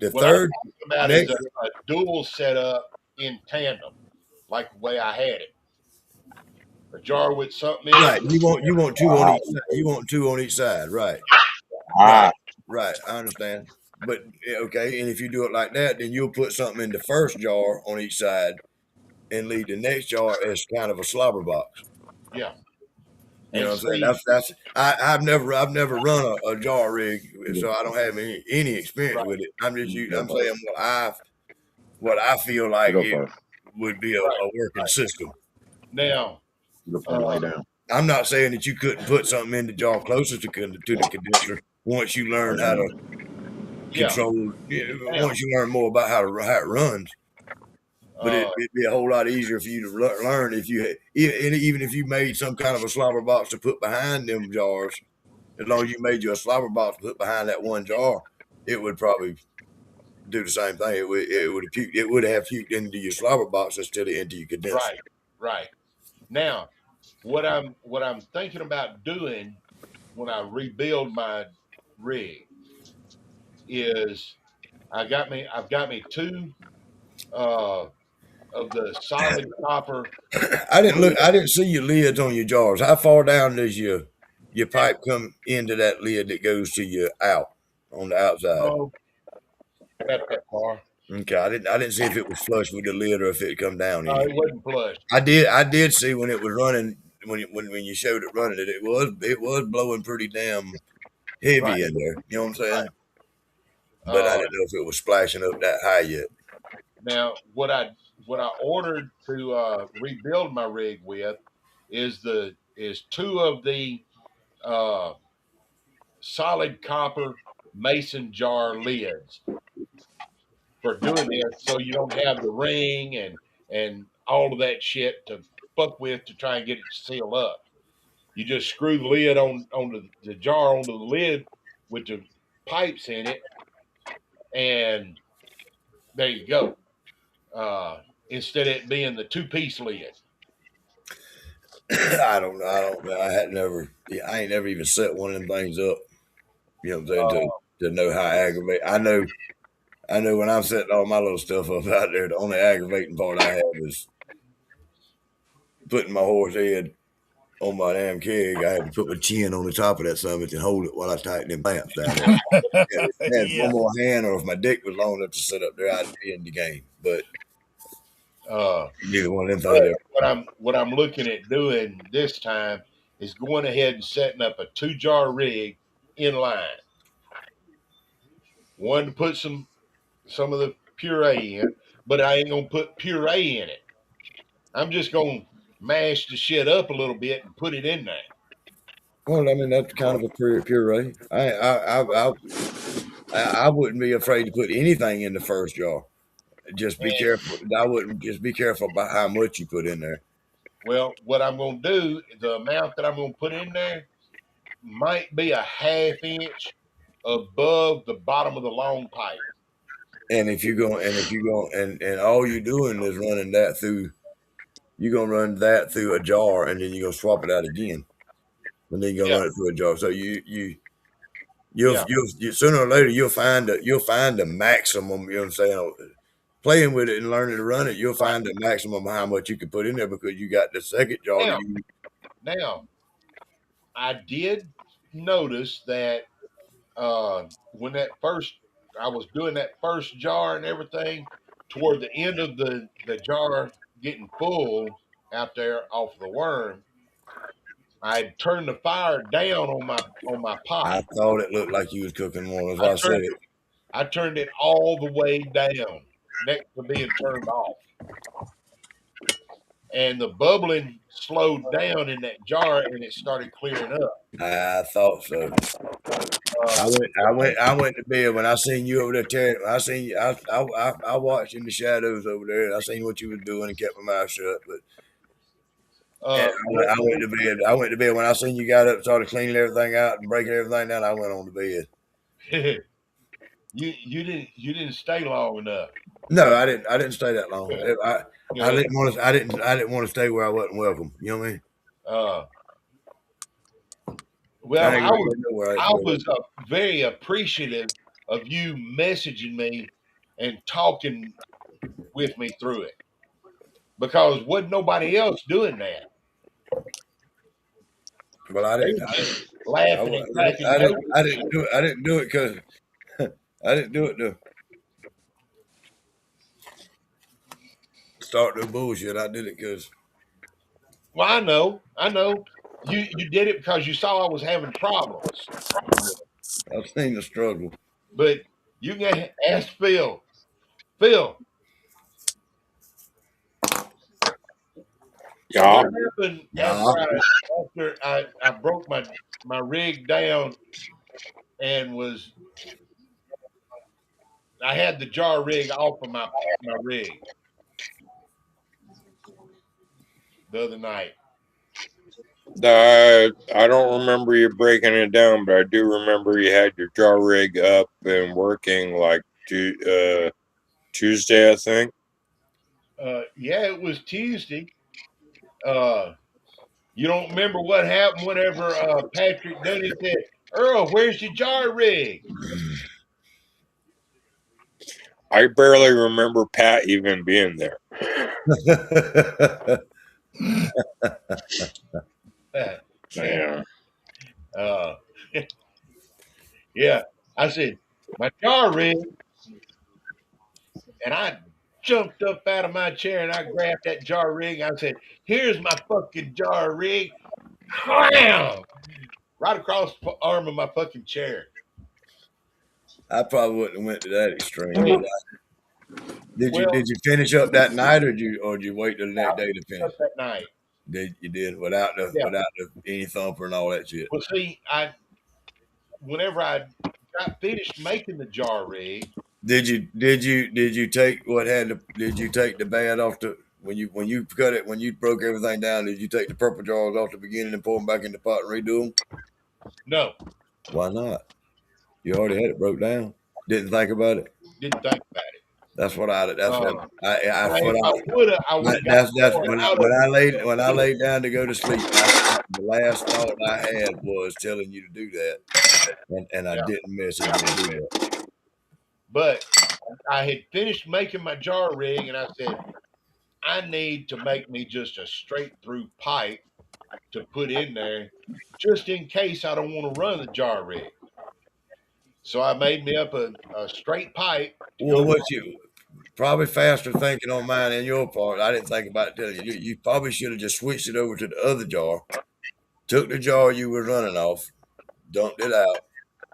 The what I'm third talking about is next, a dual setup in tandem, like the way I had it. A jar with something in it. right? You want two on each side. You want two on each side, right? Right, Ah, right. I understand. But okay, and if you do it like that, then you'll put something in the first jar on each side and leave the next jar as kind of a slobber box. Yeah. You know And what I'm saying? see, I've never run a jar rig, so I don't have any experience right, with it. I'm go saying what I feel like it first. would be right, a working right. system. Now, Go first. uh, Lay down. I'm not saying that you couldn't put something in the jar closer to the condenser once you learn Lay how to down. yeah. control. Now, Once you learn more about how it runs, but uh, it'd be a whole lot easier for you to learn if you had, even if you made some kind of a slobber box to put behind them jars. As long as you made you a slobber box to put behind that one jar, it would probably do the same thing. It would have puked into your slobber box instead of into your condenser. right, right. Now, what I'm thinking about doing when I rebuild my rig is I've got me two uh of the solid copper lid. I didn't see your lids on your jars. How far down does your pipe come into that lid that goes to your out on the outside? Oh, about that far. Okay, I didn't see if it was flush with the lid or if it come down No, any. it wasn't flush. I did see when it was running when you showed it running it was blowing pretty damn Right, heavy in there. You know what I'm right. saying? But I Uh, didn't know if it was splashing up that high yet. Now, what I ordered to rebuild my rig with is two of the uh, solid copper mason jar lids for doing this, so you don't have the ring and all of that shit to fuck with to try and get it to seal up. You just screw the lid on the jar onto the lid with the pipes in it, and there you go. Instead of it being the two-piece lid. I don't know. I don't know. I had never. Yeah, I ain't never even set one of them things up. You know what I'm saying? To know how aggravate. I know when I'm setting all my little stuff up out there. The only aggravating part I have is putting my horse head on my damn keg. I had to put my chin on the top of that summit and hold it while I tighten them clamps down there. And if I had one Yeah. more hand, or if my dick was long enough to sit up there, I'd be in the game. But Uh, neither one of them but things. what I'm looking at doing this time is going ahead and setting up a 2 jar rig in line. One to put some of the puree in, but I ain't gonna put puree in it. I'm just gonna mash the shit up a little bit and put it in there. Well, I mean that's kind of a puree. I wouldn't be afraid to put anything in the first jar. Just be And careful. I wouldn't just be careful about how much you put in there. well, what I'm gonna do, the amount that I'm gonna put in there might be a half inch above the bottom of the long pipe. And if you go and all you're doing is running that through, you're gonna run that through a jar, and then you're gonna swap it out again, and then you're gonna Yeah, run it through a jar. So yeah, you sooner or later you'll find the maximum. You know what I'm saying? Playing with it and learning to run it, you'll right. find the maximum of how much you can put in there because you got the second jar to Now, use. now, I did notice that when that first I was doing that first jar and everything, toward the end of the jar getting full, out there off the worm. I had turned the fire down on my pot. I thought it looked like you was cooking one. That's I why I said turned it. it I turned it all the way down next to being turned off. And the bubbling slowed down in that jar and it started clearing up. I thought so. Uh, I went to bed when I seen you over there tearing. I seen you. I watched in the shadows over there. And I seen what you was doing and kept my mouth shut. But and well, I went to bed. I went to bed when I seen you got up, started cleaning everything out and breaking everything down. I went on to bed. you didn't stay long enough. No, I didn't. I didn't stay that long. I Yeah. didn't want to. I didn't want to stay where I wasn't welcome. You know what I mean? Uh, I well, ain't gonna go nowhere. I ain't I going. was very appreciative of you messaging me and talking with me through it because wasn't nobody else doing that. Well, I They didn't. were just laughing and cracking jokes. I didn't do it. I didn't do it because I didn't do it to start no bullshit. I did it because Well, I know. You did it because you saw I was having problems. I've seen the struggle. But you can ask Phil. Phil, Yeah. what happened Yeah. after I broke my rig down and was I had the jar rig off of my rig the other night. I don't remember you breaking it down, but I do remember you had your jar rig up and working like Tuesday, I think. Yeah, it was Tuesday. Uh, you don't remember what happened whenever Patrick Dunny said, "Earl, where's your jar rig?" I barely remember Pat even being there. Yeah. uh, yeah, I said my jar rig, and I jumped up out of my chair and I grabbed that jar rig. I said, "Here's my fucking jar rig!" Wham! Right across the arm of my fucking chair. I probably wouldn't have went to that extreme. Well, But well, did you finish up that night or did you wait till the I next day to up finish? that night. Did Yeah. without the any thumper and all that shit. Well, see, whenever I got finished making the jar rig, Did you take what had the did you take the bad off the when you cut it when you broke everything down? Did you take the purple jars off the beginning and pour them back in the pot and redo them? no, Why not? You already had it broke down. Didn't think about it. didn't think about it. That's what I. That's what Uh, I. now, What if I would have got that's more out of when I it. laid down to go to sleep. The last thought I had was telling you to do that, and I Yeah, didn't message you to do that. but I had finished making my jar rig, and I said, I need to make me just a straight through pipe to put in there, just in case I don't want to run the jar rig. So I made me up a straight pipe to Well, go. what you probably faster thinking on mine and your part. I didn't think about it telling you. You probably should have just switched it over to the other jar. Took the jar you were running off, dumped it out,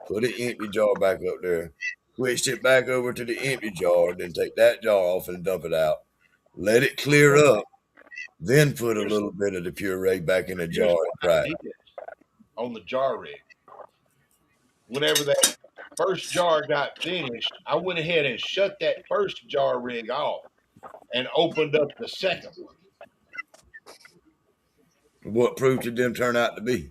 put an empty jar back up there, switched it back over to the empty jar, then take that jar off and dump it out. Let it clear up, then put a Here's, little bit of the puree back in the jar here's and what I fry it. did on the jar rig. Whenever that first jar got finished, I went ahead and shut that first jar rig off and opened up the second one. What proof did them turn out to be?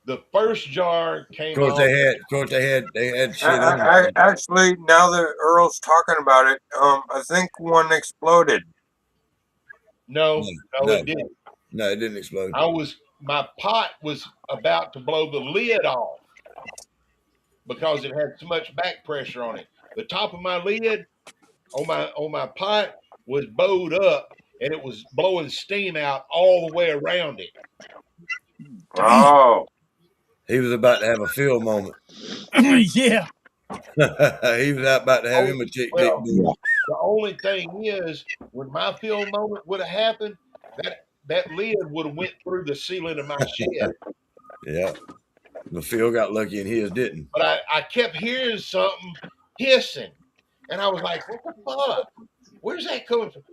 The first jar Of came course, off. they had shit on it. Actually, now that Earl's talking about it, I think one exploded. No, No, no, it didn't. no, it didn't explode. My pot was about to blow the lid off because it had so much back pressure on it. The top of my lid on my pot was bowed up and it was blowing steam out all the way around it. Oh, He was about to have a field moment. Yeah. He was about to have him a chick dick Well, do. the only thing is, when my field moment would have happened, that lid would have went through the ceiling of my shed. Yeah. But Phil got lucky and his didn't. But I kept hearing something hissing. And I was like, what the fuck? Where's that coming from?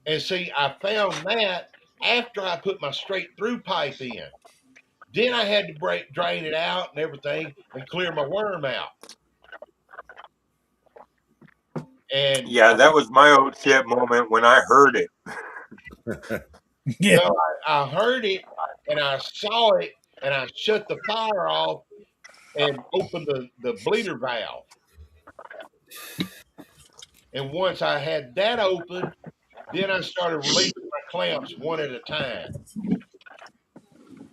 And see, I found that after I put my straight through pipe in. Then I had to drain it out and everything and clear my worm out. And Yeah, that was my old shit moment when I heard it. Yeah. well, I heard it and I saw it and I shut the fire off and opened the bleeder valve. And once I had that open, then I started releasing my clamps one at a time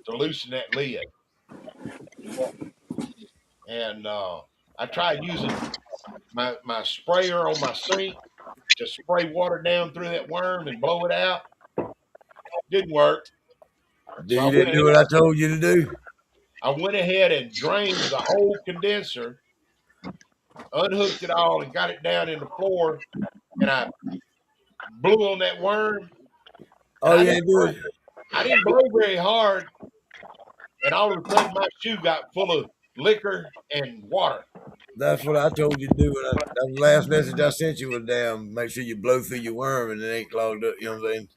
to loosen that lid. And I tried using my sprayer on my sink to spray water down through that worm and blow it out. Didn't work. So You didn't do what I told you to do. I went ahead and drained the whole condenser, unhooked it all, and got it down in the floor. And I blew on that worm. Oh, you ain't do it. I didn't blow very hard. And all of a sudden, my shoe got full of liquor and water. That's what I told you to do. That was the last message I sent you was damn, make sure you blow through your worm and it ain't clogged up. You know what I'm saying?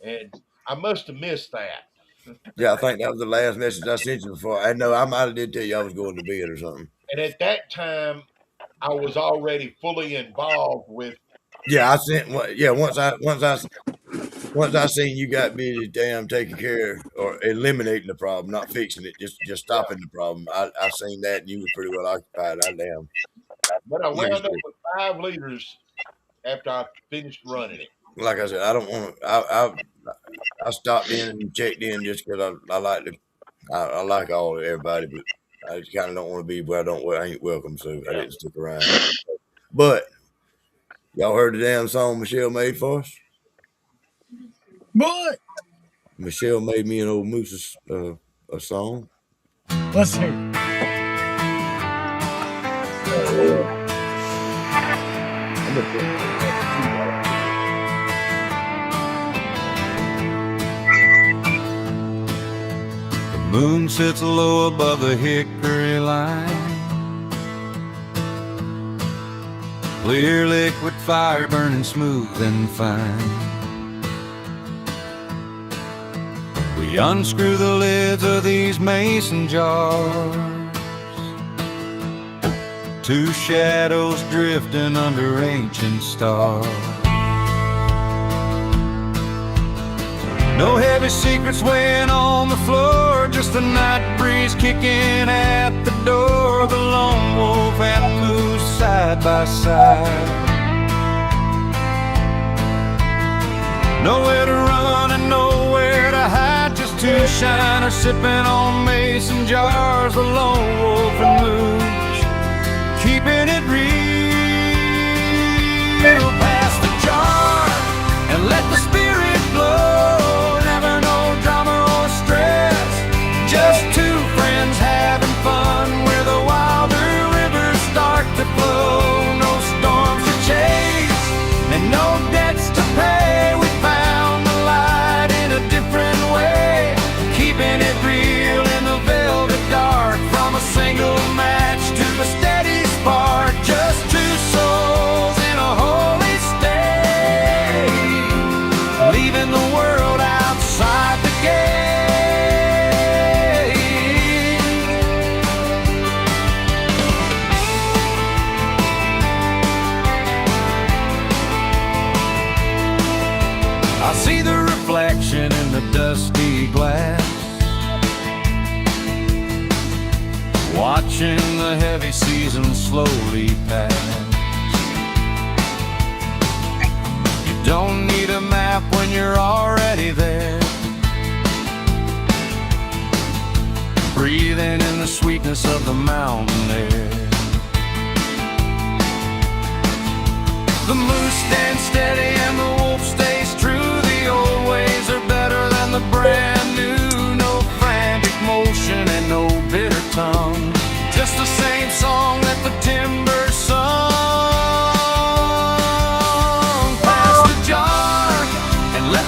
And I must have missed that. Yeah, I think that was the last message I sent you before. I know I might have did tell you I was going to bed or something. And at that time, I was already fully involved with. Yeah, I sent. Yeah, once I seen you got busy, damn, taking care or eliminating the problem, not fixing it, just stopping the problem. I seen that, and you was pretty well occupied. I damn. But I wound up with 5 liters after I finished running it. Like I said, I don't want to. I stopped in and checked in just because I like to. I like everybody, but I just kind of don't want to be where I ain't welcome, so I didn't stick around. But y'all heard the damn song Michelle made for us? What? Michelle made me and old Moose a song. Let's hear it. The moon sits low above the hickory line. Clear liquid fire burning smooth and fine. We unscrew the lids of these mason jars. 2 shadows drifting under ancient stars. No heavy secrets weighing on the floor, just the night breeze kicking at the door. The lone wolf and moose side by side. Nowhere to run and nowhere to hide, just 2 shiners sipping on mason jars. The lone wolf and moose, keeping it real. Pass the jar and let the spirit blow. Never no drama or stress, just 2 friends having fun where the wilder rivers start to flow. No storms to chase and no debts to pay. We found the light in a different way, keeping it real in the velvet dark. From a single match to a steady spark, just 2 souls in a holy state, leaving the world outside the gate. I see the reflection in the dusty glass, watching the heavy season slowly pass. You don't need a map when you're already there, breathing in the sweetness of the mountain air. The moose stands steady and the wolf stays true. The old ways are better than the brand new. No frantic motion and no bitter tongue, just the same song that the timber sung. Pass the jar and let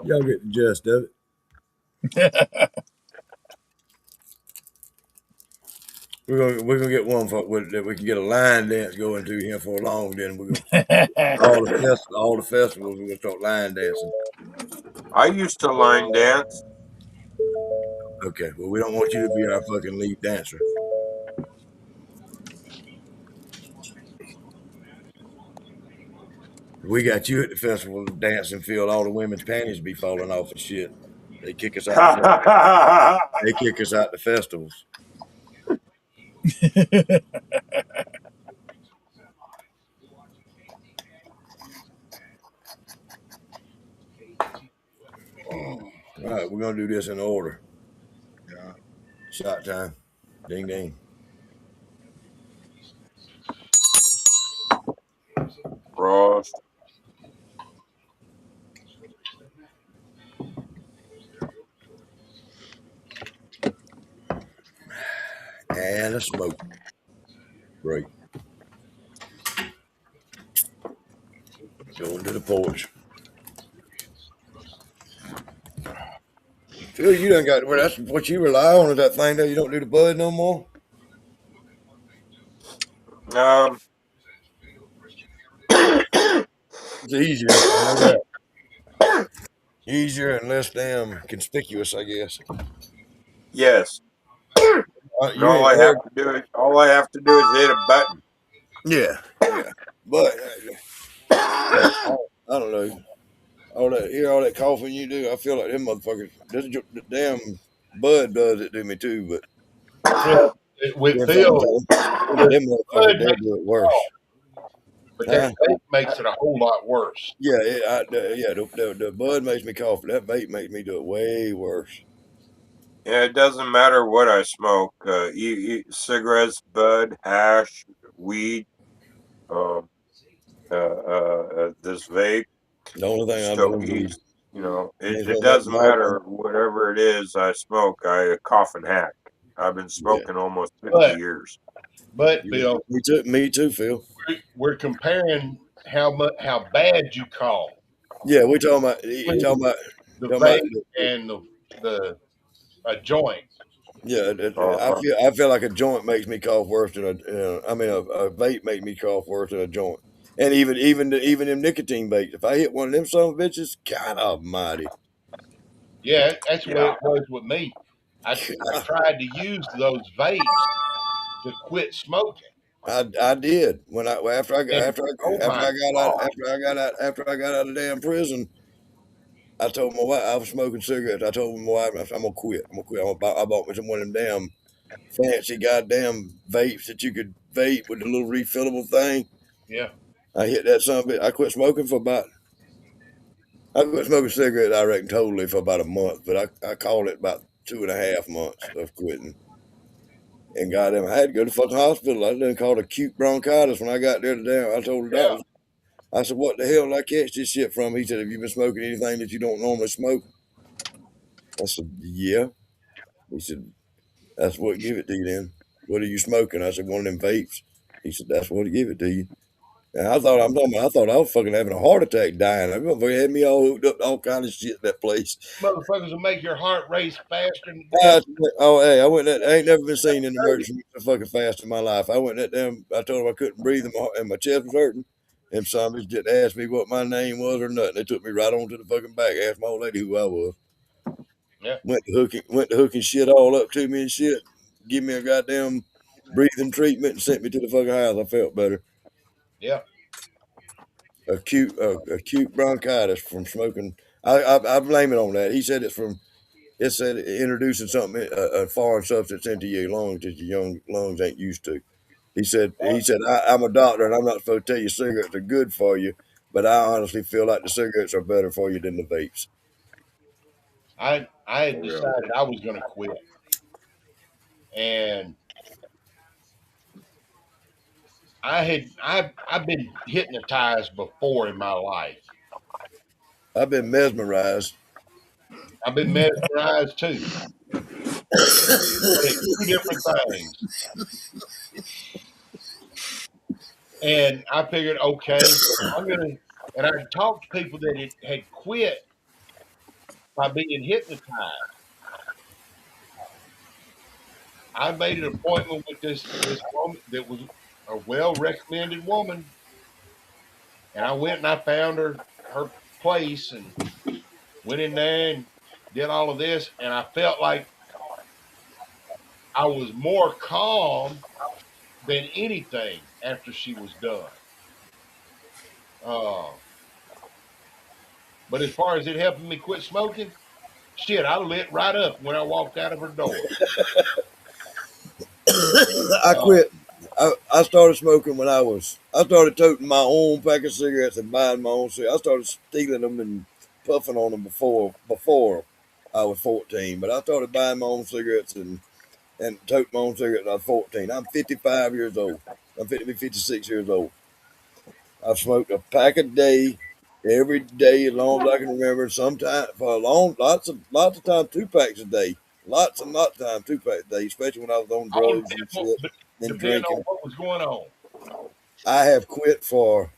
Y'all get the gist of it. We're gonna get one that we can get a line dance going to here for long. Then we're gonna all the festivals we're gonna start line dancing. I used to line dance. Okay, well we don't want you to be our fucking lead dancer. We got you at the festival dancing, feel all the women's panties be falling off and shit. They kick us out. They kick us out the festivals. All right, we're gonna do this in order. Yeah. Shot time. Ding ding. Frost. And a smoke break. Going to the porch. Phil, you done got well, that's what you rely on is that thing that you don't do the bud no more. Um, It's easier. I know that. Easier and less damn conspicuous, I guess. yes. And You all ain't I heard. have to do is hit a button. Yeah, yeah. But I don't know. All that coughing you do, I feel like them motherfuckers. The damn bud does it to me too, but Yeah, with then Phil, them bud motherfuckers they'll makes do it it worse. cough, but that Huh? vape makes it a whole lot worse. Yeah, the bud makes me cough. That vape makes me do it way worse. Yeah, it doesn't matter what I smoke. Cigarettes, bud, hash, weed, um, this vape, The only thing I do is weed. stogies. You know, it Anything else, doesn't marijuana. matter whatever it is I smoke. I cough and hack. I've been Yeah, smoking almost 50 But years. Bill, me too. Me too, Phil. we're comparing how bad you cough Yeah, we talking about you between the talking about vape and the a joint. yeah. Uh-huh. I feel like a joint makes me cough worse than I mean, a vape makes me cough worse than a joint. And even them nicotine vapes. If I hit one of them son of bitches, God Almighty, Yeah, that's the way Yeah. it was with me. I tried to use those vapes to quit smoking, I did when I and oh after my I got out god, after I got out of damn prison. I told my wife I was smoking cigarettes. I told my wife I said, I'm gonna quit. I'm gonna quit. I bought me some one of them damn fancy goddamn vapes that you could vape with the little refillable thing. yeah, I hit that son of a bitch. I quit smoking cigarettes, I reckon, totally for about a month, but I called it about 2.5 months of quitting. And goddamn, I had to go to the fucking hospital. I done called acute bronchitis when I got there today. I told the yeah. doctor, I said, what the hell did I catch this shit from? He said, have you been smoking anything that you don't normally smoke? I said, yeah. He said, that's what give it to you then. What are you smoking? I said, one of them vapes. He said, that's what give it to you. And I thought I was fucking having a heart attack dying. That motherfucker had me all hooked up to all kind of shit in that place. Motherfuckers will make your heart race faster than damn. Hey, I ain't never been seen in the emergency room so fucking fast in my life. I went that damn, I told them I couldn't breathe and my chest was hurting. Them zombies just asked me what my name was or nothing. They took me right on to the fucking back, asked my old lady who I was. Yeah, Went to hooking shit all up to me and shit. Give me a goddamn breathing treatment and sent me to the fucking house. I felt better. yeah. Acute bronchitis from smoking. I blame it on that. He said it said introducing something, a foreign substance into your lungs that your young lungs ain't used to. He said I'm a doctor and I'm not supposed to tell you cigarettes are good for you, but I honestly feel like the cigarettes are better for you than the vapes. I had Yeah. decided I was going to quit, and I've been hypnotized before in my life. I've been mesmerized. I've been mesmerized too, but it's two different things. And I figured, okay, I'm gonna. And I talked to people that had quit by being hypnotized. I made an appointment with this woman that was a well recommended woman, and I went and I found her place and went in there and did all of this, and I felt like I was more calm than anything after she was done. Uh, but as far as it helping me quit smoking, shit, I lit right up when I walked out of her door. I Uh, quit. I started smoking when I started toting my own pack of cigarettes and buying my own cigarettes. I started stealing them and puffing on them before I was 14. But I started buying my own cigarettes and toting my own cigarettes when I was 14. I'm 55 years old. I'm 56 years old. I've smoked a pack a day every day as long as I can remember. Sometimes for a long, lots of time, 2 packs a day. Lots of time, 2 packs a day, especially when I was on all drugs and depend, shit and depending on drinking. what was going on. I have quit for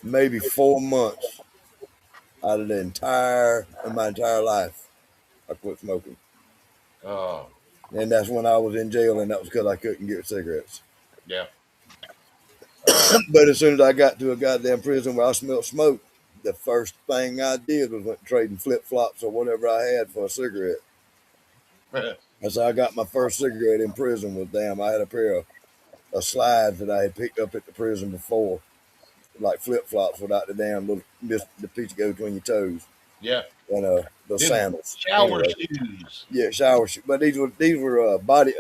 maybe 4 months out of my entire life. I quit smoking, Uh, and that's when I was in jail, and that was because I couldn't get cigarettes. yeah. Uh, But as soon as I got to a goddamn prison where I smelled smoke, the first thing I did was went trading flip flops or whatever I had for a cigarette. And so I got my first cigarette in prison. Was damn, I had a pair of slides that I had picked up at the prison before, like flip flops without the damn little the piece that goes between your toes, yeah. and the Them sandals. shower Anyway, shoes. yeah, shower shoes. But these were body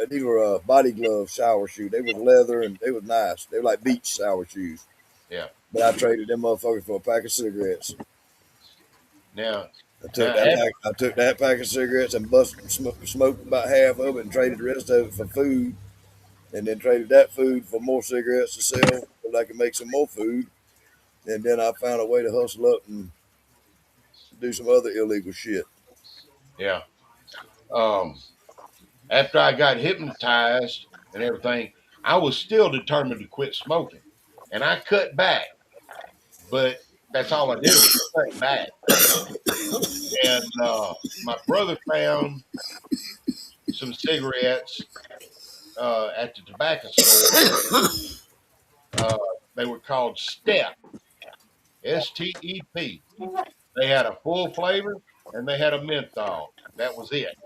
glove shower shoes. They was leather and they was nice. They were like beach shower shoes. Yeah. But I traded them motherfuckers for a pack of cigarettes. Now, I took now, that pack. I took that pack of cigarettes and smoked about half of it and traded the rest of it for food, and then traded that food for more cigarettes to sell so I could make some more food. And then I found a way to hustle up and do some other illegal shit. yeah. Um, After I got hypnotized and everything, I was still determined to quit smoking, and I cut back. But that's all I did was cut back. And my brother found some cigarettes at the tobacco store. Uh, they were called Step, STEP. They had a full flavor and they had a menthol. That was it.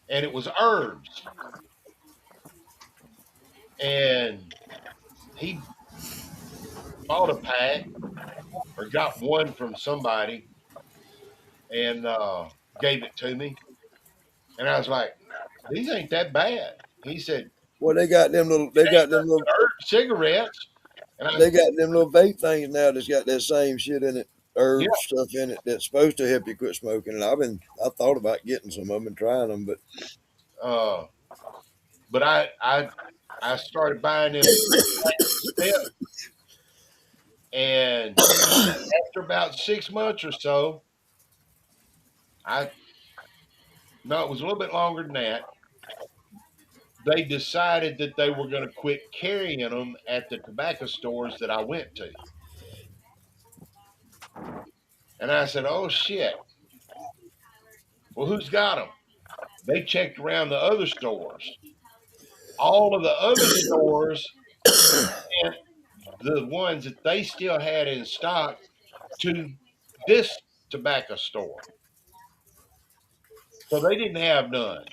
And it was herbs. And he bought a pack or got one from somebody and gave it to me. And I was like, these ain't that bad. He said, Well, they got them little. herb cigarettes. And I, They got them little vape things now that's got that same shit in it, yeah, herb stuff in it that's supposed to help you quit smoking. And I thought about getting some of them and trying them, but uh, but I started buying them Step, and after about 6 months or so, I no, it was a little bit longer than that. They decided that they were going to quit carrying them at the tobacco stores that I went to, and I said, "Oh shit! Well, who's got them?" They checked around the other stores. All of the other stores sent the ones that they still had in stock to this tobacco store, so they didn't have none,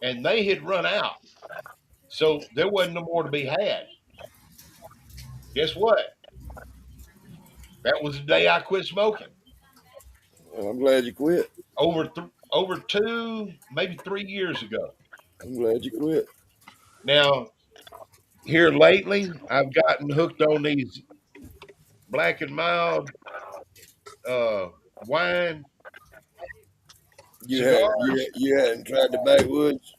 and they had run out. So there wasn't no more to be had. Guess what? That was the day I quit smoking. well, I'm glad you quit. Over 2, maybe 3 years ago. I'm glad you quit. Now here lately, I've gotten hooked on these black and mild uh, wine cigars. You hadn't tried the backwoods.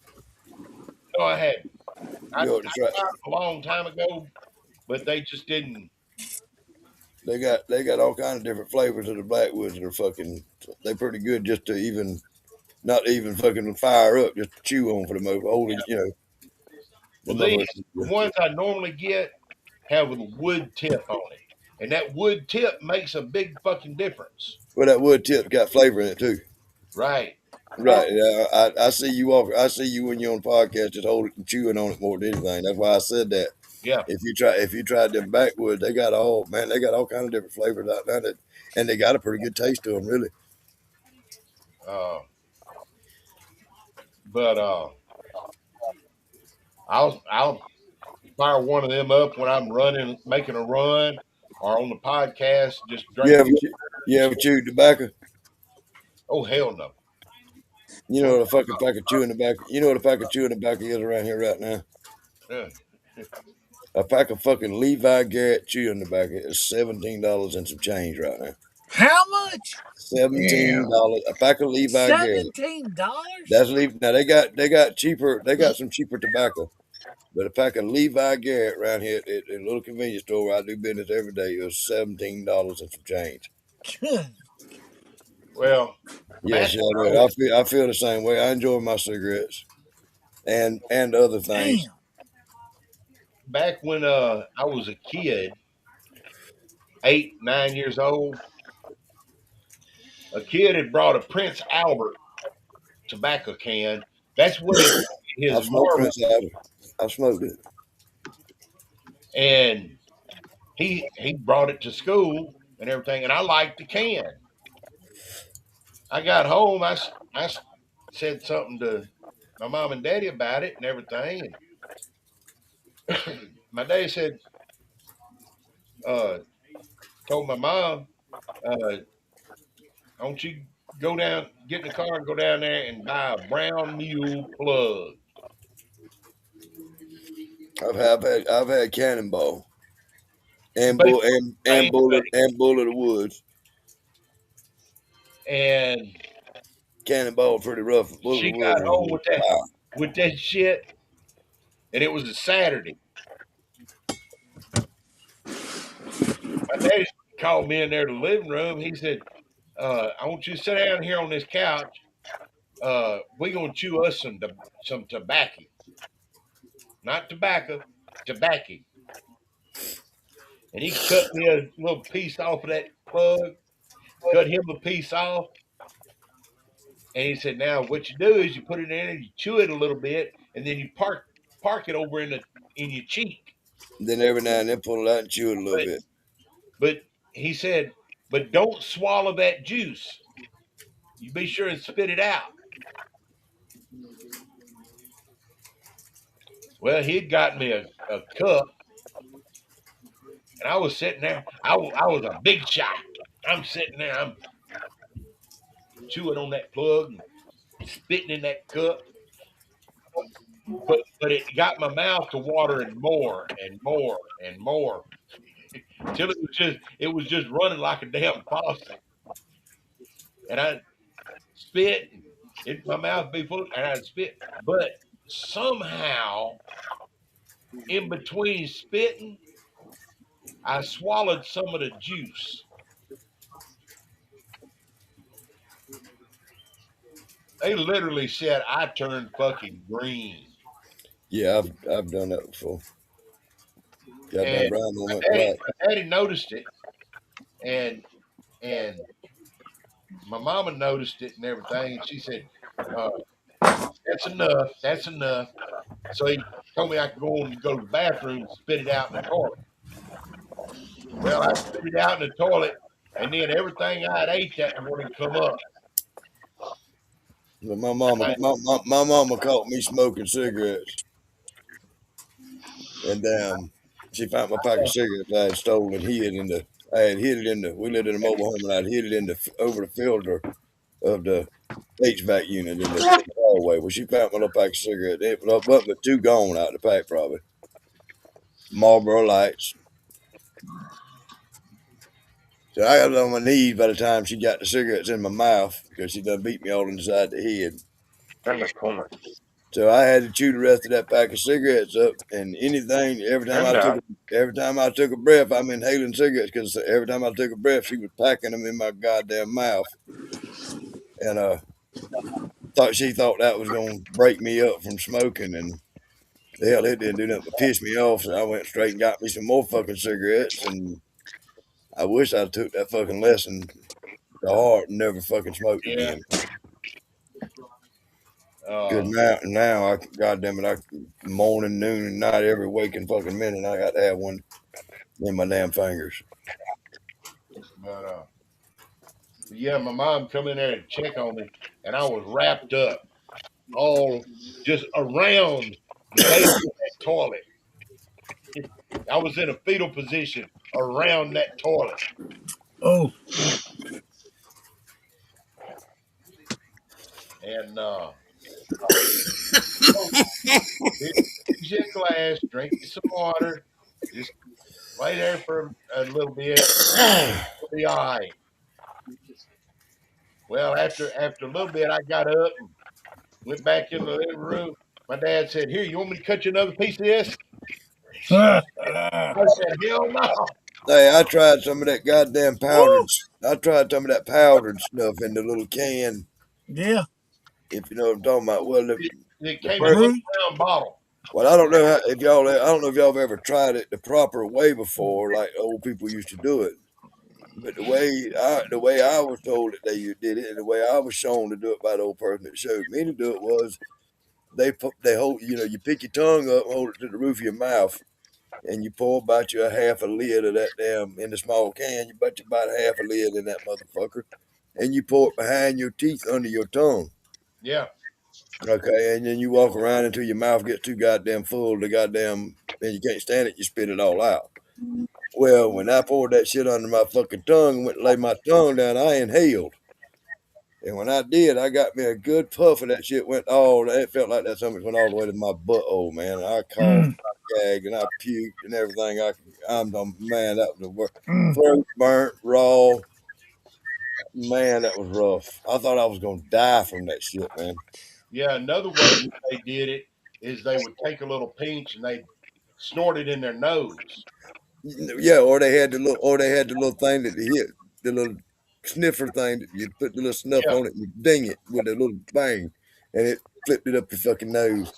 No, I hadn't. I You ought to try. tried them a long time ago, but they just didn't. They got all kind of different flavors of the backwoods that are fucking. They're pretty good just to even not even fucking fire up, just to chew on for the most. Holy, Yeah. you know, the Well, these motherfuckers. the ones I normally get have a wood tip on it. and that wood tip makes a big fucking difference. Well, that wood tip got flavor in it too. Right. Right. Yeah. I see you walk. I see you when you're on the podcast, just hold it and chewing on it more than anything. That's why I said that. Yeah. If you tried them backwoods, they got all kind of different flavors out there, and they got a pretty good taste to them, really. Uh, but I'll fire one of them up when I'm running, making a run, or on the podcast, just You drinking. ever you ever chewed tobacco? Oh hell no. You know Oh, what a fucking pack of chewing tobacco. You know what a pack of chewing tobacco is around here right now. yeah. A pack of fucking Levi Garrett chewing tobacco is $17 and some change right now. How much? $17 a pack of Levi Garrett. $17? That's Levi. Now they got cheaper. They got some cheaper tobacco, but a pack of Levi Garrett around here at a little convenience store where I do business every day is $17 and some change. Good. Well, Yes, back yeah, I feel the same way. I enjoy my cigarettes and other things. Damn. back when I was a kid, 8, 9 years old, a kid had brought a Prince Albert tobacco can. That's what I've his smoked marble, Prince Albert. I've smoked it. and he brought it to school and everything, and I liked the can. I got home, said something to my mom and daddy about it and everything, and my daddy said, uh, told my mom, I want you go down, get in the car and go down there and buy a brown mule plug. I've had Cannonball It's and basically bull the same thing. and Bullet of the Woods. And Cannonball pretty rough. Bullet of she the Woods got home was with that shit, and it was a Saturday. My daddy called me in there to the living room. He said, "I want you to sit down here on this couch. We're gonna chew us some tobacco, not tobacco, tobacco." And he cut me a little piece off of that plug, cut him a piece off, and he said, "Now what you do is you put it in and you chew it a little bit, and then you park it over in your cheek." Then every now and then pull it out and chew it a little But bit. but he said, "But don't swallow that juice. You be sure and spit it out." Well, he'd got me a cup, and I was sitting there. I was a big shot. I'm sitting there. I'm chewing on that plug and spitting in that cup. But it got my mouth to watering more and more and more till it was just running like a damn faucet. And I spit, and my mouth be full, and I'd spit. But somehow, in between spitting, I swallowed some of the juice. They literally said I turned fucking green. Yeah, I've done that before. Goddamn And brown don't my went black. daddy noticed it, and and my mama noticed it and everything. And she said, uh, "That's enough. That's enough." So he told me I could go to the bathroom and spit it out in the toilet. Well, I spit it out in the toilet, and then everything I'd ate that morning come up. But I, my mama caught me smoking cigarettes, and she found my pack of cigarettes I had stolen and hid in the. I had hid it in the. We lived in a mobile home, and I'd hid it in the over the filter of the HVAC unit in the hallway. Well, she found my little pack of cigarettes. It was but two gone out the pack probably. Marlboro Lights. So I was on my knees by the time she got the cigarettes in my mouth because she done beat me all inside the head. Turn the corner. So I had to chew the rest of that pack of cigarettes up, and anything Turn that. every time I took a breath, I'm inhaling cigarettes because every time I took a breath, she was packing them in my goddamn mouth, and she thought that was gonna break me up from smoking, and hell, it didn't do nothing but piss me off. So I went straight and got me some more fucking cigarettes, and I wish I took that fucking lesson to heart and never fucking smoked Yeah. again. Cause Uh, now I goddamn it, morning, noon, and night, every waking fucking minute, I got to have one in my damn fingers. but yeah, my mom come in there to check on me, and I was wrapped up all just around the base of that toilet. I was in a fetal position around that toilet, Oh, and here's your glass, drink you some water, just lay there for a little bit, it'll be all right. Well, after a little bit, I got up and went back in the living room. My dad said, "Here, you want me to cut you another piece of this?" I said, "Hell no." Hey, I tried some of that goddamn powdered. woo, I tried some of that powdered stuff in the little can. yeah, If you know what I'm talking about. Well, It the came in a first, true. little round bottle. well, I don't know if y'all. I don't know if y'all have ever tried it the proper way before, like old people used to do it. But the way I was told that did it, and the way I was shown to do it by the old person that showed me to do it was they hold you pick your tongue up, hold it to the roof of your mouth, and you pour about you a half a lid of that damn in the small can. You bet you about half a lid in that motherfucker, and you pour it behind your teeth under your tongue. Yeah, Okay, and then you walk around until your mouth gets too goddamn full. The goddamn and you can't stand it. You spit it all out. Well, when I poured that shit under my fucking tongue and went to lay my tongue down, I inhaled. And when I did, I got me a good puff of that shit. Went all it felt like that something went all the way to my butthole, man. And I coughed, Mm, I gagged, and I puked and everything. I'm the man. That was the worst. mm. Throat burnt, raw. Man, that was rough. I thought I was gonna die from that shit, man. yeah. Another way that they did it is they would take a little pinch and they snort it in their nose. Yeah, or they had the little thing that you hit, the little sniffer thing that you put the little snuff Yeah, on it, and you ding it with a little bang, and it flipped it up your fucking nose.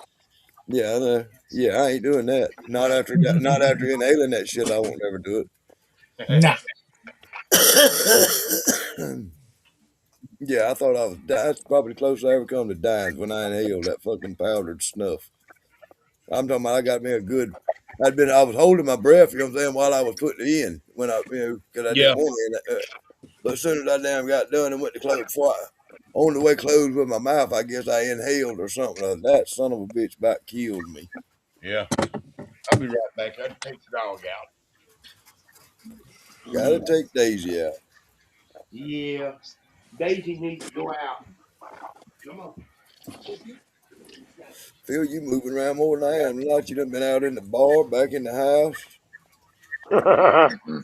Yeah, I know. Yeah, I ain't doing that. Not after inhaling that shit. I won't ever do Nah. it. Yeah, I thought I was. That's probably the closest I ever come to dying when I inhaled that fucking powdered snuff. I'm talking about. I got me a good. I was holding my breath. You know what I'm saying? While I was putting it in, when because I didn't yeah, want it. But as soon as I damn got done and went to close, on the way closed with my mouth, I guess I inhaled or something. That son of a bitch about killed me. yeah. I'll be right back. I take the dog out. Gotta take Daisy out. Yeah, Daisy needs to go out. Come on. Phil, you moving around more than I am. Like you done been out in the bar, back in the house. Mhm.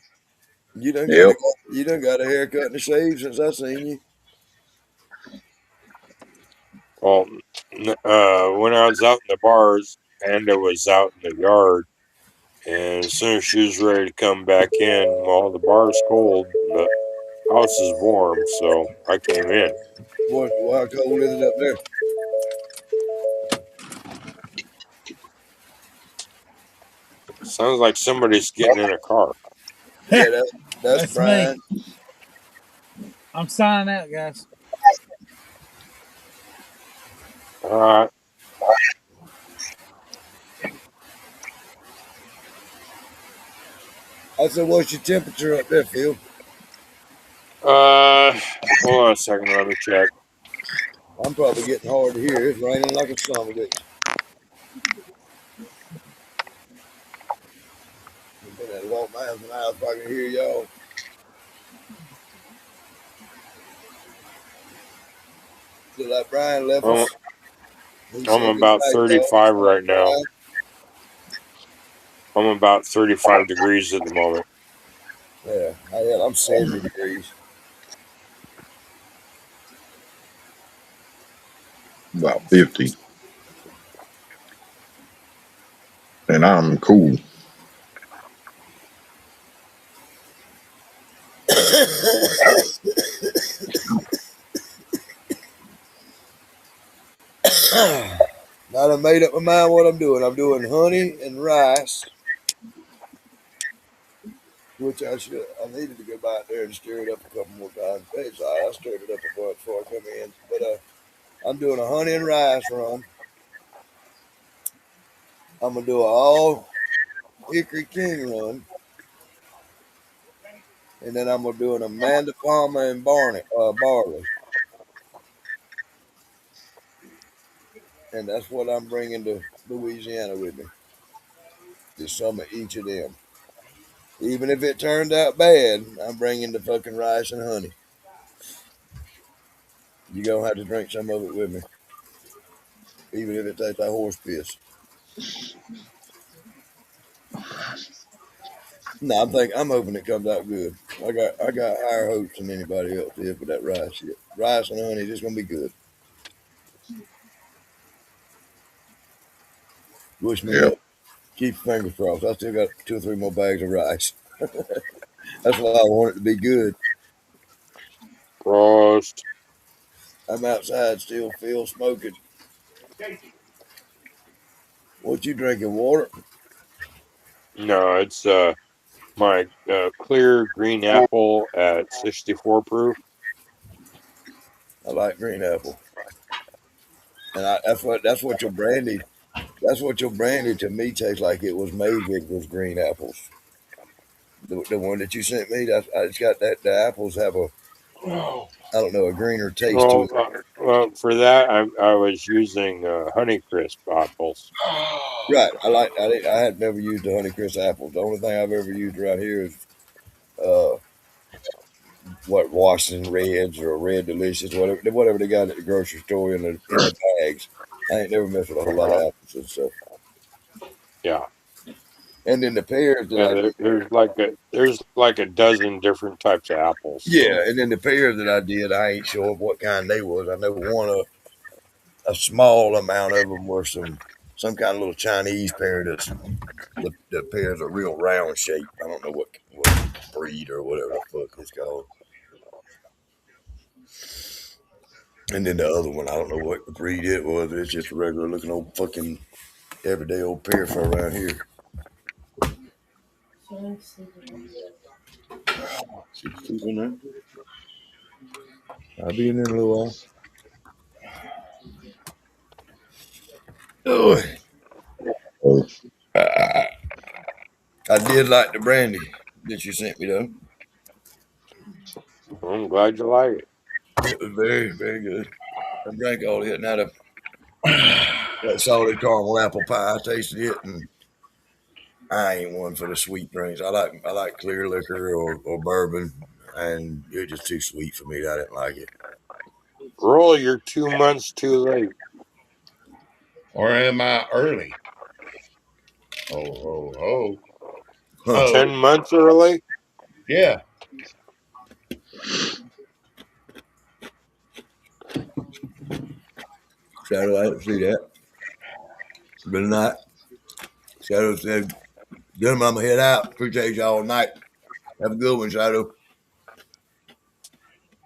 You done got Yep. a you done got a haircut and a shave since I seen you. Well, when I was out in the bars, Panda was out in the yard, and as soon as she was ready to come back in, well, the bar's cold, but house is warm, so I came in. How cold is it up there? Sounds like somebody's getting in a car. Yeah, that's That's me. Brian. I'm signing out, guys. All right. I said, what's your temperature up there, Phil? Hold on a second. Let me check. I'm probably getting hard to hear. It's raining like a son of a bitch. I've been at walk miles an hour if I can hear y'all. Look like Brian left I'm, us. He I'm said about goodnight, y'all. 35 Good night, right now. Brian. I'm about 35 degrees at the moment. Yeah, I'm 70 degrees. About 50. And I'm cool. Now I made up my mind what I'm doing. I'm doing honey and rice which I should. I needed to go back there and stir it up a couple more times. Hey, sorry, I stirred it up before I come in. But I'm doing a honey and rice run. I'm gonna do an all Hickory King run, and then I'm gonna do an Amanda Palmer and barley, and that's what I'm bringing to Louisiana with me. Just some of each of them. Even if it turned out bad, I'm bringing the fucking rice and honey. You gonna have to drink some of it with me, even if it tastes like horse piss. No, I'm hoping it comes out good. I got higher hopes than anybody else did with that rice shit. Rice and honey, it's gonna be good. Wish me Yep. luck. Keep your fingers crossed. I still got 2 or 3 more bags of rice. That's why I want it to be good. Frost. I'm outside still, feel smoking. What you drinking? Water? No, it's my clear green apple at 64 proof. I like green apple, and that's what your brandy. That's what your brandy to me tastes like. It was made with was green apples. The one that you sent me, it's got that. The apples have a Oh, I don't know a greener taste to it. Well, for that I was using Honeycrisp apples. Right. I had never used the Honeycrisp apples. The only thing I've ever used around here is uh what Washington Reds or Red Delicious, whatever they got at the grocery store in the bags. I ain't never messed with a whole lot of apples and stuff. Yeah, And then the pears that yeah. I did, There's like a dozen different types of apples. So yeah, and then the pears that I did, I ain't sure what kind they was. I know a small amount of them were some kind of little Chinese pear the pears are real round shape. I don't know what breed or whatever the fuck it's called. And then the other one, I don't know what breed it was. It's just a regular looking old fucking everyday old pear from around here. 6 in there. I'll be in there in a little while. Oh, So, I did like the brandy that you sent me though. I'm glad you like it. It was very, very good. I drank all of it. Now that solid caramel apple pie, I tasted it, and I ain't one for the sweet drinks. I like clear liquor or bourbon, and it was just too sweet for me. I didn't like it. Roll, you're 2 months too late. or am I early? Oh, oh, oh, Huh. oh, 10 months early. yeah. Shadow, I didn't see that. But not. Shadow said, "Gentlemen, I'm gonna head out. Appreciate y'all all night. Have a good one, Shadow."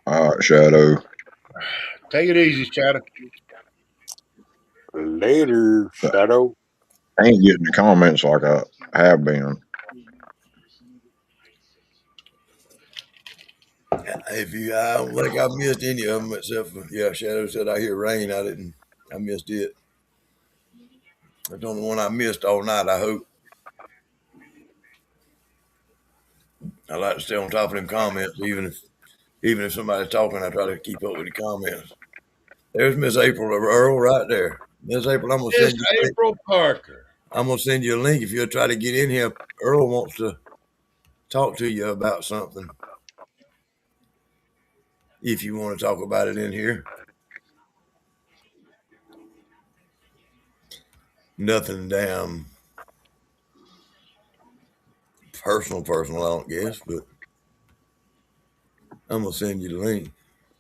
all right, Shadow. Take it easy, Shadow. Later, But Shadow. I ain't getting the comments like I have been. I don't think I missed any of them except for Shadow said I hear rain. I didn't. I missed it. That's the only one I missed all night. I hope. I like to stay on top of them comments, even if somebody's talking. I try to keep up with the comments. There's Miss April Earl right there. Miss April, I'm gonna Miss send you a link. April Parker. I'm gonna send you a link if you'll try to get in here. Earl wants to talk to you about something. If you want to talk about it in here, nothing damn personal. I don't guess, but I'm gonna send you the link.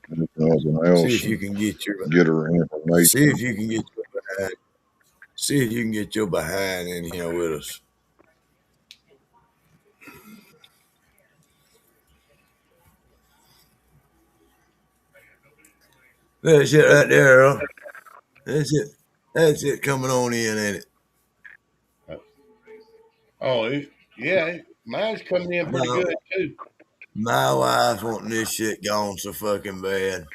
If nothing See else, if you can get your get her see information. if you can get your behind, see if you can get your behind in here with us. That's it right there, Earl. That's it. That's it coming on in, ain't it? Oh, yeah. Mine's coming in pretty My, good too. my wife wanting this shit gone so fucking bad.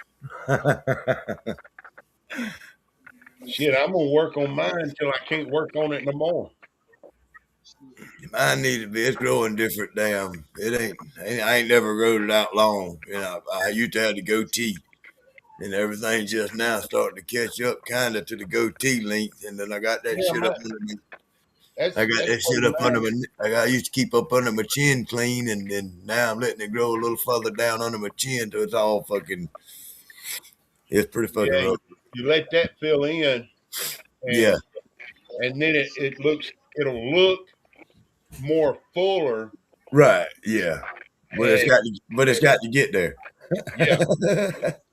Shit, I'm gonna work on mine until I can't work on it no more. Mine need to be. It's growing different. Damn, I ain't never growed it out long. You know, I used to have the goatee, and everything just now starting to catch up, kind of to the goatee length. And then I got that Yeah, shit up under me. I got that's that shit pretty up under nice. my. I used to keep up under my chin clean, and then now I'm letting it grow a little further down under my chin, so it's all fucking. It's pretty fucking Yeah, rough. you let that fill in, Yeah, and then it'll look more fuller, right. Yeah, and but it's got to get there. yeah,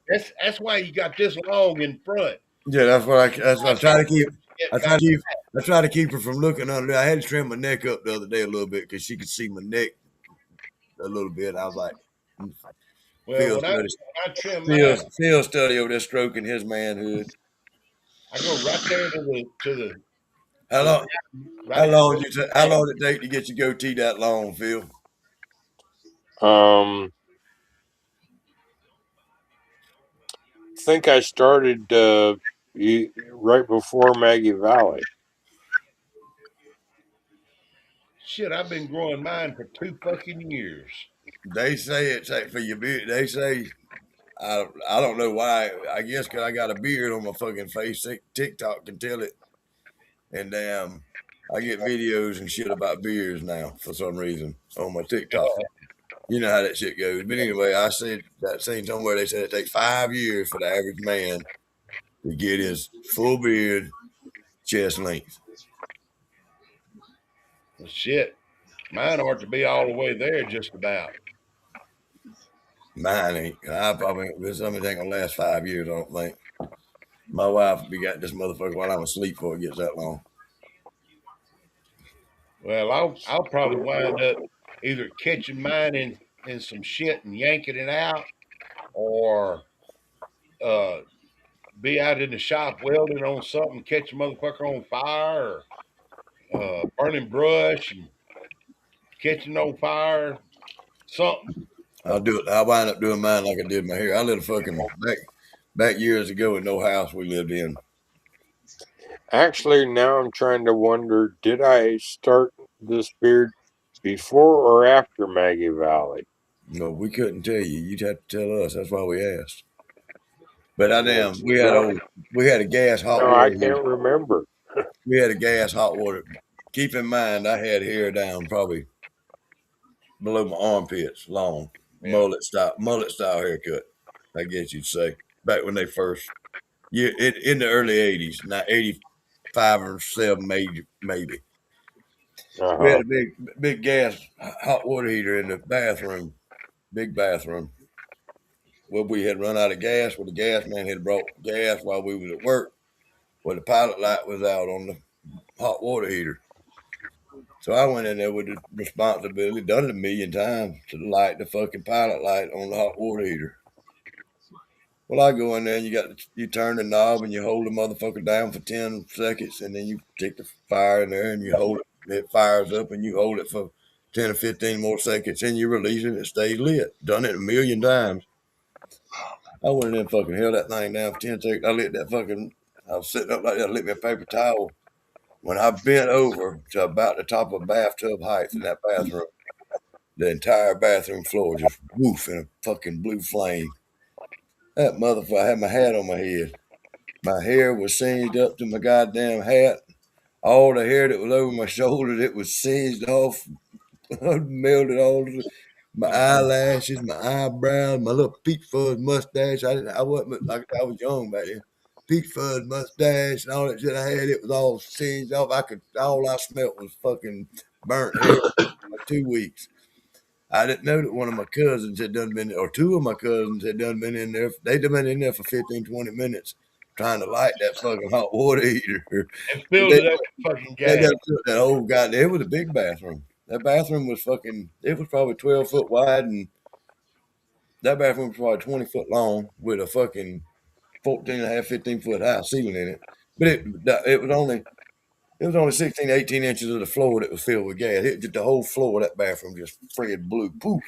that's why you got this long in front. Yeah, that's what I'm trying to keep. Get I try back. to keep. I try to keep her from looking under there. I had to trim my neck up the other day a little bit because she could see my neck a little bit. I was like, Well, Phil when study, I trim mine, Phil study over there stroking his manhood. I go right there How to the long? right at the foot of How the neck. long did it take to get your goatee that long, Phil? Um, think I started right before Maggie Valley. Shit, I've been growing mine for 2 fucking years. They say it's like for your beard. They say I don't know why. I guess because I got a beard on my fucking face. TikTok can tell it. And damn, I get videos and shit about beers now for some reason on my TikTok. You know how that shit goes. But anyway, I said that seen somewhere they said it takes 5 years for the average man to get his full beard chest length. Well, shit, mine ought to be all the way there just about. Mine ain't. I probably something ain't gonna last 5 years. I don't think. My wife will be got this motherfucker while I'm asleep before it gets that long. Well, I'll probably wind up either catching mine in some shit and yanking it out, or uh, be out in the shop welding on something, catch a motherfucker on fire, or burning brush and catching on fire, something. I'll do it. I'll wind up doing mine like I did my hair. I lived a fucking back years ago in no house we lived in. Actually, now I'm trying to wonder: did I start this beard before or after Maggie Valley? No, we couldn't tell you. You'd have to tell us. That's why we asked. But I Well, damn, well, we had a gas hot no, I water heater. can't remember. We had a gas hot water. Keep in mind, I had hair down probably below my armpits, long Yeah. mullet style haircut. I guess you'd say back when they first, yeah, in the early '80s, not '85 or '7, maybe. Uh We had huh. a big gas hot water heater in the bathroom, big bathroom. Well, we had run out of gas. Well, the gas man had brought gas while we was at work. Well, the pilot light was out on the hot water heater. So I went in there with the responsibility, done it a million times, to light the fucking pilot light on the hot water heater. Well, I go in there and you turn the knob and you hold the motherfucker down for 10 seconds, and then you take the fire in there and you hold it. It fires up and you hold it for 10 or 15 more seconds, and you release it and it stays lit. Done it a million times. I went in there and fucking held that thing down for 10 seconds. I lit that fucking. I was sitting up like that. I lit me a paper towel. When I bent over to about the top of bathtub height in that bathroom, the entire bathroom floor just woof in a fucking blue flame. That motherfucker, I had my hat on my head. My hair was singed up to my goddamn hat. All the hair that was over my shoulders, it was singed off, melted all of my eyelashes, my eyebrows, my little peach fuzz mustache. I wasn't like I was young back then. Peach fuzz mustache and all that shit I had, it was all singed off. All I smelled was fucking burnt hair for 2 weeks. I didn't know that one of my cousins had done been, or two of my cousins had done been in there. They'd been in there for 15, 20 minutes trying to light that fucking hot water heater. And filled they, it up with fucking they gas. done took that whole goddamn, it was a big bathroom. That bathroom was fucking, it was probably 12 foot wide, and that bathroom was probably 20 foot long with a fucking 14 and a half, 15 foot high ceiling in it. But it was only It was only 16, 18 inches of the floor that was filled with gas. It just the whole floor of that bathroom just spread blue. Poof.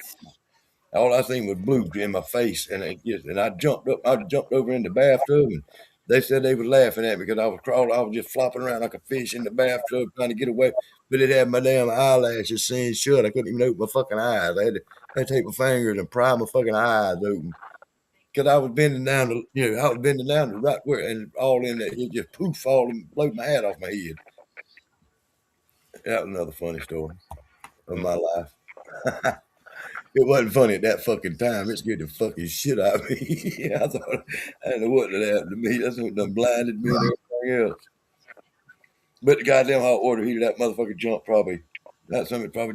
All I seen was blue in my face, and and I jumped up. I jumped over in the bathtub, and they said they were laughing at me because I was crawling. I was just flopping around like a fish in the bathtub trying to get away, but it had my damn eyelashes sewn shut. I couldn't even open my fucking eyes. I had to take my fingers and pry my fucking eyes open because I was bending down to, I was bending down to right where, and all in there, it just poof, all and blew my hat off my head. That was another funny story of my life. It wasn't funny at that fucking time. It scared the fucking shit out of me. I thought, I didn't know what had happened to me. That's what done blinded me and everything else. But the goddamn hot water heater, that motherfucker jumped probably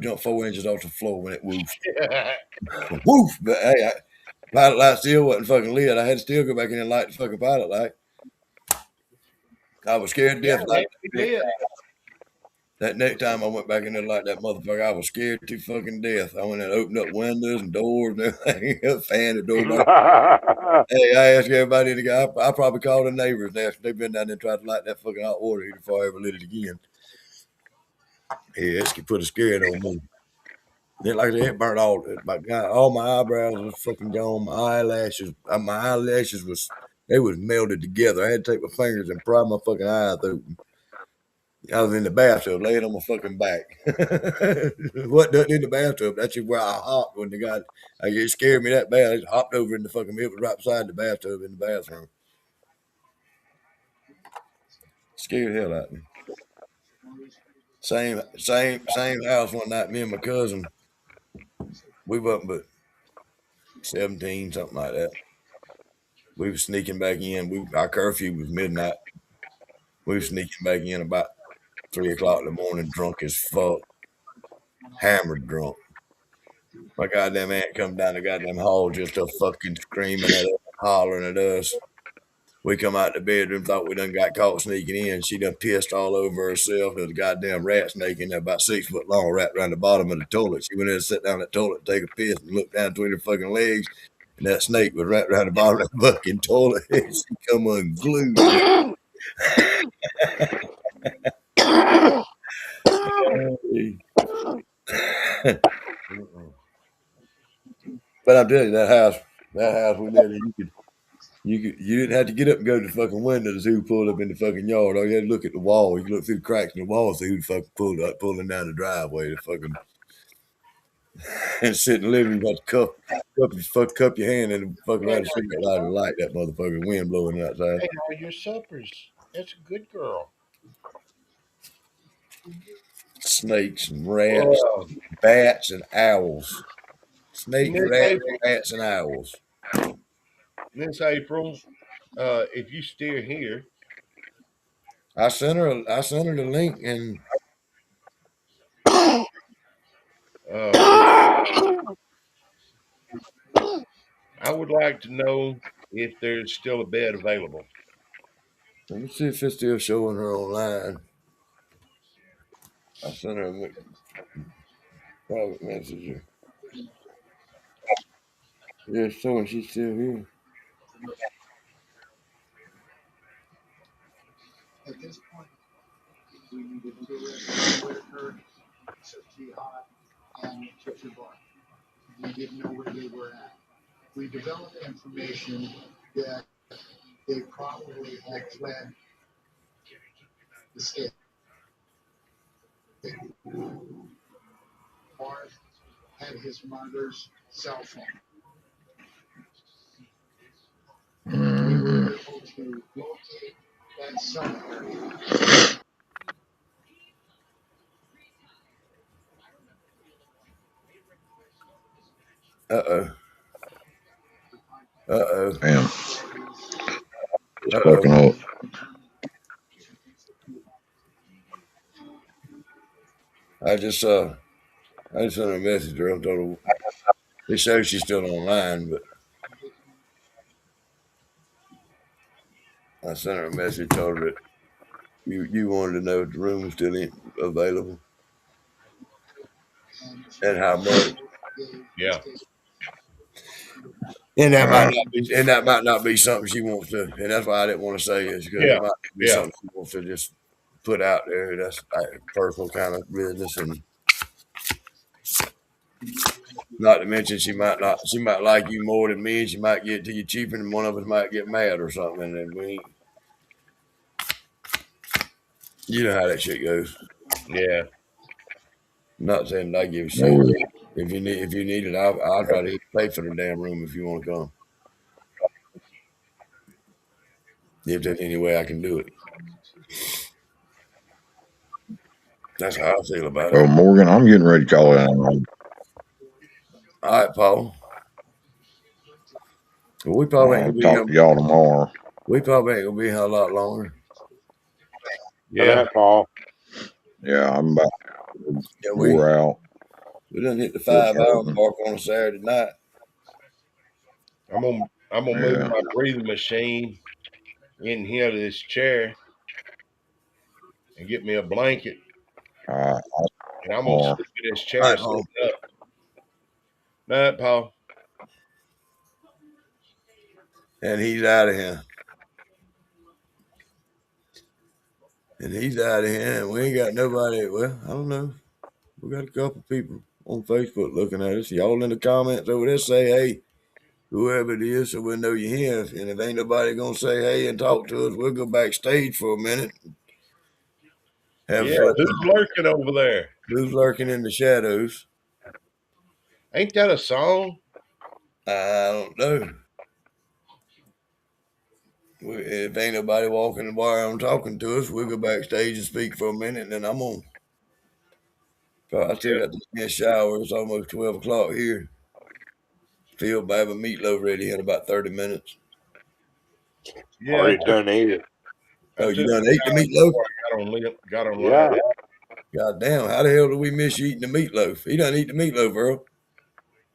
jumped 4 inches off the floor when it woofed. Woof! But hey, pilot light still wasn't fucking lit. I had to still go back in and light the fucking pilot light. I was scared to Yeah, death. that be lit. That next time I went back in there like that motherfucker, I was scared to fucking death. I went in and opened up windows and doors and everything, fan the door back. Hey, I asked everybody to go. I probably called the neighbors and asked if they've been down there and tried to light that fucking hot water heater before I ever lit it again. Yeah, it's put a scared on me. Then, like I said, it burnt all my eyebrows was fucking gone. My eyelashes they was melted together. I had to take my fingers and pry my fucking eyes open. I was in the bathtub, laying on my fucking back. What doesn't in the bathtub? That's just where I hopped when it scared me that bad. I just hopped over in the fucking, it was right beside the bathtub in the bathroom. Scared the hell out of me. Same house one night. Me and my cousin, we wasn't but 17, something like that. We were sneaking back in. Our curfew was midnight. We were sneaking back in about 3 o'clock in the morning, drunk as fuck, hammered drunk. My goddamn aunt come down the goddamn hall just a fucking screaming at us, hollering at us. We come out the bedroom, thought we done got caught sneaking in. She done pissed all over herself. There was a goddamn rat snake in there about 6 foot long, wrapped around the bottom of the toilet. She went in and sat down in the toilet, take a piss, and looked down between her fucking legs, and that snake was wrapped around the bottom of the fucking toilet. She come unglued. But I'm telling you, that house we lived in, you didn't have to get up and go to the fucking window to see who pulled up in the fucking yard. All you had to look at the wall. You could look through the cracks in the wall and see who the fucking pulled up, pulling down the driveway to fucking and sit in the living room, cup your hand and fucking around the cigarette lighter and light that motherfucking wind blowing outside. Hey, all your suppers. That's a good girl. Snakes and rats, bats and owls. Snakes, Miss rats, April, bats, and owls. Miss April, if you still here, I sent her the link and uh, I would like to know if there's still a bed available. let me see if it's still showing her online. I sent her a private message. Yeah, it's showing she's still here. Mhm. Uh-oh. Uh-oh. Damn, it's Uh-oh. fucking up. I just sent her a message to her. I told her it shows she's still online, but I sent her a message, told her that you wanted to know if the room was still available and how much. Yeah. And that might not be something she wants to, and that's why I didn't want to say it, because it Yeah. might be Yeah. something she wants to just. put out there. That's like personal kind of business, and not to mention she might like you more than me. She might get to you cheaper, and one of us might get mad or something, and then you know how that shit goes. Yeah. I'm not saying that I give a shit. Oh, If you need it, I'll try to pay for the damn room if you want to come. If there's any way I can do it. That's how I feel about it. well, Morgan, I'm getting ready to call it. All right, Paul. Well, we probably ain't I'll gonna be talk here. to y'all tomorrow. We probably ain't gonna be here a lot longer. Good Yeah. night, Paul. Yeah, I'm about Yeah, wore out. we done hit the Foot's 5 hour hurting. mark on a Saturday night. I'm gonna move Yeah. my breathing machine in here to this chair and get me a blanket, Uh, and I'm gonna tomorrow. sleep in this All chair right, Paul. sitting up. Night, Paul. And he's out of here. And he's out of here, and we ain't got nobody. Well, I don't know. We got a couple people on Facebook looking at us. Y'all in the comments over there say, hey, whoever it is, so we'll know you're here. And if ain't nobody gonna say hey and talk to us, we'll go backstage for a minute. Have Yeah, fun. who's lurking over there? Who's lurking in the shadows? Ain't that a song? I don't know. If ain't nobody walking the bar and talking to us, we'll go backstage and speak for a minute, and then I'm on. So I still Yeah. got to get a shower. It's almost 12 o'clock here. Phil will have a meatloaf ready in about 30 minutes. Yeah, Already done ate it. I Oh, you took done a ate the shower meatloaf? before I got on live. Yeah. God damn, how the hell did we miss you eating the meatloaf? He done eat the meatloaf, Earl.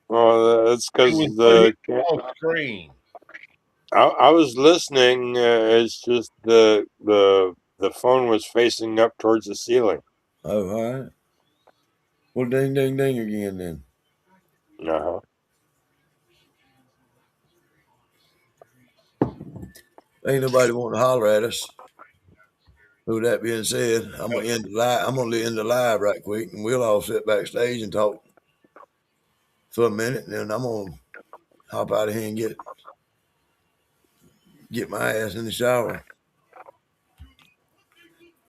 Well, that's It was because put here the on screen. I was listening. It's just the phone was facing up towards the ceiling. Oh, all right. Well, ding, ding, ding again then. Uh-huh. Ain't nobody want to holler at us. So with that being said, I'm gonna end the live. I'm gonna end the live right quick, and we'll all sit backstage and talk for a minute, and then I'm gonna hop out of here and get my ass in the shower.